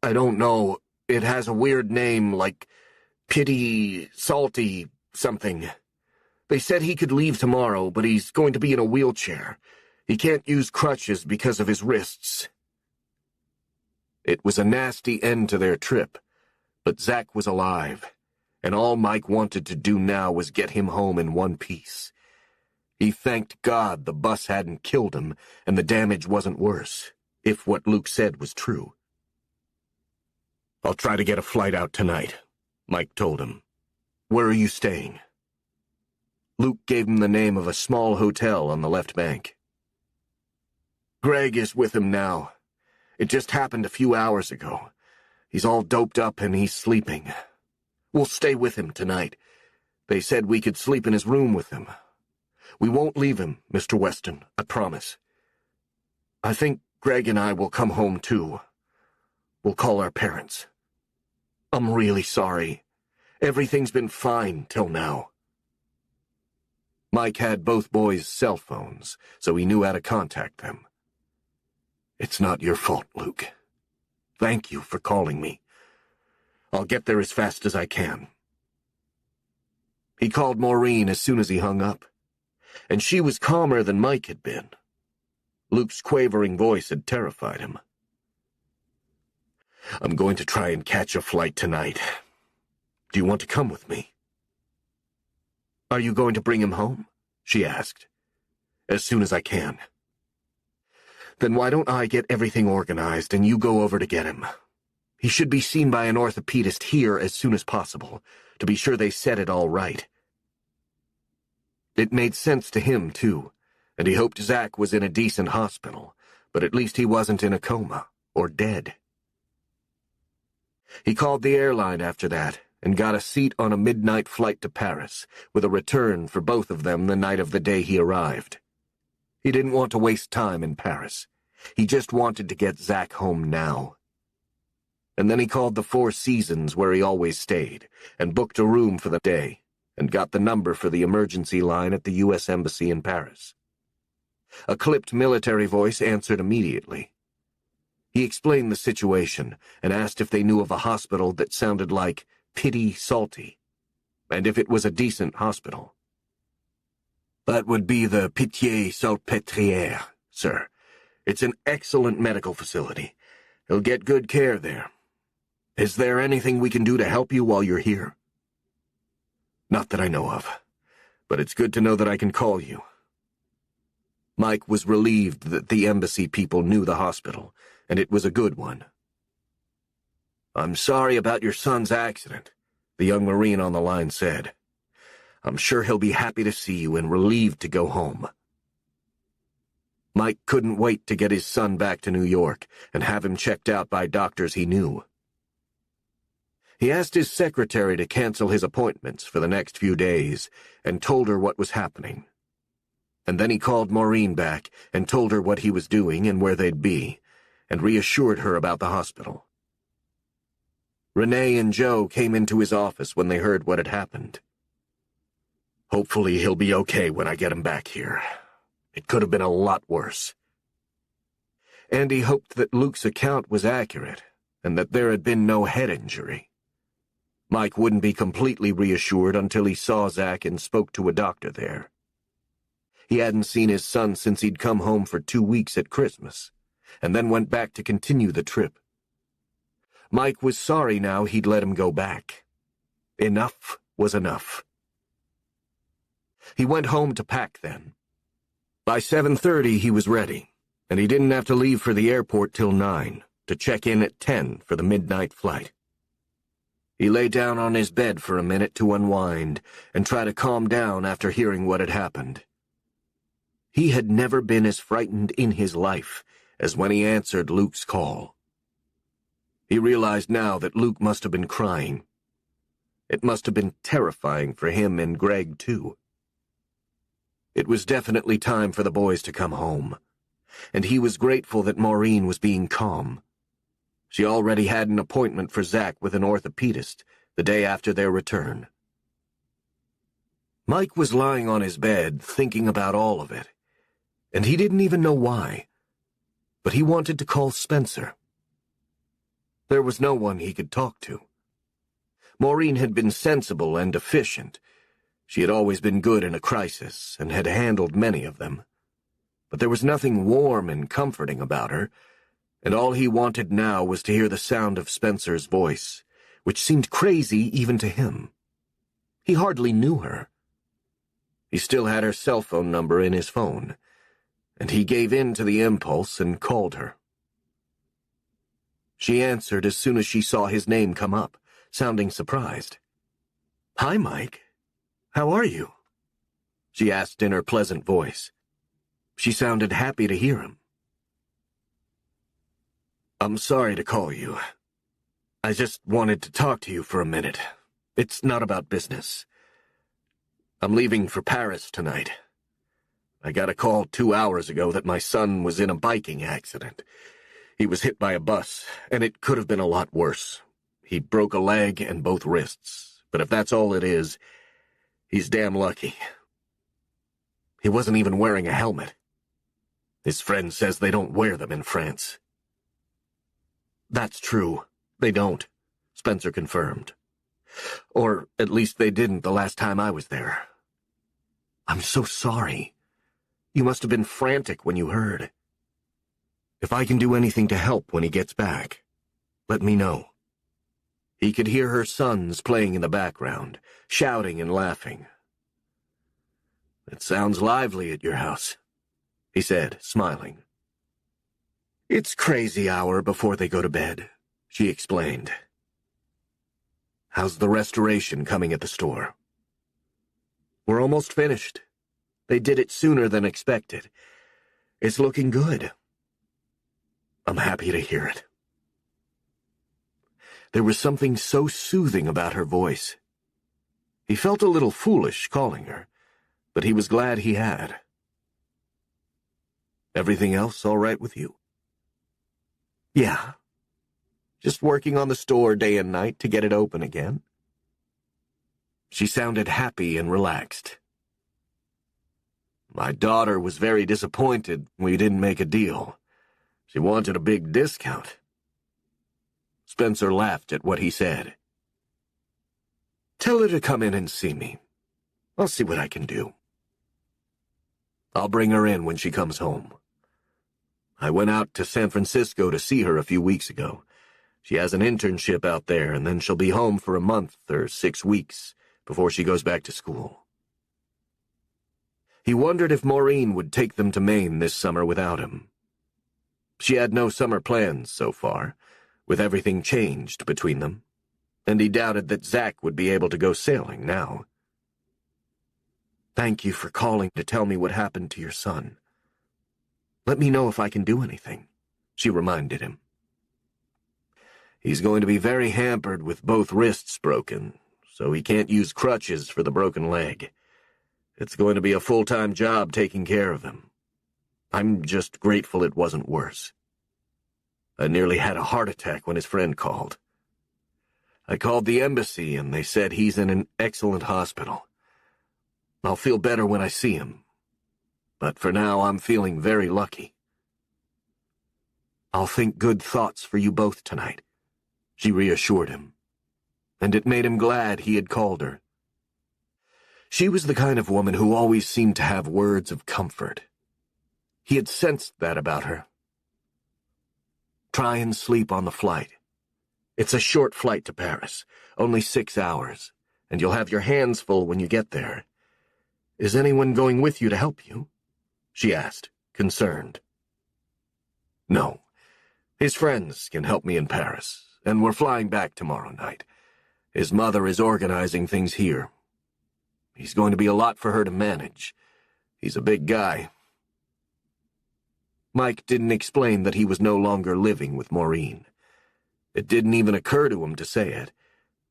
"I don't know. It has a weird name, like Pity, Salty, something. They said he could leave tomorrow, but he's going to be in a wheelchair. He can't use crutches because of his wrists." It was a nasty end to their trip, but Zach was alive, and all Mike wanted to do now was get him home in one piece. He thanked God the bus hadn't killed him and the damage wasn't worse, if what Luke said was true. "I'll try to get a flight out tonight," Mike told him. "Where are you staying?" Luke gave him the name of a small hotel on the left bank. "Greg is with him now. It just happened a few hours ago. He's all doped up and he's sleeping. We'll stay with him tonight. They said we could sleep in his room with him. We won't leave him, Mr. Weston, I promise. I think Greg and I will come home too. We'll call our parents. I'm really sorry. Everything's been fine till now. Mike had both boys' cell phones, so he knew how to contact them. It's not your fault, Luke. Thank you for calling me. I'll get there as fast as I can. He called Maureen as soon as he hung up, and she was calmer than Mike had been. Luke's quavering voice had terrified him. I'm going to try and catch a flight tonight. Do you want to come with me? Are you going to bring him home? She asked. As soon as I can. Then why don't I get everything organized and you go over to get him? He should be seen by an orthopedist here as soon as possible, to be sure they set it all right. It made sense to him, too, and he hoped Zach was in a decent hospital, but at least he wasn't in a coma or dead. He called the airline after that and got a seat on a midnight flight to Paris, with a return for both of them the night of the day he arrived. He didn't want to waste time in Paris. He just wanted to get Zach home now. And then he called the Four Seasons where he always stayed, and booked a room for the day, and got the number for the emergency line at the U.S. Embassy in Paris. A clipped military voice answered immediately. He explained the situation and asked if they knew of a hospital that sounded like Pity Salty, and if it was a decent hospital. That would be the Pitié Salpêtrière, sir. It's an excellent medical facility. He'll get good care there. Is there anything we can do to help you while you're here? Not that I know of, but it's good to know that I can call you. Mike was relieved that the embassy people knew the hospital, and it was a good one. I'm sorry about your son's accident, the young Marine on the line said. I'm sure he'll be happy to see you and relieved to go home. Mike couldn't wait to get his son back to New York and have him checked out by doctors he knew. He asked his secretary to cancel his appointments for the next few days and told her what was happening. And then he called Maureen back and told her what he was doing and where they'd be, and reassured her about the hospital. Renee and Joe came into his office when they heard what had happened. Hopefully he'll be okay when I get him back here. It could have been a lot worse. Andy hoped that Luke's account was accurate and that there had been no head injury. Mike wouldn't be completely reassured until he saw Zach and spoke to a doctor there. He hadn't seen his son since he'd come home for 2 weeks at Christmas, and then went back to continue the trip. Mike was sorry now he'd let him go back. Enough was enough. He went home to pack then. By 7:30 he was ready, and he didn't have to leave for the airport till 9, to check in at 10 for the midnight flight. He lay down on his bed for a minute to unwind and try to calm down after hearing what had happened. He had never been as frightened in his life as when he answered Luke's call. He realized now that Luke must have been crying. It must have been terrifying for him and Greg, too. It was definitely time for the boys to come home, and he was grateful that Maureen was being calm. She already had an appointment for Zach with an orthopedist the day after their return. Mike was lying on his bed thinking about all of it, and he didn't even know why, but he wanted to call Spencer. There was no one he could talk to. Maureen had been sensible and efficient. She had always been good in a crisis and had handled many of them. But there was nothing warm and comforting about her, and all he wanted now was to hear the sound of Spencer's voice, which seemed crazy even to him. He hardly knew her. He still had her cell phone number in his phone, and he gave in to the impulse and called her. She answered as soon as she saw his name come up, sounding surprised. "Hi, Mike. How are you?" she asked in her pleasant voice. She sounded happy to hear him. "I'm sorry to call you. I just wanted to talk to you for a minute. It's not about business. I'm leaving for Paris tonight. I got a call 2 hours ago that my son was in a biking accident. He was hit by a bus, and it could have been a lot worse. He broke a leg and both wrists, But if that's all it is, he's damn lucky. He wasn't even wearing a helmet. His friend says they don't wear them in France. That's true. They don't, Spencer confirmed. Or at least they didn't the last time I was there. I'm so sorry. You must have been frantic when you heard. If I can do anything to help when he gets back, let me know. He could hear her sons playing in the background, shouting and laughing. It sounds lively at your house, he said, smiling. It's crazy hour before they go to bed, she explained. How's the restoration coming at the store? We're almost finished. They did it sooner than expected. It's looking good. I'm happy to hear it. There was something so soothing about her voice. He felt a little foolish calling her, but he was glad he had. Everything else all right with you? Yeah. Just working on the store day and night to get it open again. She sounded happy and relaxed. My daughter was very disappointed we didn't make a deal. She wanted a big discount. Spencer laughed at what he said. Tell her to come in and see me. I'll see what I can do. I'll bring her in when she comes home. I went out to San Francisco to see her a few weeks ago. She has an internship out there, and then she'll be home for a month or 6 weeks before she goes back to school. He wondered if Maureen would take them to Maine this summer without him. She had no summer plans so far, with everything changed between them, and he doubted that Zach would be able to go sailing now. Thank you for calling to tell me what happened to your son. Let me know if I can do anything, she reminded him. He's going to be very hampered with both wrists broken, so he can't use crutches for the broken leg. It's going to be a full-time job taking care of him. I'm just grateful it wasn't worse. I nearly had a heart attack when his friend called. I called the embassy and they said he's in an excellent hospital. I'll feel better when I see him. But for now, I'm feeling very lucky. I'll think good thoughts for you both tonight, she reassured him. And it made him glad he had called her. She was the kind of woman who always seemed to have words of comfort. He had sensed that about her. Try and sleep on the flight. It's a short flight to Paris, only 6 hours, and you'll have your hands full when you get there. Is anyone going with you to help you? She asked, concerned. No. His friends can help me in Paris, and we're flying back tomorrow night. His mother is organizing things here. He's going to be a lot for her to manage. He's a big guy. Mike didn't explain that he was no longer living with Maureen. It didn't even occur to him to say it,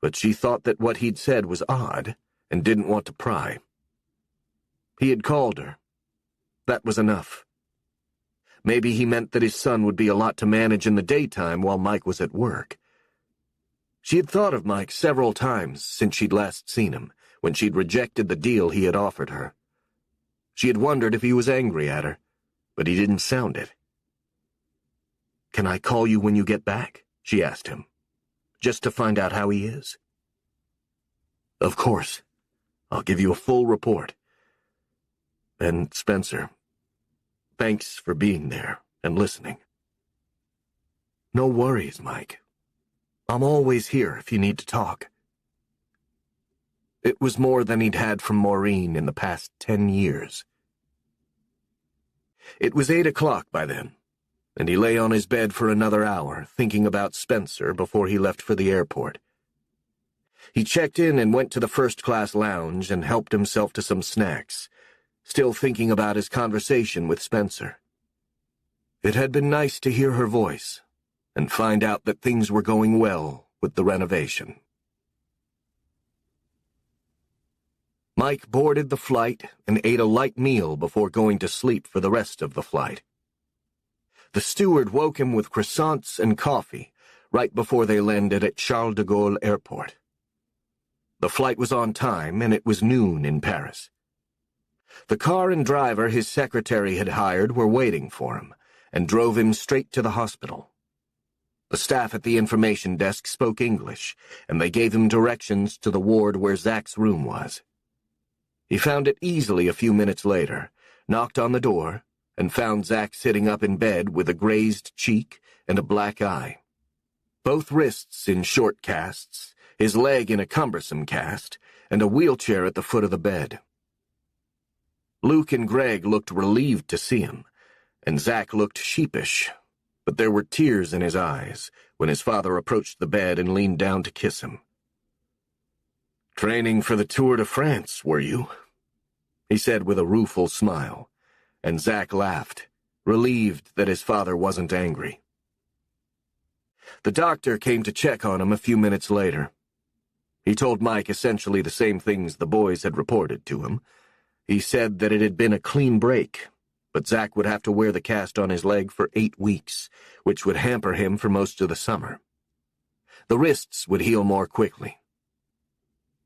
but she thought that what he'd said was odd and didn't want to pry. He had called her. That was enough. Maybe he meant that his son would be a lot to manage in the daytime while Mike was at work. She had thought of Mike several times since she'd last seen him, when she'd rejected the deal he had offered her. She had wondered if he was angry at her, but he didn't sound it. Can I call you when you get back? She asked him, just to find out how he is. Of course. I'll give you a full report. And Spencer, thanks for being there and listening. No worries, Mike. I'm always here if you need to talk. It was more than he'd had from Maureen in the past 10 years. It was 8 o'clock by then, and he lay on his bed for another hour, thinking about Spencer before he left for the airport. He checked in and went to the first-class lounge and helped himself to some snacks, still thinking about his conversation with Spencer. It had been nice to hear her voice and find out that things were going well with the renovation. Mike boarded the flight and ate a light meal before going to sleep for the rest of the flight. The steward woke him with croissants and coffee right before they landed at Charles de Gaulle Airport. The flight was on time, and it was noon in Paris. The car and driver his secretary had hired were waiting for him, and drove him straight to the hospital. The staff at the information desk spoke English, and they gave him directions to the ward where Zach's room was. He found it easily a few minutes later, knocked on the door, and found Zach sitting up in bed with a grazed cheek and a black eye. Both wrists in short casts, his leg in a cumbersome cast, and a wheelchair at the foot of the bed. Luke and Greg looked relieved to see him, and Zach looked sheepish, but there were tears in his eyes when his father approached the bed and leaned down to kiss him. "Training for the Tour de France, were you?" he said with a rueful smile, and Zach laughed, relieved that his father wasn't angry. The doctor came to check on him a few minutes later. He told Mike essentially the same things the boys had reported to him. He said that it had been a clean break, but Zach would have to wear the cast on his leg for 8 weeks, which would hamper him for most of the summer. The wrists would heal more quickly.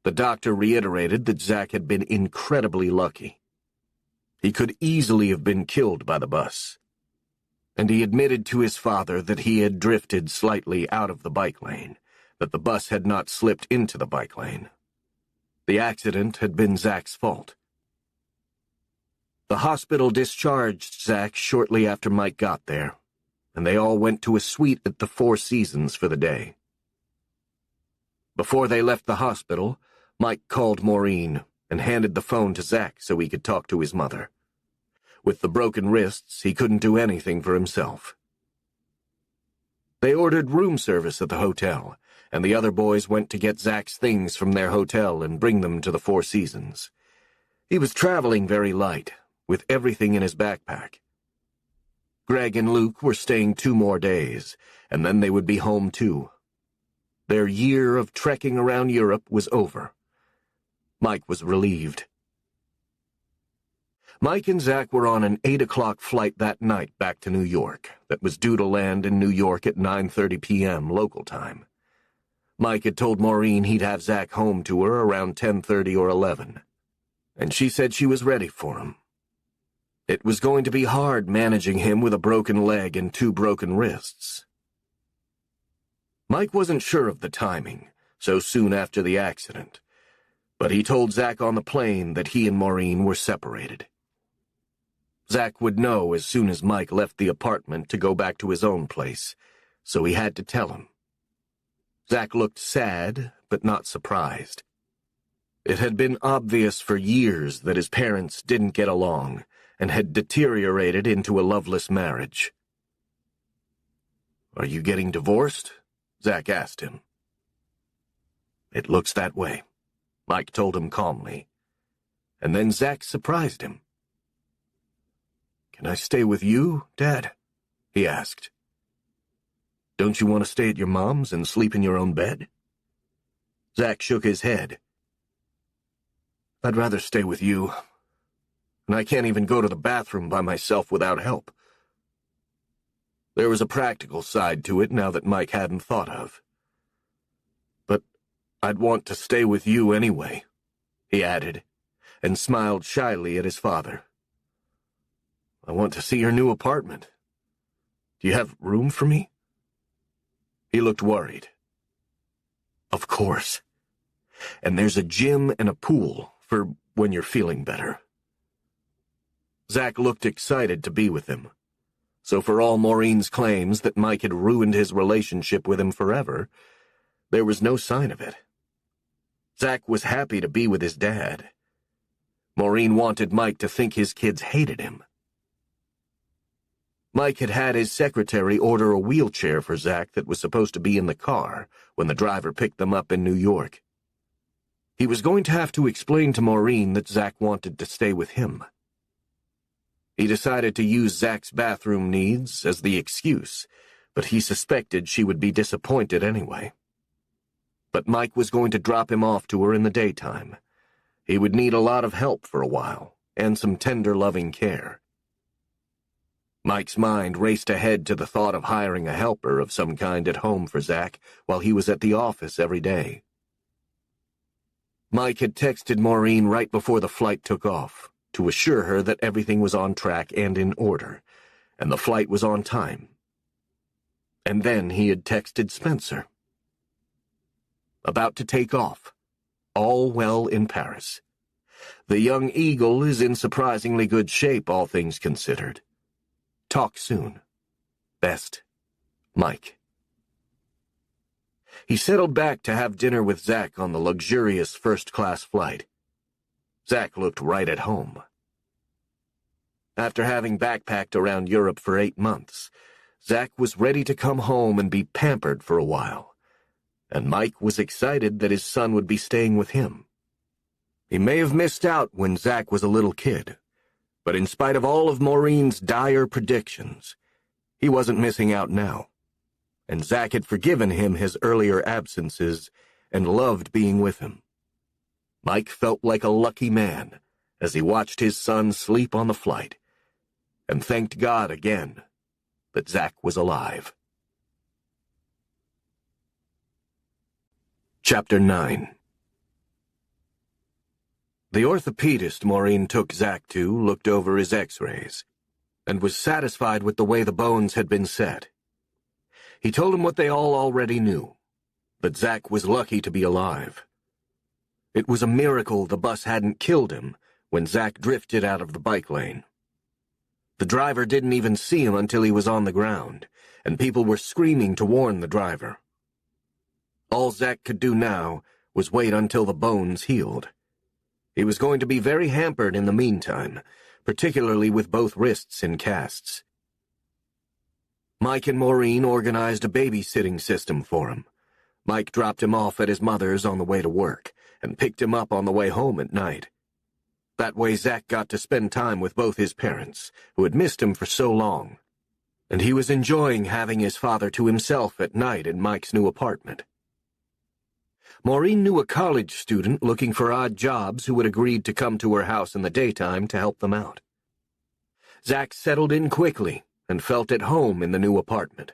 The doctor reiterated that Zach had been incredibly lucky. He could easily have been killed by the bus, and he admitted to his father that he had drifted slightly out of the bike lane, that the bus had not slipped into the bike lane. The accident had been Zach's fault. The hospital discharged Zach shortly after Mike got there, and they all went to a suite at the Four Seasons for the day. Before they left the hospital, Mike called Maureen and handed the phone to Zach so he could talk to his mother. With the broken wrists, he couldn't do anything for himself. They ordered room service at the hotel, and the other boys went to get Zach's things from their hotel and bring them to the Four Seasons. He was traveling very light, with everything in his backpack. Greg and Luke were staying 2 more days, and then they would be home too. Their year of trekking around Europe was over. Mike was relieved. Mike and Zach were on an 8 o'clock flight that night back to New York that was due to land in New York at 9:30 p.m. local time. Mike had told Maureen he'd have Zach home to her around 10:30 or 11, and she said she was ready for him. It was going to be hard managing him with a broken leg and 2 broken wrists. Mike wasn't sure of the timing, so soon after the accident, but he told Zach on the plane that he and Maureen were separated. Zach would know as soon as Mike left the apartment to go back to his own place, so he had to tell him. Zach looked sad, but not surprised. It had been obvious for years that his parents didn't get along, and had deteriorated into a loveless marriage. "Are you getting divorced?" Zach asked him. "It looks that way," Mike told him calmly. And then Zach surprised him. "Can I stay with you, Dad?" he asked. "Don't you want to stay at your mom's and sleep in your own bed?" Zach shook his head. "I'd rather stay with you. And I can't even go to the bathroom by myself without help." There was a practical side to it now that Mike hadn't thought of. "But I'd want to stay with you anyway," he added, and smiled shyly at his father. "I want to see your new apartment. Do you have room for me?" He looked worried. "Of course. And there's a gym and a pool for when you're feeling better." Zach looked excited to be with him. So for all Maureen's claims that Mike had ruined his relationship with him forever, there was no sign of it. Zach was happy to be with his dad. Maureen wanted Mike to think his kids hated him. Mike had had his secretary order a wheelchair for Zach that was supposed to be in the car when the driver picked them up in New York. He was going to have to explain to Maureen that Zach wanted to stay with him. He decided to use Zach's bathroom needs as the excuse, but he suspected she would be disappointed anyway. But Mike was going to drop him off to her in the daytime. He would need a lot of help for a while, and some tender, loving care. Mike's mind raced ahead to the thought of hiring a helper of some kind at home for Zach while he was at the office every day. Mike had texted Maureen right before the flight took off to assure her that everything was on track and in order, and the flight was on time. And then he had texted Spencer. About to take off. All well in Paris. The young eagle is in surprisingly good shape, all things considered. Talk soon. Best, Mike. He settled back to have dinner with Zach on the luxurious first-class flight. Zach looked right at home. After having backpacked around Europe for 8 months, Zach was ready to come home and be pampered for a while, and Mike was excited that his son would be staying with him. He may have missed out when Zach was a little kid, but in spite of all of Maureen's dire predictions, he wasn't missing out now, and Zach had forgiven him his earlier absences and loved being with him. Mike felt like a lucky man as he watched his son sleep on the flight, and thanked God again that Zach was alive. Chapter 9. The orthopedist Maureen took Zach to looked over his x-rays and was satisfied with the way the bones had been set. He told him what they all already knew, that Zach was lucky to be alive. It was a miracle the bus hadn't killed him when Zach drifted out of the bike lane. The driver didn't even see him until he was on the ground, and people were screaming to warn the driver. All Zach could do now was wait until the bones healed. He was going to be very hampered in the meantime, particularly with both wrists in casts. Mike and Maureen organized a babysitting system for him. Mike dropped him off at his mother's on the way to work, and picked him up on the way home at night. That way Zach got to spend time with both his parents, who had missed him for so long, and he was enjoying having his father to himself at night in Mike's new apartment. Maureen knew a college student looking for odd jobs who had agreed to come to her house in the daytime to help them out. Zach settled in quickly and felt at home in the new apartment.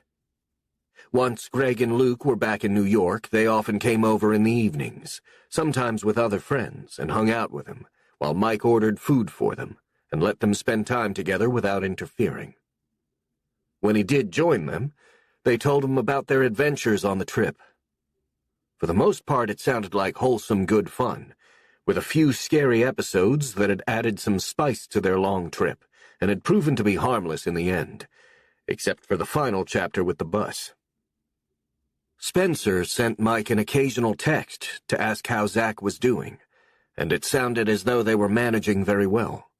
Once Greg and Luke were back in New York, they often came over in the evenings, sometimes with other friends, and hung out with him, while Mike ordered food for them and let them spend time together without interfering. When he did join them, they told him about their adventures on the trip. For the most part, it sounded like wholesome good fun, with a few scary episodes that had added some spice to their long trip and had proven to be harmless in the end, except for the final chapter with the bus. Spencer sent Mike an occasional text to ask how Zach was doing, and it sounded as though they were managing very well.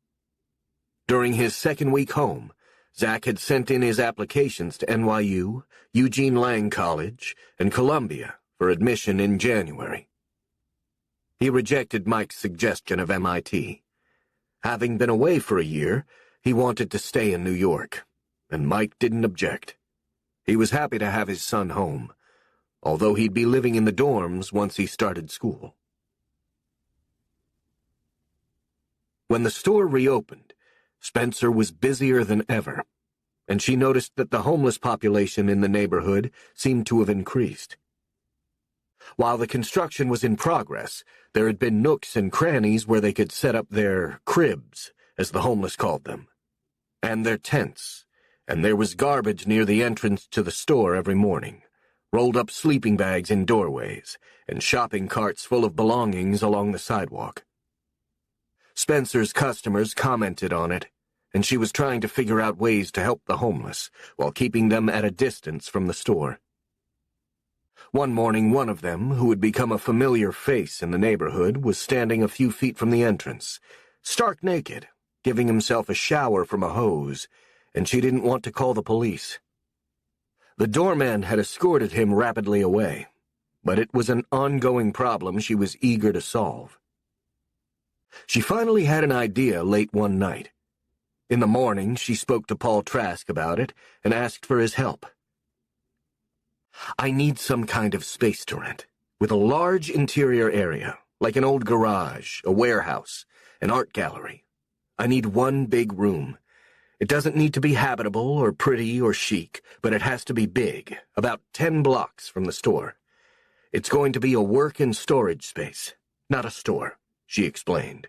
During his second week home, Zach had sent in his applications to NYU, Eugene Lang College, and Columbia for admission in January. He rejected Mike's suggestion of MIT. Having been away for a year, he wanted to stay in New York, and Mike didn't object. He was happy to have his son home, although he'd be living in the dorms once he started school. When the store reopened, Spencer was busier than ever, and she noticed that the homeless population in the neighborhood seemed to have increased. While the construction was in progress, there had been nooks and crannies where they could set up their cribs, as the homeless called them, and their tents, and there was garbage near the entrance to the store every morning, rolled-up sleeping bags in doorways, and shopping carts full of belongings along the sidewalk. Spencer's customers commented on it, and she was trying to figure out ways to help the homeless while keeping them at a distance from the store. One morning, one of them, who had become a familiar face in the neighborhood, was standing a few feet from the entrance, stark naked, giving himself a shower from a hose, and she didn't want to call the police. The doorman had escorted him rapidly away, but it was an ongoing problem she was eager to solve. She finally had an idea late one night. In the morning, she spoke to Paul Trask about it and asked for his help. "I need some kind of space to rent, with a large interior area, like an old garage, a warehouse, an art gallery. I need one big room. It doesn't need to be habitable or pretty or chic, but it has to be big, about 10 blocks from the store. It's going to be a work and storage space. not a store," she explained.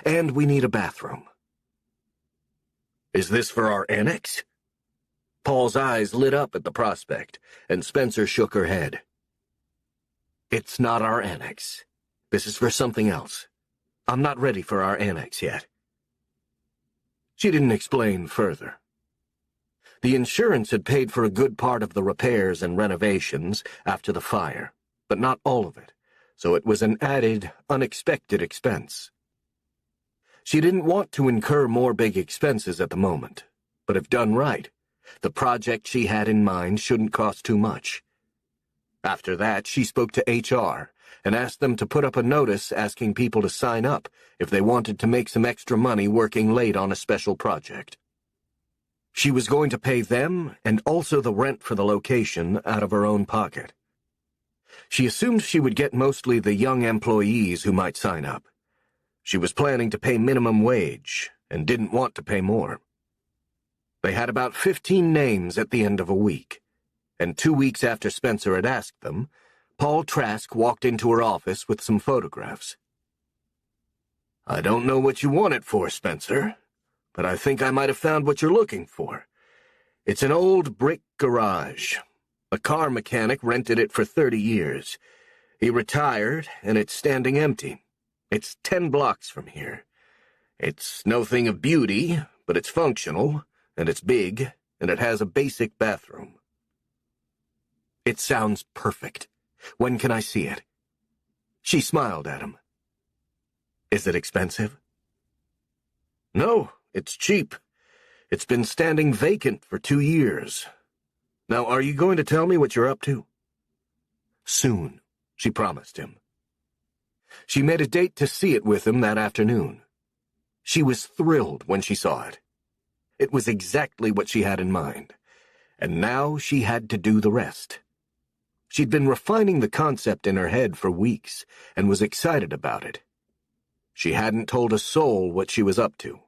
"And we need a bathroom." "Is this for our annex?" Paul's eyes lit up at the prospect, and Spencer shook her head. "It's not our annex. This is for something else. I'm not ready for our annex yet." She didn't explain further. The insurance had paid for a good part of the repairs and renovations after the fire, but not all of it, so it was an added, unexpected expense. She didn't want to incur more big expenses at the moment, but if done right, the project she had in mind shouldn't cost too much. After that, she spoke to HR and asked them to put up a notice asking people to sign up if they wanted to make some extra money working late on a special project. She was going to pay them and also the rent for the location out of her own pocket. She assumed she would get mostly the young employees who might sign up. She was planning to pay minimum wage and didn't want to pay more. They had about 15 names at the end of a week, and 2 weeks after Spencer had asked them, Paul Trask walked into her office with some photographs. "I don't know what you want it for, Spencer, but I think I might have found what you're looking for. It's an old brick garage. A car mechanic rented it for 30 years. He retired, and it's standing empty. It's 10 blocks from here. It's no thing of beauty, but it's functional, and it's big, and it has a basic bathroom." "It sounds perfect. When can I see it?" She smiled at him. "Is it expensive?" "No, it's cheap. It's been standing vacant for 2 years. Now, are you going to tell me what you're up to?" "Soon," she promised him. She made a date to see it with him that afternoon. She was thrilled when she saw it. It was exactly what she had in mind, and now she had to do the rest. She'd been refining the concept in her head for weeks and was excited about it. She hadn't told a soul what she was up to.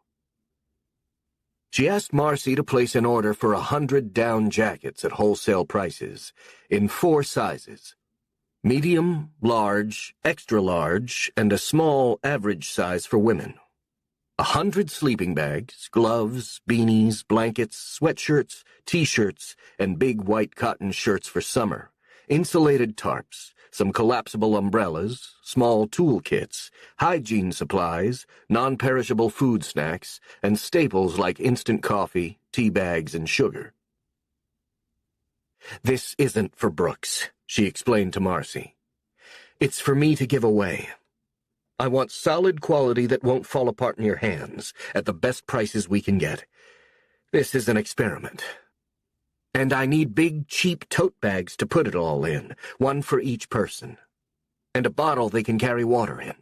She asked Marcy to place an order for 100 down jackets at wholesale prices, in 4 sizes: medium, large, extra large, and a small average size for women. 100 sleeping bags, gloves, beanies, blankets, sweatshirts, t-shirts, and big white cotton shirts for summer, insulated tarps, some collapsible umbrellas, small tool kits, hygiene supplies, non-perishable food snacks, and staples like instant coffee, tea bags, and sugar. "This isn't for Brooks," she explained to Marcy. "It's for me to give away. I want solid quality that won't fall apart in your hands at the best prices we can get. This is an experiment. And I need big, cheap tote bags to put it all in, 1 for each person. And a bottle they can carry water in."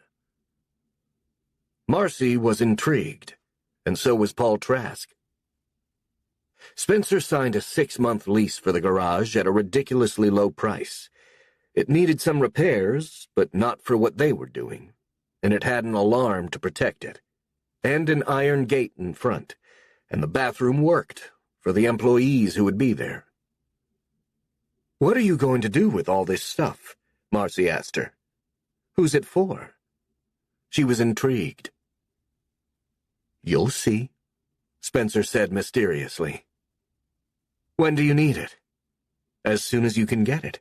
Marcy was intrigued, and so was Paul Trask. Spencer signed a 6-month lease for the garage at a ridiculously low price. It needed some repairs, but not for what they were doing, and it had an alarm to protect it, and an iron gate in front, and the bathroom worked for the employees who would be there. "What are you going to do with all this stuff?" Marcy asked her. "Who's it for?" She was intrigued. "You'll see," Spencer said mysteriously. "When do you need it?" "As soon as you can get it."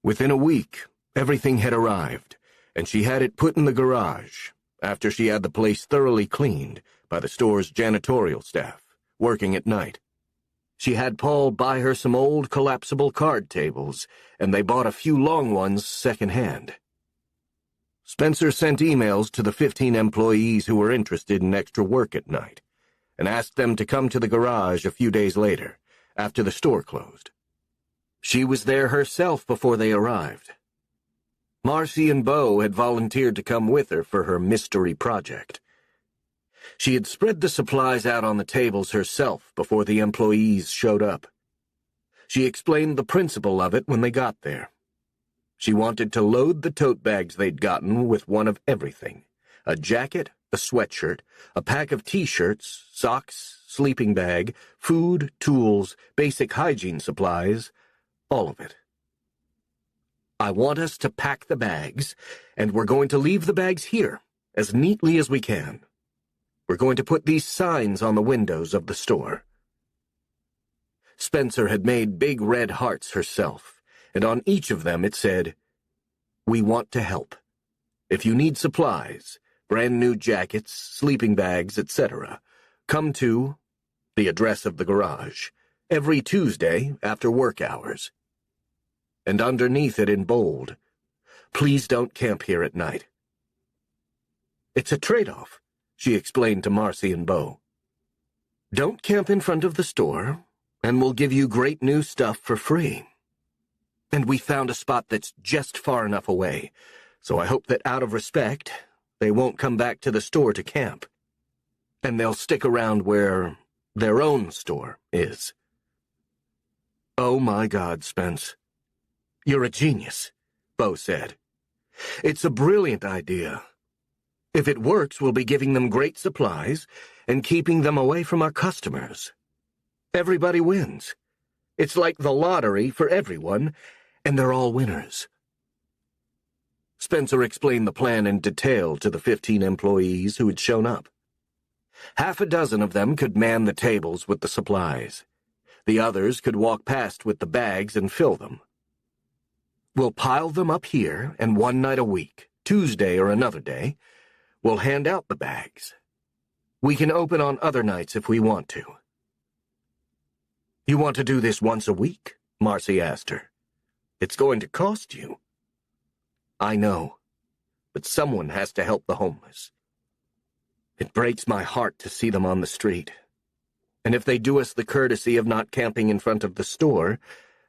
Within a week, everything had arrived, and she had it put in the garage, after she had the place thoroughly cleaned by the store's janitorial staff, working at night. She had Paul buy her some old collapsible card tables, and they bought a few long ones second-hand. Spencer sent emails to the 15 employees who were interested in extra work at night, and asked them to come to the garage a few days later, after the store closed. She was there herself before they arrived. Marcy and Beau had volunteered to come with her for her mystery project. She had spread the supplies out on the tables herself before the employees showed up. She explained the principle of it when they got there. She wanted to load the tote bags they'd gotten with 1 of everything: a jacket, a sweatshirt, a pack of t-shirts, socks, sleeping bag, food, tools, basic hygiene supplies, all of it. I want us to pack the bags, and we're going to leave the bags here, as neatly as we can. We're going to put these signs on the windows of the store." Spencer had made big red hearts herself, and on each of them it said, "We want to help. If you need supplies, brand new jackets, sleeping bags, etc., come to," the address of the garage, "every Tuesday after work hours." And underneath it in bold, "Please don't camp here at night." "It's a trade-off," she explained to Marcy and Bo. "Don't camp in front of the store, and we'll give you great new stuff for free. And we found a spot that's just far enough away, so I hope that out of respect, they won't come back to the store to camp. And they'll stick around where their own store is." "Oh my God, Spence. You're a genius," Bo said. "It's a brilliant idea. If it works, we'll be giving them great supplies and keeping them away from our customers. Everybody wins. It's like the lottery for everyone, and they're all winners." Spencer explained the plan in detail to the 15 employees who had shown up. Half a dozen of them could man the tables with the supplies. The others could walk past with the bags and fill them. "We'll pile them up here, and one night a week, Tuesday or another day, we'll hand out the bags. We can open on other nights if we want to." "You want to do this once a week?" Marcy asked her. "It's going to cost you." "I know, but someone has to help the homeless. It breaks my heart to see them on the street. And if they do us the courtesy of not camping in front of the store,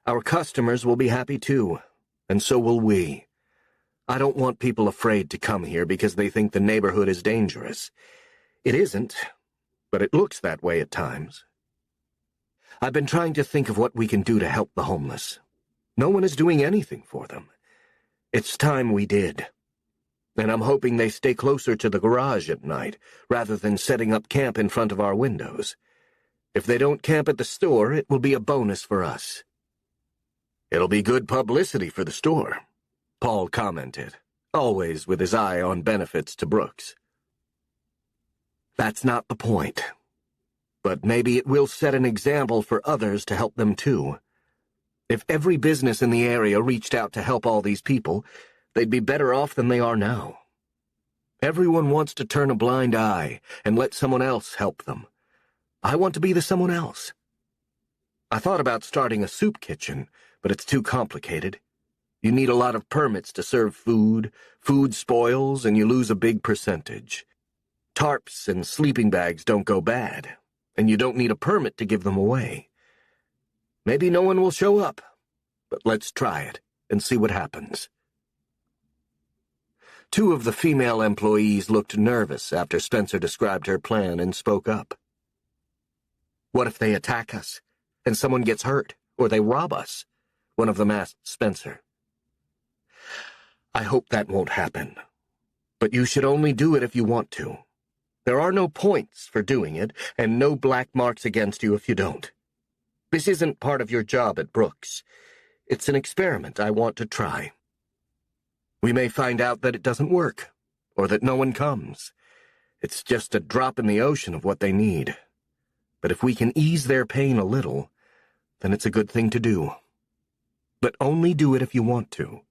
our customers will be happy too, and so will we. I don't want people afraid to come here because they think the neighborhood is dangerous. It isn't, but it looks that way at times. I've been trying to think of what we can do to help the homeless. No one is doing anything for them. It's time we did. And I'm hoping they stay closer to the garage at night, rather than setting up camp in front of our windows. If they don't camp at the store, it will be a bonus for us." "It'll be good publicity for the store," Paul commented, always with his eye on benefits to Brooks. "That's not the point. But maybe it will set an example for others to help them too. If every business in the area reached out to help all these people, they'd be better off than they are now. Everyone wants to turn a blind eye and let someone else help them. I want to be the someone else. I thought about starting a soup kitchen, but it's too complicated. You need a lot of permits to serve food, food spoils, and you lose a big percentage. Tarps and sleeping bags don't go bad, and you don't need a permit to give them away. Maybe no one will show up, but let's try it and see what happens." Two of the female employees looked nervous after Spencer described her plan and spoke up. "What if they attack us, and someone gets hurt, or they rob us?" one of them asked Spencer. "I hope that won't happen, but you should only do it if you want to. There are no points for doing it, and no black marks against you if you don't. This isn't part of your job at Brooks. It's an experiment I want to try. We may find out that it doesn't work, or that no one comes. It's just a drop in the ocean of what they need. But if we can ease their pain a little, then it's a good thing to do. But only do it if you want to."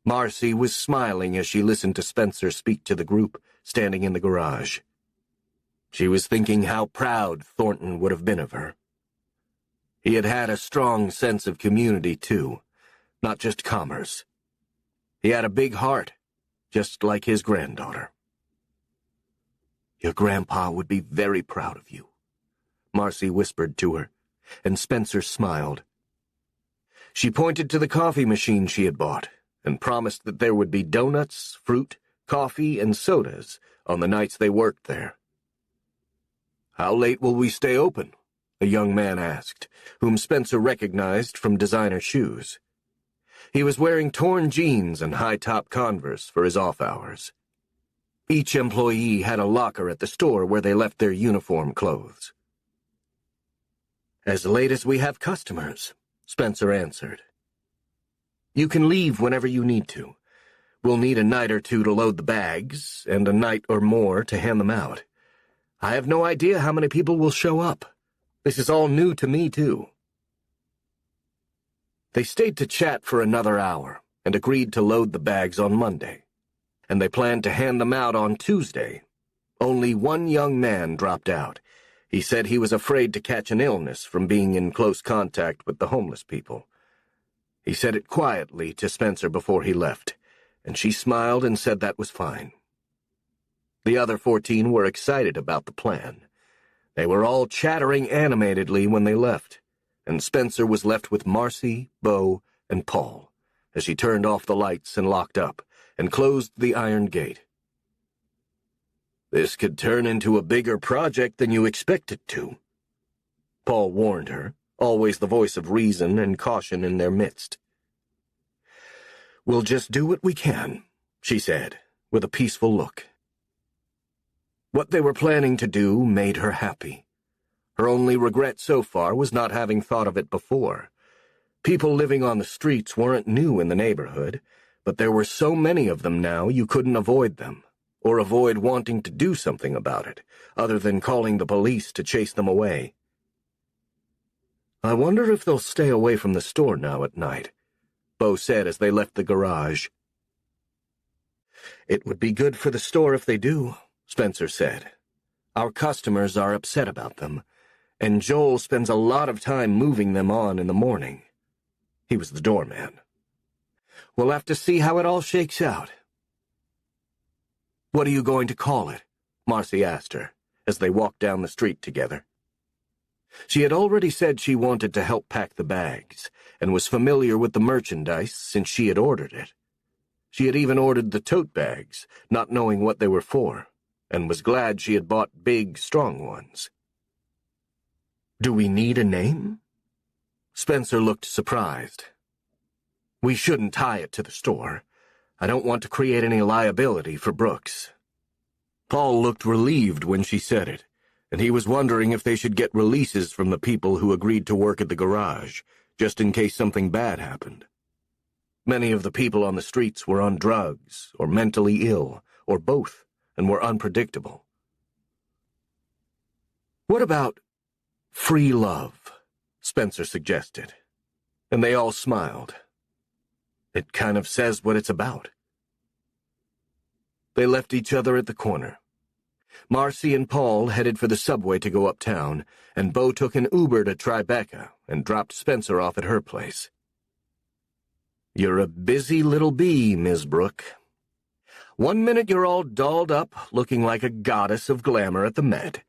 Marcy was smiling as she listened to Spencer speak to the group standing in the garage. She was thinking how proud Thornton would have been of her. He had had a strong sense of community, too, not just commerce. He had a big heart, just like his granddaughter. "Your grandpa would be very proud of you," Marcy whispered to her, and Spencer smiled. She pointed to the coffee machine she had bought and promised that there would be donuts, fruit, coffee, and sodas on the nights they worked there. "How late will we stay open?" a young man asked, whom Spencer recognized from designer shoes. He was wearing torn jeans and high-top Converse for his off hours. Each employee had a locker at the store where they left their uniform clothes. "As late as we have customers," Spencer answered. You can leave whenever you need to. We'll need a night or two to load the bags, and a night or more to hand them out. I have no idea how many people will show up. This is all new to me, too." They stayed to chat for another hour and agreed to load the bags on Monday, and they planned to hand them out on Tuesday. Only one young man dropped out. He said he was afraid to catch an illness from being in close contact with the homeless people. He said it quietly to Spencer before he left, and she smiled and said that was fine. The other 14 were excited about the plan. They were all chattering animatedly when they left, and Spencer was left with Marcy, Bo, and Paul, as she turned off the lights and locked up, and closed the iron gate. "This could turn into a bigger project than you expect it to," Paul warned her, always the voice of reason and caution in their midst. "We'll just do what we can," she said, with a peaceful look. What they were planning to do made her happy. Her only regret so far was not having thought of it before. People living on the streets weren't new in the neighborhood, but there were so many of them now you couldn't avoid them, or avoid wanting to do something about it, other than calling the police to chase them away. "I wonder if they'll stay away from the store now at night," Bo said as they left the garage. "It would be good for the store if they do," Spencer said. "Our customers are upset about them, and Joel spends a lot of time moving them on in the morning." He was the doorman. "We'll have to see how it all shakes out." "What are you going to call it?" Marcy asked her, as they walked down the street together. She had already said she wanted to help pack the bags, and was familiar with the merchandise since she had ordered it. She had even ordered the tote bags, not knowing what they were for, and was glad she had bought big, strong ones. "Do we need a name?" Spencer looked surprised. "We shouldn't tie it to the store. I don't want to create any liability for Brooks." Paul looked relieved when she said it, and he was wondering if they should get releases from the people who agreed to work at the garage, just in case something bad happened. Many of the people on the streets were on drugs, or mentally ill, or both, and were unpredictable. "What about free love?" Spencer suggested, and they all smiled. "It kind of says what it's about." They left each other at the corner. Marcy and Paul headed for the subway to go uptown, and Bo took an Uber to Tribeca and dropped Spencer off at her place. "You're a busy little bee, Ms. Brooke. One minute you're all dolled up, looking like a goddess of glamour at the Met,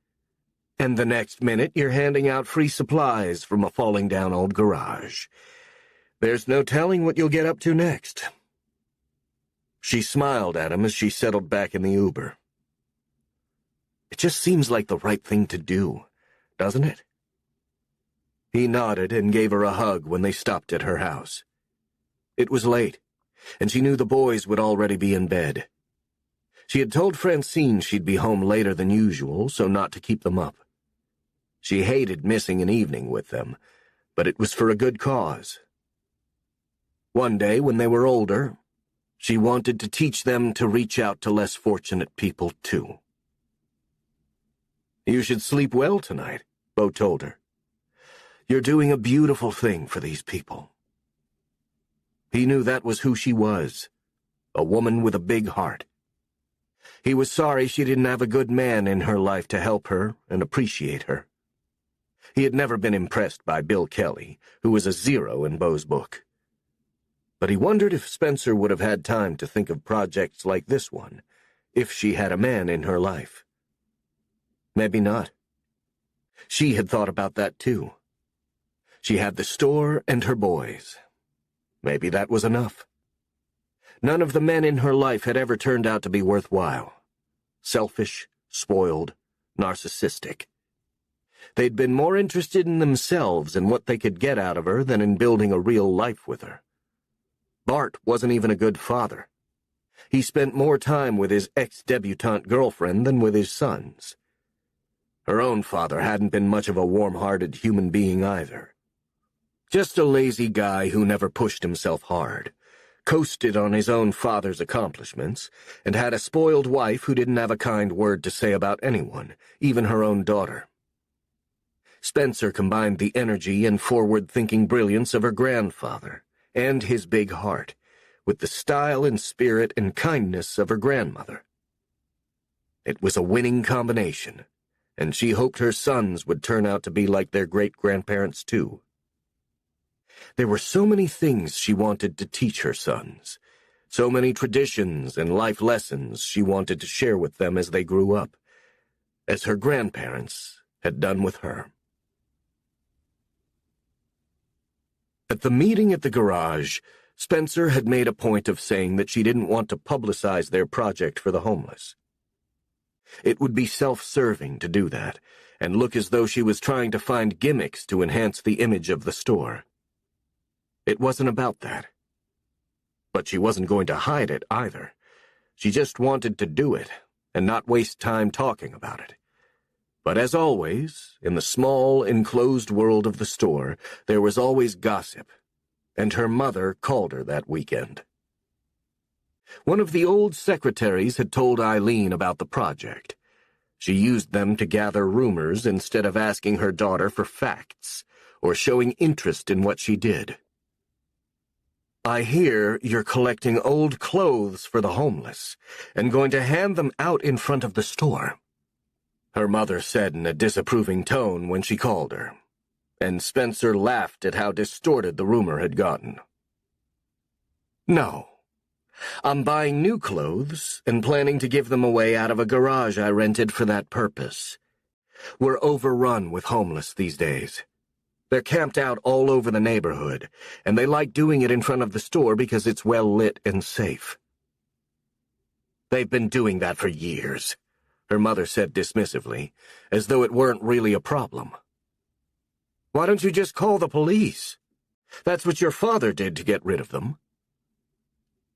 and the next minute you're handing out free supplies from a falling-down old garage. There's no telling what you'll get up to next." She smiled at him as she settled back in the Uber. "It just seems like the right thing to do, doesn't it?" He nodded and gave her a hug when they stopped at her house. It was late, and she knew the boys would already be in bed. She had told Francine she'd be home later than usual, so not to keep them up. She hated missing an evening with them, but it was for a good cause. One day, when they were older, she wanted to teach them to reach out to less fortunate people, too. "You should sleep well tonight," Bo told her. "You're doing a beautiful thing for these people." He knew that was who she was, a woman with a big heart. He was sorry she didn't have a good man in her life to help her and appreciate her. He had never been impressed by Bill Kelly, who was a 0 in Bo's book. But he wondered if Spencer would have had time to think of projects like this one, if she had a man in her life. Maybe not. She had thought about that too. She had the store and her boys. Maybe that was enough. None of the men in her life had ever turned out to be worthwhile. Selfish, spoiled, narcissistic. They'd been more interested in themselves and what they could get out of her than in building a real life with her. Bart wasn't even a good father. He spent more time with his ex-debutante girlfriend than with his sons. Her own father hadn't been much of a warm-hearted human being either. Just a lazy guy who never pushed himself hard, coasted on his own father's accomplishments, and had a spoiled wife who didn't have a kind word to say about anyone, even her own daughter. Spencer combined the energy and forward-thinking brilliance of her grandfather, and his big heart, with the style and spirit and kindness of her grandmother. It was a winning combination, and she hoped her sons would turn out to be like their great-grandparents too. There were so many things she wanted to teach her sons, so many traditions and life lessons she wanted to share with them as they grew up, as her grandparents had done with her. At the meeting at the garage, Spencer had made a point of saying that she didn't want to publicize their project for the homeless. It would be self-serving to do that, and look as though she was trying to find gimmicks to enhance the image of the store. It wasn't about that. But she wasn't going to hide it either. She just wanted to do it, and not waste time talking about it. But as always, in the small, enclosed world of the store, there was always gossip, and her mother called her that weekend. One of the old secretaries had told Eileen about the project. She used them to gather rumors instead of asking her daughter for facts, or showing interest in what she did. "I hear you're collecting old clothes for the homeless, and going to hand them out in front of the store," her mother said in a disapproving tone when she called her, and Spencer laughed at how distorted the rumor had gotten. "No. I'm buying new clothes and planning to give them away out of a garage I rented for that purpose. We're overrun with homeless these days. They're camped out all over the neighborhood, and they like doing it in front of the store because it's well lit and safe." "They've been doing that for years," her mother said dismissively, as though it weren't really a problem. "Why don't you just call the police? That's what your father did to get rid of them."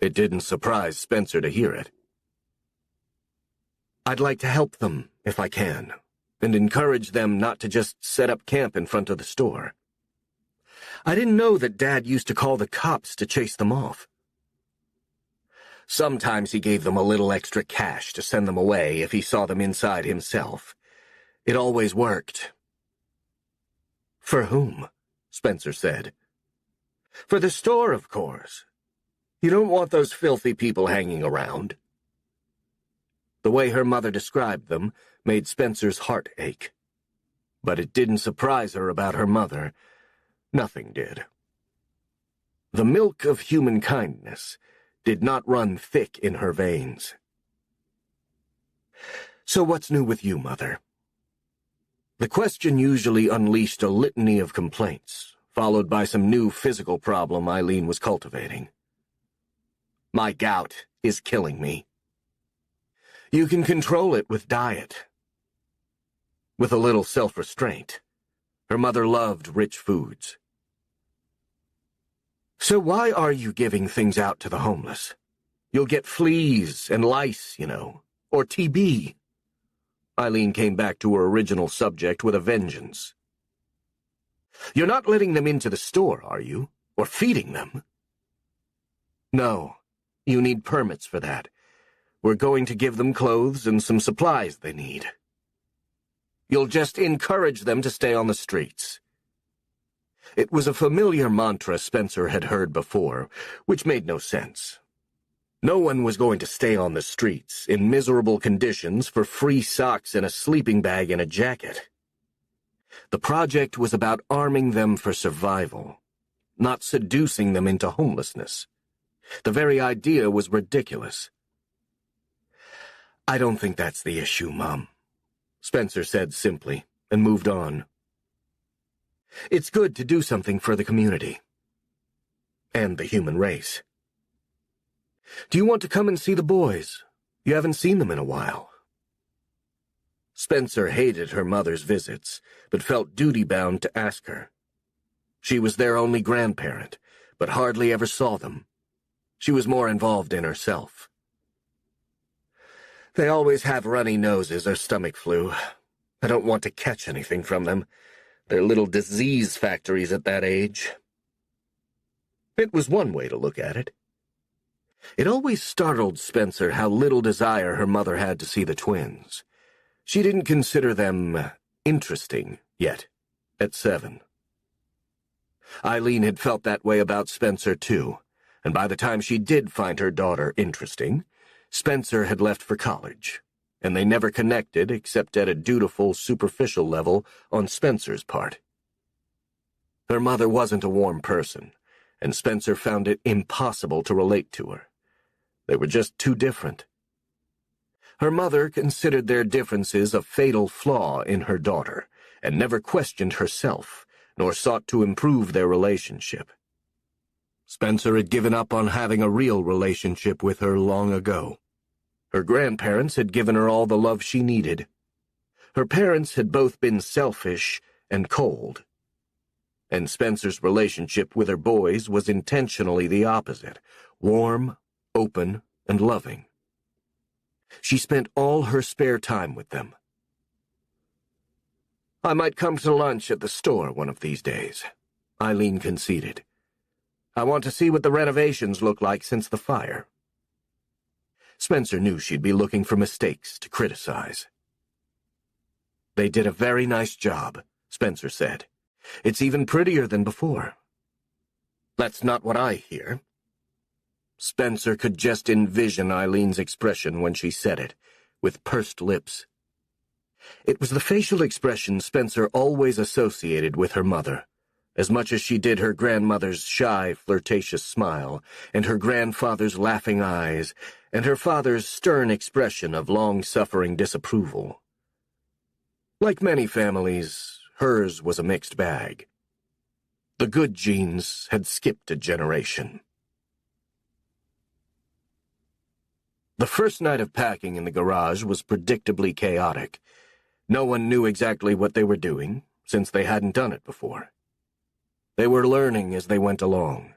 It didn't surprise Spencer to hear it. "I'd like to help them, if I can, and encourage them not to just set up camp in front of the store. I didn't know that Dad used to call the cops to chase them off. Sometimes he gave them a little extra cash to send them away if he saw them inside himself. It always worked." "For whom?" Spencer said. "For the store, of course. You don't want those filthy people hanging around." The way her mother described them made Spencer's heart ache. But it didn't surprise her about her mother. Nothing did. The milk of human kindness did not run thick in her veins. "So what's new with you, Mother?" The question usually unleashed a litany of complaints, followed by some new physical problem Eileen was cultivating. "My gout is killing me." "You can control it with diet." With a little self-restraint. Her mother loved rich foods. "So why are you giving things out to the homeless? You'll get fleas and lice, you know, or TB. Eileen came back to her original subject with a vengeance. "You're not letting them into the store, are you? Or feeding them?" "No. You need permits for that. We're going to give them clothes and some supplies they need." "You'll just encourage them to stay on the streets." It was a familiar mantra Spencer had heard before, which made no sense. No one was going to stay on the streets, in miserable conditions, for free socks and a sleeping bag and a jacket. The project was about arming them for survival, not seducing them into homelessness. The very idea was ridiculous. "I don't think that's the issue, Mom," Spencer said simply, and moved on. "It's good to do something for the community. And the human race. Do you want to come and see the boys? You haven't seen them in a while." Spencer hated her mother's visits, but felt duty-bound to ask her. She was their only grandparent, but hardly ever saw them. She was more involved in herself. "They always have runny noses or stomach flu. I don't want to catch anything from them. They're little disease factories at that age." It was one way to look at it. It always startled Spencer how little desire her mother had to see the twins. She didn't consider them interesting yet, at 7. Eileen had felt that way about Spencer, too, and by the time she did find her daughter interesting, Spencer had left for college, and they never connected except at a dutiful, superficial level on Spencer's part. Her mother wasn't a warm person, and Spencer found it impossible to relate to her. They were just too different. Her mother considered their differences a fatal flaw in her daughter, and never questioned herself, nor sought to improve their relationship. Spencer had given up on having a real relationship with her long ago. Her grandparents had given her all the love she needed. Her parents had both been selfish and cold. And Spencer's relationship with her boys was intentionally the opposite, warm, open, and loving. She spent all her spare time with them. "I might come to lunch at the store one of these days," Eileen conceded. "I want to see what the renovations look like since the fire." Spencer knew she'd be looking for mistakes to criticize. "They did a very nice job," Spencer said. "It's even prettier than before." "That's not what I hear." Spencer could just envision Eileen's expression when she said it, with pursed lips. It was the facial expression Spencer always associated with her mother, as much as she did her grandmother's shy, flirtatious smile, and her grandfather's laughing eyes, and her father's stern expression of long-suffering disapproval. Like many families, hers was a mixed bag. The good genes had skipped a generation. The first night of packing in the garage was predictably chaotic. No one knew exactly what they were doing, since they hadn't done it before. They were learning as they went along.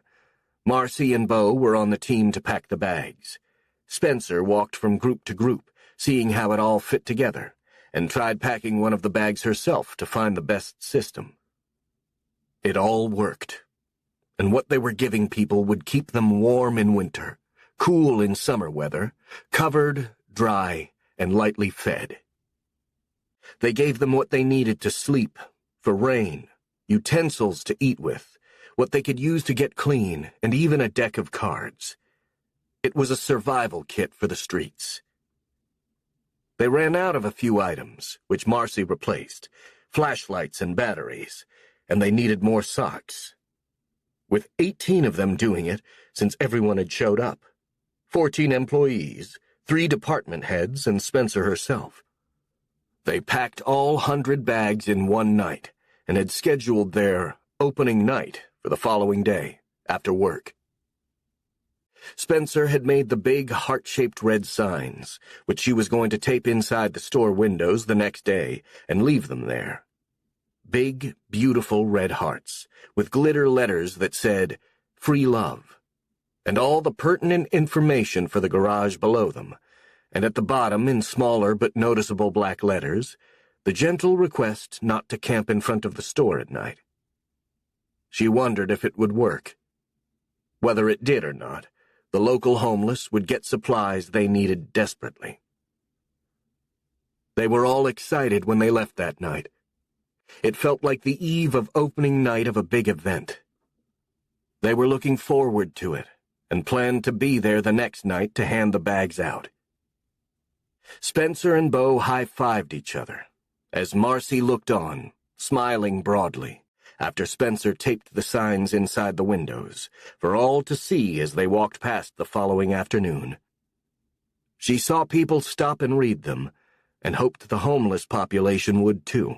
Marcy and Bo were on the team to pack the bags. Spencer walked from group to group, seeing how it all fit together, and tried packing one of the bags herself to find the best system. It all worked, and what they were giving people would keep them warm in winter, cool in summer weather, covered, dry, and lightly fed. They gave them what they needed to sleep, for rain, utensils to eat with, what they could use to get clean, and even a deck of cards. It was a survival kit for the streets. They ran out of a few items, which Marcy replaced, flashlights and batteries, and they needed more socks. With 18 of them doing it, since everyone had showed up. 14 employees, 3 department heads, and Spencer herself. They packed all 100 bags in one night, and had scheduled their opening night for the following day, after work. Spencer had made the big heart-shaped red signs, which she was going to tape inside the store windows the next day and leave them there. Big, beautiful red hearts, with glitter letters that said, "Free Love," and all the pertinent information for the garage below them, and at the bottom, in smaller but noticeable black letters, the gentle request not to camp in front of the store at night. She wondered if it would work. Whether it did or not, the local homeless would get supplies they needed desperately. They were all excited when they left that night. It felt like the eve of opening night of a big event. They were looking forward to it, and planned to be there the next night to hand the bags out. Spencer and Bo high-fived each other, as Marcy looked on, smiling broadly, after Spencer taped the signs inside the windows, for all to see as they walked past the following afternoon. She saw people stop and read them, and hoped the homeless population would too.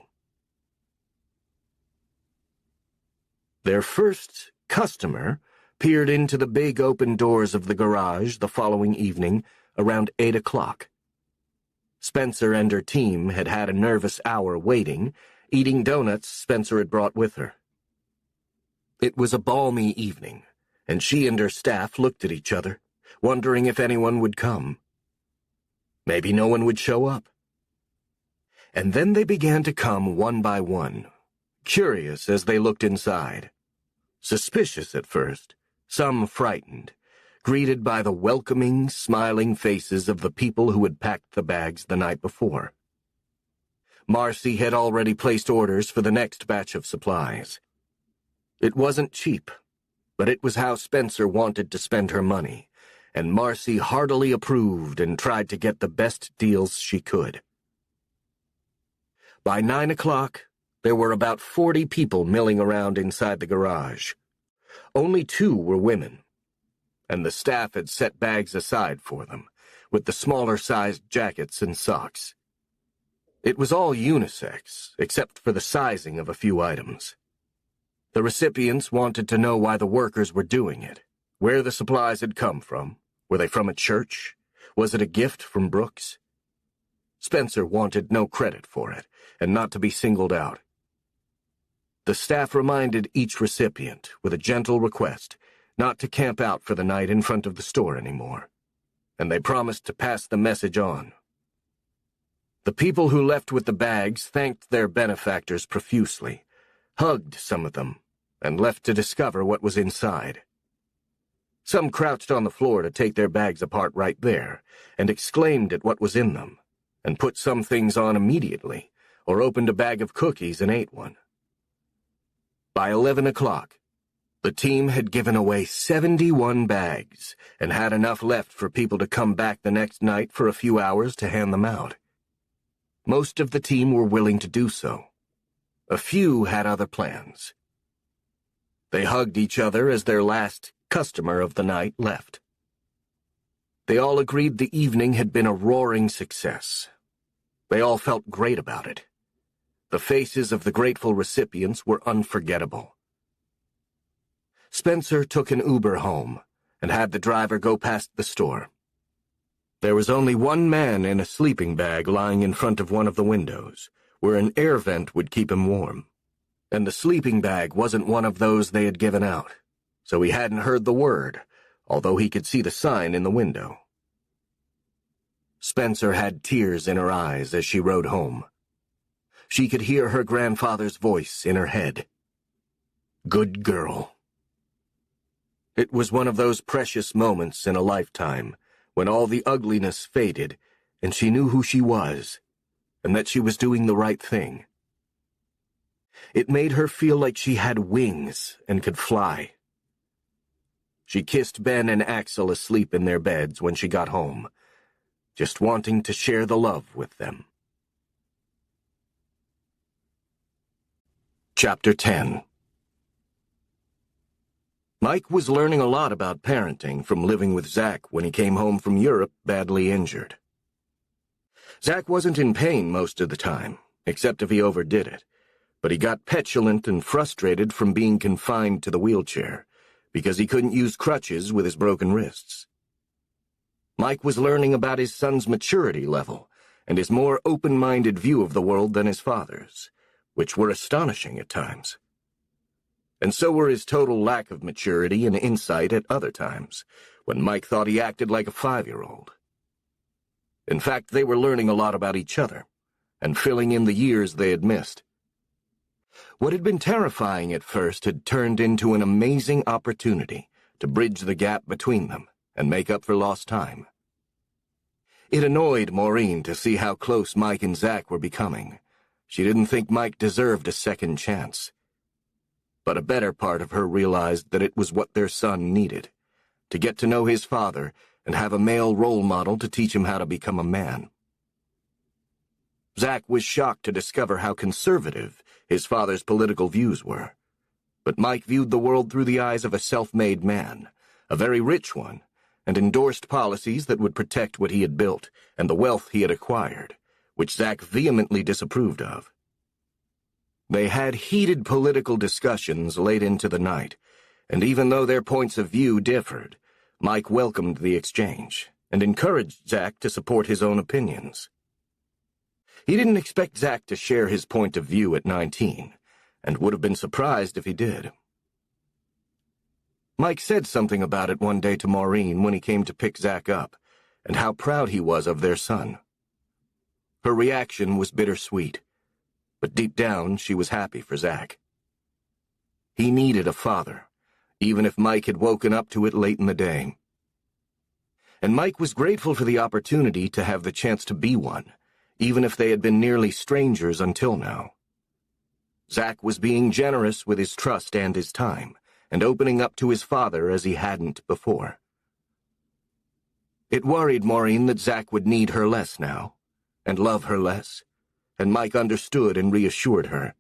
Their first customer peered into the big open doors of the garage the following evening around 8 o'clock. Spencer and her team had had a nervous hour waiting, eating donuts Spencer had brought with her. It was a balmy evening, and she and her staff looked at each other, wondering if anyone would come. Maybe no one would show up. And then they began to come one by one, curious as they looked inside. Suspicious at first, some frightened, greeted by the welcoming, smiling faces of the people who had packed the bags the night before. Marcy had already placed orders for the next batch of supplies. It wasn't cheap, but it was how Spencer wanted to spend her money, and Marcy heartily approved and tried to get the best deals she could. By 9 o'clock, there were about 40 people milling around inside the garage. Only 2 were women, and the staff had set bags aside for them, with the smaller-sized jackets and socks. It was all unisex, except for the sizing of a few items. The recipients wanted to know why the workers were doing it, where the supplies had come from. Were they from a church? Was it a gift from Brooks? Spencer wanted no credit for it, and not to be singled out. The staff reminded each recipient, with a gentle request, not to camp out for the night in front of the store anymore, and they promised to pass the message on. The people who left with the bags thanked their benefactors profusely, hugged some of them, and left to discover what was inside. Some crouched on the floor to take their bags apart right there, and exclaimed at what was in them, and put some things on immediately, or opened a bag of cookies and ate one. By 11 o'clock, the team had given away 71 bags, and had enough left for people to come back the next night for a few hours to hand them out. Most of the team were willing to do so. A few had other plans. They hugged each other as their last customer of the night left. They all agreed the evening had been a roaring success. They all felt great about it. The faces of the grateful recipients were unforgettable. Spencer took an Uber home and had the driver go past the store. There was only one man in a sleeping bag lying in front of one of the windows, where an air vent would keep him warm. And the sleeping bag wasn't one of those they had given out, so he hadn't heard the word, although he could see the sign in the window. Spencer had tears in her eyes as she rode home. She could hear her grandfather's voice in her head. Good girl. It was one of those precious moments in a lifetime when all the ugliness faded and she knew who she was and that she was doing the right thing. It made her feel like she had wings and could fly. She kissed Ben and Axel asleep in their beds when she got home, just wanting to share the love with them. Chapter 10. Mike was learning a lot about parenting from living with Zach when he came home from Europe badly injured. Zach wasn't in pain most of the time, except if he overdid it, but he got petulant and frustrated from being confined to the wheelchair because he couldn't use crutches with his broken wrists. Mike was learning about his son's maturity level and his more open-minded view of the world than his father's, which were astonishing at times. And so were his total lack of maturity and insight at other times, when Mike thought he acted like a 5-year-old. In fact, they were learning a lot about each other, and filling in the years they had missed. What had been terrifying at first had turned into an amazing opportunity to bridge the gap between them and make up for lost time. It annoyed Maureen to see how close Mike and Zach were becoming. She didn't think Mike deserved a second chance. But a better part of her realized that it was what their son needed, to get to know his father and have a male role model to teach him how to become a man. Zach was shocked to discover how conservative his father's political views were, but Mike viewed the world through the eyes of a self-made man, a very rich one, and endorsed policies that would protect what he had built and the wealth he had acquired, which Zach vehemently disapproved of. They had heated political discussions late into the night, and even though their points of view differed, Mike welcomed the exchange and encouraged Zach to support his own opinions. He didn't expect Zach to share his point of view at 19, and would have been surprised if he did. Mike said something about it one day to Maureen when he came to pick Zach up, and how proud he was of their son. Her reaction was bittersweet, but deep down she was happy for Zach. He needed a father, even if Mike had woken up to it late in the day. and Mike was grateful for the opportunity to have the chance to be one, even if they had been nearly strangers until now. Zach was being generous with his trust and his time, and opening up to his father as he hadn't before. It worried Maureen that Zach would need her less now, and love her less, and Mike understood and reassured her.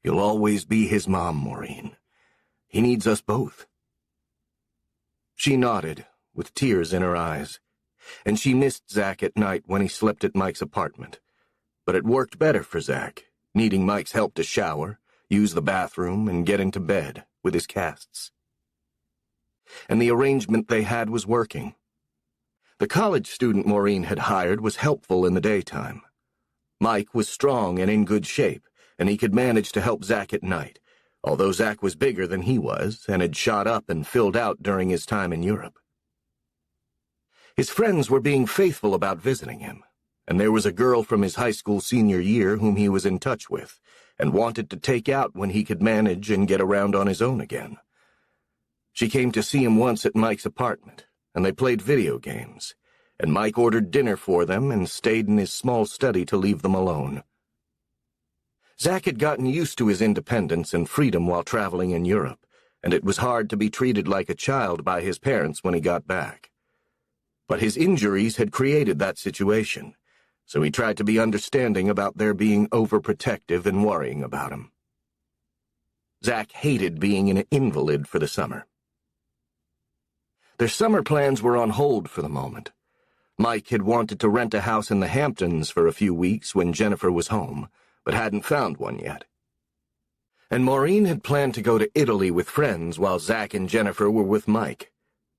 "You'll always be his mom, Maureen. He needs us both." She nodded, with tears in her eyes, and she missed Zach at night when he slept at Mike's apartment. But it worked better for Zach, needing Mike's help to shower, use the bathroom, and get into bed with his casts. And the arrangement they had was working. The college student Maureen had hired was helpful in the daytime. Mike was strong and in good shape, and he could manage to help Zach at night, although Zach was bigger than he was and had shot up and filled out during his time in Europe. His friends were being faithful about visiting him, and there was a girl from his high school senior year whom he was in touch with and wanted to take out when he could manage and get around on his own again. She came to see him once at Mike's apartment, and they played video games, and Mike ordered dinner for them and stayed in his small study to leave them alone. Zach had gotten used to his independence and freedom while traveling in Europe, and it was hard to be treated like a child by his parents when he got back. But his injuries had created that situation, so he tried to be understanding about their being overprotective and worrying about him. Zach hated being an invalid for the summer. Their summer plans were on hold for the moment. Mike had wanted to rent a house in the Hamptons for a few weeks when Jennifer was home, but hadn't found one yet. And Maureen had planned to go to Italy with friends while Zach and Jennifer were with Mike,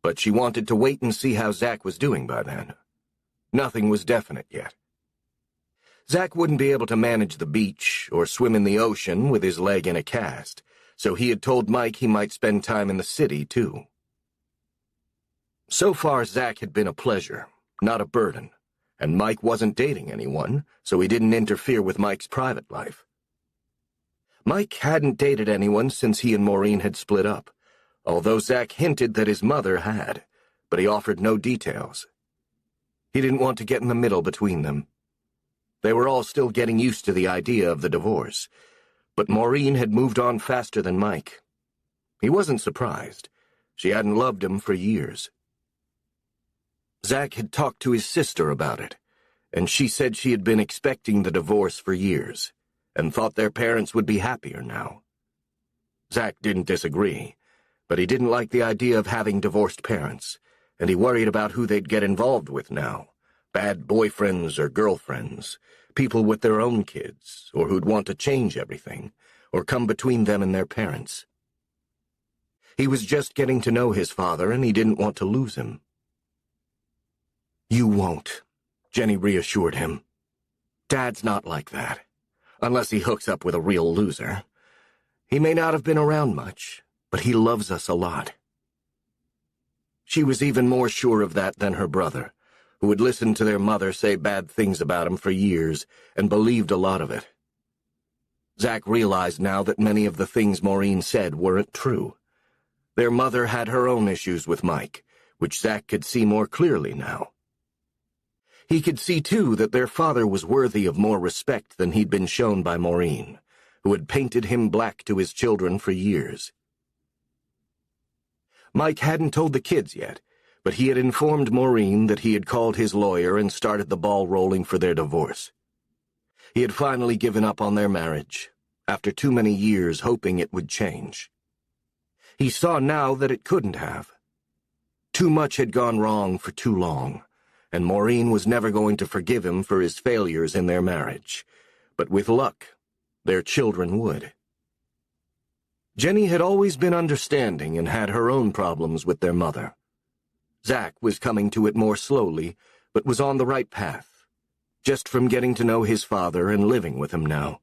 but she wanted to wait and see how Zach was doing by then. Nothing was definite yet. Zach wouldn't be able to manage the beach or swim in the ocean with his leg in a cast, so he had told Mike he might spend time in the city, too. So far, Zach had been a pleasure, not a burden, and Mike wasn't dating anyone, so he didn't interfere with Mike's private life. Mike hadn't dated anyone since he and Maureen had split up, although Zach hinted that his mother had, but he offered no details. He didn't want to get in the middle between them. They were all still getting used to the idea of the divorce, but Maureen had moved on faster than Mike. He wasn't surprised. She hadn't loved him for years. Zach had talked to his sister about it, and she said she had been expecting the divorce for years, and thought their parents would be happier now. Zach didn't disagree, but he didn't like the idea of having divorced parents, and he worried about who they'd get involved with now. Bad boyfriends or girlfriends, people with their own kids, or who'd want to change everything, or come between them and their parents. He was just getting to know his father, and he didn't want to lose him. "You won't," Jenny reassured him. "Dad's not like that, unless he hooks up with a real loser. He may not have been around much, but he loves us a lot." She was even more sure of that than her brother, who had listened to their mother say bad things about him for years and believed a lot of it. Zach realized now that many of the things Maureen said weren't true. Their mother had her own issues with Mike, which Zach could see more clearly now. He could see, too, that their father was worthy of more respect than he'd been shown by Maureen, who had painted him black to his children for years. Mike hadn't told the kids yet, but he had informed Maureen that he had called his lawyer and started the ball rolling for their divorce. He had finally given up on their marriage, after too many years hoping it would change. He saw now that it couldn't have. Too much had gone wrong for too long, and Maureen was never going to forgive him for his failures in their marriage. But with luck, their children would. Jenny had always been understanding and had her own problems with their mother. Zach was coming to it more slowly, but was on the right path, just from getting to know his father and living with him now.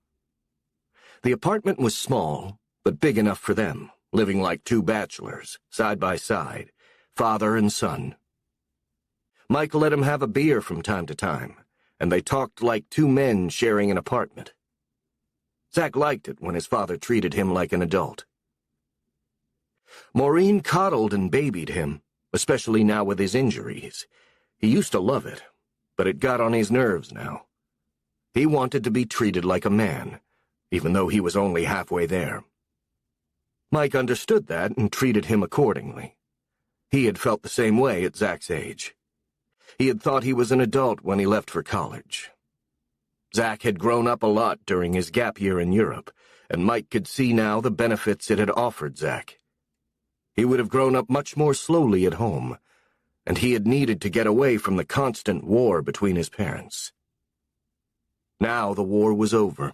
The apartment was small, but big enough for them, living like two bachelors, side by side, father and son. Mike let him have a beer from time to time, and they talked like two men sharing an apartment. Zach liked it when his father treated him like an adult. Maureen coddled and babied him, especially now with his injuries. He used to love it, but it got on his nerves now. He wanted to be treated like a man, even though he was only halfway there. Mike understood that and treated him accordingly. He had felt the same way at Zach's age. He had thought he was an adult when he left for college. Zach had grown up a lot during his gap year in Europe, and Mike could see now the benefits it had offered Zach. He would have grown up much more slowly at home, and he had needed to get away from the constant war between his parents. Now the war was over,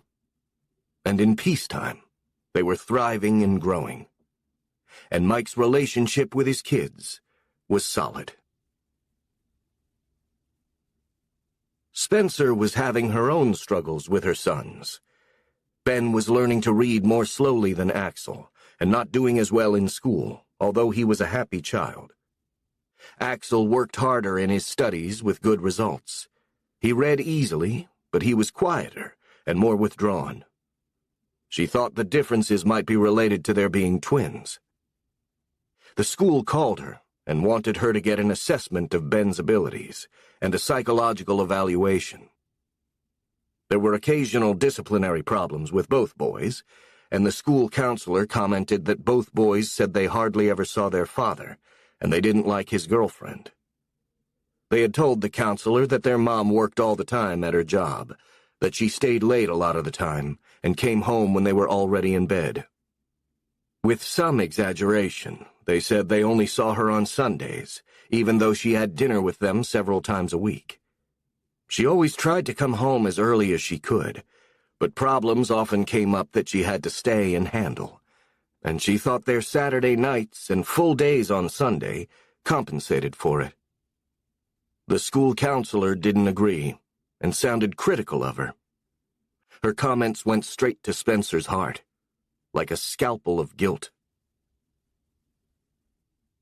and in peacetime, they were thriving and growing. And Mike's relationship with his kids was solid. Spencer was having her own struggles with her sons. Ben was learning to read more slowly than Axel, and not doing as well in school, although he was a happy child. Axel worked harder in his studies with good results. He read easily, but he was quieter and more withdrawn. She thought the differences might be related to their being twins. The school called her and wanted her to get an assessment of Ben's abilities and a psychological evaluation. There were occasional disciplinary problems with both boys, and the school counselor commented that both boys said they hardly ever saw their father, and they didn't like his girlfriend. They had told the counselor that their mom worked all the time at her job, that she stayed late a lot of the time, and came home when they were already in bed. With some exaggeration, they said they only saw her on Sundays, even though she had dinner with them several times a week. She always tried to come home as early as she could, but problems often came up that she had to stay and handle, and she thought their Saturday nights and full days on Sunday compensated for it. The school counselor didn't agree, and sounded critical of her. Her comments went straight to Spencer's heart, like a scalpel of guilt.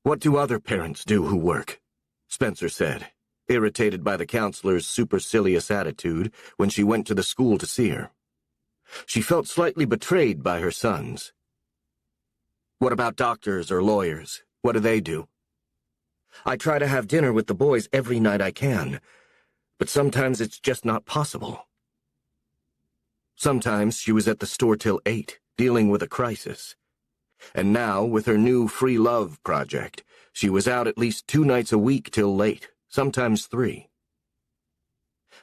"What do other parents do who work?" Spencer said, irritated by the counselor's supercilious attitude when she went to the school to see her. She felt slightly betrayed by her sons. "What about doctors or lawyers? What do they do?" "I try to have dinner with the boys every night I can, but sometimes it's just not possible." Sometimes she was at the store till 8, dealing with a crisis. And now, with her new free love project, she was out at least 2 nights a week till late, sometimes 3.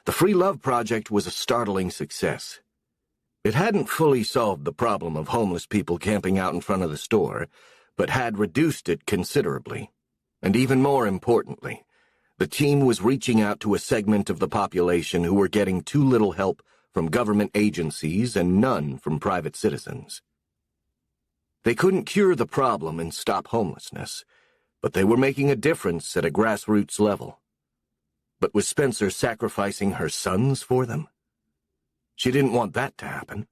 The free love project was a startling success. It hadn't fully solved the problem of homeless people camping out in front of the store, but had reduced it considerably. And even more importantly, the team was reaching out to a segment of the population who were getting too little help from government agencies and none from private citizens. They couldn't cure the problem and stop homelessness, but they were making a difference at a grassroots level. But was Spencer sacrificing her sons for them? She didn't want that to happen.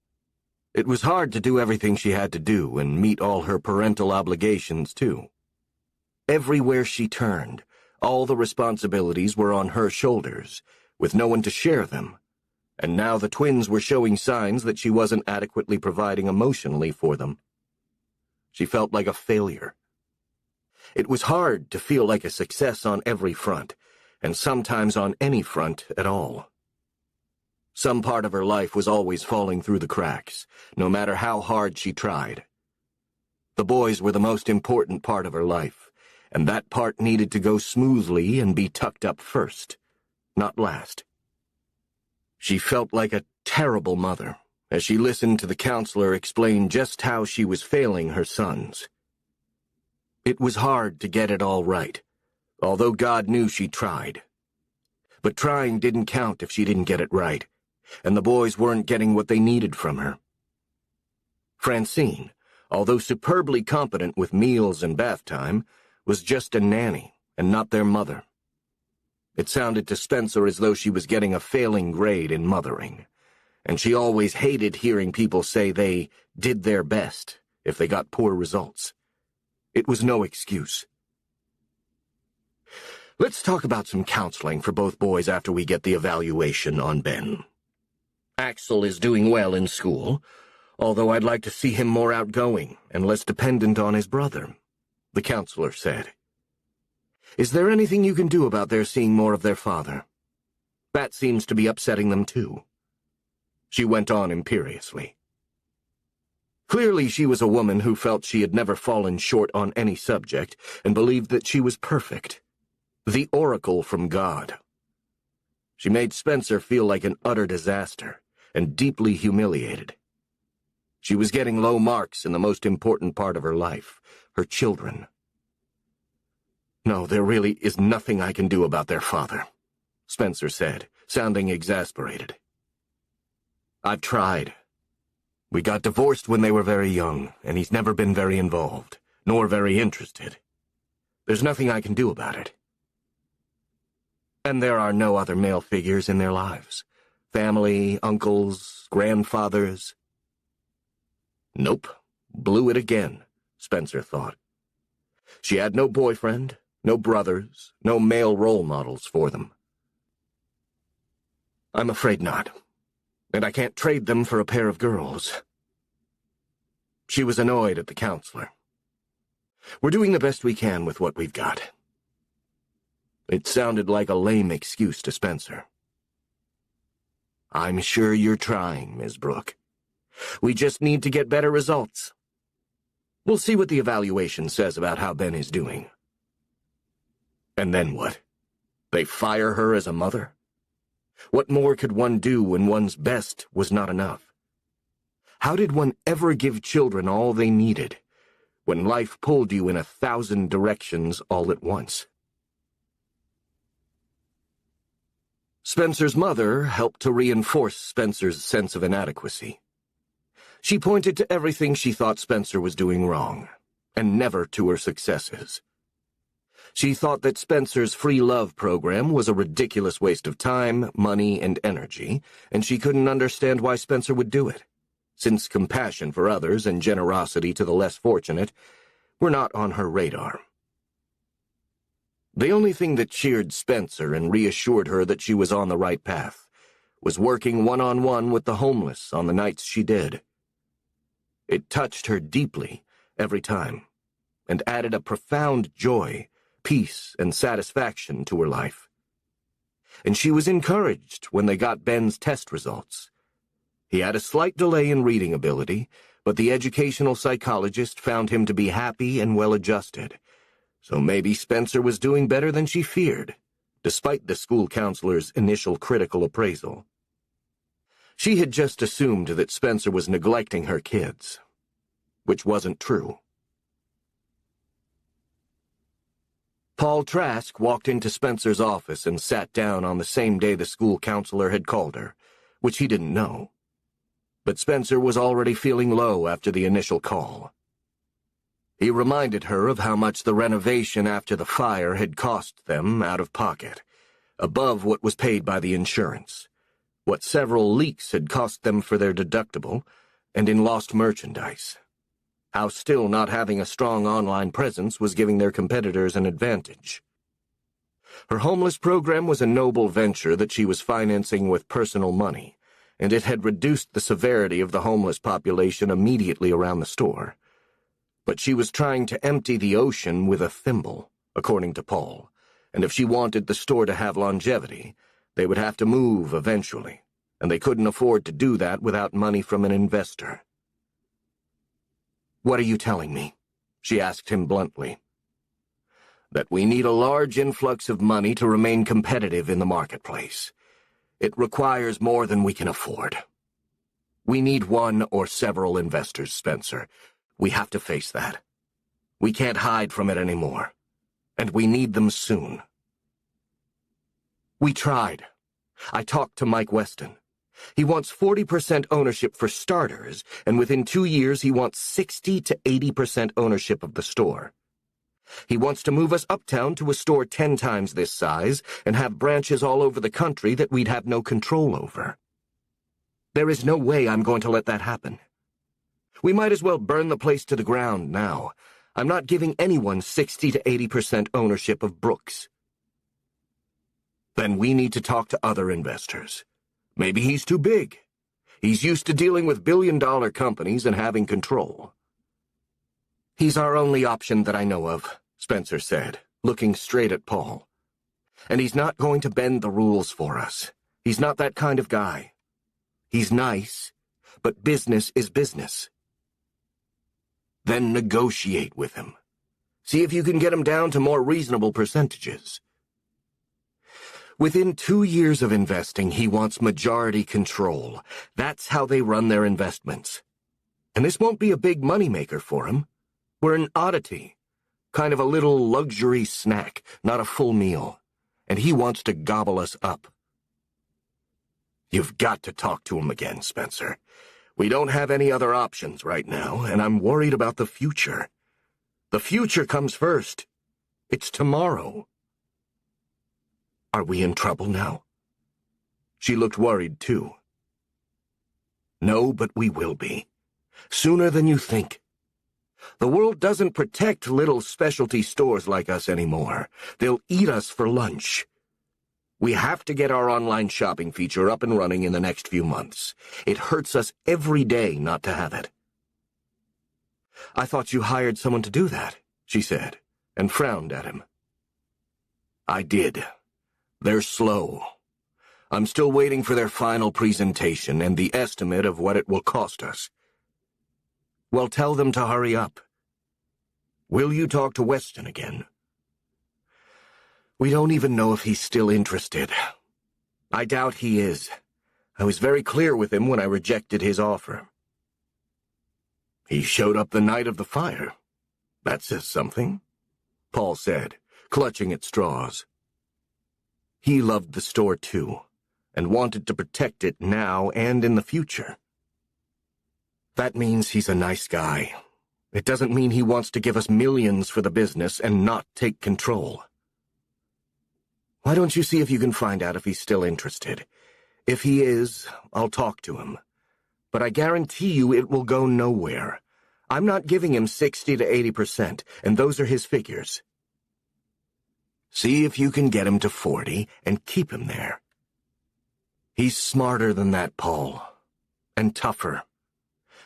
It was hard to do everything she had to do and meet all her parental obligations, too. Everywhere she turned, all the responsibilities were on her shoulders, with no one to share them. And now the twins were showing signs that she wasn't adequately providing emotionally for them. She felt like a failure. It was hard to feel like a success on every front, and sometimes on any front at all. Some part of her life was always falling through the cracks, no matter how hard she tried. The boys were the most important part of her life, and that part needed to go smoothly and be tucked up first, not last. She felt like a terrible mother as she listened to the counselor explain just how she was failing her sons. It was hard to get it all right, although God knew she tried. But trying didn't count if she didn't get it right, and the boys weren't getting what they needed from her. Francine, although superbly competent with meals and bath time, was just a nanny and not their mother. It sounded to Spencer as though she was getting a failing grade in mothering, and she always hated hearing people say they did their best if they got poor results. It was no excuse. "Let's talk about some counseling for both boys after we get the evaluation on Ben. Axel is doing well in school, although I'd like to see him more outgoing and less dependent on his brother," the counselor said. Is there anything you can do about their seeing more of their father? That seems to be upsetting them too. She went on imperiously. Clearly she was a woman who felt she had never fallen short on any subject and believed that she was perfect. The oracle from God. She made Spencer feel like an utter disaster and deeply humiliated. She was getting low marks in the most important part of her life, her children. No, there really is nothing I can do about their father, Spencer said, sounding exasperated. I've tried. We got divorced when they were very young, and he's never been very involved, nor very interested. There's nothing I can do about it. And there are no other male figures in their lives. Family, uncles, grandfathers. Nope. Blew it again, Spencer thought. She had no boyfriend, no brothers, no male role models for them. I'm afraid not. And I can't trade them for a pair of girls. She was annoyed at the counselor. We're doing the best we can with what we've got. It sounded like a lame excuse to Spencer. I'm sure you're trying, Ms. Brooke. We just need to get better results. We'll see what the evaluation says about how Ben is doing. And then what? They fire her as a mother? What more could one do when one's best was not enough? How did one ever give children all they needed, when life pulled you in 1,000 directions all at once? Spencer's mother helped to reinforce Spencer's sense of inadequacy. She pointed to everything she thought Spencer was doing wrong, and never to her successes. She thought that Spencer's free love program was a ridiculous waste of time, money, and energy, and she couldn't understand why Spencer would do it, since compassion for others and generosity to the less fortunate were not on her radar. The only thing that cheered Spencer and reassured her that she was on the right path was working one-on-one with the homeless on the nights she did. It touched her deeply every time, and added a profound joy, peace, and satisfaction to her life. And she was encouraged when they got Ben's test results. He had a slight delay in reading ability, but the educational psychologist found him to be happy and well-adjusted. So maybe Spencer was doing better than she feared, despite the school counselor's initial critical appraisal. She had just assumed that Spencer was neglecting her kids, which wasn't true. Paul Trask walked into Spencer's office and sat down on the same day the school counselor had called her, which he didn't know. But Spencer was already feeling low after the initial call. He reminded her of how much the renovation after the fire had cost them out of pocket, above what was paid by the insurance, what several leaks had cost them for their deductible, and in lost merchandise. How still not having a strong online presence was giving their competitors an advantage. Her homeless program was a noble venture that she was financing with personal money, and it had reduced the severity of the homeless population immediately around the store. But she was trying to empty the ocean with a thimble, according to Paul, and if she wanted the store to have longevity, they would have to move eventually, and they couldn't afford to do that without money from an investor. "What are you telling me?" she asked him bluntly. "That we need a large influx of money to remain competitive in the marketplace. It requires more than we can afford. We need one or several investors, Spencer. We have to face that. We can't hide from it anymore. And we need them soon." "We tried. I talked to Mike Weston. He wants 40% ownership for starters, and within 2 years he wants 60 to 80% ownership of the store. He wants to move us uptown to a store 10 times this size and have branches all over the country that we'd have no control over. There is no way I'm going to let that happen. We might as well burn the place to the ground now. I'm not giving anyone 60 to 80% ownership of Brooks." "Then we need to talk to other investors. Maybe he's too big. He's used to dealing with billion-dollar companies and having control." "He's our only option that I know of," Spencer said, looking straight at Paul. "And he's not going to bend the rules for us. He's not that kind of guy. He's nice, but business is business." "Then negotiate with him. See if you can get him down to more reasonable percentages." Within 2 years of investing, he wants majority control. That's how they run their investments. And this won't be a big moneymaker for him. We're an oddity, kind of a little luxury snack, not a full meal. And he wants to gobble us up. "You've got to talk to him again, Spencer. We don't have any other options right now, and I'm worried about the future. The future comes first. It's tomorrow." "Are we in trouble now?" She looked worried, too. "No, but we will be. Sooner than you think. The world doesn't protect little specialty stores like us anymore. They'll eat us for lunch. We have to get our online shopping feature up and running in the next few months. It hurts us every day not to have it." "I thought you hired someone to do that," she said, and frowned at him. "I did. They're slow. I'm still waiting for their final presentation and the estimate of what it will cost us." "Well, tell them to hurry up." "Will you talk to Weston again?" "We don't even know if he's still interested. I doubt he is. I was very clear with him when I rejected his offer." "He showed up the night of the fire. That says something," Paul said, clutching at straws. He loved the store, too, and wanted to protect it now and in the future. "That means he's a nice guy. It doesn't mean he wants to give us millions for the business and not take control." "Why don't you see if you can find out if he's still interested? If he is, I'll talk to him. But I guarantee you it will go nowhere. I'm not giving him 60 to 80%, and those are his figures. See if you can get him to 40 and keep him there. He's smarter than that, Paul. And tougher.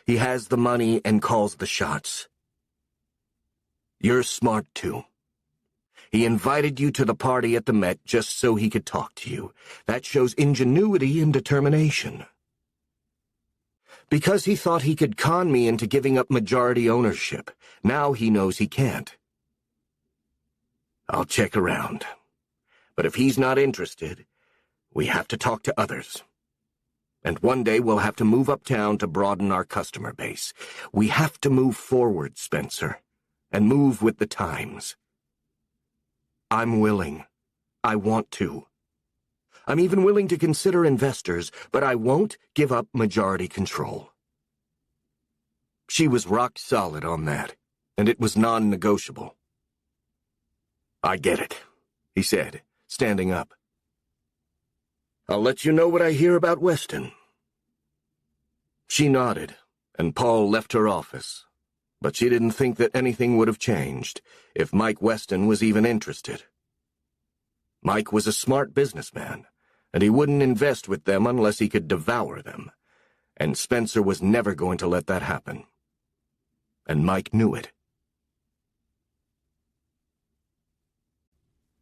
He has the money and calls the shots. You're smart, too. He invited you to the party at the Met just so he could talk to you. That shows ingenuity and determination. Because he thought he could con me into giving up majority ownership. Now he knows he can't. I'll check around. But if he's not interested, we have to talk to others. And one day we'll have to move uptown to broaden our customer base. We have to move forward, Spencer, and move with the times. I'm willing. I want to. I'm even willing to consider investors, but I won't give up majority control. She was rock solid on that, and it was non-negotiable. I get it, he said, standing up. I'll let you know what I hear about Weston. She nodded, and Paul left her office, but she didn't think that anything would have changed if Mike Weston was even interested. Mike was a smart businessman, and he wouldn't invest with them unless he could devour them, and Spencer was never going to let that happen. And Mike knew it.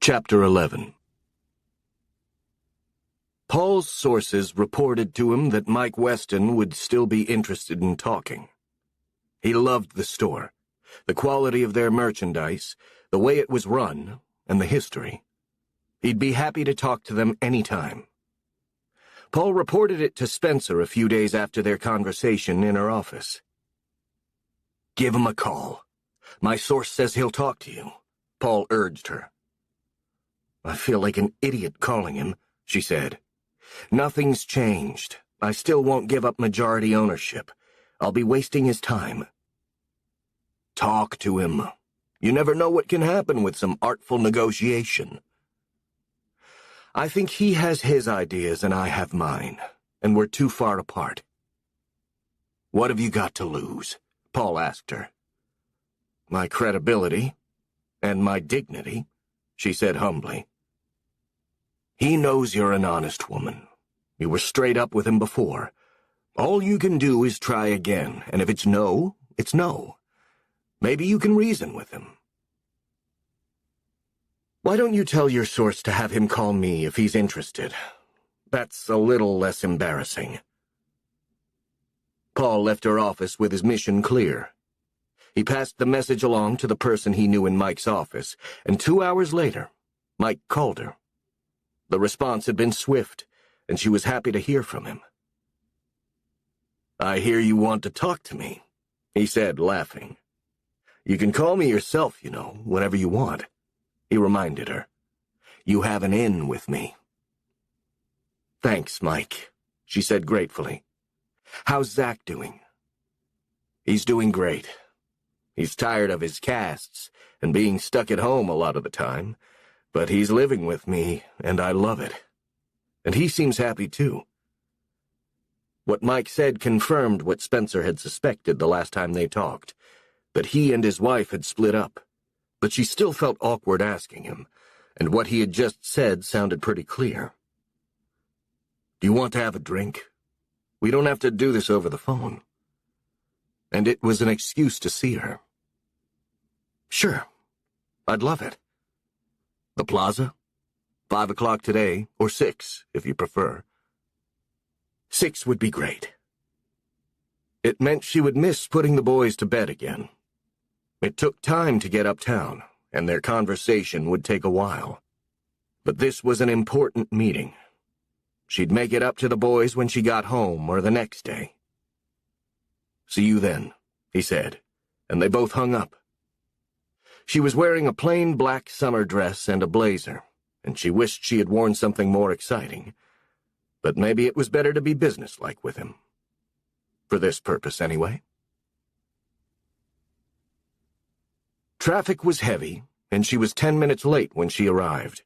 Chapter 11. Paul's sources reported to him that Mike Weston would still be interested in talking. He loved the store, the quality of their merchandise, the way it was run, and the history. He'd be happy to talk to them any time. Paul reported it to Spencer a few days after their conversation in her office. Give him a call. My source says he'll talk to you, Paul urged her. I feel like an idiot calling him, she said. Nothing's changed. I still won't give up majority ownership. I'll be wasting his time. Talk to him. You never know what can happen with some artful negotiation. I think he has his ideas and I have mine, and we're too far apart. What have you got to lose? Paul asked her. My credibility and my dignity, she said humbly. He knows you're an honest woman. You were straight up with him before. All you can do is try again, and if it's no, it's no. Maybe you can reason with him. Why don't you tell your source to have him call me if he's interested? That's a little less embarrassing. Paul left her office with his mission clear. He passed the message along to the person he knew in Mike's office, and 2 hours later, Mike called her. The response had been swift, and she was happy to hear from him. "I hear you want to talk to me," he said, laughing. "You can call me yourself, whenever you want," he reminded her. "You have an in with me." "Thanks, Mike," she said gratefully. "How's Zach doing?" "He's doing great. He's tired of his casts and being stuck at home a lot of the time, but he's living with me, and I love it. And he seems happy, too." What Mike said confirmed what Spencer had suspected the last time they talked, that he and his wife had split up, but she still felt awkward asking him, and what he had just said sounded pretty clear. "Do you want to have a drink? We don't have to do this over the phone." And it was an excuse to see her. "Sure. I'd love it." "The Plaza? 5 o'clock today, or 6, if you prefer." 6 would be great. It meant she would miss putting the boys to bed again. It took time to get uptown, and their conversation would take a while. But this was an important meeting. She'd make it up to the boys when she got home or the next day. "See you then," he said, and they both hung up. She was wearing a plain black summer dress and a blazer, and she wished she had worn something more exciting. But maybe it was better to be businesslike with him. For this purpose, anyway. Traffic was heavy, and she was 10 minutes late when she arrived.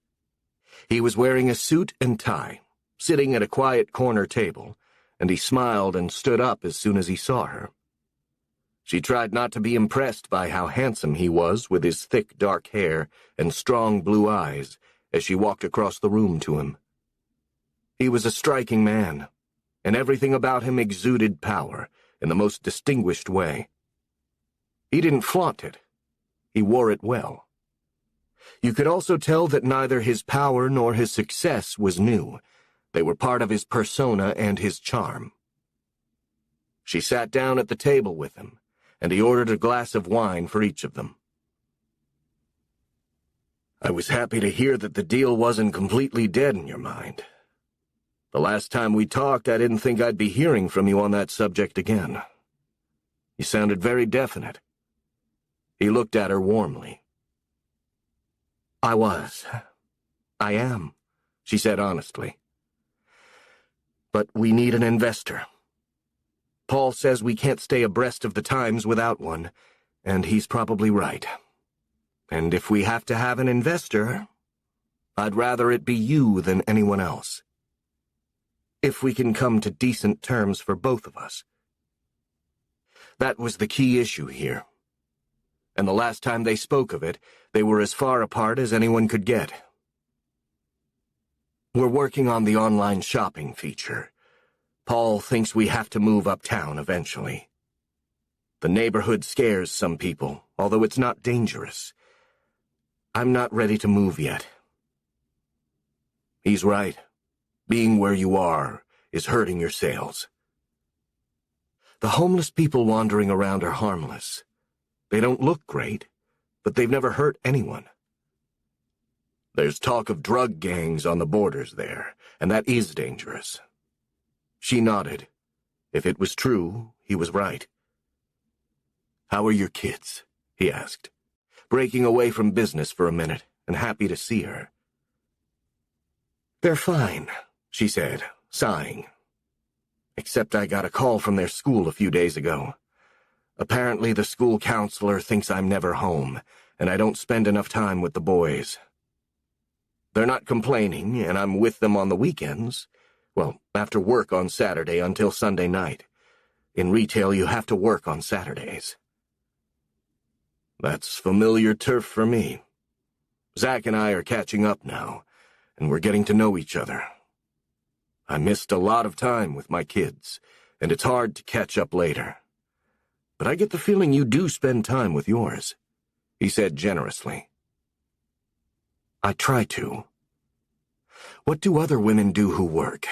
He was wearing a suit and tie, sitting at a quiet corner table, and he smiled and stood up as soon as he saw her. She tried not to be impressed by how handsome he was with his thick dark hair and strong blue eyes as she walked across the room to him. He was a striking man, and everything about him exuded power in the most distinguished way. He didn't flaunt it. He wore it well. You could also tell that neither his power nor his success was new. They were part of his persona and his charm. She sat down at the table with him, and he ordered a glass of wine for each of them. "I was happy to hear that the deal wasn't completely dead in your mind. The last time we talked, I didn't think I'd be hearing from you on that subject again. You sounded very definite." He looked at her warmly. "I am," she said honestly. "But we need an investor. Paul says we can't stay abreast of the times without one, and he's probably right. And if we have to have an investor, I'd rather it be you than anyone else. If we can come to decent terms for both of us." That was the key issue here. And the last time they spoke of it, they were as far apart as anyone could get. "We're working on the online shopping feature. Paul thinks we have to move uptown eventually. The neighborhood scares some people, although it's not dangerous. I'm not ready to move yet." He's right. Being where you are is hurting your sales. The homeless people wandering around are harmless. They don't look great, but they've never hurt anyone. There's talk of drug gangs on the borders there, and that is dangerous. She nodded. If it was true, he was right. "How are your kids?" he asked, breaking away from business for a minute and happy to see her. "They're fine," she said, sighing. "Except I got a call from their school a few days ago. Apparently the school counselor thinks I'm never home, and I don't spend enough time with the boys. They're not complaining, and I'm with them on the weekends. Well, after work on Saturday until Sunday night. In retail, you have to work on Saturdays." "That's familiar turf for me. Zach and I are catching up now, and we're getting to know each other. I missed a lot of time with my kids, and it's hard to catch up later. But I get the feeling you do spend time with yours," he said generously. I try to. What do other women do who work?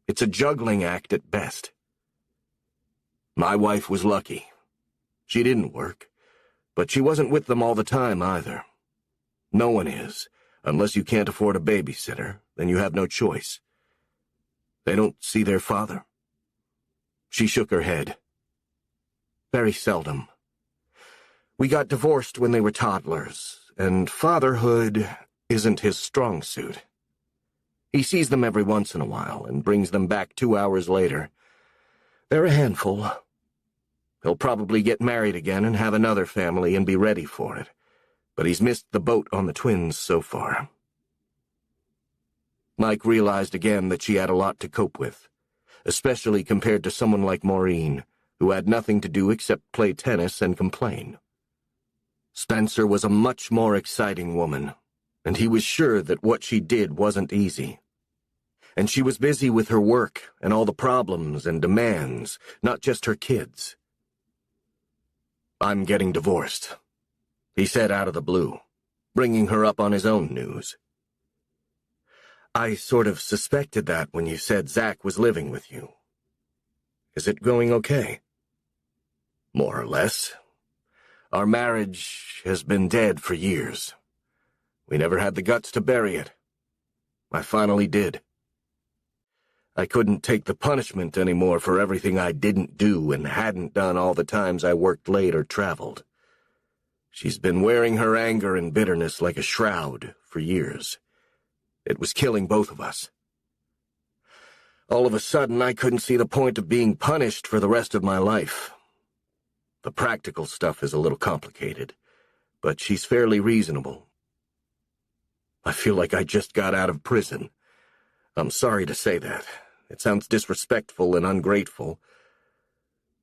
It's a juggling act at best. My wife was lucky. She didn't work, but she wasn't with them all the time either. No one is. Unless you can't afford a babysitter, then you have no choice. They don't see their father. She shook her head. Very seldom. We got divorced when they were toddlers, and fatherhood isn't his strong suit. He sees them every once in a while and brings them back 2 hours later. They're a handful. He'll probably get married again and have another family and be ready for it. But he's missed the boat on the twins so far. Mike realized again that she had a lot to cope with, especially compared to someone like Maureen, who had nothing to do except play tennis and complain. Spencer was a much more exciting woman, and he was sure that what she did wasn't easy. And she was busy with her work and all the problems and demands, not just her kids. I'm getting divorced, he said out of the blue, bringing her up on his own news. I sort of suspected that when you said Zach was living with you. Is it going okay? More or less. Our marriage has been dead for years. We never had the guts to bury it. I finally did. I couldn't take the punishment anymore for everything I didn't do and hadn't done all the times I worked late or traveled. She's been wearing her anger and bitterness like a shroud for years. It was killing both of us. All of a sudden, I couldn't see the point of being punished for the rest of my life. The practical stuff is a little complicated, but she's fairly reasonable. I feel like I just got out of prison. I'm sorry to say that. It sounds disrespectful and ungrateful,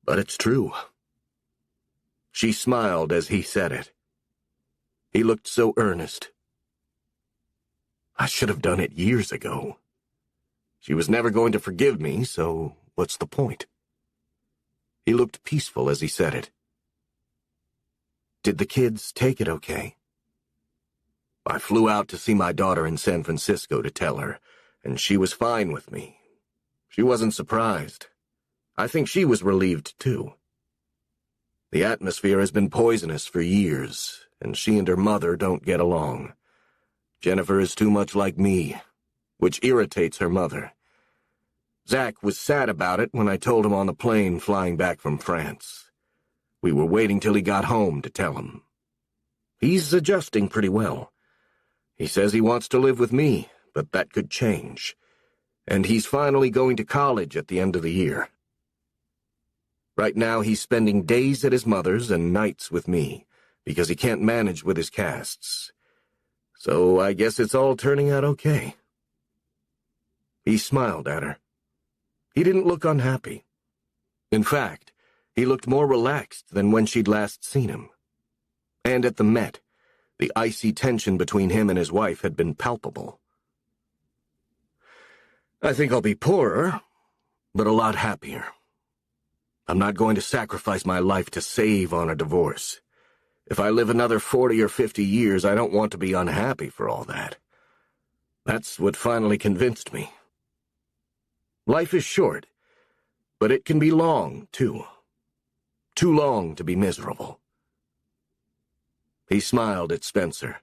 but it's true. She smiled as he said it. He looked so earnest. I should have done it years ago. She was never going to forgive me, so what's the point? He looked peaceful as he said it. Did the kids take it okay? I flew out to see my daughter in San Francisco to tell her, and she was fine with me. She wasn't surprised. I think she was relieved, too. The atmosphere has been poisonous for years, and she and her mother don't get along. Jennifer is too much like me, which irritates her mother. Zach was sad about it when I told him on the plane flying back from France. We were waiting till he got home to tell him. He's adjusting pretty well. He says he wants to live with me, but that could change. And he's finally going to college at the end of the year. Right now he's spending days at his mother's and nights with me, because he can't manage with his casts. So I guess it's all turning out okay. He smiled at her. He didn't look unhappy. In fact, he looked more relaxed than when she'd last seen him. And at the Met, the icy tension between him and his wife had been palpable. I think I'll be poorer, but a lot happier. I'm not going to sacrifice my life to save on a divorce. If I live another 40 or 50 years, I don't want to be unhappy for all that. That's what finally convinced me. Life is short, but it can be long, too. Too long to be miserable. He smiled at Spencer,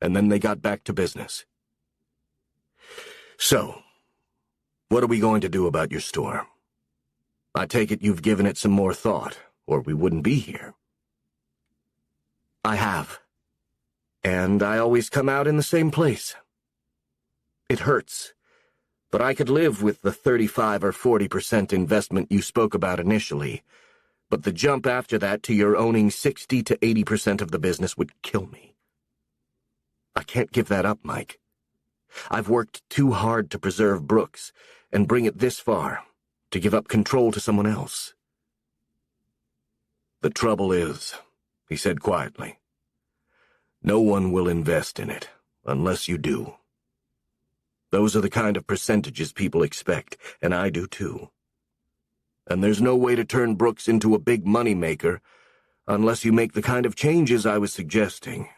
and then they got back to business. So, what are we going to do about your store? I take it you've given it some more thought, or we wouldn't be here. I have. And I always come out in the same place. It hurts, but I could live with the 35 or 40% investment you spoke about initially, but the jump after that to your owning 60 to 80% of the business would kill me. I can't give that up, Mike. I've worked too hard to preserve Brooks and bring it this far, to give up control to someone else. The trouble is, he said quietly, no one will invest in it unless you do. Those are the kind of percentages people expect, and I do too. And there's no way to turn Brooks into a big money maker unless you make the kind of changes I was suggesting.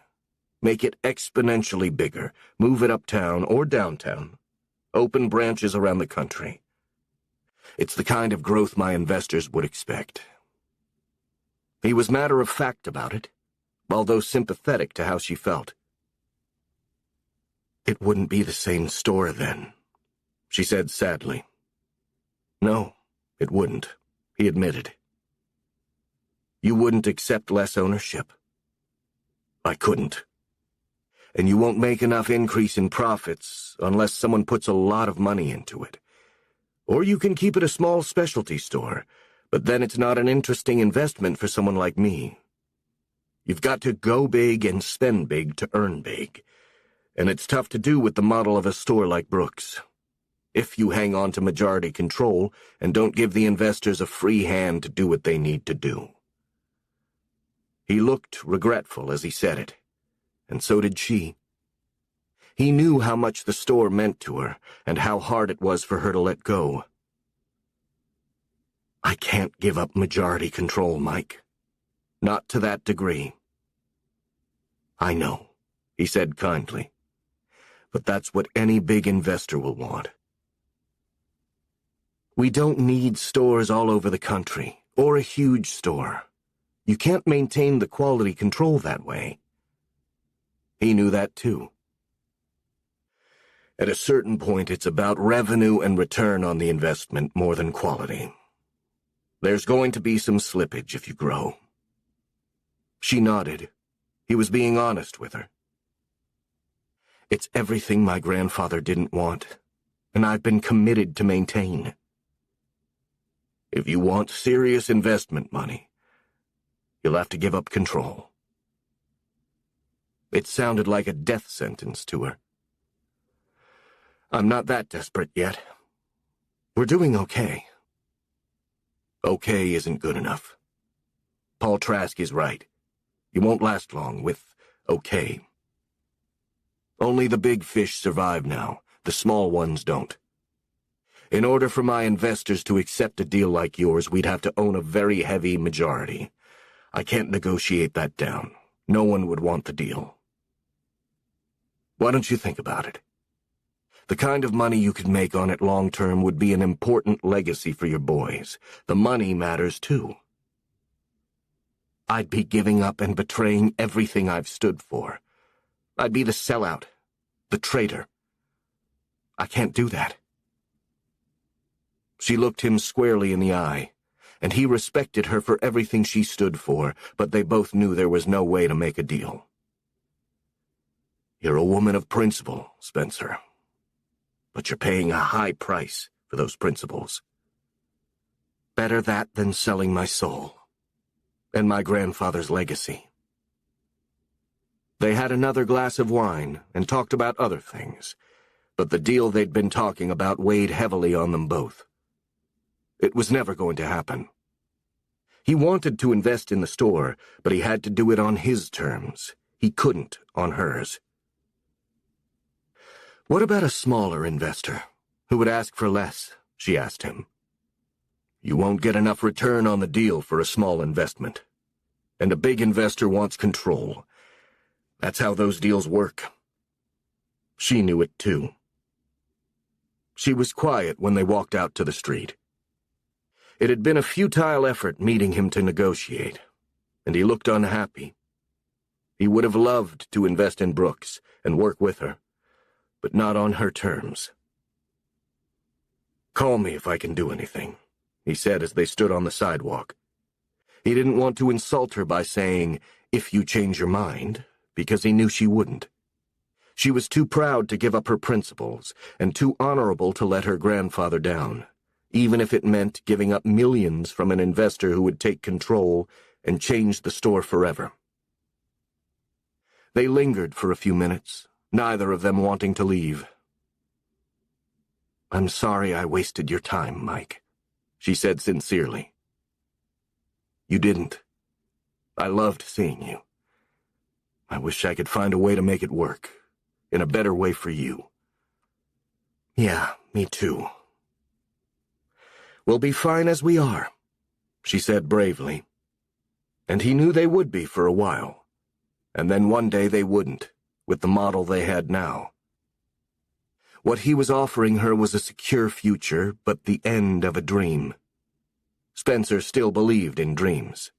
Make it exponentially bigger, move it uptown or downtown, open branches around the country. It's the kind of growth my investors would expect. He was matter-of-fact about it, although sympathetic to how she felt. It wouldn't be the same store then, she said sadly. No, it wouldn't, he admitted. You wouldn't accept less ownership. I couldn't. And you won't make enough increase in profits unless someone puts a lot of money into it. Or you can keep it a small specialty store, but then it's not an interesting investment for someone like me. You've got to go big and spend big to earn big. And it's tough to do with the model of a store like Brooks. If you hang on to majority control and don't give the investors a free hand to do what they need to do. He looked regretful as he said it, and so did she. He knew how much the store meant to her and how hard it was for her to let go. I can't give up majority control, Mike. Not to that degree. I know, he said kindly. But that's what any big investor will want. We don't need stores all over the country, or a huge store. You can't maintain the quality control that way. He knew that too. At a certain point, it's about revenue and return on the investment more than quality. There's going to be some slippage if you grow. She nodded. He was being honest with her. It's everything my grandfather didn't want, and I've been committed to maintain. If you want serious investment money, you'll have to give up control. It sounded like a death sentence to her. I'm not that desperate yet. We're doing okay. Okay isn't good enough. Paul Trask is right. You won't last long with okay. Only the big fish survive now. The small ones don't. In order for my investors to accept a deal like yours, we'd have to own a very heavy majority. I can't negotiate that down. No one would want the deal. Why don't you think about it? The kind of money you could make on it long-term would be an important legacy for your boys. The money matters, too. I'd be giving up and betraying everything I've stood for. I'd be the sellout, the traitor. I can't do that. She looked him squarely in the eye, and he respected her for everything she stood for, but they both knew there was no way to make a deal. You're a woman of principle, Spencer. But you're paying a high price for those principles. Better that than selling my soul, and my grandfather's legacy. They had another glass of wine and talked about other things, but the deal they'd been talking about weighed heavily on them both. It was never going to happen. He wanted to invest in the store, but he had to do it on his terms. He couldn't on hers. What about a smaller investor who would ask for less? She asked him. You won't get enough return on the deal for a small investment. And a big investor wants control. That's how those deals work. She knew it too. She was quiet when they walked out to the street. It had been a futile effort meeting him to negotiate, and he looked unhappy. He would have loved to invest in Brooks and work with her, but not on her terms. Call me if I can do anything, he said as they stood on the sidewalk. He didn't want to insult her by saying, if you change your mind, because he knew she wouldn't. She was too proud to give up her principles, and too honorable to let her grandfather down, even if it meant giving up millions from an investor who would take control and change the store forever. They lingered for a few minutes, neither of them wanting to leave. I'm sorry I wasted your time, Mike, she said sincerely. You didn't. I loved seeing you. I wish I could find a way to make it work, in a better way for you. Yeah, me too. We'll be fine as we are, she said bravely. And he knew they would be for a while. and then one day they wouldn't, with the model they had now. What he was offering her was a secure future, but the end of a dream. Spencer still believed in dreams.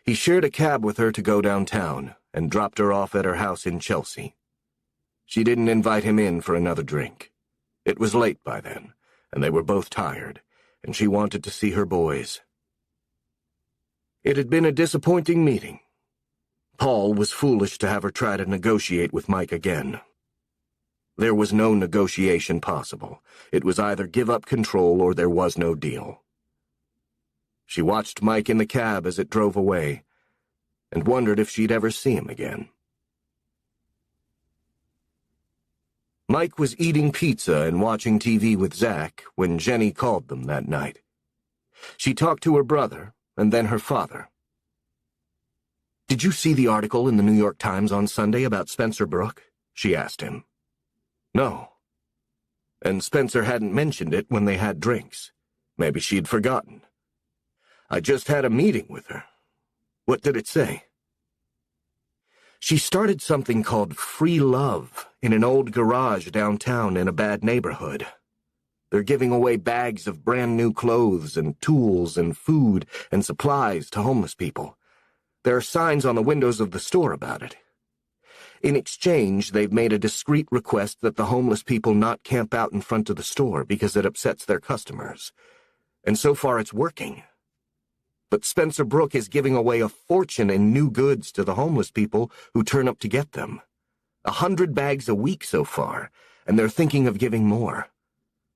He shared a cab with her to go downtown and dropped her off at her house in Chelsea. She didn't invite him in for another drink. It was late by then, and they were both tired, and she wanted to see her boys. It had been a disappointing meeting. Paul was foolish to have her try to negotiate with Mike again. There was no negotiation possible. It was either give up control or there was no deal. She watched Mike in the cab as it drove away, and wondered if she'd ever see him again. Mike was eating pizza and watching TV with Zach when Jenny called them that night. She talked to her brother, and then her father. "Did you see the article in the New York Times on Sunday about Spencer Brook?" she asked him. "No." And Spencer hadn't mentioned it when they had drinks. Maybe she'd forgotten. "I just had a meeting with her. What did it say?" "She started something called Free Love in an old garage downtown in a bad neighborhood. They're giving away bags of brand new clothes and tools and food and supplies to homeless people. There are signs on the windows of the store about it. In exchange, they've made a discreet request that the homeless people not camp out in front of the store because it upsets their customers. And so far it's working. But Spencer Brook is giving away a fortune in new goods to the homeless people who turn up to get them. 100 bags a week so far, and they're thinking of giving more.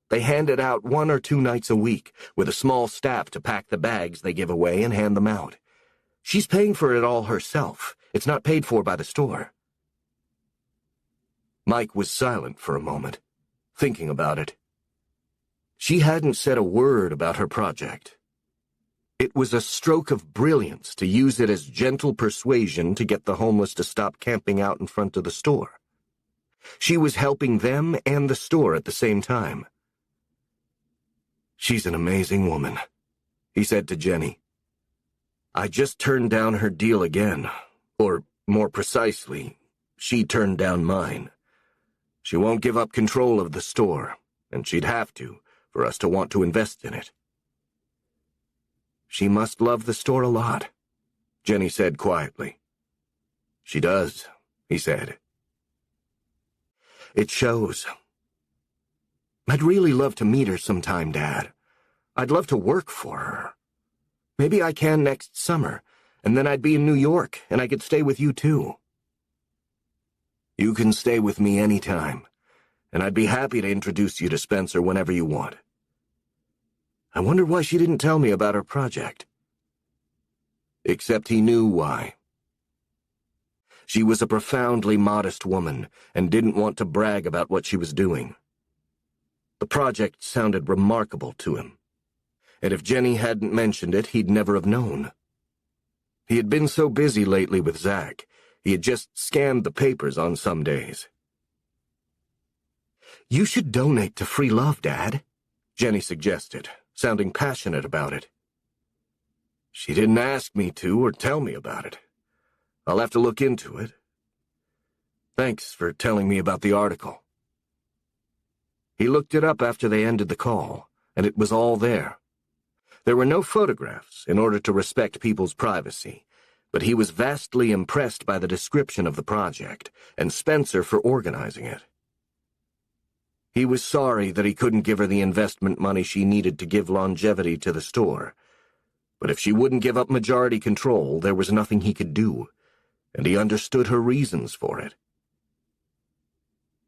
They hand it out 1 or 2 nights a week, with a small staff to pack the bags they give away and hand them out. She's paying for it all herself. It's not paid for by the store." Mike was silent for a moment, thinking about it. She hadn't said a word about her project. It was a stroke of brilliance to use it as gentle persuasion to get the homeless to stop camping out in front of the store. She was helping them and the store at the same time. "She's an amazing woman," he said to Jenny. "I just turned down her deal again, or more precisely, she turned down mine. She won't give up control of the store, and she'd have to for us to want to invest in it." "She must love the store a lot," Jenny said quietly. "She does," he said. "It shows. I'd really love to meet her sometime, Dad. I'd love to work for her. Maybe I can next summer, and then I'd be in New York, and I could stay with you too." "You can stay with me any time, and I'd be happy to introduce you to Spencer whenever you want. I wonder why she didn't tell me about her project." Except he knew why. She was a profoundly modest woman and didn't want to brag about what she was doing. The project sounded remarkable to him, and if Jenny hadn't mentioned it, he'd never have known. He had been so busy lately with Zach, he had just scanned the papers on some days. "You should donate to Free Love, Dad," Jenny suggested, sounding passionate about it. "She didn't ask me to or tell me about it. I'll have to look into it. Thanks for telling me about the article." He looked it up after they ended the call, and it was all there. There were no photographs in order to respect people's privacy, but he was vastly impressed by the description of the project, and Spencer for organizing it. He was sorry that he couldn't give her the investment money she needed to give longevity to the store, but if she wouldn't give up majority control, there was nothing he could do, and he understood her reasons for it.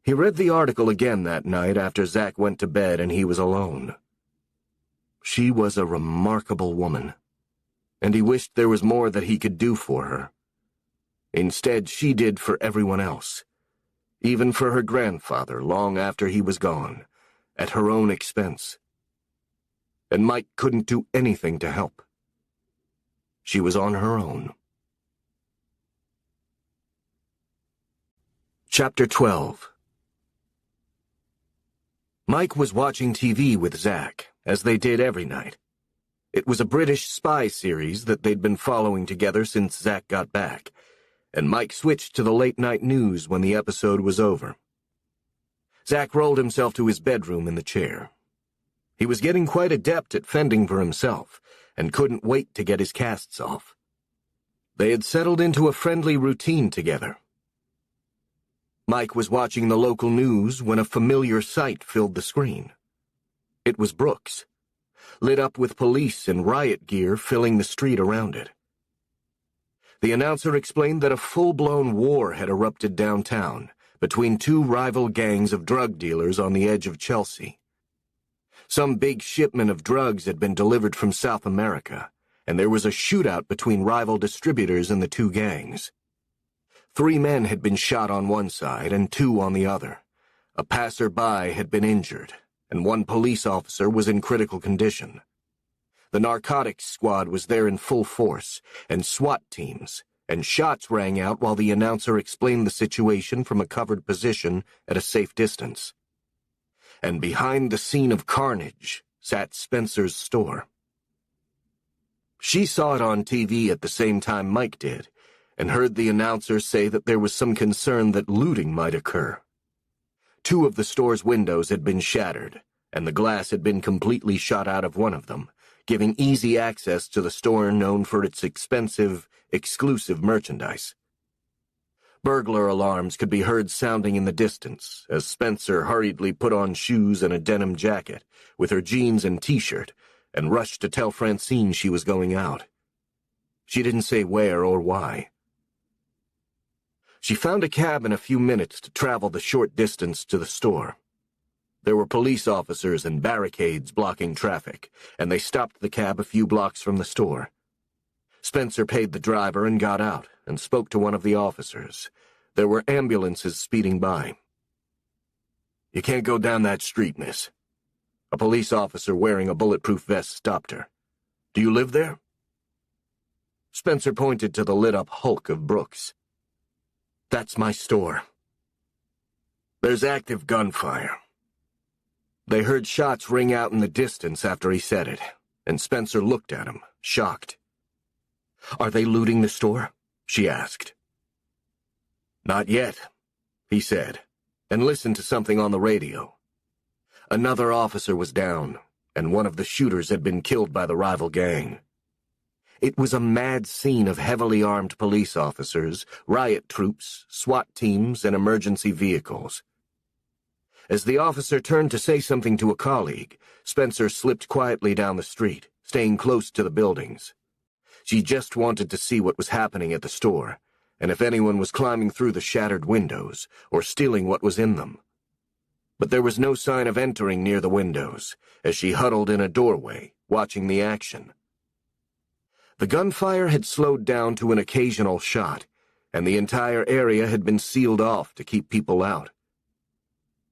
He read the article again that night after Zach went to bed and he was alone. She was a remarkable woman, and he wished there was more that he could do for her. Instead, she did for everyone else, even for her grandfather long after he was gone, at her own expense. And Mike couldn't do anything to help. She was on her own. Chapter 12. Mike was watching TV with Zach, as they did every night. It was a British spy series that they'd been following together since Zack got back, and Mike switched to the late-night news when the episode was over. Zack rolled himself to his bedroom in the chair. He was getting quite adept at fending for himself, and couldn't wait to get his casts off. They had settled into a friendly routine together. Mike was watching the local news when a familiar sight filled the screen. It was Brooks, lit up with police and riot gear filling the street around it. The announcer explained that a full-blown war had erupted downtown between two rival gangs of drug dealers on the edge of Chelsea. Some big shipment of drugs had been delivered from South America, and there was a shootout between rival distributors and the two gangs. 3 men had been shot on one side and 2 on the other. A passer-by had been injured, and 1 police officer was in critical condition. The narcotics squad was there in full force, and SWAT teams, and shots rang out while the announcer explained the situation from a covered position at a safe distance. And behind the scene of carnage sat Spencer's store. She saw it on TV at the same time Mike did, and heard the announcer say that there was some concern that looting might occur. 2 of the store's windows had been shattered, and the glass had been completely shot out of one of them, giving easy access to the store known for its expensive, exclusive merchandise. Burglar alarms could be heard sounding in the distance as Spencer hurriedly put on shoes and a denim jacket, with her jeans and t-shirt, and rushed to tell Francine she was going out. She didn't say where or why. She found a cab in a few minutes to travel the short distance to the store. There were police officers and barricades blocking traffic, and they stopped the cab a few blocks from the store. Spencer paid the driver and got out, and spoke to one of the officers. There were ambulances speeding by. "You can't go down that street, miss." A police officer wearing a bulletproof vest stopped her. "Do you live there?" Spencer pointed to the lit-up hulk of Brooks. "That's my store." "There's active gunfire." They heard shots ring out in the distance after he said it, and Spencer looked at him, shocked. "Are they looting the store?" she asked. "Not yet," he said, and listened to something on the radio. Another officer was down, and one of the shooters had been killed by the rival gang. It was a mad scene of heavily armed police officers, riot troops, SWAT teams, and emergency vehicles. As the officer turned to say something to a colleague, Spencer slipped quietly down the street, staying close to the buildings. She just wanted to see what was happening at the store, and if anyone was climbing through the shattered windows, or stealing what was in them. But there was no sign of entering near the windows, as she huddled in a doorway, watching the action. The gunfire had slowed down to an occasional shot, and the entire area had been sealed off to keep people out.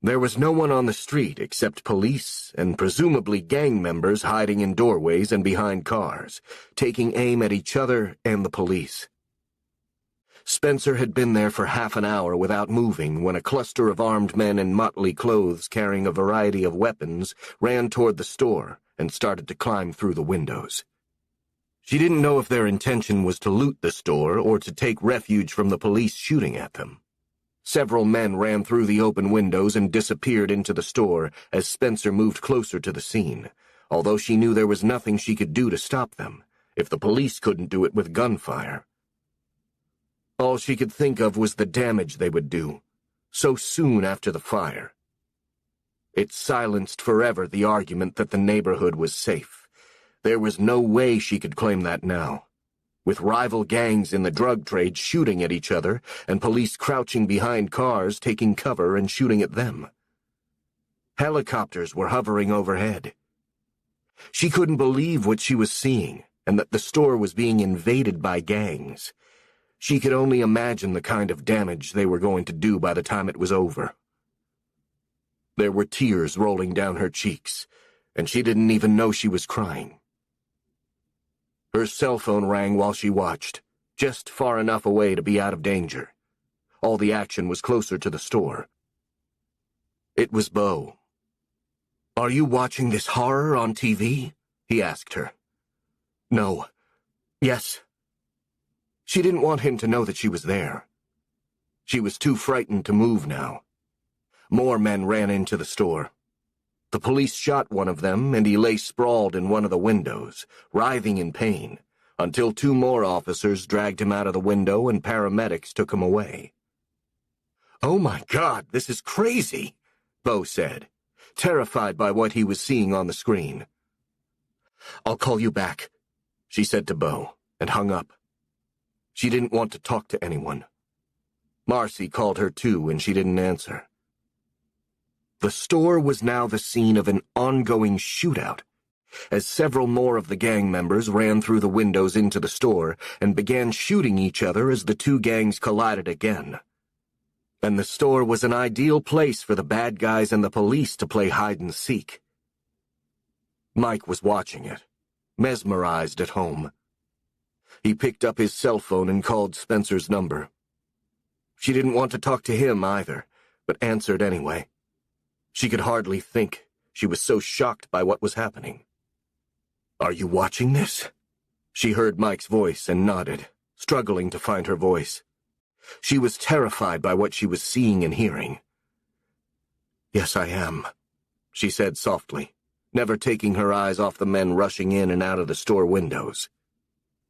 There was no one on the street except police and presumably gang members hiding in doorways and behind cars, taking aim at each other and the police. Spencer had been there for half an hour without moving when a cluster of armed men in motley clothes carrying a variety of weapons ran toward the store and started to climb through the windows. She didn't know if their intention was to loot the store or to take refuge from the police shooting at them. Several men ran through the open windows and disappeared into the store as Spencer moved closer to the scene, although she knew there was nothing she could do to stop them, if the police couldn't do it with gunfire. All she could think of was the damage they would do, so soon after the fire. It silenced forever the argument that the neighborhood was safe. There was no way she could claim that now, with rival gangs in the drug trade shooting at each other and police crouching behind cars taking cover and shooting at them. Helicopters were hovering overhead. She couldn't believe what she was seeing and that the store was being invaded by gangs. She could only imagine the kind of damage they were going to do by the time it was over. There were tears rolling down her cheeks, and she didn't even know she was crying. Her cell phone rang while she watched, just far enough away to be out of danger. All the action was closer to the store. It was Beau. "Are you watching this horror on TV?" he asked her. No. Yes. She didn't want him to know that she was there. She was too frightened to move now. More men ran into the store. The police shot one of them, and he lay sprawled in one of the windows, writhing in pain, until 2 more officers dragged him out of the window and paramedics took him away. "Oh my God, this is crazy," Bo said, terrified by what he was seeing on the screen. "I'll call you back," she said to Bo, and hung up. She didn't want to talk to anyone. Marcy called her too, and she didn't answer. The store was now the scene of an ongoing shootout, as several more of the gang members ran through the windows into the store and began shooting each other as the 2 gangs collided again. And the store was an ideal place for the bad guys and the police to play hide-and-seek. Mike was watching it, mesmerized at home. He picked up his cell phone and called Spencer's number. She didn't want to talk to him either, but answered anyway. She could hardly think. She was so shocked by what was happening. "Are you watching this?" She heard Mike's voice and nodded, struggling to find her voice. She was terrified by what she was seeing and hearing. "Yes, I am," she said softly, never taking her eyes off the men rushing in and out of the store windows.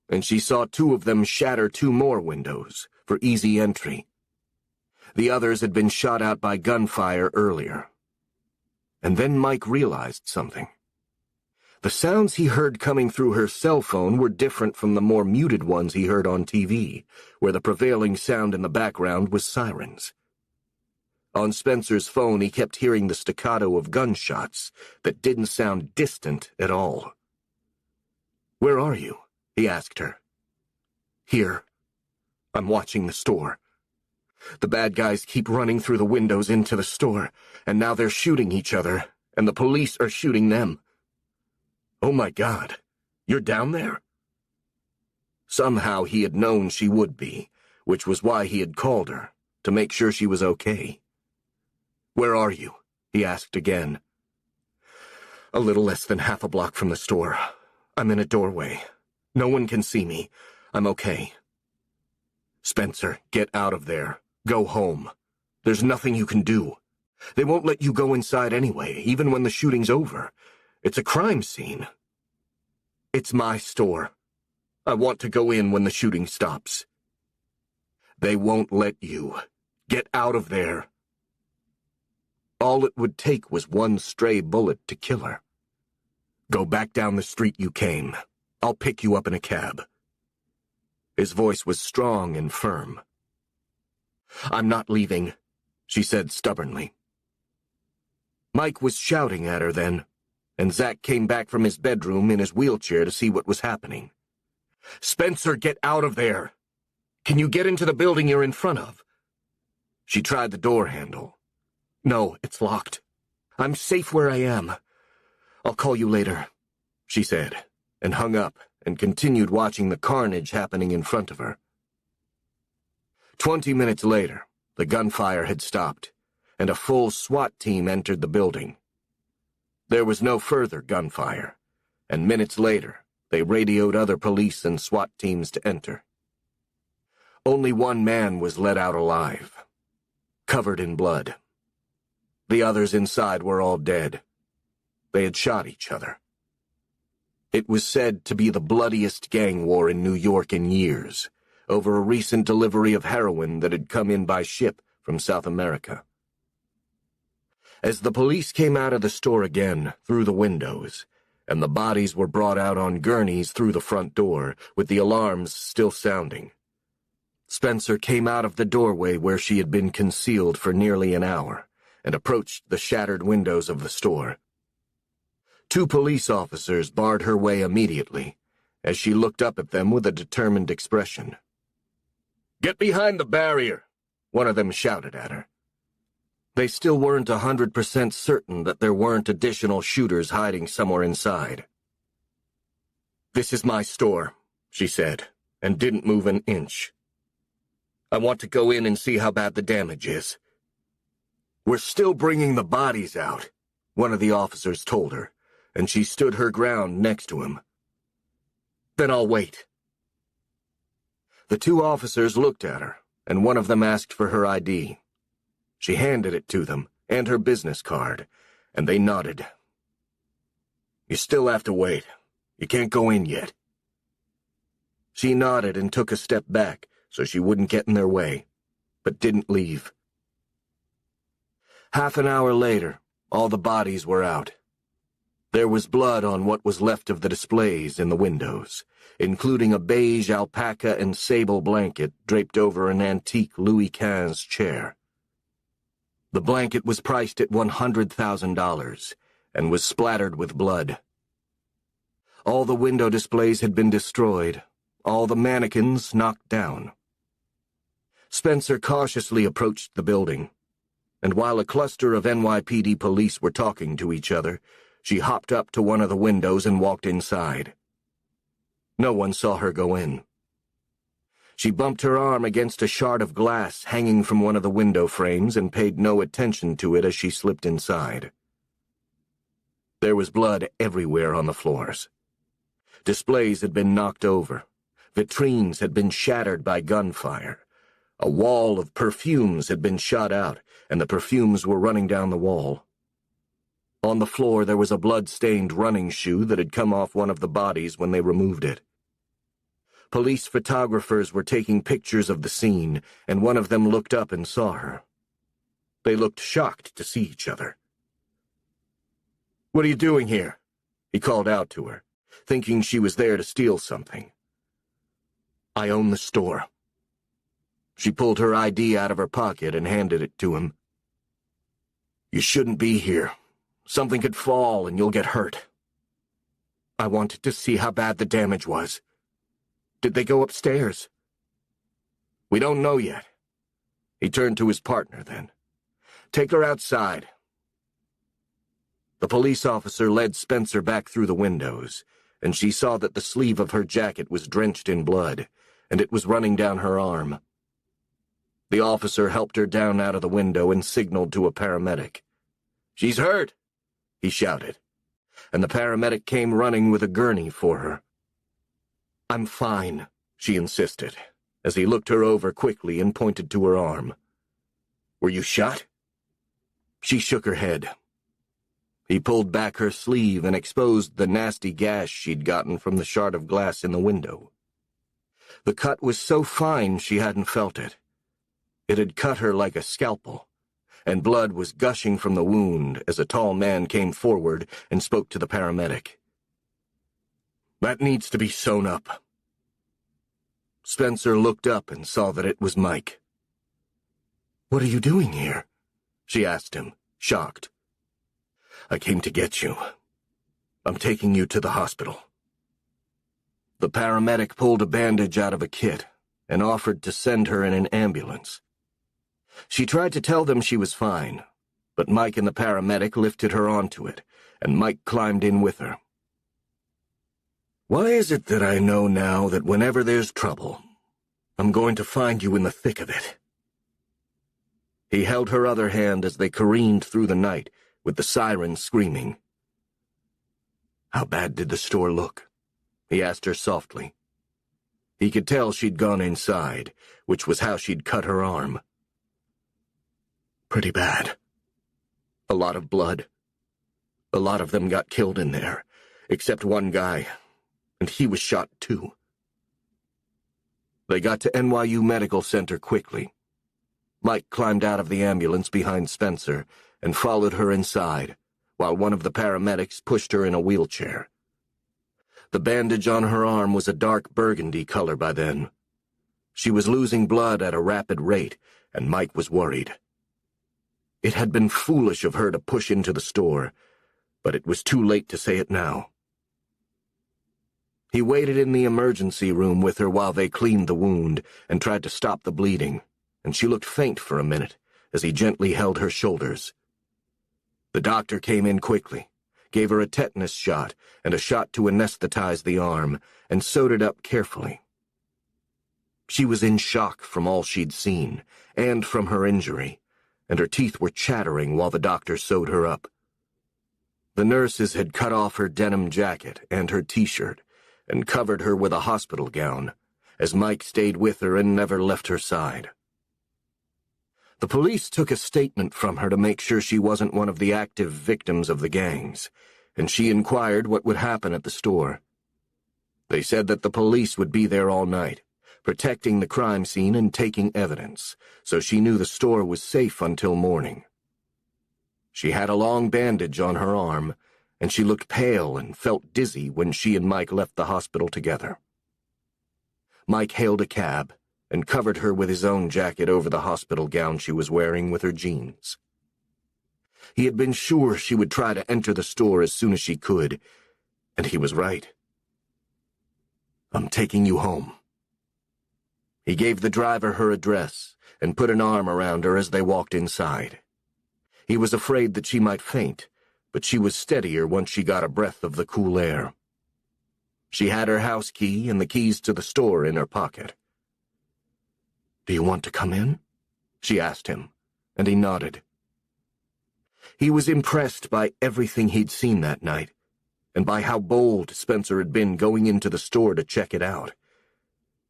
And she saw 2 of them shatter 2 more windows for easy entry. The others had been shot out by gunfire earlier. And then Mike realized something. The sounds he heard coming through her cell phone were different from the more muted ones he heard on TV, where the prevailing sound in the background was sirens. On Spencer's phone, he kept hearing the staccato of gunshots that didn't sound distant at all. "Where are you?" he asked her. "Here. I'm watching the store. The bad guys keep running through the windows into the store, and now they're shooting each other, and the police are shooting them." "Oh my God, you're down there?" Somehow he had known she would be, which was why he had called her, to make sure she was okay. "Where are you?" he asked again. "A little less than half a block from the store. I'm in a doorway. No one can see me. I'm okay." "Spencer, get out of there. Go home. There's nothing you can do. They won't let you go inside anyway, even when the shooting's over. It's a crime scene." "It's my store. I want to go in when the shooting stops." "They won't let you. Get out of there." All it would take was one stray bullet to kill her. "Go back down the street you came. I'll pick you up in a cab." His voice was strong and firm. "I'm not leaving," she said stubbornly. Mike was shouting at her then, and Zach came back from his bedroom in his wheelchair to see what was happening. "Spencer, get out of there! Can you get into the building you're in front of?" She tried the door handle. "No, it's locked. I'm safe where I am. I'll call you later," she said, and hung up and continued watching the carnage happening in front of her. 20 minutes later, the gunfire had stopped, and a full SWAT team entered the building. There was no further gunfire, and minutes later, they radioed other police and SWAT teams to enter. Only one man was let out alive, covered in blood. The others inside were all dead. They had shot each other. It was said to be the bloodiest gang war in New York in years, over a recent delivery of heroin that had come in by ship from South America. As the police came out of the store again, through the windows, and the bodies were brought out on gurneys through the front door, with the alarms still sounding, Spencer came out of the doorway where she had been concealed for nearly an hour, and approached the shattered windows of the store. 2 police officers barred her way immediately, as she looked up at them with a determined expression. "Get behind the barrier," one of them shouted at her. They still weren't 100% certain that there weren't additional shooters hiding somewhere inside. "This is my store," she said, and didn't move an inch. "I want to go in and see how bad the damage is." "We're still bringing the bodies out," one of the officers told her, and she stood her ground next to him. Then I'll wait." The two officers looked at her, and one of them asked for her ID. She handed it to them, and her business card, and they nodded. "You still have to wait. You can't go in yet." She nodded and took a step back so she wouldn't get in their way, but didn't leave. Half an hour later, all the bodies were out. There was blood on what was left of the displays in the windows, including a beige alpaca and sable blanket draped over an antique Louis XV chair. The blanket was priced at $100,000 and was splattered with blood. All the window displays had been destroyed, all the mannequins knocked down. Spencer cautiously approached the building, and while a cluster of NYPD police were talking to each other, she hopped up to one of the windows and walked inside. No one saw her go in. She bumped her arm against a shard of glass hanging from one of the window frames and paid no attention to it as she slipped inside. There was blood everywhere on the floors. Displays had been knocked over. Vitrines had been shattered by gunfire. A wall of perfumes had been shot out, and the perfumes were running down the wall. On the floor there was a blood-stained running shoe that had come off one of the bodies when they removed it. Police photographers were taking pictures of the scene, and one of them looked up and saw her. They looked shocked to see each other. "What are you doing here?" he called out to her, thinking she was there to steal something. "I own the store." She pulled her ID out of her pocket and handed it to him. "You shouldn't be here. Something could fall and you'll get hurt." "I wanted to see how bad the damage was. Did they go upstairs?" "We don't know yet." He turned to his partner then. "Take her outside." The police officer led Spencer back through the windows, and she saw that the sleeve of her jacket was drenched in blood, and it was running down her arm. The officer helped her down out of the window and signaled to a paramedic. "She's hurt!" he shouted, and the paramedic came running with a gurney for her. "I'm fine," she insisted, as he looked her over quickly and pointed to her arm. "Were you shot?" She shook her head. He pulled back her sleeve and exposed the nasty gash she'd gotten from the shard of glass in the window. The cut was so fine she hadn't felt it. It had cut her like a scalpel, and blood was gushing from the wound as a tall man came forward and spoke to the paramedic. "That needs to be sewn up." Spencer looked up and saw that it was Mike. "What are you doing here?" she asked him, shocked. "I came to get you. I'm taking you to the hospital." The paramedic pulled a bandage out of a kit and offered to send her in an ambulance. She tried to tell them she was fine, but Mike and the paramedic lifted her onto it, and Mike climbed in with her. "Why is it that I know now that whenever there's trouble, I'm going to find you in the thick of it?" He held her other hand as they careened through the night, with the sirens screaming. "How bad did the store look?" he asked her softly. He could tell she'd gone inside, which was how she'd cut her arm. "Pretty bad. A lot of blood. A lot of them got killed in there, except one guy, and he was shot too." They got to NYU Medical Center quickly. Mike climbed out of the ambulance behind Spencer and followed her inside, while one of the paramedics pushed her in a wheelchair. The bandage on her arm was a dark burgundy color by then. She was losing blood at a rapid rate, and Mike was worried. It had been foolish of her to push into the store, but it was too late to say it now. He waited in the emergency room with her while they cleaned the wound and tried to stop the bleeding, and she looked faint for a minute as he gently held her shoulders. The doctor came in quickly, gave her a tetanus shot and a shot to anesthetize the arm, and sewed it up carefully. She was in shock from all she'd seen, and from her injury, and her teeth were chattering while the doctor sewed her up. The nurses had cut off her denim jacket and her t-shirt, and covered her with a hospital gown, as Mike stayed with her and never left her side. The police took a statement from her to make sure she wasn't one of the active victims of the gangs, and she inquired what would happen at the store. They said that the police would be there all night, protecting the crime scene and taking evidence, so she knew the store was safe until morning. She had a long bandage on her arm, and she looked pale and felt dizzy when she and Mike left the hospital together. Mike hailed a cab and covered her with his own jacket over the hospital gown she was wearing with her jeans. He had been sure she would try to enter the store as soon as she could, and he was right. "I'm taking you home." He gave the driver her address and put an arm around her as they walked inside. He was afraid that she might faint, but she was steadier once she got a breath of the cool air. She had her house key and the keys to the store in her pocket. "Do you want to come in?" she asked him, and he nodded. He was impressed by everything he'd seen that night, and by how bold Spencer had been going into the store to check it out.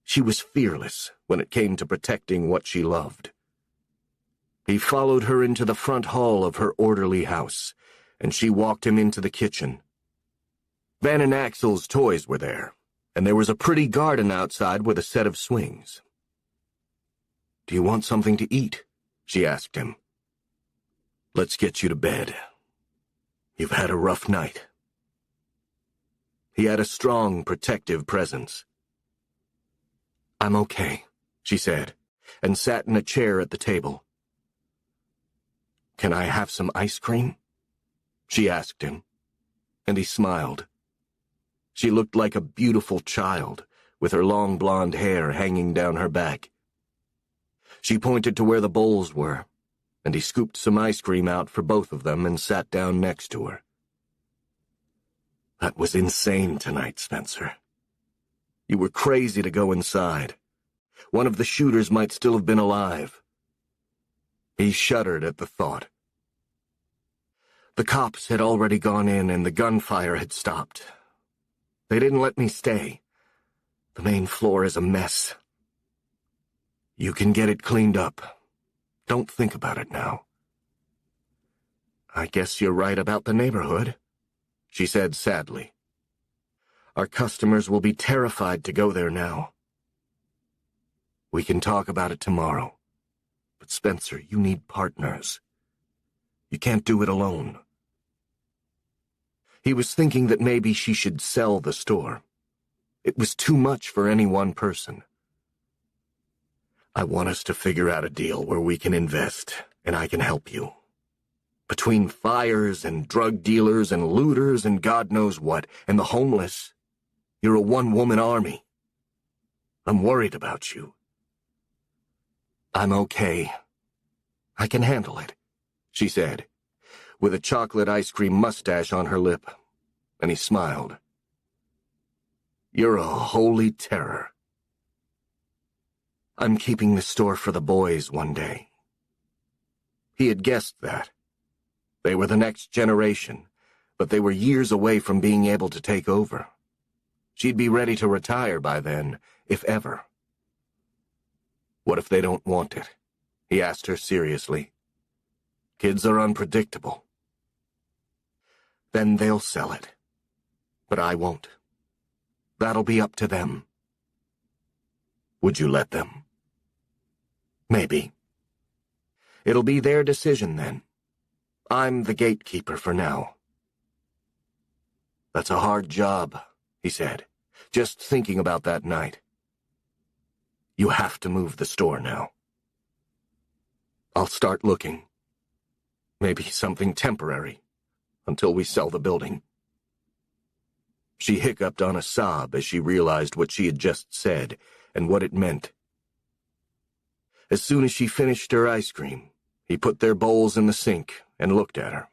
She was fearless when it came to protecting what she loved. He followed her into the front hall of her orderly house, and she walked him into the kitchen. Van and Axel's toys were there, and there was a pretty garden outside with a set of swings. "Do you want something to eat?" she asked him. "Let's get you to bed. You've had a rough night." He had a strong, protective presence. "I'm okay," she said, and sat in a chair at the table. "Can I have some ice cream?" she asked him, and he smiled. She looked like a beautiful child, with her long blonde hair hanging down her back. She pointed to where the bowls were, and he scooped some ice cream out for both of them and sat down next to her. "That was insane tonight, Spencer. You were crazy to go inside. One of the shooters might still have been alive." He shuddered at the thought. "The cops had already gone in and the gunfire had stopped. They didn't let me stay. The main floor is a mess. You can get it cleaned up. Don't think about it now." "I guess you're right about the neighborhood," she said sadly. "Our customers will be terrified to go there now." "We can talk about it tomorrow. But Spencer, you need partners. You can't do it alone." He was thinking that maybe she should sell the store. It was too much for any one person. "I want us to figure out a deal where we can invest, and I can help you. Between fires and drug dealers and looters and God knows what, and the homeless, you're a one-woman army. I'm worried about you." "I'm okay. I can handle it," she said, with a chocolate ice cream mustache on her lip, and he smiled. "You're a holy terror." "I'm keeping the store for the boys one day." He had guessed that. They were the next generation, but they were years away from being able to take over. She'd be ready to retire by then, if ever. "What if they don't want it?" he asked her seriously. "Kids are unpredictable." "Then they'll sell it. But I won't. That'll be up to them." "Would you let them?" "Maybe. It'll be their decision then. I'm the gatekeeper for now." "That's a hard job," he said, just thinking about that night. "You have to move the store now." "I'll start looking. Maybe something temporary, until we sell the building." She hiccuped on a sob as she realized what she had just said and what it meant. As soon as she finished her ice cream, he put their bowls in the sink and looked at her.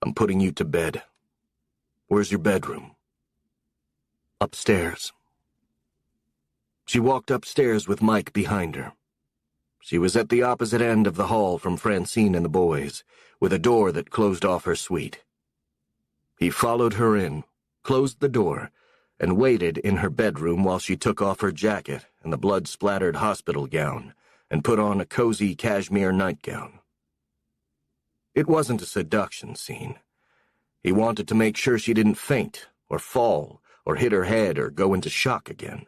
"I'm putting you to bed. Where's your bedroom?" "Upstairs." She walked upstairs with Mike behind her. She was at the opposite end of the hall from Francine and the boys, with a door that closed off her suite. He followed her in, closed the door, and waited in her bedroom while she took off her jacket and the blood-splattered hospital gown and put on a cozy cashmere nightgown. It wasn't a seduction scene. He wanted to make sure she didn't faint or fall or hit her head or go into shock again.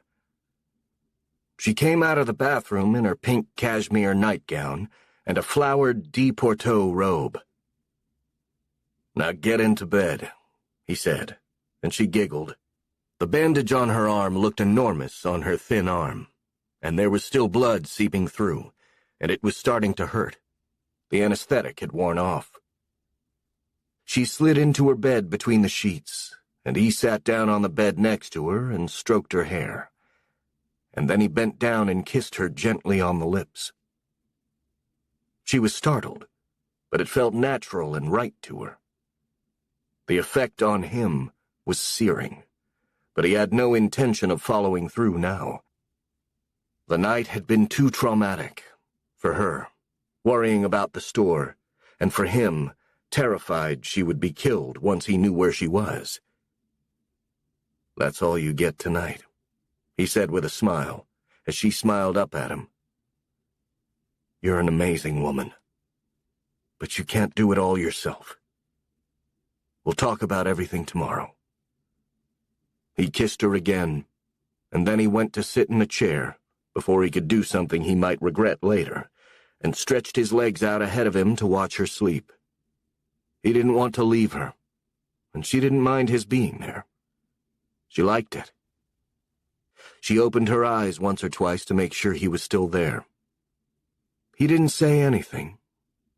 She came out of the bathroom in her pink cashmere nightgown and a flowered de-Porto robe. "Now get into bed," he said, and she giggled. The bandage on her arm looked enormous on her thin arm, and there was still blood seeping through, and it was starting to hurt. The anesthetic had worn off. She slid into her bed between the sheets, and he sat down on the bed next to her and stroked her hair. And then he bent down and kissed her gently on the lips. She was startled, but it felt natural and right to her. The effect on him was searing, but he had no intention of following through now. The night had been too traumatic for her, worrying about the store, and for him, terrified she would be killed once he knew where she was. "That's all you get tonight," he said with a smile, as she smiled up at him. "You're an amazing woman, but you can't do it all yourself. We'll talk about everything tomorrow." He kissed her again, and then he went to sit in a chair before he could do something he might regret later, and stretched his legs out ahead of him to watch her sleep. He didn't want to leave her, and she didn't mind his being there. She liked it. She opened her eyes once or twice to make sure he was still there. He didn't say anything.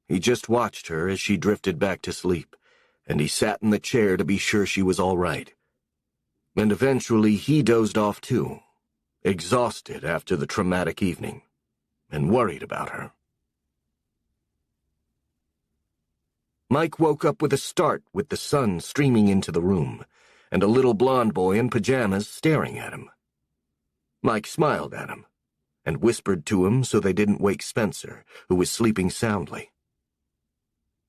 He just watched her as she drifted back to sleep, and he sat in the chair to be sure she was all right. And eventually he dozed off too, exhausted after the traumatic evening, and worried about her. Mike woke up with a start with the sun streaming into the room, and a little blond boy in pajamas staring at him. Mike smiled at him, and whispered to him so they didn't wake Spencer, who was sleeping soundly.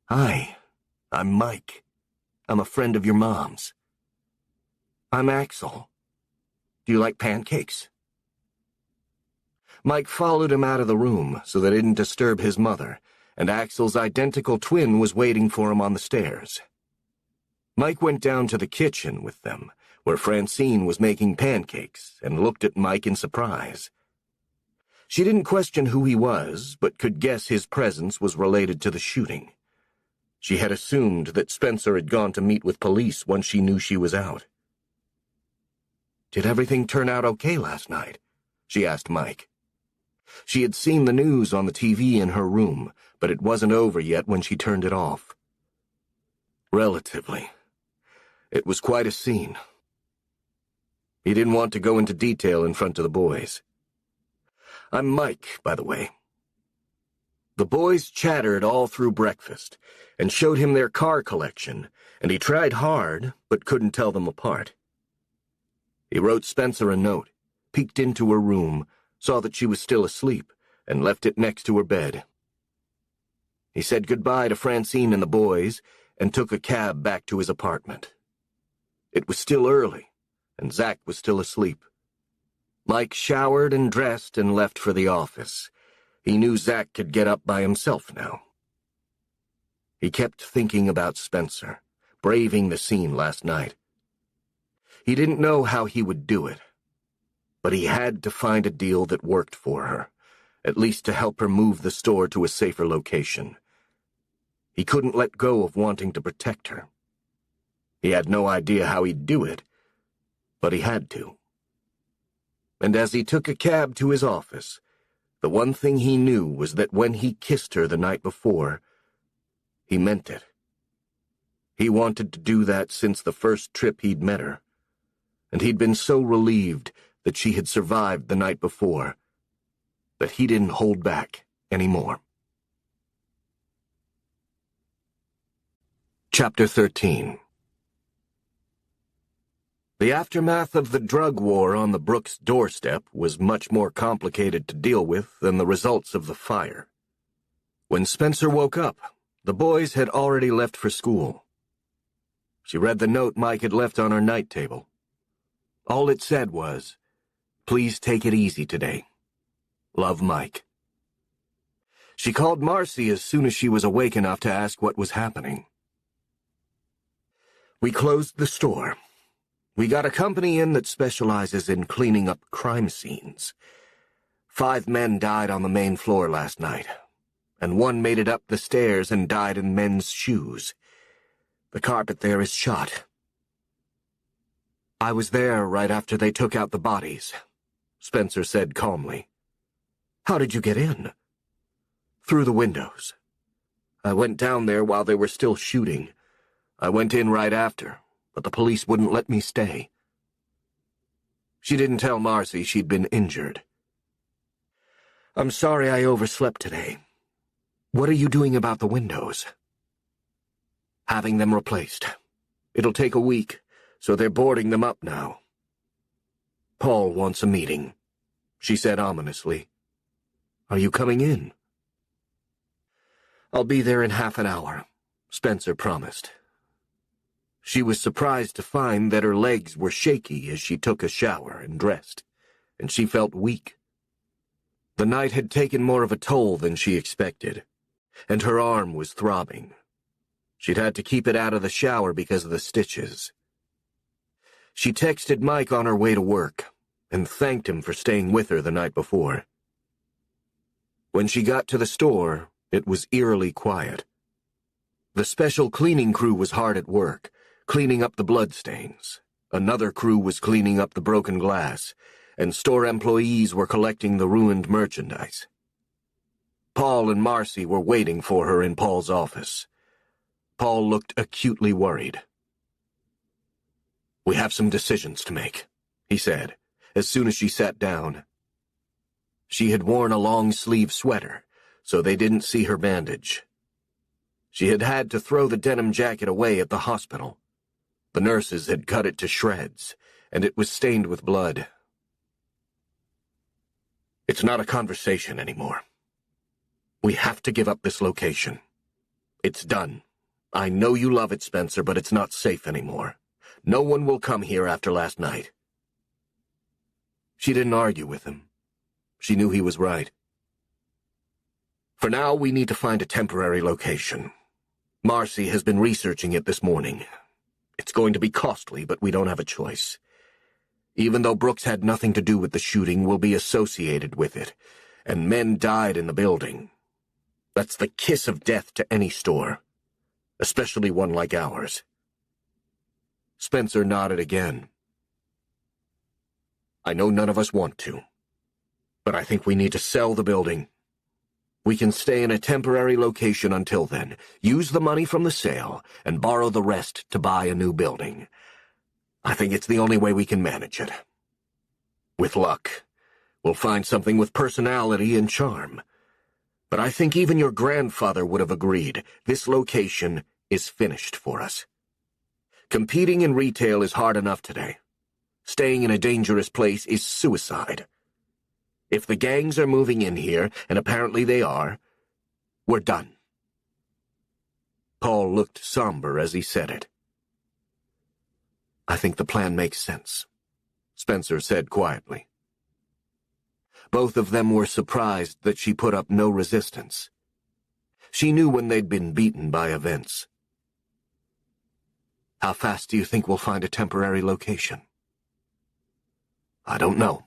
"Hi, I'm Mike. I'm a friend of your mom's." "I'm Axel. Do you like pancakes?" Mike followed him out of the room so they didn't disturb his mother, and Axel's identical twin was waiting for him on the stairs. Mike went down to the kitchen with them, where Francine was making pancakes, and looked at Mike in surprise. She didn't question who he was, but could guess his presence was related to the shooting. She had assumed that Spencer had gone to meet with police once she knew she was out. "Did everything turn out okay last night?" she asked Mike. She had seen the news on the TV in her room, but it wasn't over yet when she turned it off. "Relatively. It was quite a scene." He didn't want to go into detail in front of the boys. "I'm Mike, by the way." The boys chattered all through breakfast, and showed him their car collection, and he tried hard, but couldn't tell them apart. He wrote Spencer a note, peeked into her room, saw that she was still asleep, and left it next to her bed. He said goodbye to Francine and the boys, and took a cab back to his apartment. It was still early, and Zach was still asleep. Mike showered and dressed and left for the office. He knew Zach could get up by himself now. He kept thinking about Spencer, braving the scene last night. He didn't know how he would do it, but he had to find a deal that worked for her, at least to help her move the store to a safer location. He couldn't let go of wanting to protect her. He had no idea how he'd do it, but he had to. And as he took a cab to his office, the one thing he knew was that when he kissed her the night before, he meant it. He wanted to do that since the first trip he'd met her, and he'd been so relieved that she had survived the night before that he didn't hold back anymore. Chapter 13. The aftermath of the drug war on the Brooks' doorstep was much more complicated to deal with than the results of the fire. When Spencer woke up, the boys had already left for school. She read the note Mike had left on her night table. All it said was, "Please take it easy today. Love, Mike." She called Marcy as soon as she was awake enough to ask what was happening. We closed the store. We got a company in that specializes in cleaning up crime scenes. 5 men died on the main floor last night, and 1 made it up the stairs and died in men's shoes. The carpet there is shot. I was there right after they took out the bodies, Spencer said calmly. How did you get in? Through the windows. I went down there while they were still shooting. I went in right after, but the police wouldn't let me stay. She didn't tell Marcy she'd been injured. I'm sorry I overslept today. What are you doing about the windows? Having them replaced. It'll take a week, so they're boarding them up now. Paul wants a meeting, she said ominously. Are you coming in? I'll be there in half an hour, Spencer promised. She was surprised to find that her legs were shaky as she took a shower and dressed, and she felt weak. The night had taken more of a toll than she expected, and her arm was throbbing. She'd had to keep it out of the shower because of the stitches. She texted Mike on her way to work and thanked him for staying with her the night before. When she got to the store, it was eerily quiet. The special cleaning crew was hard at work, cleaning up the bloodstains. Another crew was cleaning up the broken glass, and store employees were collecting the ruined merchandise. Paul and Marcy were waiting for her in Paul's office. Paul looked acutely worried. We have some decisions to make, he said, as soon as she sat down. She had worn a long-sleeve sweater, so they didn't see her bandage. She had had to throw the denim jacket away at the hospital. The nurses had cut it to shreds, and it was stained with blood. It's not a conversation anymore. We have to give up this location. It's done. I know you love it, Spencer, but it's not safe anymore. No one will come here after last night. She didn't argue with him. She knew he was right. For now, we need to find a temporary location. Marcy has been researching it this morning. It's going to be costly, but we don't have a choice. Even though Brooks had nothing to do with the shooting, we'll be associated with it, and men died in the building. That's the kiss of death to any store, especially one like ours. Spencer nodded again. I know none of us want to, but I think we need to sell the building. We can stay in a temporary location until then, use the money from the sale, and borrow the rest to buy a new building. I think it's the only way we can manage it. With luck, we'll find something with personality and charm. But I think even your grandfather would have agreed this location is finished for us. Competing in retail is hard enough today. Staying in a dangerous place is suicide. If the gangs are moving in here, and apparently they are, we're done. Paul looked somber as he said it. I think the plan makes sense, Spencer said quietly. Both of them were surprised that she put up no resistance. She knew when they'd been beaten by events. How fast do you think we'll find a temporary location? I don't know.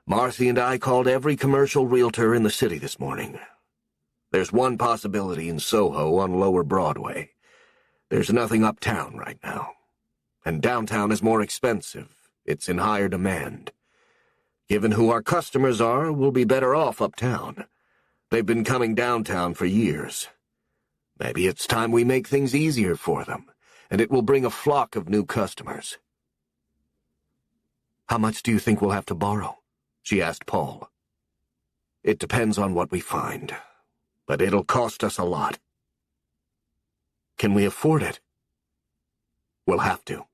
Marcy and I called every commercial realtor in the city this morning. There's one possibility in Soho on Lower Broadway. There's nothing uptown right now. And downtown is more expensive. It's in higher demand. Given who our customers are, we'll be better off uptown. They've been coming downtown for years. Maybe it's time we make things easier for them, and it will bring a flock of new customers. How much do you think we'll have to borrow? She asked Paul. It depends on what we find, but it'll cost us a lot. Can we afford it? We'll have to.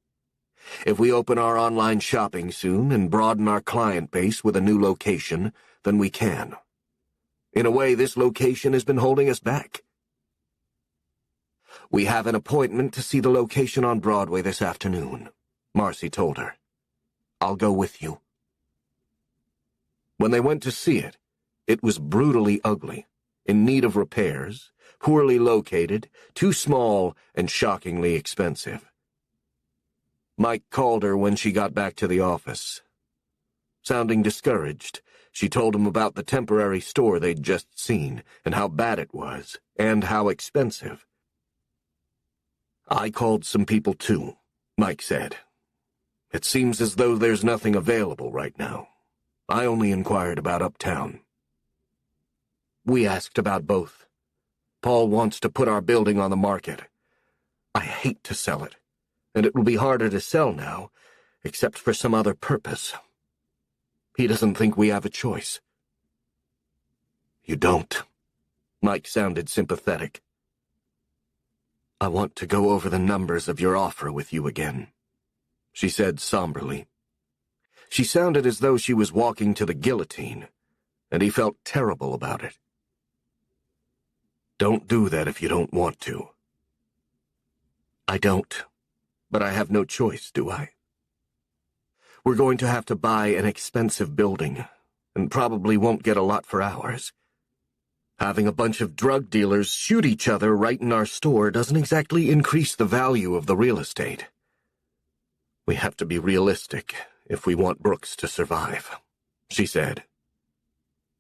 If we open our online shopping soon and broaden our client base with a new location, then we can. In a way, this location has been holding us back. We have an appointment to see the location on Broadway this afternoon, Marcy told her. I'll go with you." When they went to see it, it was brutally ugly, in need of repairs, poorly located, too small, and shockingly expensive. Mike called her when she got back to the office. Sounding discouraged, she told him about the temporary store they'd just seen, and how bad it was, and how expensive. "I called some people too," Mike said. "It seems as though there's nothing available right now. I only inquired about uptown." "We asked about both. Paul wants to put our building on the market. I hate to sell it, and it will be harder to sell now, except for some other purpose. He doesn't think we have a choice." "You don't?" Mike sounded sympathetic. "I want to go over the numbers of your offer with you again," she said somberly. She sounded as though she was walking to the guillotine, and he felt terrible about it. "Don't do that if you don't want to." "I don't, but I have no choice, do I? We're going to have to buy an expensive building, and probably won't get a lot for ours. Having a bunch of drug dealers shoot each other right in our store doesn't exactly increase the value of the real estate. We have to be realistic if we want Brooks to survive," she said.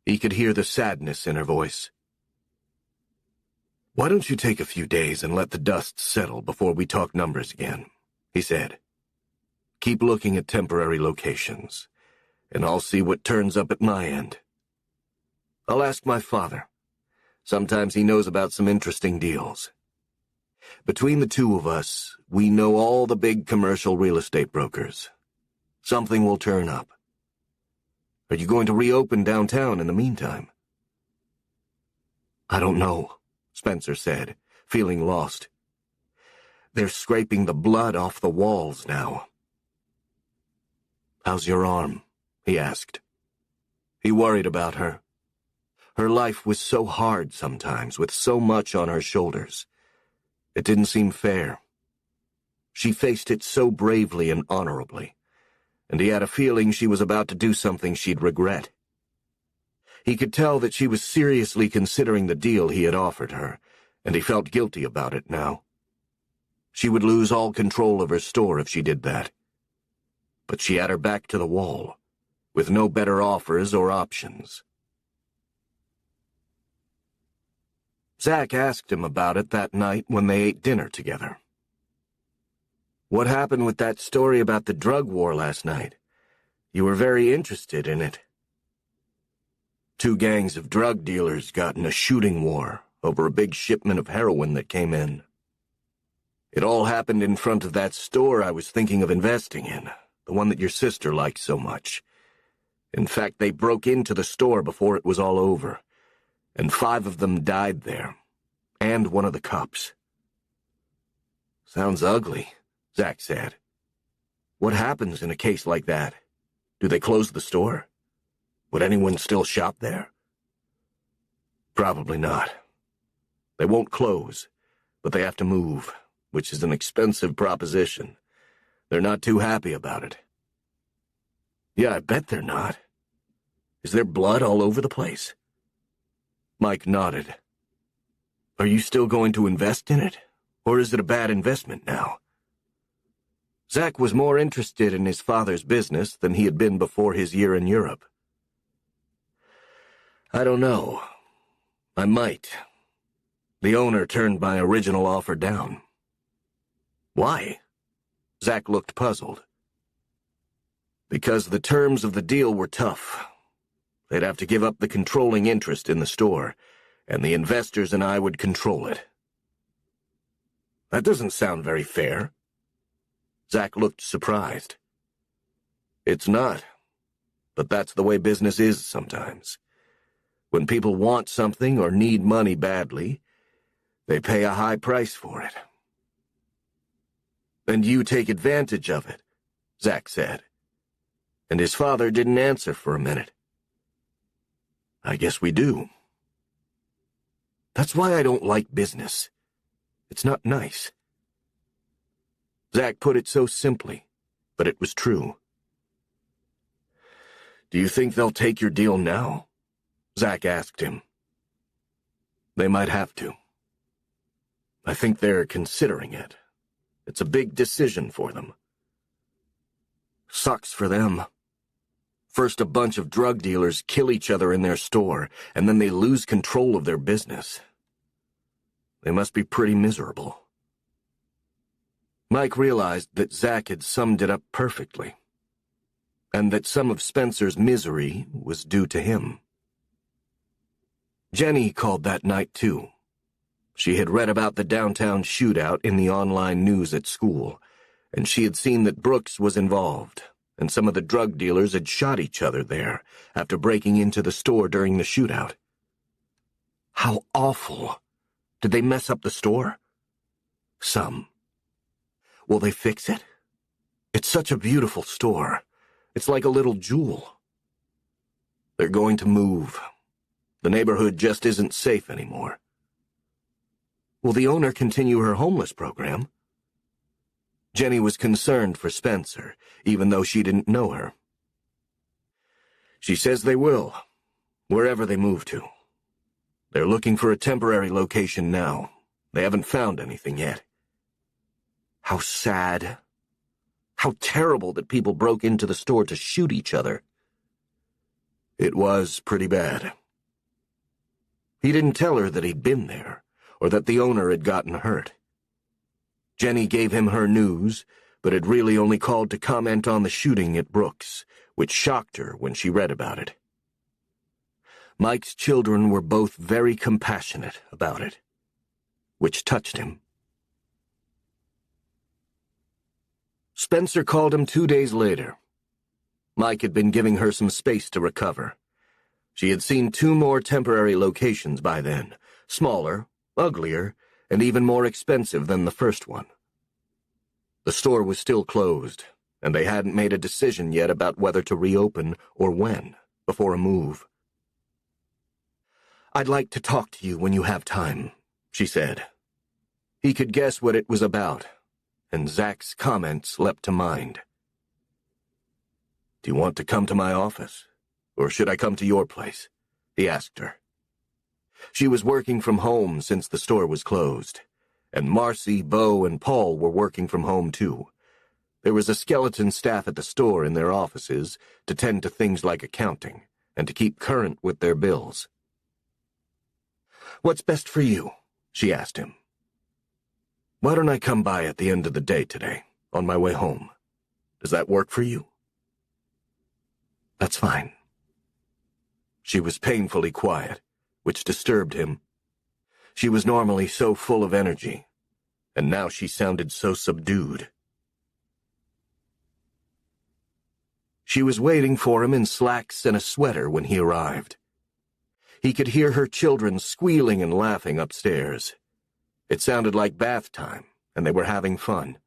He could hear the sadness in her voice. "Why don't you take a few days and let the dust settle before we talk numbers again?" he said. "Keep looking at temporary locations, and I'll see what turns up at my end. I'll ask my father. Sometimes he knows about some interesting deals. Between the two of us, we know all the big commercial real estate brokers. Something will turn up. Are you going to reopen downtown in the meantime?" "I don't know," Spencer said, feeling lost. "They're scraping the blood off the walls now." "How's your arm?" he asked. He worried about her. Her life was so hard sometimes, with so much on her shoulders. It didn't seem fair. She faced it so bravely and honorably, and he had a feeling she was about to do something she'd regret. He could tell that she was seriously considering the deal he had offered her, and he felt guilty about it now. She would lose all control of her store if she did that. But she had her back to the wall, with no better offers or options. Zach asked him about it that night when they ate dinner together. "What happened with that story about the drug war last night? You were very interested in it." "Two gangs of drug dealers got in a shooting war over a big shipment of heroin that came in. It all happened in front of that store I was thinking of investing in, the one that your sister likes so much. In fact, they broke into the store before it was all over, and 5 of them died there, and one of the cops." "Sounds ugly," Zach said. "What happens in a case like that? Do they close the store? Would anyone still shop there?" "Probably not. They won't close, but they have to move, which is an expensive proposition. They're not too happy about it." "Yeah, I bet they're not. Is there blood all over the place?" Mike nodded. "Are you still going to invest in it, or is it a bad investment now?" Zach was more interested in his father's business than he had been before his year in Europe. "I don't know. I might. The owner turned my original offer down." "Why?" Zach looked puzzled. "Because the terms of the deal were tough. They'd have to give up the controlling interest in the store, and the investors and I would control it." "That doesn't sound very fair." Zach looked surprised. "It's not, but that's the way business is sometimes. When people want something or need money badly, they pay a high price for it." "And you take advantage of it," Zach said. And his father didn't answer for a minute. "I guess we do. That's why I don't like business. It's not nice." Zach put it so simply, but it was true. "Do you think they'll take your deal now?" Zach asked him. "They might have to. I think they're considering it. It's a big decision for them." "Sucks for them. First a bunch of drug dealers kill each other in their store, and then they lose control of their business. They must be pretty miserable." Mike realized that Zach had summed it up perfectly, and that some of Spencer's misery was due to him. Jenny called that night, too. She had read about the downtown shootout in the online news at school, and she had seen that Brooks was involved, and some of the drug dealers had shot each other there after breaking into the store during the shootout. How awful. Did they mess up the store? Some. Will they fix it? It's such a beautiful store. It's like a little jewel. They're going to move. The neighborhood just isn't safe anymore. Will the owner continue her homeless program? Jenny was concerned for Spencer, even though she didn't know her. She says they will, wherever they move to. They're looking for a temporary location now. They haven't found anything yet. How sad. How terrible that people broke into the store to shoot each other. It was pretty bad. He didn't tell her that he'd been there, or that the owner had gotten hurt. Jenny gave him her news, but had really only called to comment on the shooting at Brooks, which shocked her when she read about it. Mike's children were both very compassionate about it, which touched him. Spencer called him 2 days later. Mike had been giving her some space to recover. She had seen 2 more temporary locations by then, smaller, uglier, and even more expensive than the first one. The store was still closed, and they hadn't made a decision yet about whether to reopen or when, before a move. "I'd like to talk to you when you have time," she said. He could guess what it was about, and Zach's comments leapt to mind. "Do you want to come to my office, or should I come to your place?" he asked her. She was working from home since the store was closed, and Marcy, Bo, and Paul were working from home too. There was a skeleton staff at the store in their offices to tend to things like accounting and to keep current with their bills. "What's best for you?" she asked him. "Why don't I come by at the end of the day today, on my way home? Does that work for you?" "That's fine." She was painfully quiet, which disturbed him. She was normally so full of energy, and now she sounded so subdued. She was waiting for him in slacks and a sweater when he arrived. He could hear her children squealing and laughing upstairs. It sounded like bath time, and they were having fun.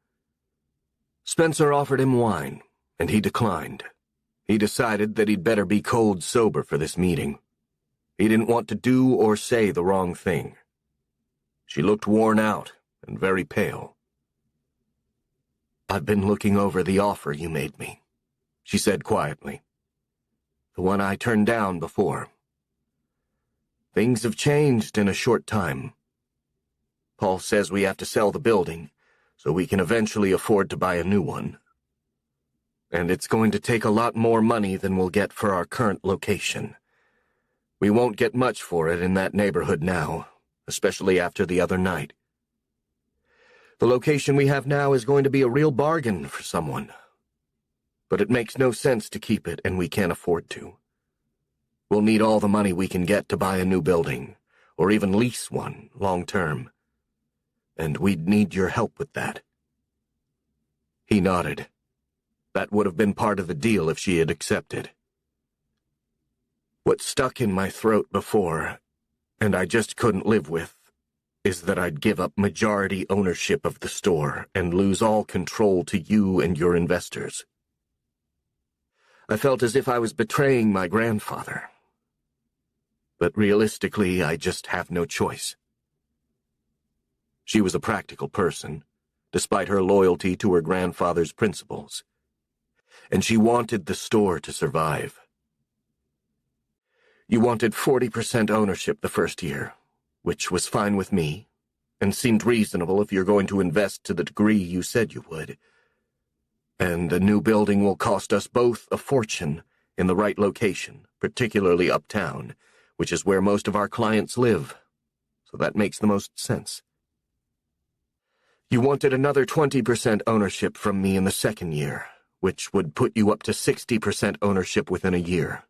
Spencer offered him wine, and he declined. He decided that he'd better be cold sober for this meeting. He didn't want to do or say the wrong thing. She looked worn out and very pale. "I've been looking over the offer you made me," she said quietly. "The one I turned down before. Things have changed in a short time. Paul says we have to sell the building, so we can eventually afford to buy a new one. And it's going to take a lot more money than we'll get for our current location. We won't get much for it in that neighborhood now, especially after the other night. The location we have now is going to be a real bargain for someone. But it makes no sense to keep it, and we can't afford to. We'll need all the money we can get to buy a new building, or even lease one long-term. And we'd need your help with that." He nodded. That would have been part of the deal if she had accepted. "What stuck in my throat before, and I just couldn't live with, is that I'd give up majority ownership of the store and lose all control to you and your investors. I felt as if I was betraying my grandfather. But realistically, I just have no choice." She was a practical person, despite her loyalty to her grandfather's principles. And she wanted the store to survive. You wanted 40% ownership the first year, which was fine with me, and seemed reasonable if you're going to invest to the degree you said you would. And a new building will cost us both a fortune in the right location, particularly uptown, which is where most of our clients live, so that makes the most sense. You wanted another 20% ownership from me in the second year, which would put you up to 60% ownership within a year.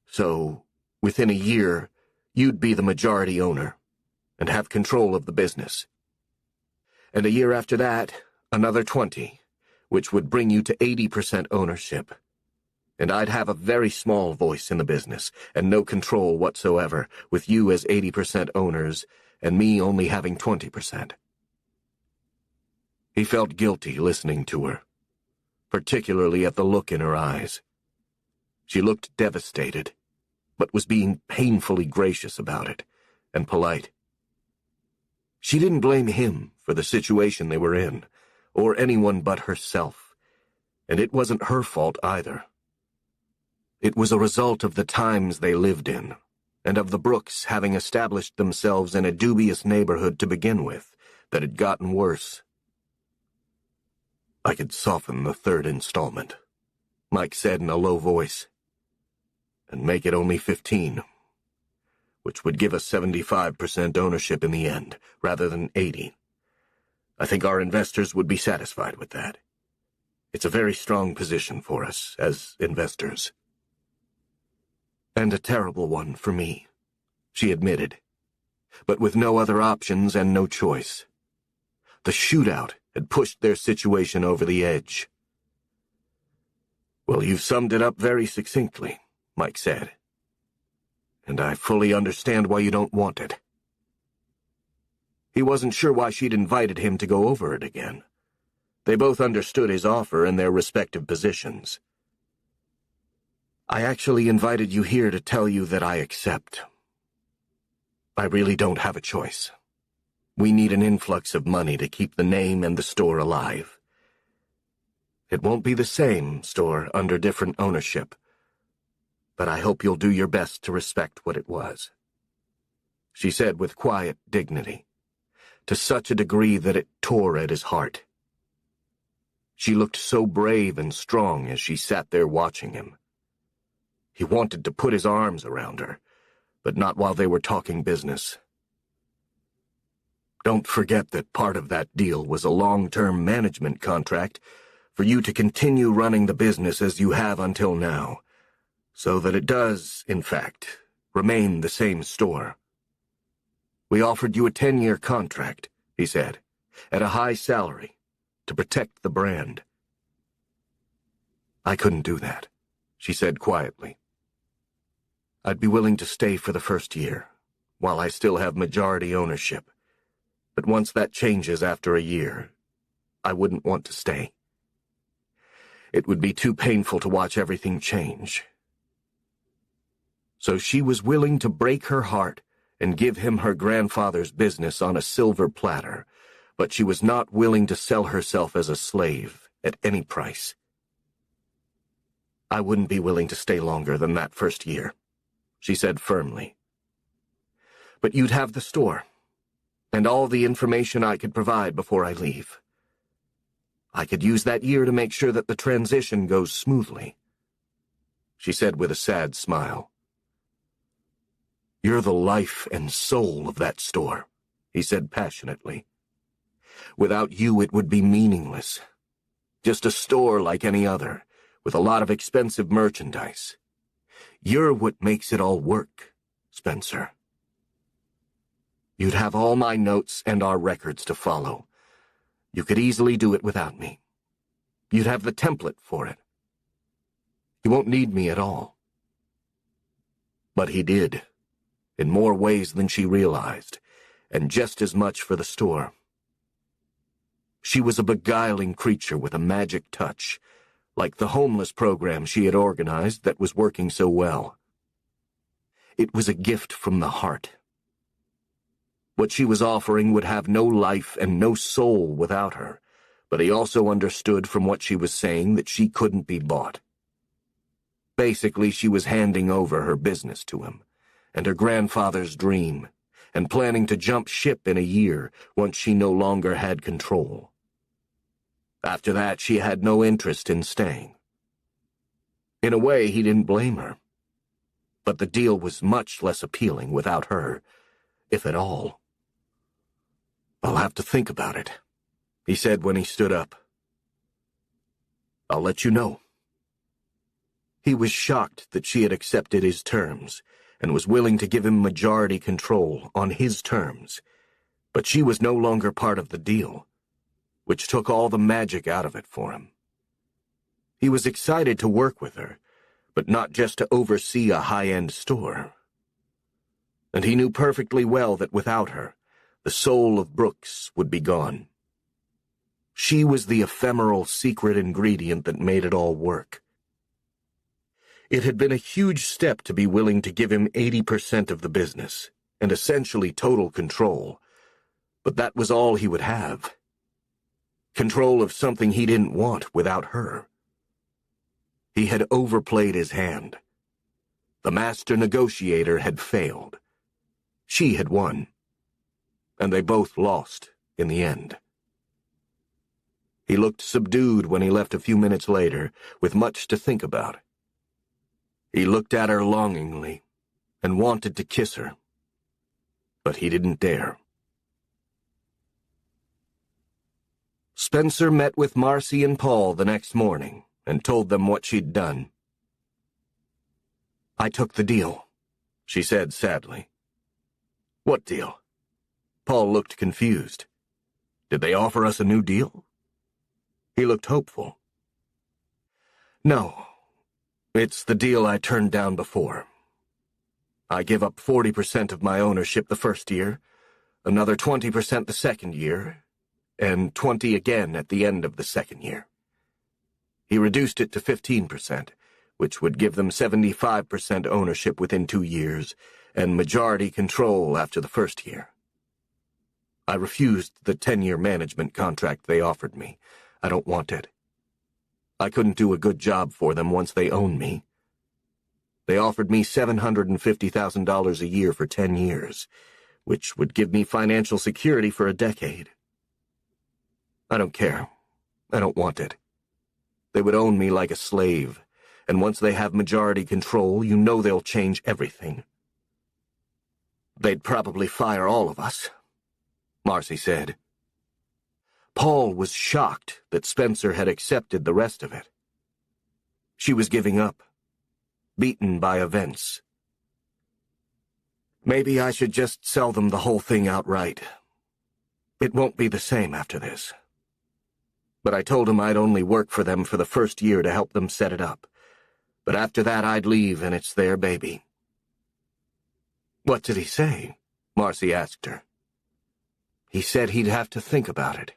So, within a year, you'd be the majority owner and have control of the business. And a year after that, another 20, which would bring you to 80% ownership. And I'd have a very small voice in the business and no control whatsoever, with you as 80% owners and me only having 20%. He felt guilty listening to her, particularly at the look in her eyes. She looked devastated, but was being painfully gracious about it, and polite. She didn't blame him for the situation they were in, or anyone but herself, and it wasn't her fault either. It was a result of the times they lived in, and of the Brooks having established themselves in a dubious neighborhood to begin with, that had gotten worse. I could soften the third installment, Mike said in a low voice, and make it only 15, which would give us 75% ownership in the end, rather than 80. I think our investors would be satisfied with that. It's a very strong position for us as investors. And a terrible one for me, she admitted, but with no other options and no choice. The shootout had pushed their situation over the edge. Well, you've summed it up very succinctly, Mike said. And I fully understand why you don't want it. He wasn't sure why she'd invited him to go over it again. They both understood his offer and their respective positions. I actually invited you here to tell you that I accept. I really don't have a choice. We need an influx of money to keep the name and the store alive. It won't be the same store under different ownership, but I hope you'll do your best to respect what it was, she said with quiet dignity, to such a degree that it tore at his heart. She looked so brave and strong as she sat there watching him. He wanted to put his arms around her, but not while they were talking business. Don't forget that part of that deal was a long-term management contract for you to continue running the business as you have until now, so that it does, in fact, remain the same store. We offered you a 10-year contract, he said, at a high salary, to protect the brand. I couldn't do that, she said quietly. I'd be willing to stay for the first year, while I still have majority ownership. But once that changes after a year, I wouldn't want to stay. It would be too painful to watch everything change. So she was willing to break her heart and give him her grandfather's business on a silver platter, but she was not willing to sell herself as a slave at any price. I wouldn't be willing to stay longer than that first year, she said firmly. But you'd have the store, and all the information I could provide before I leave. I could use that year to make sure that the transition goes smoothly, she said with a sad smile. You're the life and soul of that store, he said passionately. Without you, it would be meaningless. Just a store like any other, with a lot of expensive merchandise. You're what makes it all work, Spencer. You'd have all my notes and our records to follow. You could easily do it without me. You'd have the template for it. You won't need me at all. But he did, in more ways than she realized, and just as much for the store. She was a beguiling creature with a magic touch, like the homeless program she had organized that was working so well. It was a gift from the heart. What she was offering would have no life and no soul without her, but he also understood from what she was saying that she couldn't be bought. Basically, she was handing over her business to him, and her grandfather's dream, and planning to jump ship in a year once she no longer had control. After that, she had no interest in staying. In a way, he didn't blame her. But the deal was much less appealing without her, if at all. "I'll have to think about it," he said when he stood up. "I'll let you know." He was shocked that she had accepted his terms and was willing to give him majority control on his terms, but she was no longer part of the deal, which took all the magic out of it for him. He was excited to work with her, but not just to oversee a high-end store. And he knew perfectly well that without her, the soul of Brooks would be gone. She was the ephemeral secret ingredient that made it all work. It had been a huge step to be willing to give him 80% of the business, and essentially total control, but that was all he would have. Control of something he didn't want without her. He had overplayed his hand. The master negotiator had failed. She had won, and they both lost in the end. He looked subdued when he left a few minutes later, with much to think about. He looked at her longingly and wanted to kiss her, but he didn't dare. Spencer met with Marcy and Paul the next morning and told them what she'd done. "I took the deal," she said sadly. "What deal?" Paul looked confused. "Did they offer us a new deal?" He looked hopeful. "No. It's the deal I turned down before. I give up 40% of my ownership the first year, another 20% the second year, and 20% again at the end of the second year." He reduced it to 15%, which would give them 75% ownership within 2 years, and majority control after the first year. I refused the 10-year management contract they offered me. I don't want it. I couldn't do a good job for them once they owned me. They offered me $750,000 a year for 10 years, which would give me financial security for a decade. I don't care. I don't want it. They would own me like a slave, and once they have majority control, you know they'll change everything. "They'd probably fire all of us," Marcy said. Paul was shocked that Spencer had accepted the rest of it. She was giving up, beaten by events. "Maybe I should just sell them the whole thing outright. It won't be the same after this." But I told him I'd only work for them for the first year to help them set it up. But after that I'd leave and it's their baby. "What did he say?" Marcy asked her. "He said he'd have to think about it."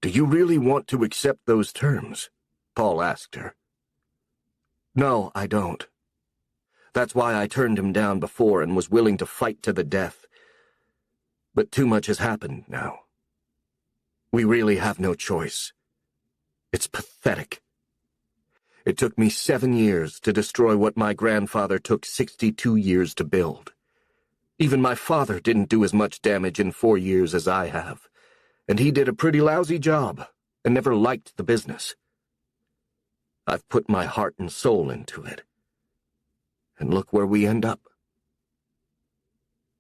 "Do you really want to accept those terms?" Paul asked her. "No, I don't. That's why I turned him down before and was willing to fight to the death. But too much has happened now. We really have no choice. It's pathetic. It took me 7 years to destroy what my grandfather took 62 years to build. Even my father didn't do as much damage in 4 years as I have, and he did a pretty lousy job and never liked the business. I've put my heart and soul into it. And look where we end up."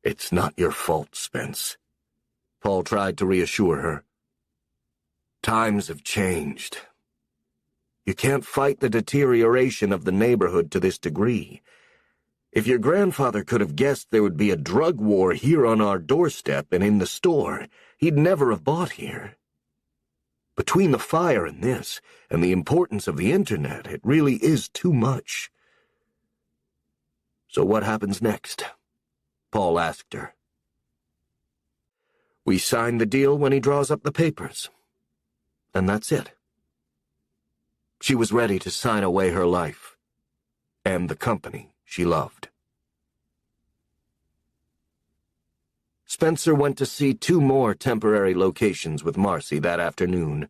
"It's not your fault, Spence," Paul tried to reassure her. "Times have changed. You can't fight the deterioration of the neighborhood to this degree. If your grandfather could have guessed there would be a drug war here on our doorstep and in the store, he'd never have bought here. Between the fire and this, and the importance of the internet, it really is too much." "So what happens next?" Paul asked her. "We sign the deal when he draws up the papers. And that's it." She was ready to sign away her life, and the company she loved. Spencer went to see 2 more temporary locations with Marcy that afternoon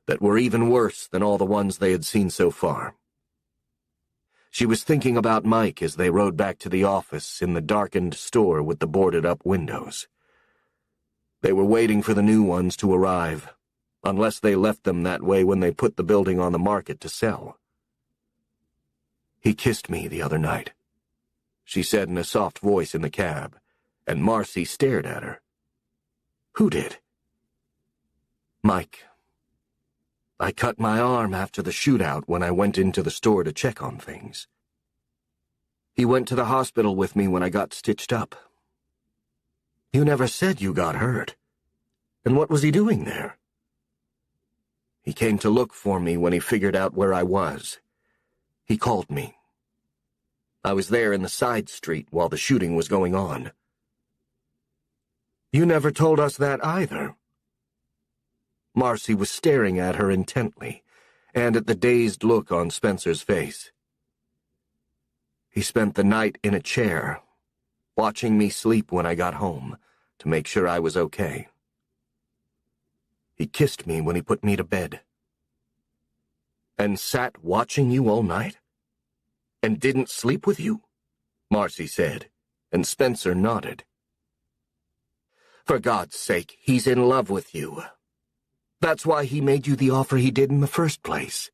that were even worse than all the ones they had seen so far. She was thinking about Mike as they rode back to the office in the darkened store with the boarded-up windows. They were waiting for the new ones to arrive, unless they left them that way when they put the building on the market to sell. "He kissed me the other night," she said in a soft voice in the cab, and Marcy stared at her. "Who did?" "Mike. I cut my arm after the shootout when I went into the store to check on things. He went to the hospital with me when I got stitched up." "You never said you got hurt. And what was he doing there?" "He came to look for me when he figured out where I was. He called me. I was there in the side street while the shooting was going on." "You never told us that either." Marcy was staring at her intently, and at the dazed look on Spencer's face. "He spent the night in a chair, watching me sleep when I got home, to make sure I was okay. He kissed me when he put me to bed." "And sat watching you all night? And didn't sleep with you?" Marcy said, and Spencer nodded. "For God's sake, he's in love with you. That's why he made you the offer he did in the first place.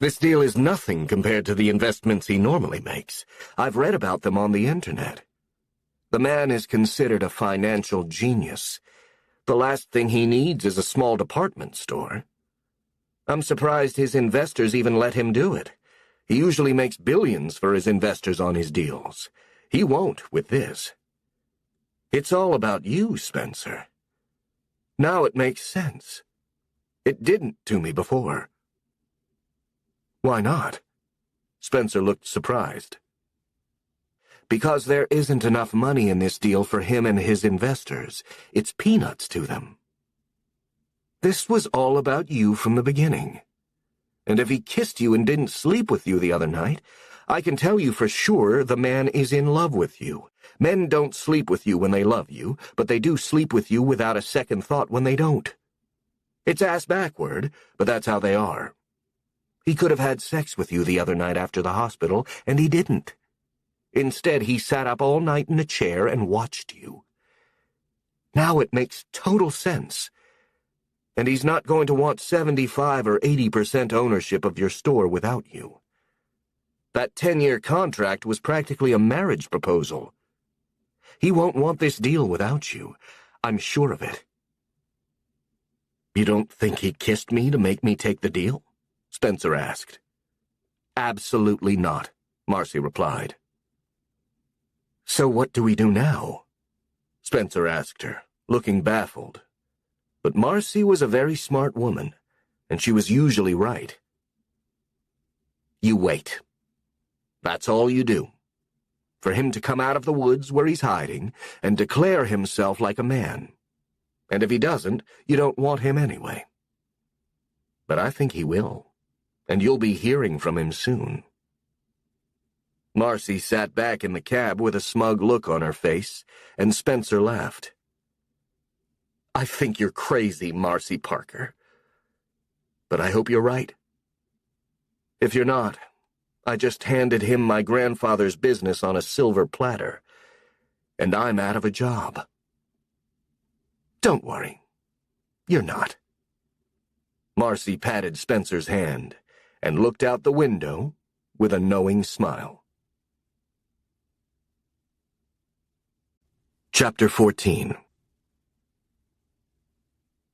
This deal is nothing compared to the investments he normally makes. I've read about them on the internet. The man is considered a financial genius. The last thing he needs is a small department store. I'm surprised his investors even let him do it. He usually makes billions for his investors on his deals. He won't with this. It's all about you, Spencer. Now it makes sense. It didn't to me before." "Why not?" Spencer looked surprised. "Because there isn't enough money in this deal for him and his investors. It's peanuts to them. This was all about you from the beginning. And if he kissed you and didn't sleep with you the other night, I can tell you for sure the man is in love with you. Men don't sleep with you when they love you, but they do sleep with you without a second thought when they don't. It's ass backward, but that's how they are. He could have had sex with you the other night after the hospital, and he didn't. Instead, he sat up all night in a chair and watched you. Now it makes total sense. And he's not going to want 75 or 80% ownership of your store without you. That 10-year contract was practically a marriage proposal. He won't want this deal without you. I'm sure of it." "You don't think he kissed me to make me take the deal?" Spencer asked. "Absolutely not," Marcy replied. "So what do we do now?" Spencer asked her, looking baffled. But Marcy was a very smart woman, and she was usually right. "You wait. That's all you do. For him to come out of the woods where he's hiding and declare himself like a man. And if he doesn't, you don't want him anyway. But I think he will, and you'll be hearing from him soon." Marcy sat back in the cab with a smug look on her face, and Spencer laughed. "I think you're crazy, Marcy Parker. But I hope you're right. If you're not, I just handed him my grandfather's business on a silver platter, and I'm out of a job." "Don't worry. You're not." Marcy patted Spencer's hand and looked out the window with a knowing smile. Chapter 14.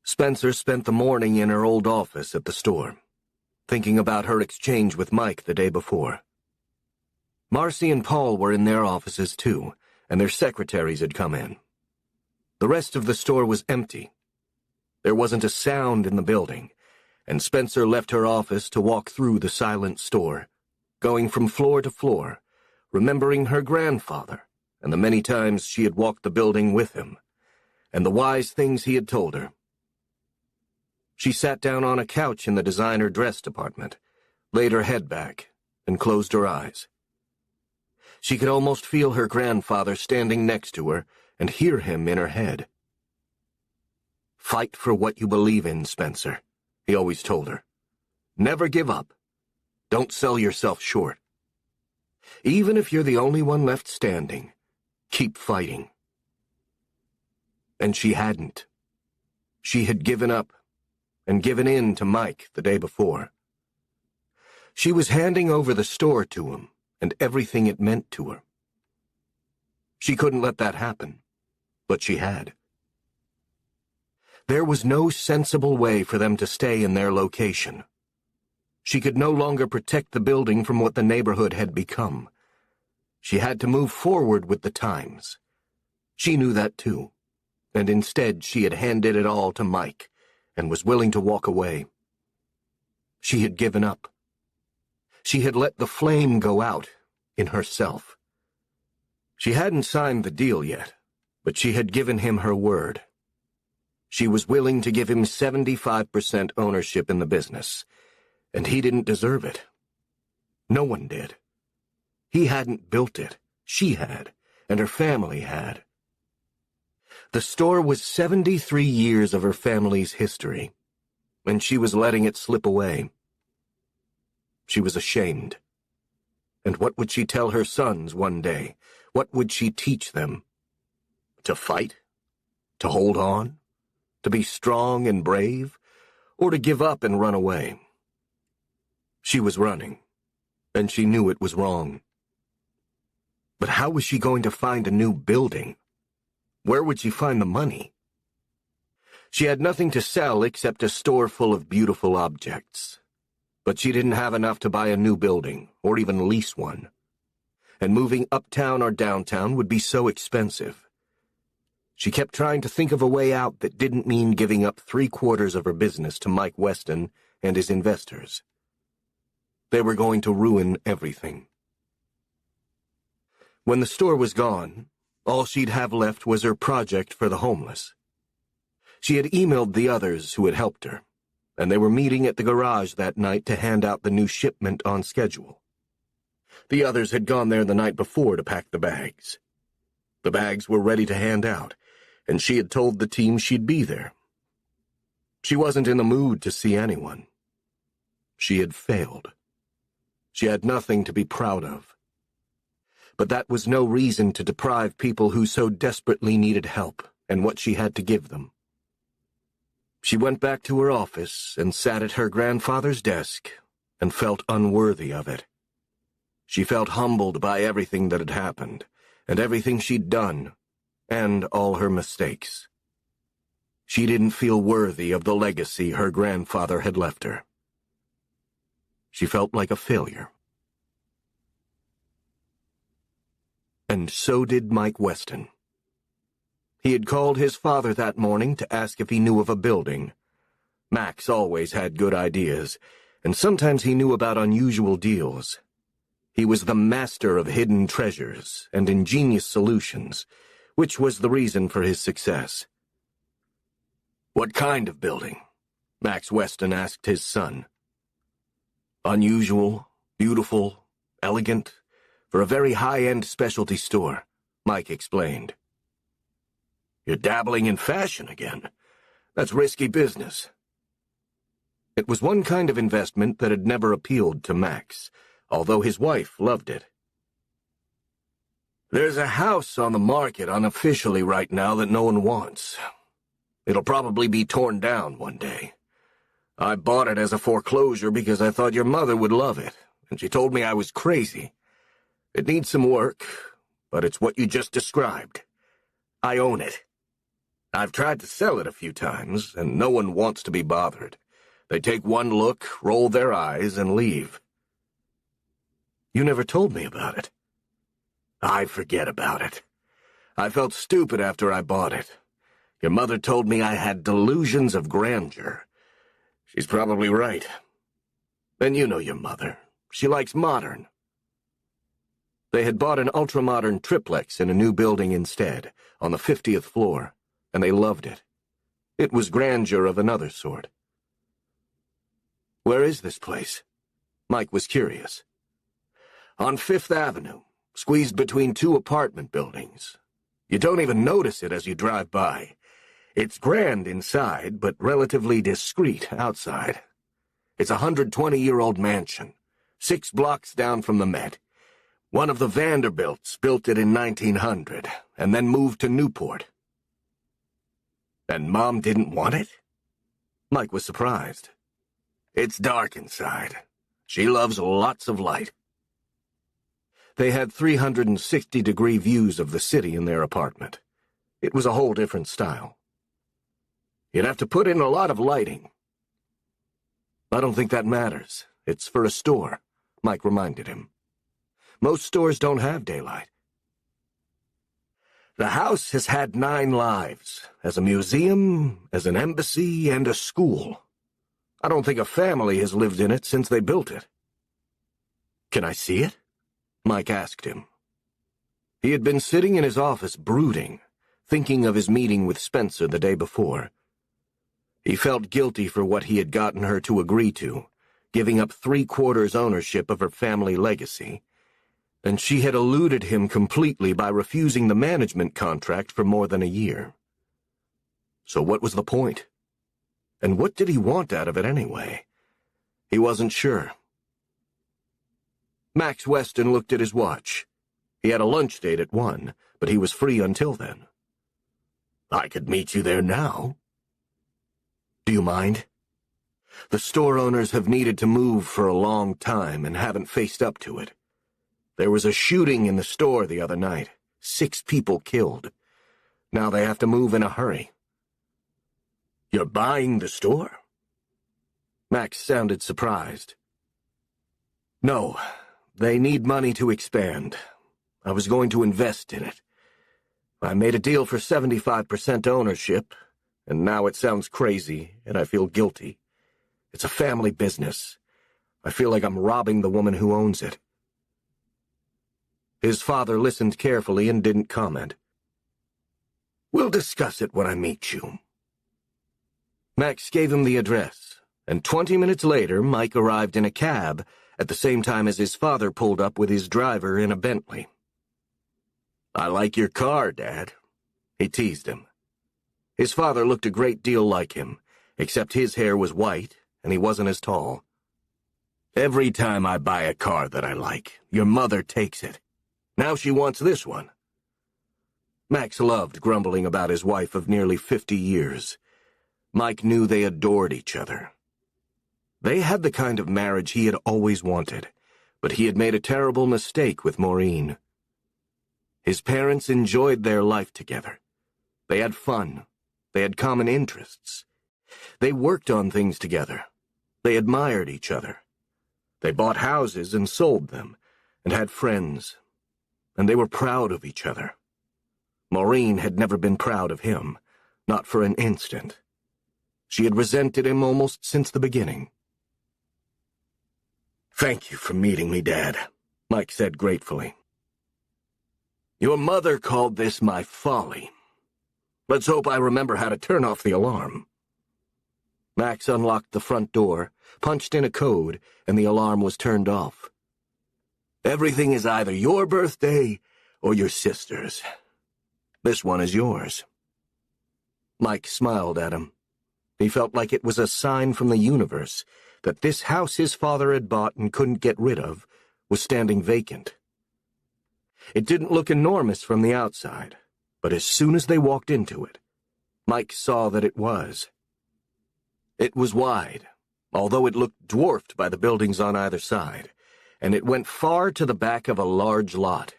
Spencer spent the morning in her old office at the store, thinking about her exchange with Mike the day before. Marcy and Paul were in their offices too, and their secretaries had come in. The rest of the store was empty. There wasn't a sound in the building, and Spencer left her office to walk through the silent store, going from floor to floor, remembering her grandfather and the many times she had walked the building with him, and the wise things he had told her. She sat down on a couch in the designer dress department, laid her head back, and closed her eyes. She could almost feel her grandfather standing next to her and hear him in her head. "Fight for what you believe in, Spencer," he always told her. "Never give up. Don't sell yourself short." Even if you're the only one left standing, keep fighting. And she hadn't. She had given up and given in to Mike the day before. She was handing over the store to him and everything it meant to her. She couldn't let that happen, but she had. There was no sensible way for them to stay in their location. She could no longer protect the building from what the neighborhood had become. She had to move forward with the times. She knew that too, and instead she had handed it all to Mike and was willing to walk away. She had given up. She had let the flame go out in herself. She hadn't signed the deal yet, but she had given him her word. She was willing to give him 75% ownership in the business, and he didn't deserve it. No one did. He hadn't built it. She had, and her family had. The store was 73 years of her family's history, and she was letting it slip away. She was ashamed. And what would she tell her sons one day? What would she teach them? To fight? To hold on? To be strong and brave? Or to give up and run away? She was running, and she knew it was wrong. But how was she going to find a new building? Where would she find the money? She had nothing to sell except a store full of beautiful objects. But she didn't have enough to buy a new building, or even lease one. And moving uptown or downtown would be so expensive. She kept trying to think of a way out that didn't mean giving up 3/4 of her business to Mike Weston and his investors. They were going to ruin everything. When the store was gone, all she'd have left was her project for the homeless. She had emailed the others who had helped her, and they were meeting at the garage that night to hand out the new shipment on schedule. The others had gone there the night before to pack the bags. The bags were ready to hand out, and she had told the team she'd be there. She wasn't in the mood to see anyone. She had failed. She had nothing to be proud of. But that was no reason to deprive people who so desperately needed help and what she had to give them. She went back to her office and sat at her grandfather's desk and felt unworthy of it. She felt humbled by everything that had happened, and everything she'd done, and all her mistakes. She didn't feel worthy of the legacy her grandfather had left her. She felt like a failure. And so did Mike Weston. He had called his father that morning to ask if he knew of a building. Max always had good ideas, and sometimes he knew about unusual deals. He was the master of hidden treasures and ingenious solutions, which was the reason for his success. "What kind of building?" Max Weston asked his son. "Unusual, beautiful, elegant, for a very high-end specialty store," Mike explained. "You're dabbling in fashion again. That's risky business." It was one kind of investment that had never appealed to Max, although his wife loved it. "There's a house on the market unofficially right now that no one wants. It'll probably be torn down one day. I bought it as a foreclosure because I thought your mother would love it, and she told me I was crazy. It needs some work, but it's what you just described. I own it. I've tried to sell it a few times, and no one wants to be bothered. They take one look, roll their eyes, and leave." "You never told me about it." "I forget about it. I felt stupid after I bought it. Your mother told me I had delusions of grandeur. She's probably right. And you know your mother. She likes modern." They had bought an ultra-modern triplex in a new building instead, on the 50th floor, and they loved it. It was grandeur of another sort. "Where is this place?" Mike was curious. "On 5th Avenue, squeezed between two apartment buildings. You don't even notice it as you drive by. It's grand inside, but relatively discreet outside. It's a 120-year-old mansion, 6 blocks down from the Met. One of the Vanderbilts built it in 1900 and then moved to Newport. And Mom didn't want it? Mike was surprised. It's dark inside. She loves lots of light. They had 360-degree views of the city in their apartment. It was a whole different style. You'd have to put in a lot of lighting. I don't think that matters. It's for a store, Mike reminded him. Most stores don't have daylight. The house has had 9 lives, as a museum, as an embassy, and a school. I don't think a family has lived in it since they built it. Can I see it? Mike asked him. He had been sitting in his office brooding, thinking of his meeting with Spencer the day before. He felt guilty for what he had gotten her to agree to, giving up 3/4 ownership of her family legacy, and she had eluded him completely by refusing the management contract for more than a year. So what was the point? And what did he want out of it anyway? He wasn't sure. Max Weston looked at his watch. He had a lunch date at 1, but he was free until then. I could meet you there now. Do you mind? The store owners have needed to move for a long time and haven't faced up to it. There was a shooting in the store the other night. 6 people killed. Now they have to move in a hurry. You're buying the store? Max sounded surprised. No, they need money to expand. I was going to invest in it. I made a deal for 75% ownership, and now it sounds crazy, and I feel guilty. It's a family business. I feel like I'm robbing the woman who owns it. His father listened carefully and didn't comment. We'll discuss it when I meet you. Max gave him the address, and 20 minutes later Mike arrived in a cab at the same time as his father pulled up with his driver in a Bentley. I like your car, Dad, he teased him. His father looked a great deal like him, except his hair was white and he wasn't as tall. Every time I buy a car that I like, your mother takes it. Now she wants this one. Max loved grumbling about his wife of nearly 50 years. Mike knew they adored each other. They had the kind of marriage he had always wanted, but he had made a terrible mistake with Maureen. His parents enjoyed their life together. They had fun. They had common interests. They worked on things together. They admired each other. They bought houses and sold them, and had friends. And they were proud of each other. Maureen had never been proud of him, not for an instant. She had resented him almost since the beginning. Thank you for meeting me, Dad, Mike said gratefully. Your mother called this my folly. Let's hope I remember how to turn off the alarm. Max unlocked the front door, punched in a code, and the alarm was turned off. Everything is either your birthday or your sister's. This one is yours. Mike smiled at him. He felt like it was a sign from the universe that this house his father had bought and couldn't get rid of was standing vacant. It didn't look enormous from the outside, but as soon as they walked into it, Mike saw that it was. It was wide, although it looked dwarfed by the buildings on either side, and it went far to the back of a large lot,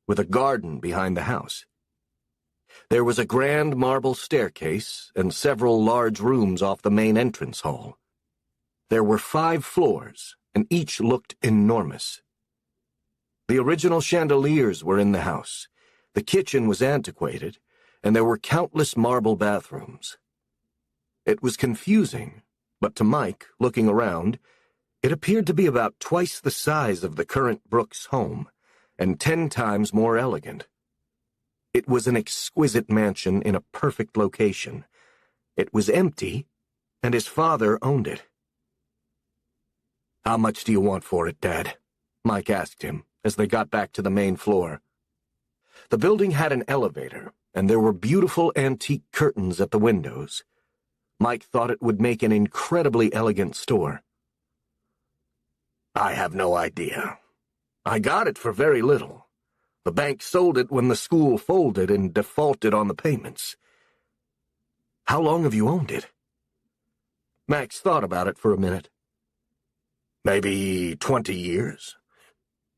with a garden behind the house. There was a grand marble staircase and several large rooms off the main entrance hall. There were 5 floors, and each looked enormous. The original chandeliers were in the house, the kitchen was antiquated, and there were countless marble bathrooms. It was confusing, but to Mike, looking around, it appeared to be about twice the size of the current Brooks home, and 10 times more elegant. It was an exquisite mansion in a perfect location. It was empty, and his father owned it. How much do you want for it, Dad? Mike asked him, as they got back to the main floor. The building had an elevator, and there were beautiful antique curtains at the windows. Mike thought it would make an incredibly elegant store. I have no idea. I got it for very little. The bank sold it when the school folded and defaulted on the payments. How long have you owned it? Max thought about it for a minute. Maybe 20 years.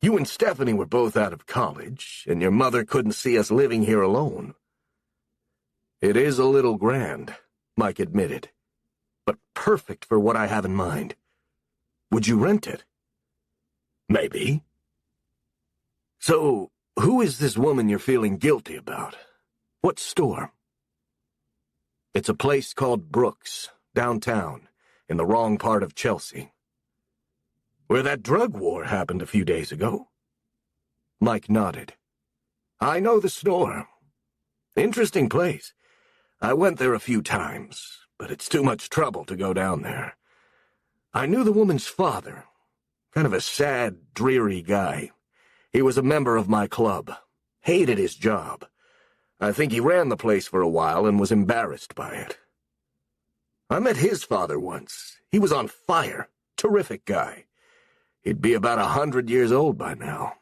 You and Stephanie were both out of college, and your mother couldn't see us living here alone. It is a little grand, Mike admitted, but perfect for what I have in mind. Would you rent it? Maybe. So, who is this woman you're feeling guilty about? What store? It's a place called Brooks, downtown, in the wrong part of Chelsea, where that drug war happened a few days ago. Mike nodded. I know the store. Interesting place. I went there a few times, but it's too much trouble to go down there. I knew the woman's father, kind of a sad, dreary guy. He was a member of my club, hated his job. I think he ran the place for a while and was embarrassed by it. I met his father once. He was on fire. Terrific guy. He'd be about 100 years old by now.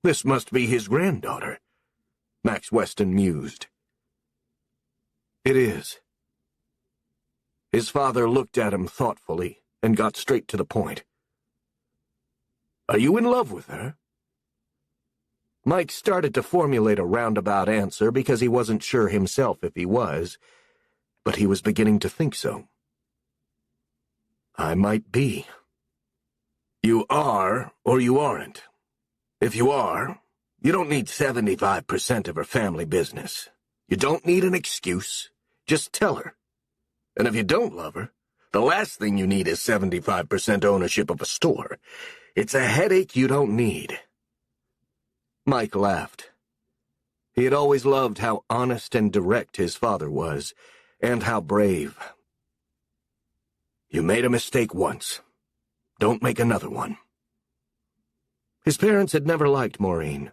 This must be his granddaughter, Max Weston mused. It is. His father looked at him thoughtfully and got straight to the point. Are you in love with her? Mike started to formulate a roundabout answer because he wasn't sure himself if he was, but he was beginning to think so. I might be. You are, or you aren't. If you are, you don't need 75% of her family business. You don't need an excuse. Just tell her. And if you don't love her, the last thing you need is 75% ownership of a store. It's a headache you don't need. Mike laughed. He had always loved how honest and direct his father was, and how brave. You made a mistake once. Don't make another one. His parents had never liked Maureen,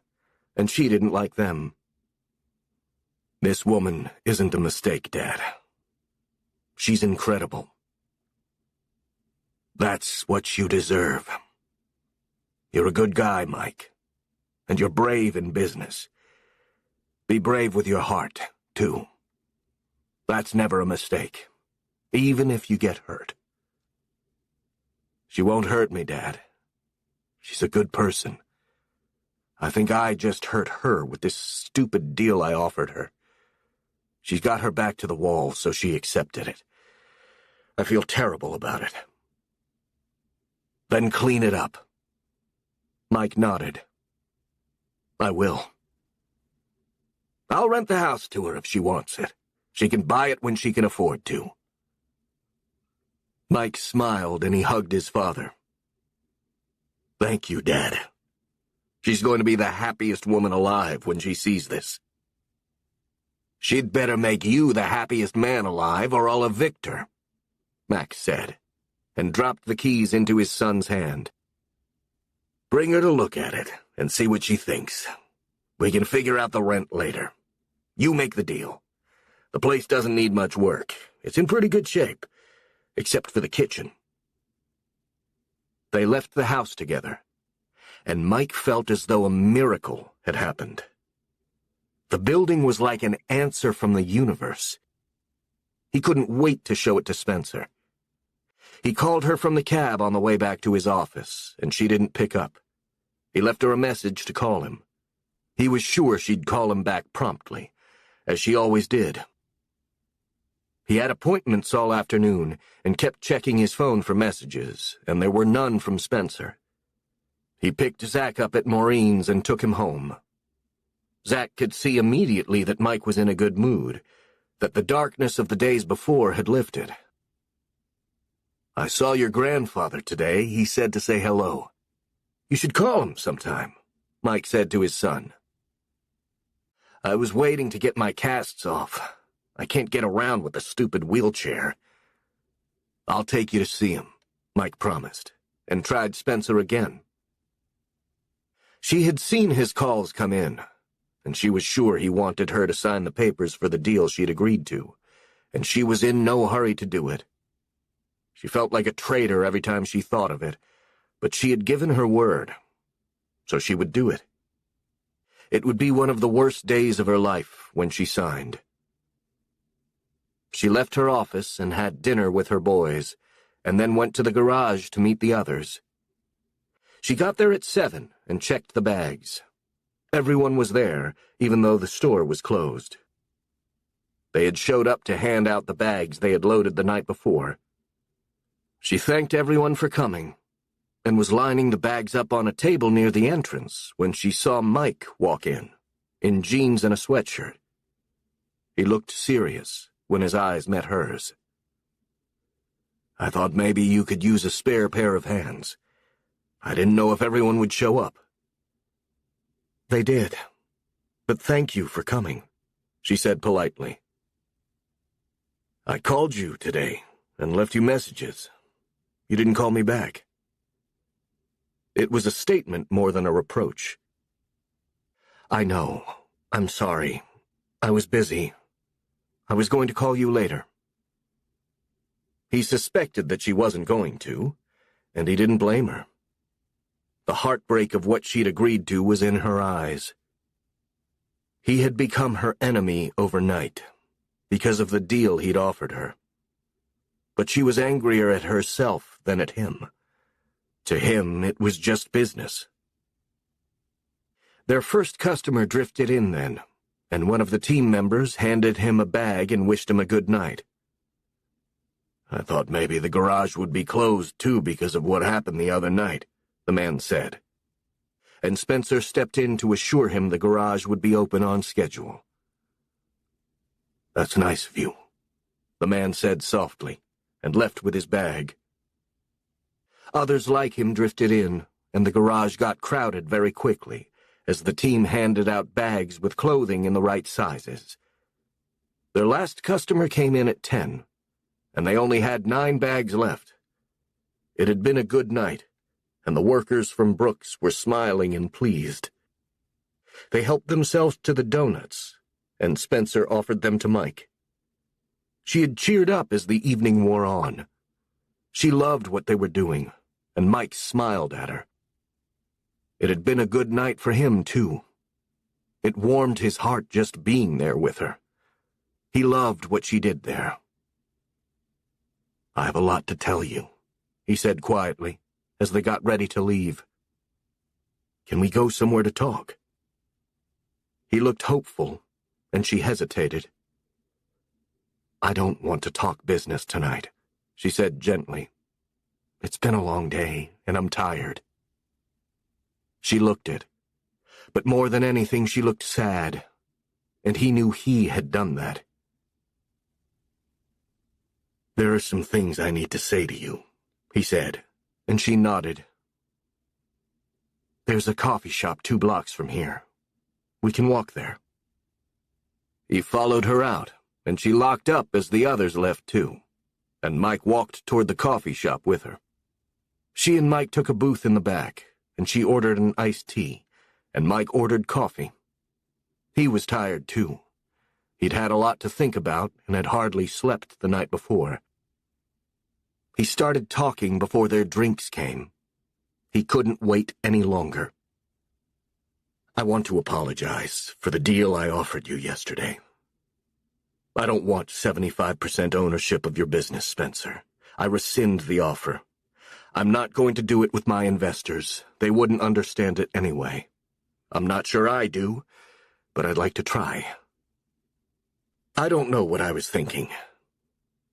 and she didn't like them. This woman isn't a mistake, Dad. She's incredible. That's what you deserve. You're a good guy, Mike, and you're brave in business. Be brave with your heart, too. That's never a mistake, even if you get hurt. She won't hurt me, Dad. She's a good person. I think I just hurt her with this stupid deal I offered her. She's got her back to the wall, so she accepted it. I feel terrible about it. Then clean it up. Mike nodded. I will. I'll rent the house to her if she wants it. She can buy it when she can afford to. Mike smiled and he hugged his father. Thank you, Dad. She's going to be the happiest woman alive when she sees this. She'd better make you the happiest man alive or I'll evict her, Max said, and dropped the keys into his son's hand. Bring her to look at it and see what she thinks. We can figure out the rent later. You make the deal. The place doesn't need much work. It's in pretty good shape, except for the kitchen. They left the house together, and Mike felt as though a miracle had happened. The building was like an answer from the universe. He couldn't wait to show it to Spencer. He called her from the cab on the way back to his office, and she didn't pick up. He left her a message to call him. He was sure she'd call him back promptly, as she always did. He had appointments all afternoon and kept checking his phone for messages, and there were none from Spencer. He picked Zach up at Maureen's and took him home. Zach could see immediately that Mike was in a good mood, that the darkness of the days before had lifted. I saw your grandfather today, he said to say hello. You should call him sometime, Mike said to his son. I was waiting to get my casts off. I can't get around with the stupid wheelchair. I'll take you to see him, Mike promised, and tried Spencer again. She had seen his calls come in, and she was sure he wanted her to sign the papers for the deal she'd agreed to, and she was in no hurry to do it. She felt like a traitor every time she thought of it, but she had given her word. so she would do it. It would be one of the worst days of her life when she signed. She left her office and had dinner with her boys, and then went to the garage to meet the others. She got there at 7 and checked the bags. Everyone was there, even though the store was closed. They had showed up to hand out the bags they had loaded the night before. She thanked everyone for coming, and was lining the bags up on a table near the entrance when she saw Mike walk in jeans and a sweatshirt. He looked serious when his eyes met hers. "I thought maybe you could use a spare pair of hands. I didn't know if everyone would show up." "They did, but thank you for coming," she said politely. "I called you today and left you messages. You didn't call me back." It was a statement more than a reproach. "I know. I'm sorry. I was busy. I was going to call you later." He suspected that she wasn't going to, and he didn't blame her. The heartbreak of what she'd agreed to was in her eyes. He had become her enemy overnight, because of the deal he'd offered her. But she was angrier at herself than at him. To him, it was just business. Their first customer drifted in then, and one of the team members handed him a bag and wished him a good night. "I thought maybe the garage would be closed, too, because of what happened the other night," the man said. And Spencer stepped in to assure him the garage would be open on schedule. "That's nice of you," the man said softly, and left with his bag. Others like him drifted in, and the garage got crowded very quickly, as the team handed out bags with clothing in the right sizes. Their last customer came in at 10, and they only had 9 bags left. It had been a good night, and the workers from Brooks were smiling and pleased. They helped themselves to the donuts, and Spencer offered them to Mike. She had cheered up as the evening wore on. She loved what they were doing, and Mike smiled at her. It had been a good night for him, too. It warmed his heart just being there with her. He loved what she did there. "I have a lot to tell you," he said quietly, as they got ready to leave. "Can we go somewhere to talk?" He looked hopeful, and she hesitated. "I don't want to talk business tonight," she said gently. "It's been a long day, and I'm tired." She looked it, but more than anything she looked sad, and he knew he had done that. "There are some things I need to say to you," he said, and she nodded. "There's a coffee shop 2 blocks from here. We can walk there." He followed her out, and she locked up as the others left too, and Mike walked toward the coffee shop with her. She and Mike took a booth in the back, and she ordered an iced tea, and Mike ordered coffee. He was tired too. He'd had a lot to think about and had hardly slept the night before. He started talking before their drinks came. He couldn't wait any longer. "I want to apologize for the deal I offered you yesterday. I don't want 75% ownership of your business, Spencer. I rescind the offer. I'm not going to do it with my investors. They wouldn't understand it anyway. I'm not sure I do, but I'd like to try. I don't know what I was thinking.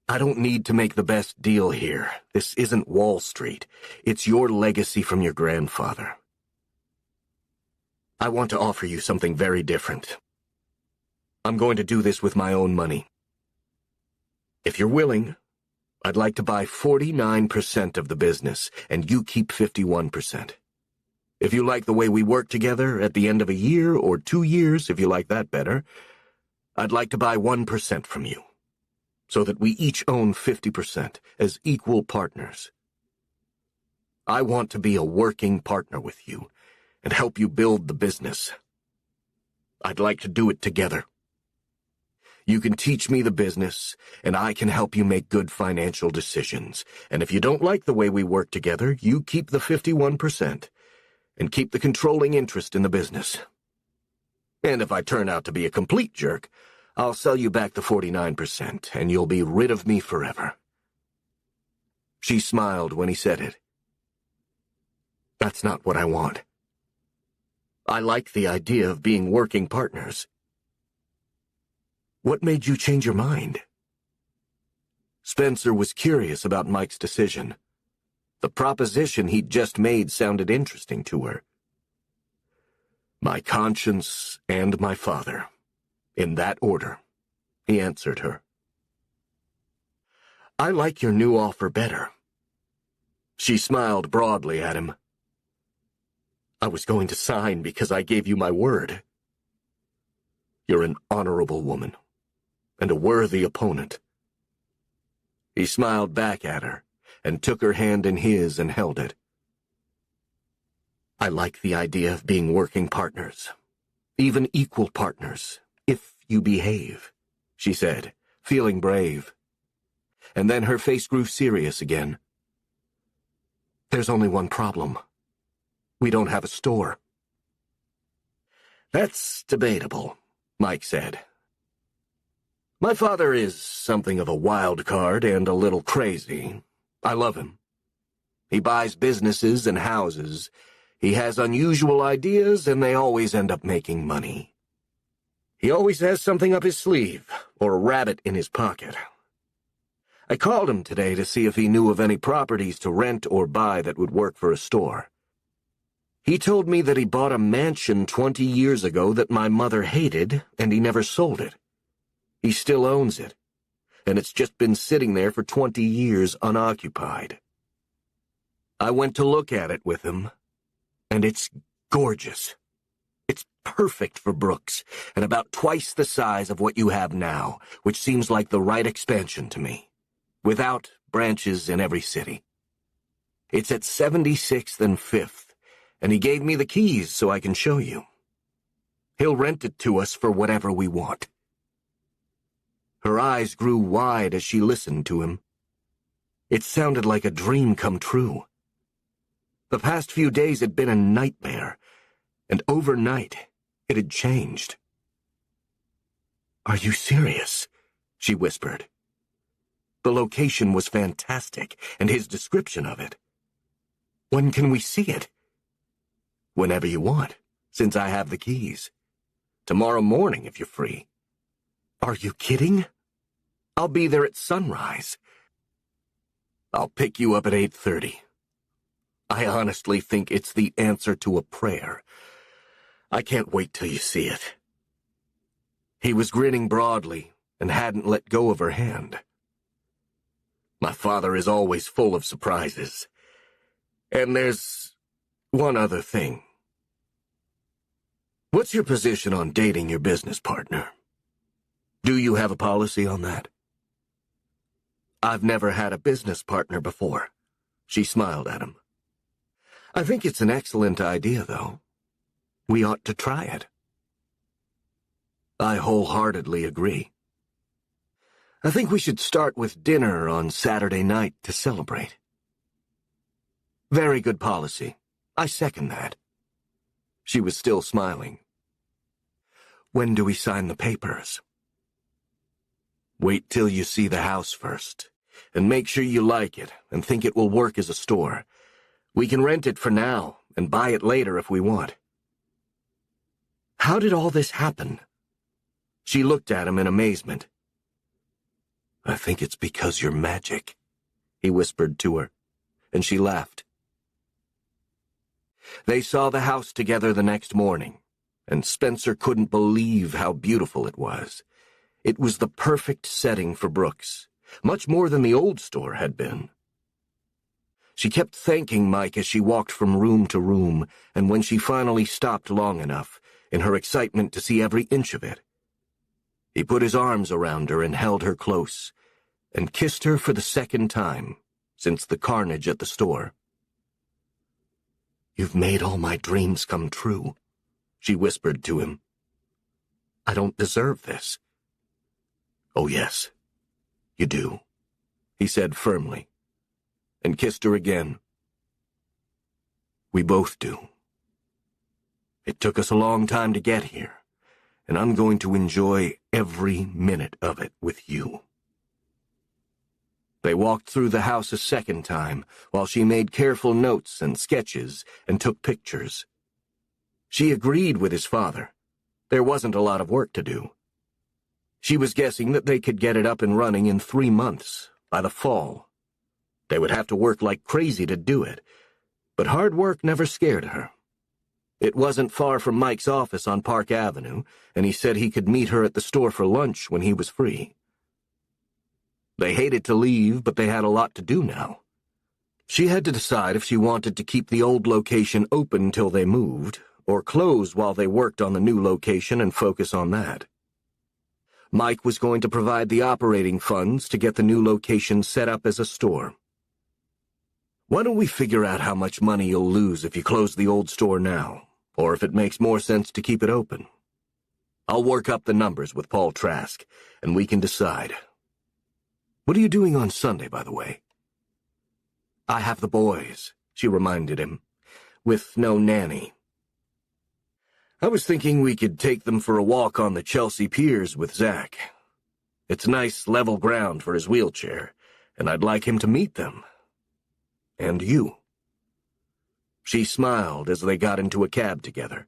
I don't need to make the best deal here. This isn't Wall Street. It's your legacy from your grandfather. I want to offer you something very different. I'm going to do this with my own money. If you're willing, I'd like to buy 49% of the business, and you keep 51%. If you like the way we work together at the end of a year or 2 years, if you like that better, I'd like to buy 1% from you, so that we each own 50% as equal partners. I want to be a working partner with you and help you build the business. I'd like to do it together. You can teach me the business, and I can help you make good financial decisions. And if you don't like the way we work together, you keep the 51%, and keep the controlling interest in the business. And if I turn out to be a complete jerk, I'll sell you back the 49%, and you'll be rid of me forever." She smiled when he said it. "That's not what I want. I like the idea of being working partners." "What made you change your mind?" Spencer was curious about Mike's decision. The proposition he'd just made sounded interesting to her. "My conscience and my father. In that order," he answered her. "I like your new offer better." She smiled broadly at him. "I was going to sign because I gave you my word. You're an honorable woman, and a worthy opponent." He smiled back at her, and took her hand in his and held it. "I like the idea of being working partners, even equal partners, if you behave," she said, feeling brave. And then her face grew serious again. "There's only one problem. We don't have a store." "That's debatable," Mike said. "My father is something of a wild card and a little crazy. I love him. He buys businesses and houses. He has unusual ideas, and they always end up making money. He always has something up his sleeve, or a rabbit in his pocket. I called him today to see if he knew of any properties to rent or buy that would work for a store. He told me that he bought a mansion 20 years ago that my mother hated, and he never sold it. He still owns it, and it's just been sitting there for 20 years unoccupied. I went to look at it with him, and it's gorgeous. It's perfect for Brooks, and about twice the size of what you have now, which seems like the right expansion to me, without branches in every city. It's at 76th and 5th, and he gave me the keys so I can show you. He'll rent it to us for whatever we want." Her eyes grew wide as she listened to him. It sounded like a dream come true. The past few days had been a nightmare, and overnight it had changed. "Are you serious?" she whispered. The location was fantastic, and his description of it. "When can we see it?" "Whenever you want, since I have the keys. Tomorrow morning, if you're free." "Are you kidding? I'll be there at sunrise." "I'll pick you up at 8:30. I honestly think it's the answer to a prayer. I can't wait till you see it." He was grinning broadly and hadn't let go of her hand. "My father is always full of surprises. And there's one other thing. What's your position on dating your business partner? Do you have a policy on that?" "I've never had a business partner before." She smiled at him. "I think it's an excellent idea, though. We ought to try it." "I wholeheartedly agree. I think we should start with dinner on Saturday night to celebrate." "Very good policy. I second that." She was still smiling. "When do we sign the papers?" "Wait till you see the house first, and make sure you like it and think it will work as a store. We can rent it for now and buy it later if we want." "How did all this happen?" She looked at him in amazement. "I think it's because you're magic," he whispered to her, and she laughed. They saw the house together the next morning, and Spencer couldn't believe how beautiful it was. It was the perfect setting for Brooks, much more than the old store had been. She kept thanking Mike as she walked from room to room, and when she finally stopped long enough, in her excitement to see every inch of it, he put his arms around her and held her close, and kissed her for the second time since the carnage at the store. "You've made all my dreams come true," she whispered to him. "I don't deserve this." "Oh, yes, you do," he said firmly, and kissed her again. "We both do," It took us a long time to get here, and I'm going to enjoy every minute of it with you." They walked through the house a second time while she made careful notes and sketches and took pictures. She agreed with his father. There wasn't a lot of work to do. She was guessing that they could get it up and running in 3 months, by the fall. They would have to work like crazy to do it, but hard work never scared her. It wasn't far from Mike's office on Park Avenue, and he said he could meet her at the store for lunch when he was free. They hated to leave, but they had a lot to do now. She had to decide if she wanted to keep the old location open till they moved, or close while they worked on the new location and focus on that. Mike was going to provide the operating funds to get the new location set up as a store. "Why don't we figure out how much money you'll lose if you close the old store now, or if it makes more sense to keep it open? I'll work up the numbers with Paul Trask, and we can decide. What are you doing on Sunday, by the way?" "I have the boys," she reminded him, "with no nanny." "I was thinking we could take them for a walk on the Chelsea Piers with Zach. It's nice, level ground for his wheelchair, and I'd like him to meet them. And you." She smiled as they got into a cab together.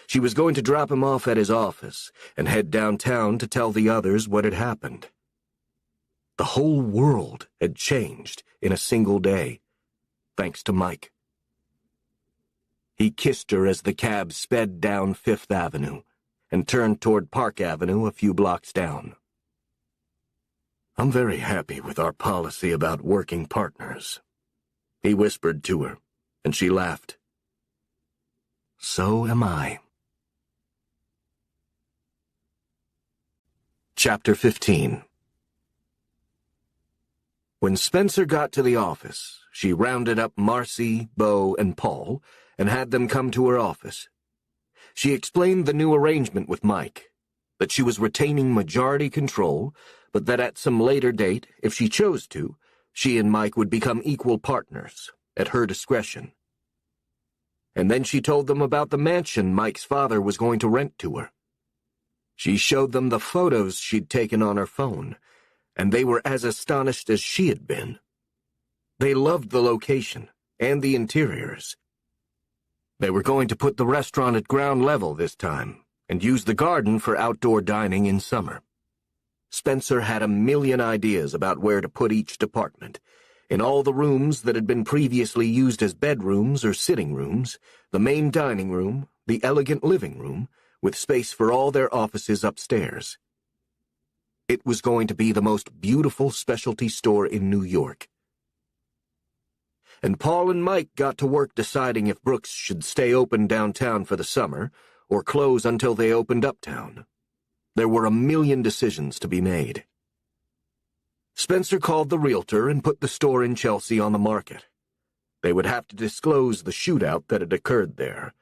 She was going to drop him off at his office and head downtown to tell the others what had happened. The whole world had changed in a single day, thanks to Mike. He kissed her as the cab sped down Fifth Avenue and turned toward Park Avenue a few blocks down. "I'm very happy with our policy about working partners," he whispered to her, and she laughed. "So am I." Chapter 15. When Spencer got to the office, she rounded up Marcy, Bo, and Paul and had them come to her office. She explained the new arrangement with Mike, that she was retaining majority control, but that at some later date, if she chose to, she and Mike would become equal partners, at her discretion. And then she told them about the mansion Mike's father was going to rent to her. She showed them the photos she'd taken on her phone, and they were as astonished as she had been. They loved the location and the interiors. They were going to put the restaurant at ground level this time, and use the garden for outdoor dining in summer. Spencer had a million ideas about where to put each department. In all the rooms that had been previously used as bedrooms or sitting rooms, the main dining room, the elegant living room, with space for all their offices upstairs. It was going to be the most beautiful specialty store in New York. And Paul and Mike got to work deciding if Brooks should stay open downtown for the summer or close until they opened uptown. There were a million decisions to be made. Spencer called the realtor and put the store in Chelsea on the market. They would have to disclose the shootout that had occurred there.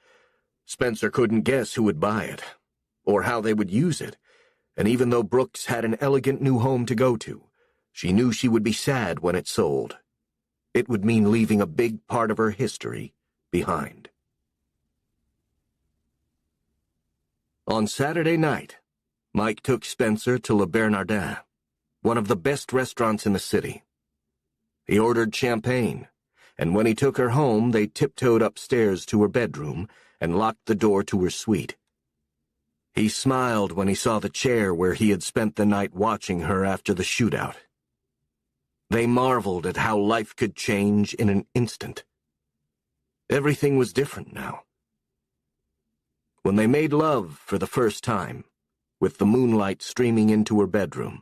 Spencer couldn't guess who would buy it, or how they would use it, and even though Brooks had an elegant new home to go to, she knew she would be sad when it sold. It would mean leaving a big part of her history behind. On Saturday night, Mike took Spencer to Le Bernardin, one of the best restaurants in the city. He ordered champagne, and when he took her home, they tiptoed upstairs to her bedroom and locked the door to her suite. He smiled when he saw the chair where he had spent the night watching her after the shootout. They marveled at how life could change in an instant. Everything was different now. When they made love for the first time, with the moonlight streaming into her bedroom,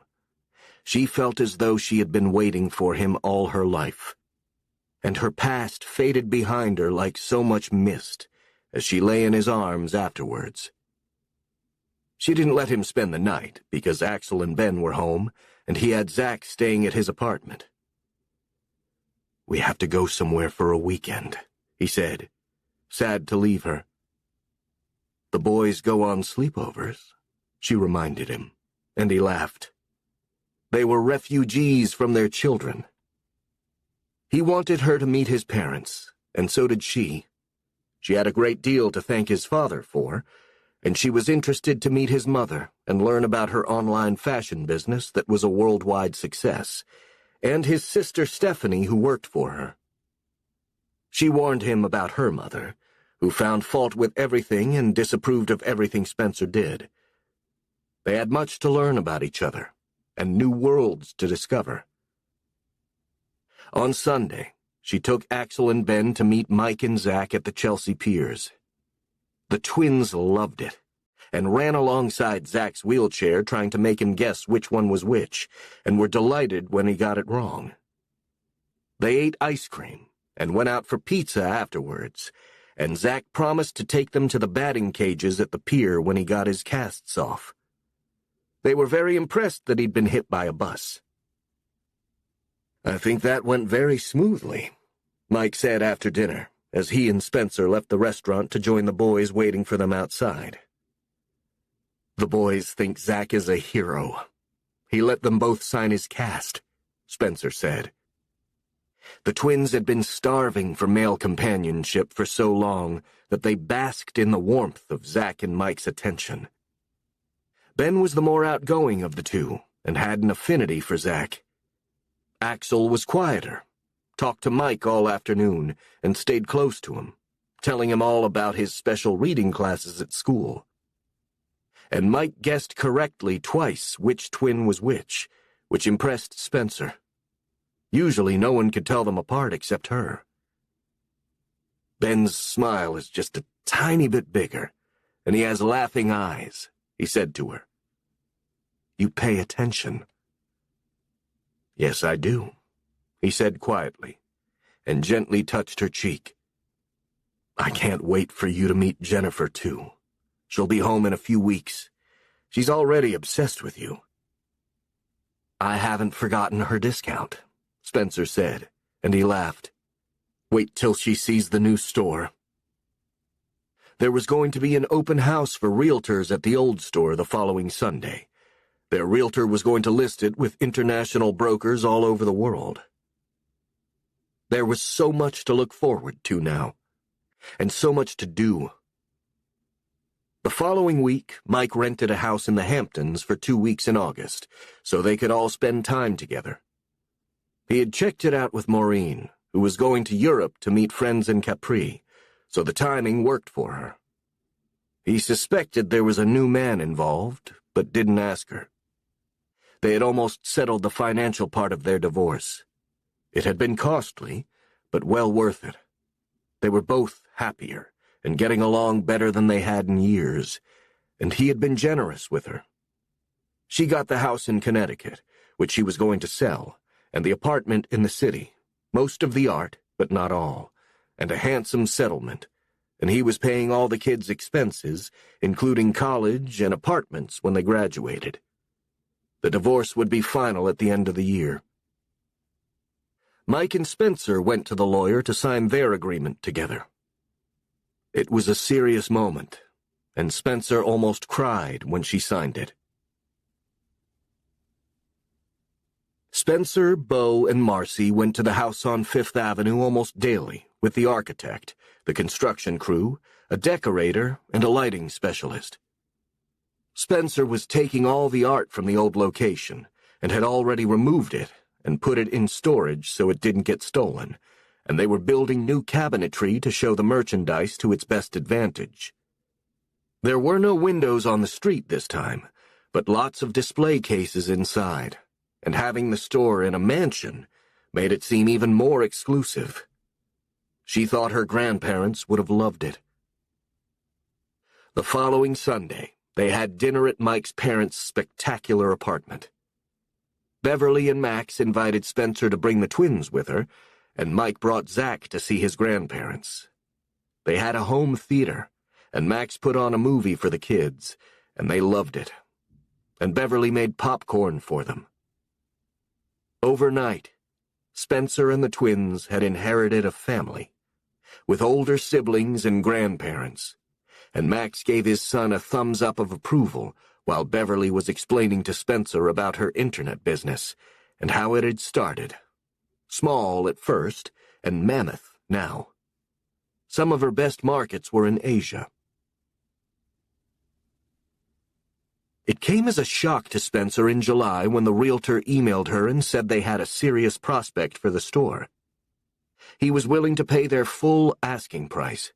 she felt as though she had been waiting for him all her life, and her past faded behind her like so much mist as she lay in his arms afterwards. She didn't let him spend the night because Axel and Ben were home, and he had Zach staying at his apartment. "We have to go somewhere for a weekend," he said, sad to leave her. "The boys go on sleepovers," she reminded him, and he laughed. They were refugees from their children. He wanted her to meet his parents, and so did she. She had a great deal to thank his father for, and she was interested to meet his mother and learn about her online fashion business that was a worldwide success, and his sister Stephanie, who worked for her. She warned him about her mother, who found fault with everything and disapproved of everything Spencer did. They had much to learn about each other, and new worlds to discover. On Sunday, she took Axel and Ben to meet Mike and Zach at the Chelsea Piers. The twins loved it, and ran alongside Zach's wheelchair trying to make him guess which one was which, and were delighted when he got it wrong. They ate ice cream, and went out for pizza afterwards, and Zach promised to take them to the batting cages at the pier when he got his casts off. They were very impressed that he'd been hit by a bus. "I think that went very smoothly," Mike said after dinner, as he and Spencer left the restaurant to join the boys waiting for them outside. "The boys think Zach is a hero. He let them both sign his cast," Spencer said. The twins had been starving for male companionship for so long that they basked in the warmth of Zach and Mike's attention. Ben was the more outgoing of the two and had an affinity for Zach. Axel was quieter, talked to Mike all afternoon, and stayed close to him, telling him all about his special reading classes at school. And Mike guessed correctly twice which twin was which impressed Spencer. Usually no one could tell them apart except her. "Ben's smile is just a tiny bit bigger, and he has laughing eyes," he said to her. "You pay attention." "Yes, I do," he said quietly, and gently touched her cheek. "I can't wait for you to meet Jennifer, too. She'll be home in a few weeks. She's already obsessed with you." "I haven't forgotten her discount," Spencer said, and he laughed. "Wait till she sees the new store." There was going to be an open house for realtors at the old store the following Sunday. Their realtor was going to list it with international brokers all over the world. There was so much to look forward to now, and so much to do. The following week, Mike rented a house in the Hamptons for 2 weeks in August, so they could all spend time together. He had checked it out with Maureen, who was going to Europe to meet friends in Capri, so the timing worked for her. He suspected there was a new man involved, but didn't ask her. They had almost settled the financial part of their divorce. It had been costly, but well worth it. They were both happier and getting along better than they had in years, and he had been generous with her. She got the house in Connecticut, which she was going to sell, and the apartment in the city, most of the art, but not all, and a handsome settlement, and he was paying all the kids' expenses, including college and apartments when they graduated. The divorce would be final at the end of the year. Mike and Spencer went to the lawyer to sign their agreement together. It was a serious moment, and Spencer almost cried when she signed it. Spencer, Bo, and Marcy went to the house on Fifth Avenue almost daily with the architect, the construction crew, a decorator, and a lighting specialist. Spencer was taking all the art from the old location and had already removed it and put it in storage so it didn't get stolen, and they were building new cabinetry to show the merchandise to its best advantage. There were no windows on the street this time, but lots of display cases inside, and having the store in a mansion made it seem even more exclusive. She thought her grandparents would have loved it. The following Sunday, they had dinner at Mike's parents' spectacular apartment. Beverly and Max invited Spencer to bring the twins with her, and Mike brought Zach to see his grandparents. They had a home theater, and Max put on a movie for the kids, and they loved it. And Beverly made popcorn for them. Overnight, Spencer and the twins had inherited a family, with older siblings and grandparents, and Max gave his son a thumbs-up of approval while Beverly was explaining to Spencer about her internet business and how it had started. Small at first, and mammoth now. Some of her best markets were in Asia. It came as a shock to Spencer in July when the realtor emailed her and said they had a serious prospect for the store. He was willing to pay their full asking price.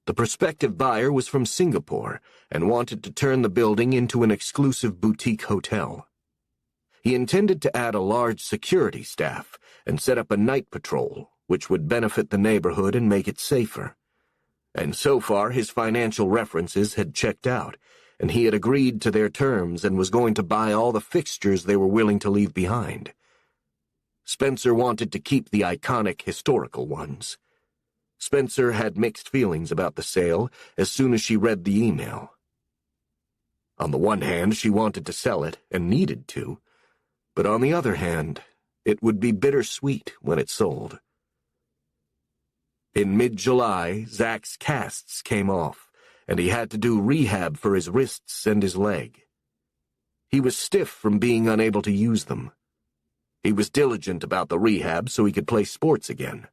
The prospective buyer was from Singapore and wanted to turn the building into an exclusive boutique hotel. He intended to add a large security staff and set up a night patrol, which would benefit the neighborhood and make it safer. And so far his financial references had checked out, and he had agreed to their terms and was going to buy all the fixtures they were willing to leave behind. Spencer wanted to keep the iconic historical ones. Spencer had mixed feelings about the sale as soon as she read the email. On the one hand, she wanted to sell it and needed to, but on the other hand, it would be bittersweet when it sold. In mid-July, Zach's casts came off, and he had to do rehab for his wrists and his leg. He was stiff from being unable to use them. He was diligent about the rehab so he could play sports again.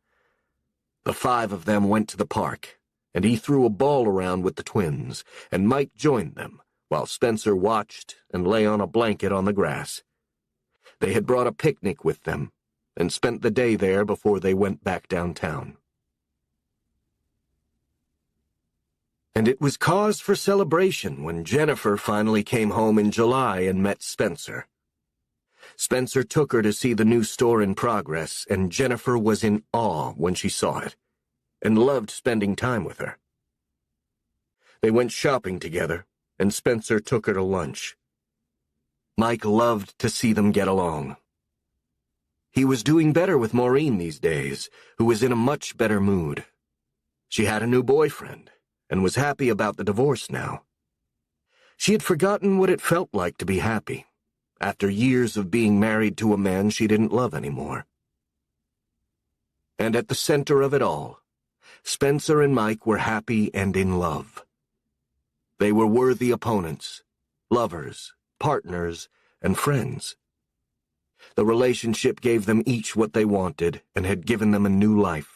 The 5 of them went to the park, and he threw a ball around with the twins, and Mike joined them, while Spencer watched and lay on a blanket on the grass. They had brought a picnic with them, and spent the day there before they went back downtown. And it was cause for celebration when Jennifer finally came home in July and met Spencer. Spencer took her to see the new store in progress, and Jennifer was in awe when she saw it, and loved spending time with her. They went shopping together, and Spencer took her to lunch. Mike loved to see them get along. He was doing better with Maureen these days, who was in a much better mood. She had a new boyfriend, and was happy about the divorce now. She had forgotten what it felt like to be happy, after years of being married to a man she didn't love anymore. And at the center of it all, Spencer and Mike were happy and in love. They were worthy opponents, lovers, partners, and friends. The relationship gave them each what they wanted and had given them a new life.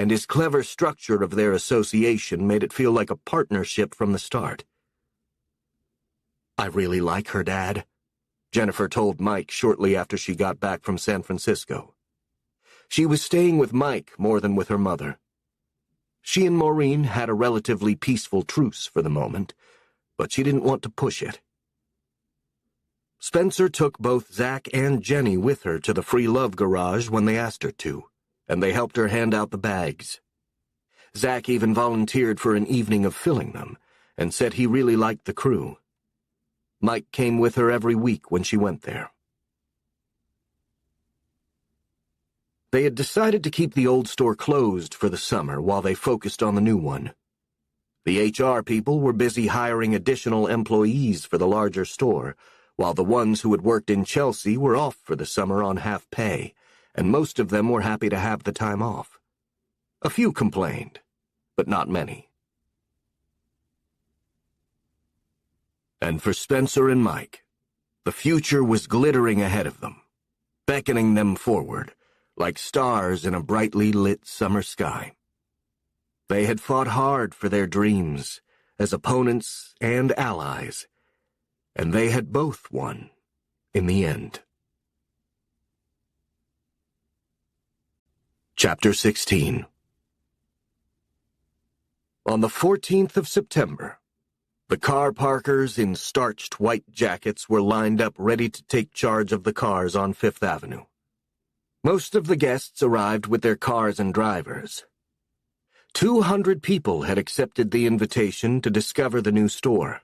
And his clever structure of their association made it feel like a partnership from the start. "I really like her, Dad," Jennifer told Mike shortly after she got back from San Francisco. She was staying with Mike more than with her mother. She and Maureen had a relatively peaceful truce for the moment, but she didn't want to push it. Spencer took both Zach and Jenny with her to the Free Love Garage when they asked her to, and they helped her hand out the bags. Zach even volunteered for an evening of filling them, and said he really liked the crew. Mike came with her every week when she went there. They had decided to keep the old store closed for the summer while they focused on the new one. The HR people were busy hiring additional employees for the larger store, while the ones who had worked in Chelsea were off for the summer on half pay, and most of them were happy to have the time off. A few complained, but not many. And for Spencer and Mike, the future was glittering ahead of them, beckoning them forward, like stars in a brightly lit summer sky. They had fought hard for their dreams, as opponents and allies, and they had both won in the end. Chapter 16. On the 14th of September, the car parkers in starched white jackets were lined up ready to take charge of the cars on Fifth Avenue. Most of the guests arrived with their cars and drivers. 200 people had accepted the invitation to discover the new store.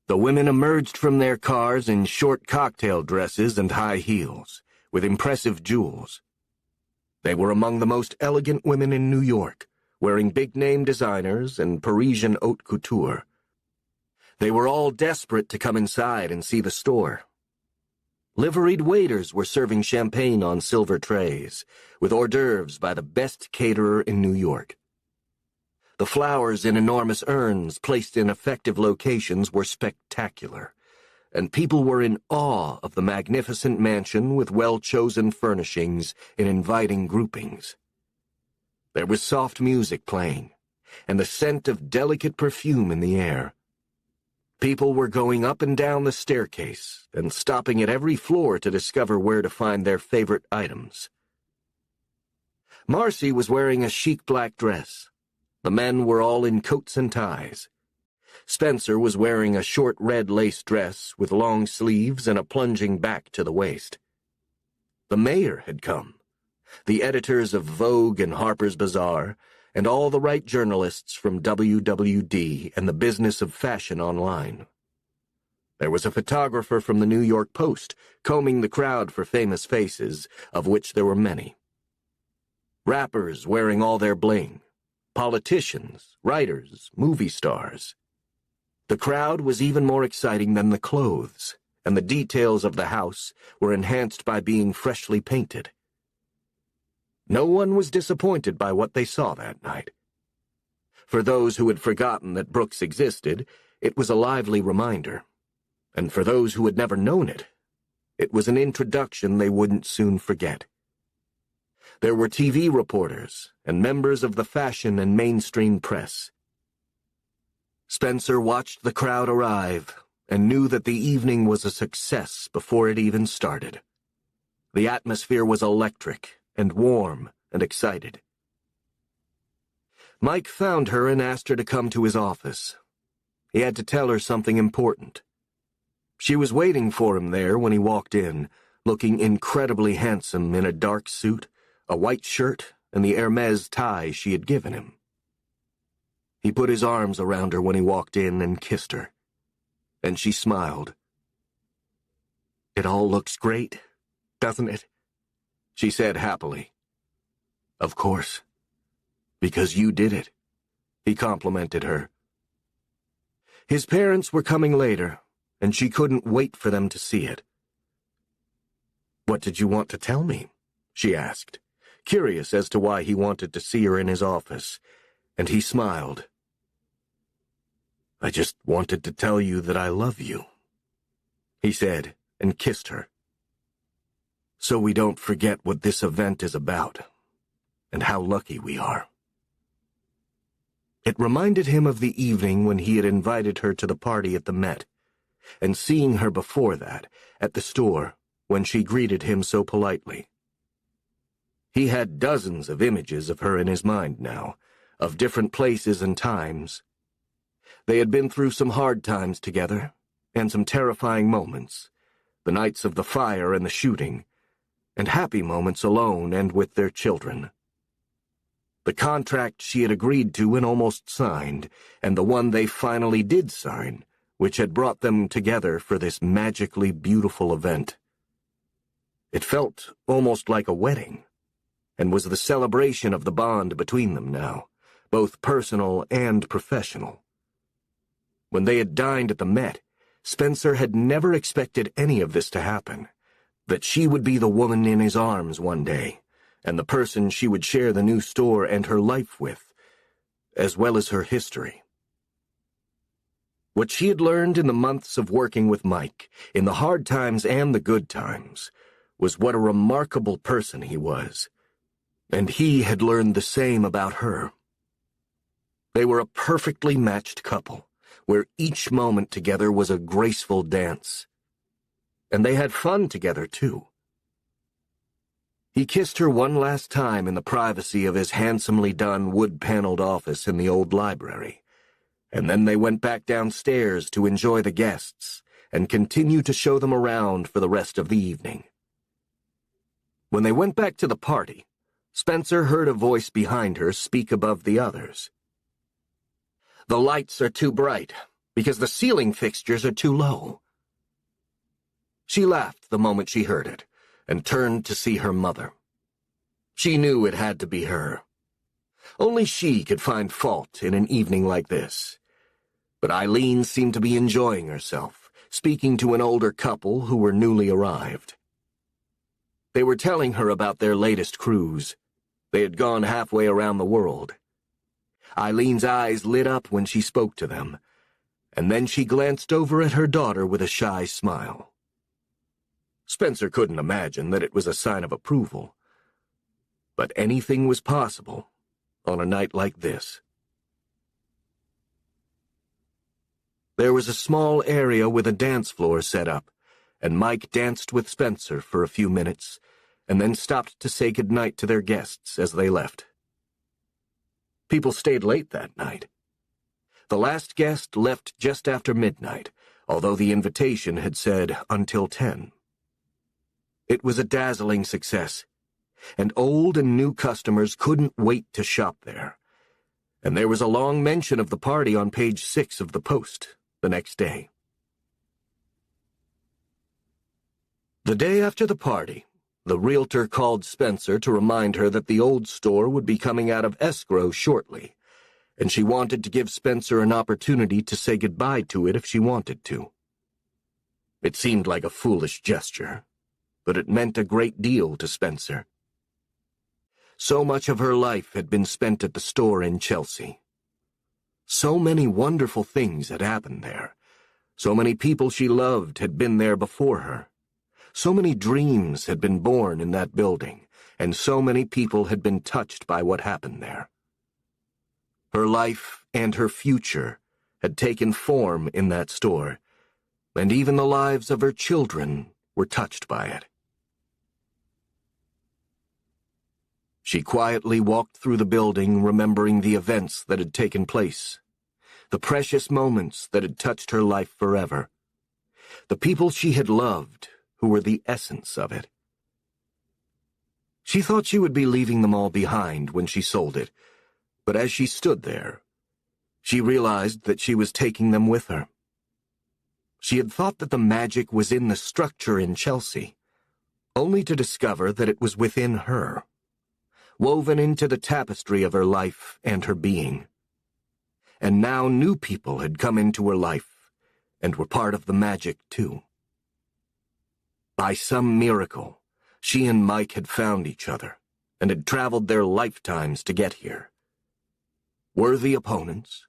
The women emerged from their cars in short cocktail dresses and high heels, with impressive jewels. They were among the most elegant women in New York, wearing big-name designers and Parisian haute couture. They were all desperate to come inside and see the store. Liveried waiters were serving champagne on silver trays, with hors d'oeuvres by the best caterer in New York. The flowers in enormous urns placed in effective locations were spectacular, and people were in awe of the magnificent mansion with well-chosen furnishings in inviting groupings. There was soft music playing, and the scent of delicate perfume in the air. People were going up and down the staircase and stopping at every floor to discover where to find their favorite items. Marcy was wearing a chic black dress. The men were all in coats and ties. Spencer was wearing a short red lace dress with long sleeves and a plunging back to the waist. The mayor had come, the editors of Vogue and Harper's Bazaar, and all the right journalists from WWD and the Business of Fashion online. There was a photographer from the New York Post combing the crowd for famous faces, of which there were many. Rappers wearing all their bling, politicians, writers, movie stars. The crowd was even more exciting than the clothes, and the details of the house were enhanced by being freshly painted. No one was disappointed by what they saw that night. For those who had forgotten that Brooks existed, it was a lively reminder. And for those who had never known it, it was an introduction they wouldn't soon forget. There were TV reporters and members of the fashion and mainstream press. Spencer watched the crowd arrive and knew that the evening was a success before it even started. The atmosphere was electric and warm and excited. Mike found her and asked her to come to his office. He had to tell her something important. She was waiting for him there when he walked in, looking incredibly handsome in a dark suit, a white shirt, and the Hermes tie she had given him. He put his arms around her when he walked in and kissed her. And she smiled. "It all looks great, doesn't it?" she said happily. "Of course. Because you did it," he complimented her. His parents were coming later, and she couldn't wait for them to see it. "What did you want to tell me?" she asked, curious as to why he wanted to see her in his office, and he smiled. "I just wanted to tell you that I love you," he said, and kissed her. "So we don't forget what this event is about, and how lucky we are." It reminded him of the evening when he had invited her to the party at the Met, and seeing her before that, at the store, when she greeted him so politely. He had dozens of images of her in his mind now, of different places and times. They had been through some hard times together, and some terrifying moments, the nights of the fire and the shooting, and happy moments alone and with their children. The contract she had agreed to and almost signed, and the one they finally did sign, which had brought them together for this magically beautiful event. It felt almost like a wedding, and was the celebration of the bond between them now, both personal and professional. When they had dined at the Met, Spencer had never expected any of this to happen, that she would be the woman in his arms one day, and the person she would share the new store and her life with, as well as her history. What she had learned in the months of working with Mike, in the hard times and the good times, was what a remarkable person he was, and he had learned the same about her. They were a perfectly matched couple, where each moment together was a graceful dance. And they had fun together, too. He kissed her one last time in the privacy of his handsomely done wood-paneled office in the old library, and then they went back downstairs to enjoy the guests and continue to show them around for the rest of the evening. When they went back to the party, Spencer heard a voice behind her speak above the others. "The lights are too bright, because the ceiling fixtures are too low." She laughed the moment she heard it, and turned to see her mother. She knew it had to be her. Only she could find fault in an evening like this. But Eileen seemed to be enjoying herself, speaking to an older couple who were newly arrived. They were telling her about their latest cruise. They had gone halfway around the world. Eileen's eyes lit up when she spoke to them, and then she glanced over at her daughter with a shy smile. Spencer couldn't imagine that it was a sign of approval. But anything was possible, on a night like this. There was a small area with a dance floor set up, and Mike danced with Spencer for a few minutes, and then stopped to say goodnight to their guests as they left. People stayed late that night. The last guest left just after midnight, although the invitation had said until 10. It was a dazzling success, and old and new customers couldn't wait to shop there. And there was a long mention of the party on page 6 of the Post the next day. The day after the party, the realtor called Spencer to remind her that the old store would be coming out of escrow shortly, and she wanted to give Spencer an opportunity to say goodbye to it if she wanted to. It seemed like a foolish gesture, but it meant a great deal to Spencer. So much of her life had been spent at the store in Chelsea. So many wonderful things had happened there. So many people she loved had been there before her. So many dreams had been born in that building, and so many people had been touched by what happened there. Her life and her future had taken form in that store, and even the lives of her children were touched by it. She quietly walked through the building, remembering the events that had taken place, the precious moments that had touched her life forever, the people she had loved who were the essence of it. She thought she would be leaving them all behind when she sold it, but as she stood there, she realized that she was taking them with her. She had thought that the magic was in the structure in Chelsea, only to discover that it was within her, woven into the tapestry of her life and her being. And now new people had come into her life and were part of the magic too. By some miracle, she and Mike had found each other and had traveled their lifetimes to get here. Worthy opponents,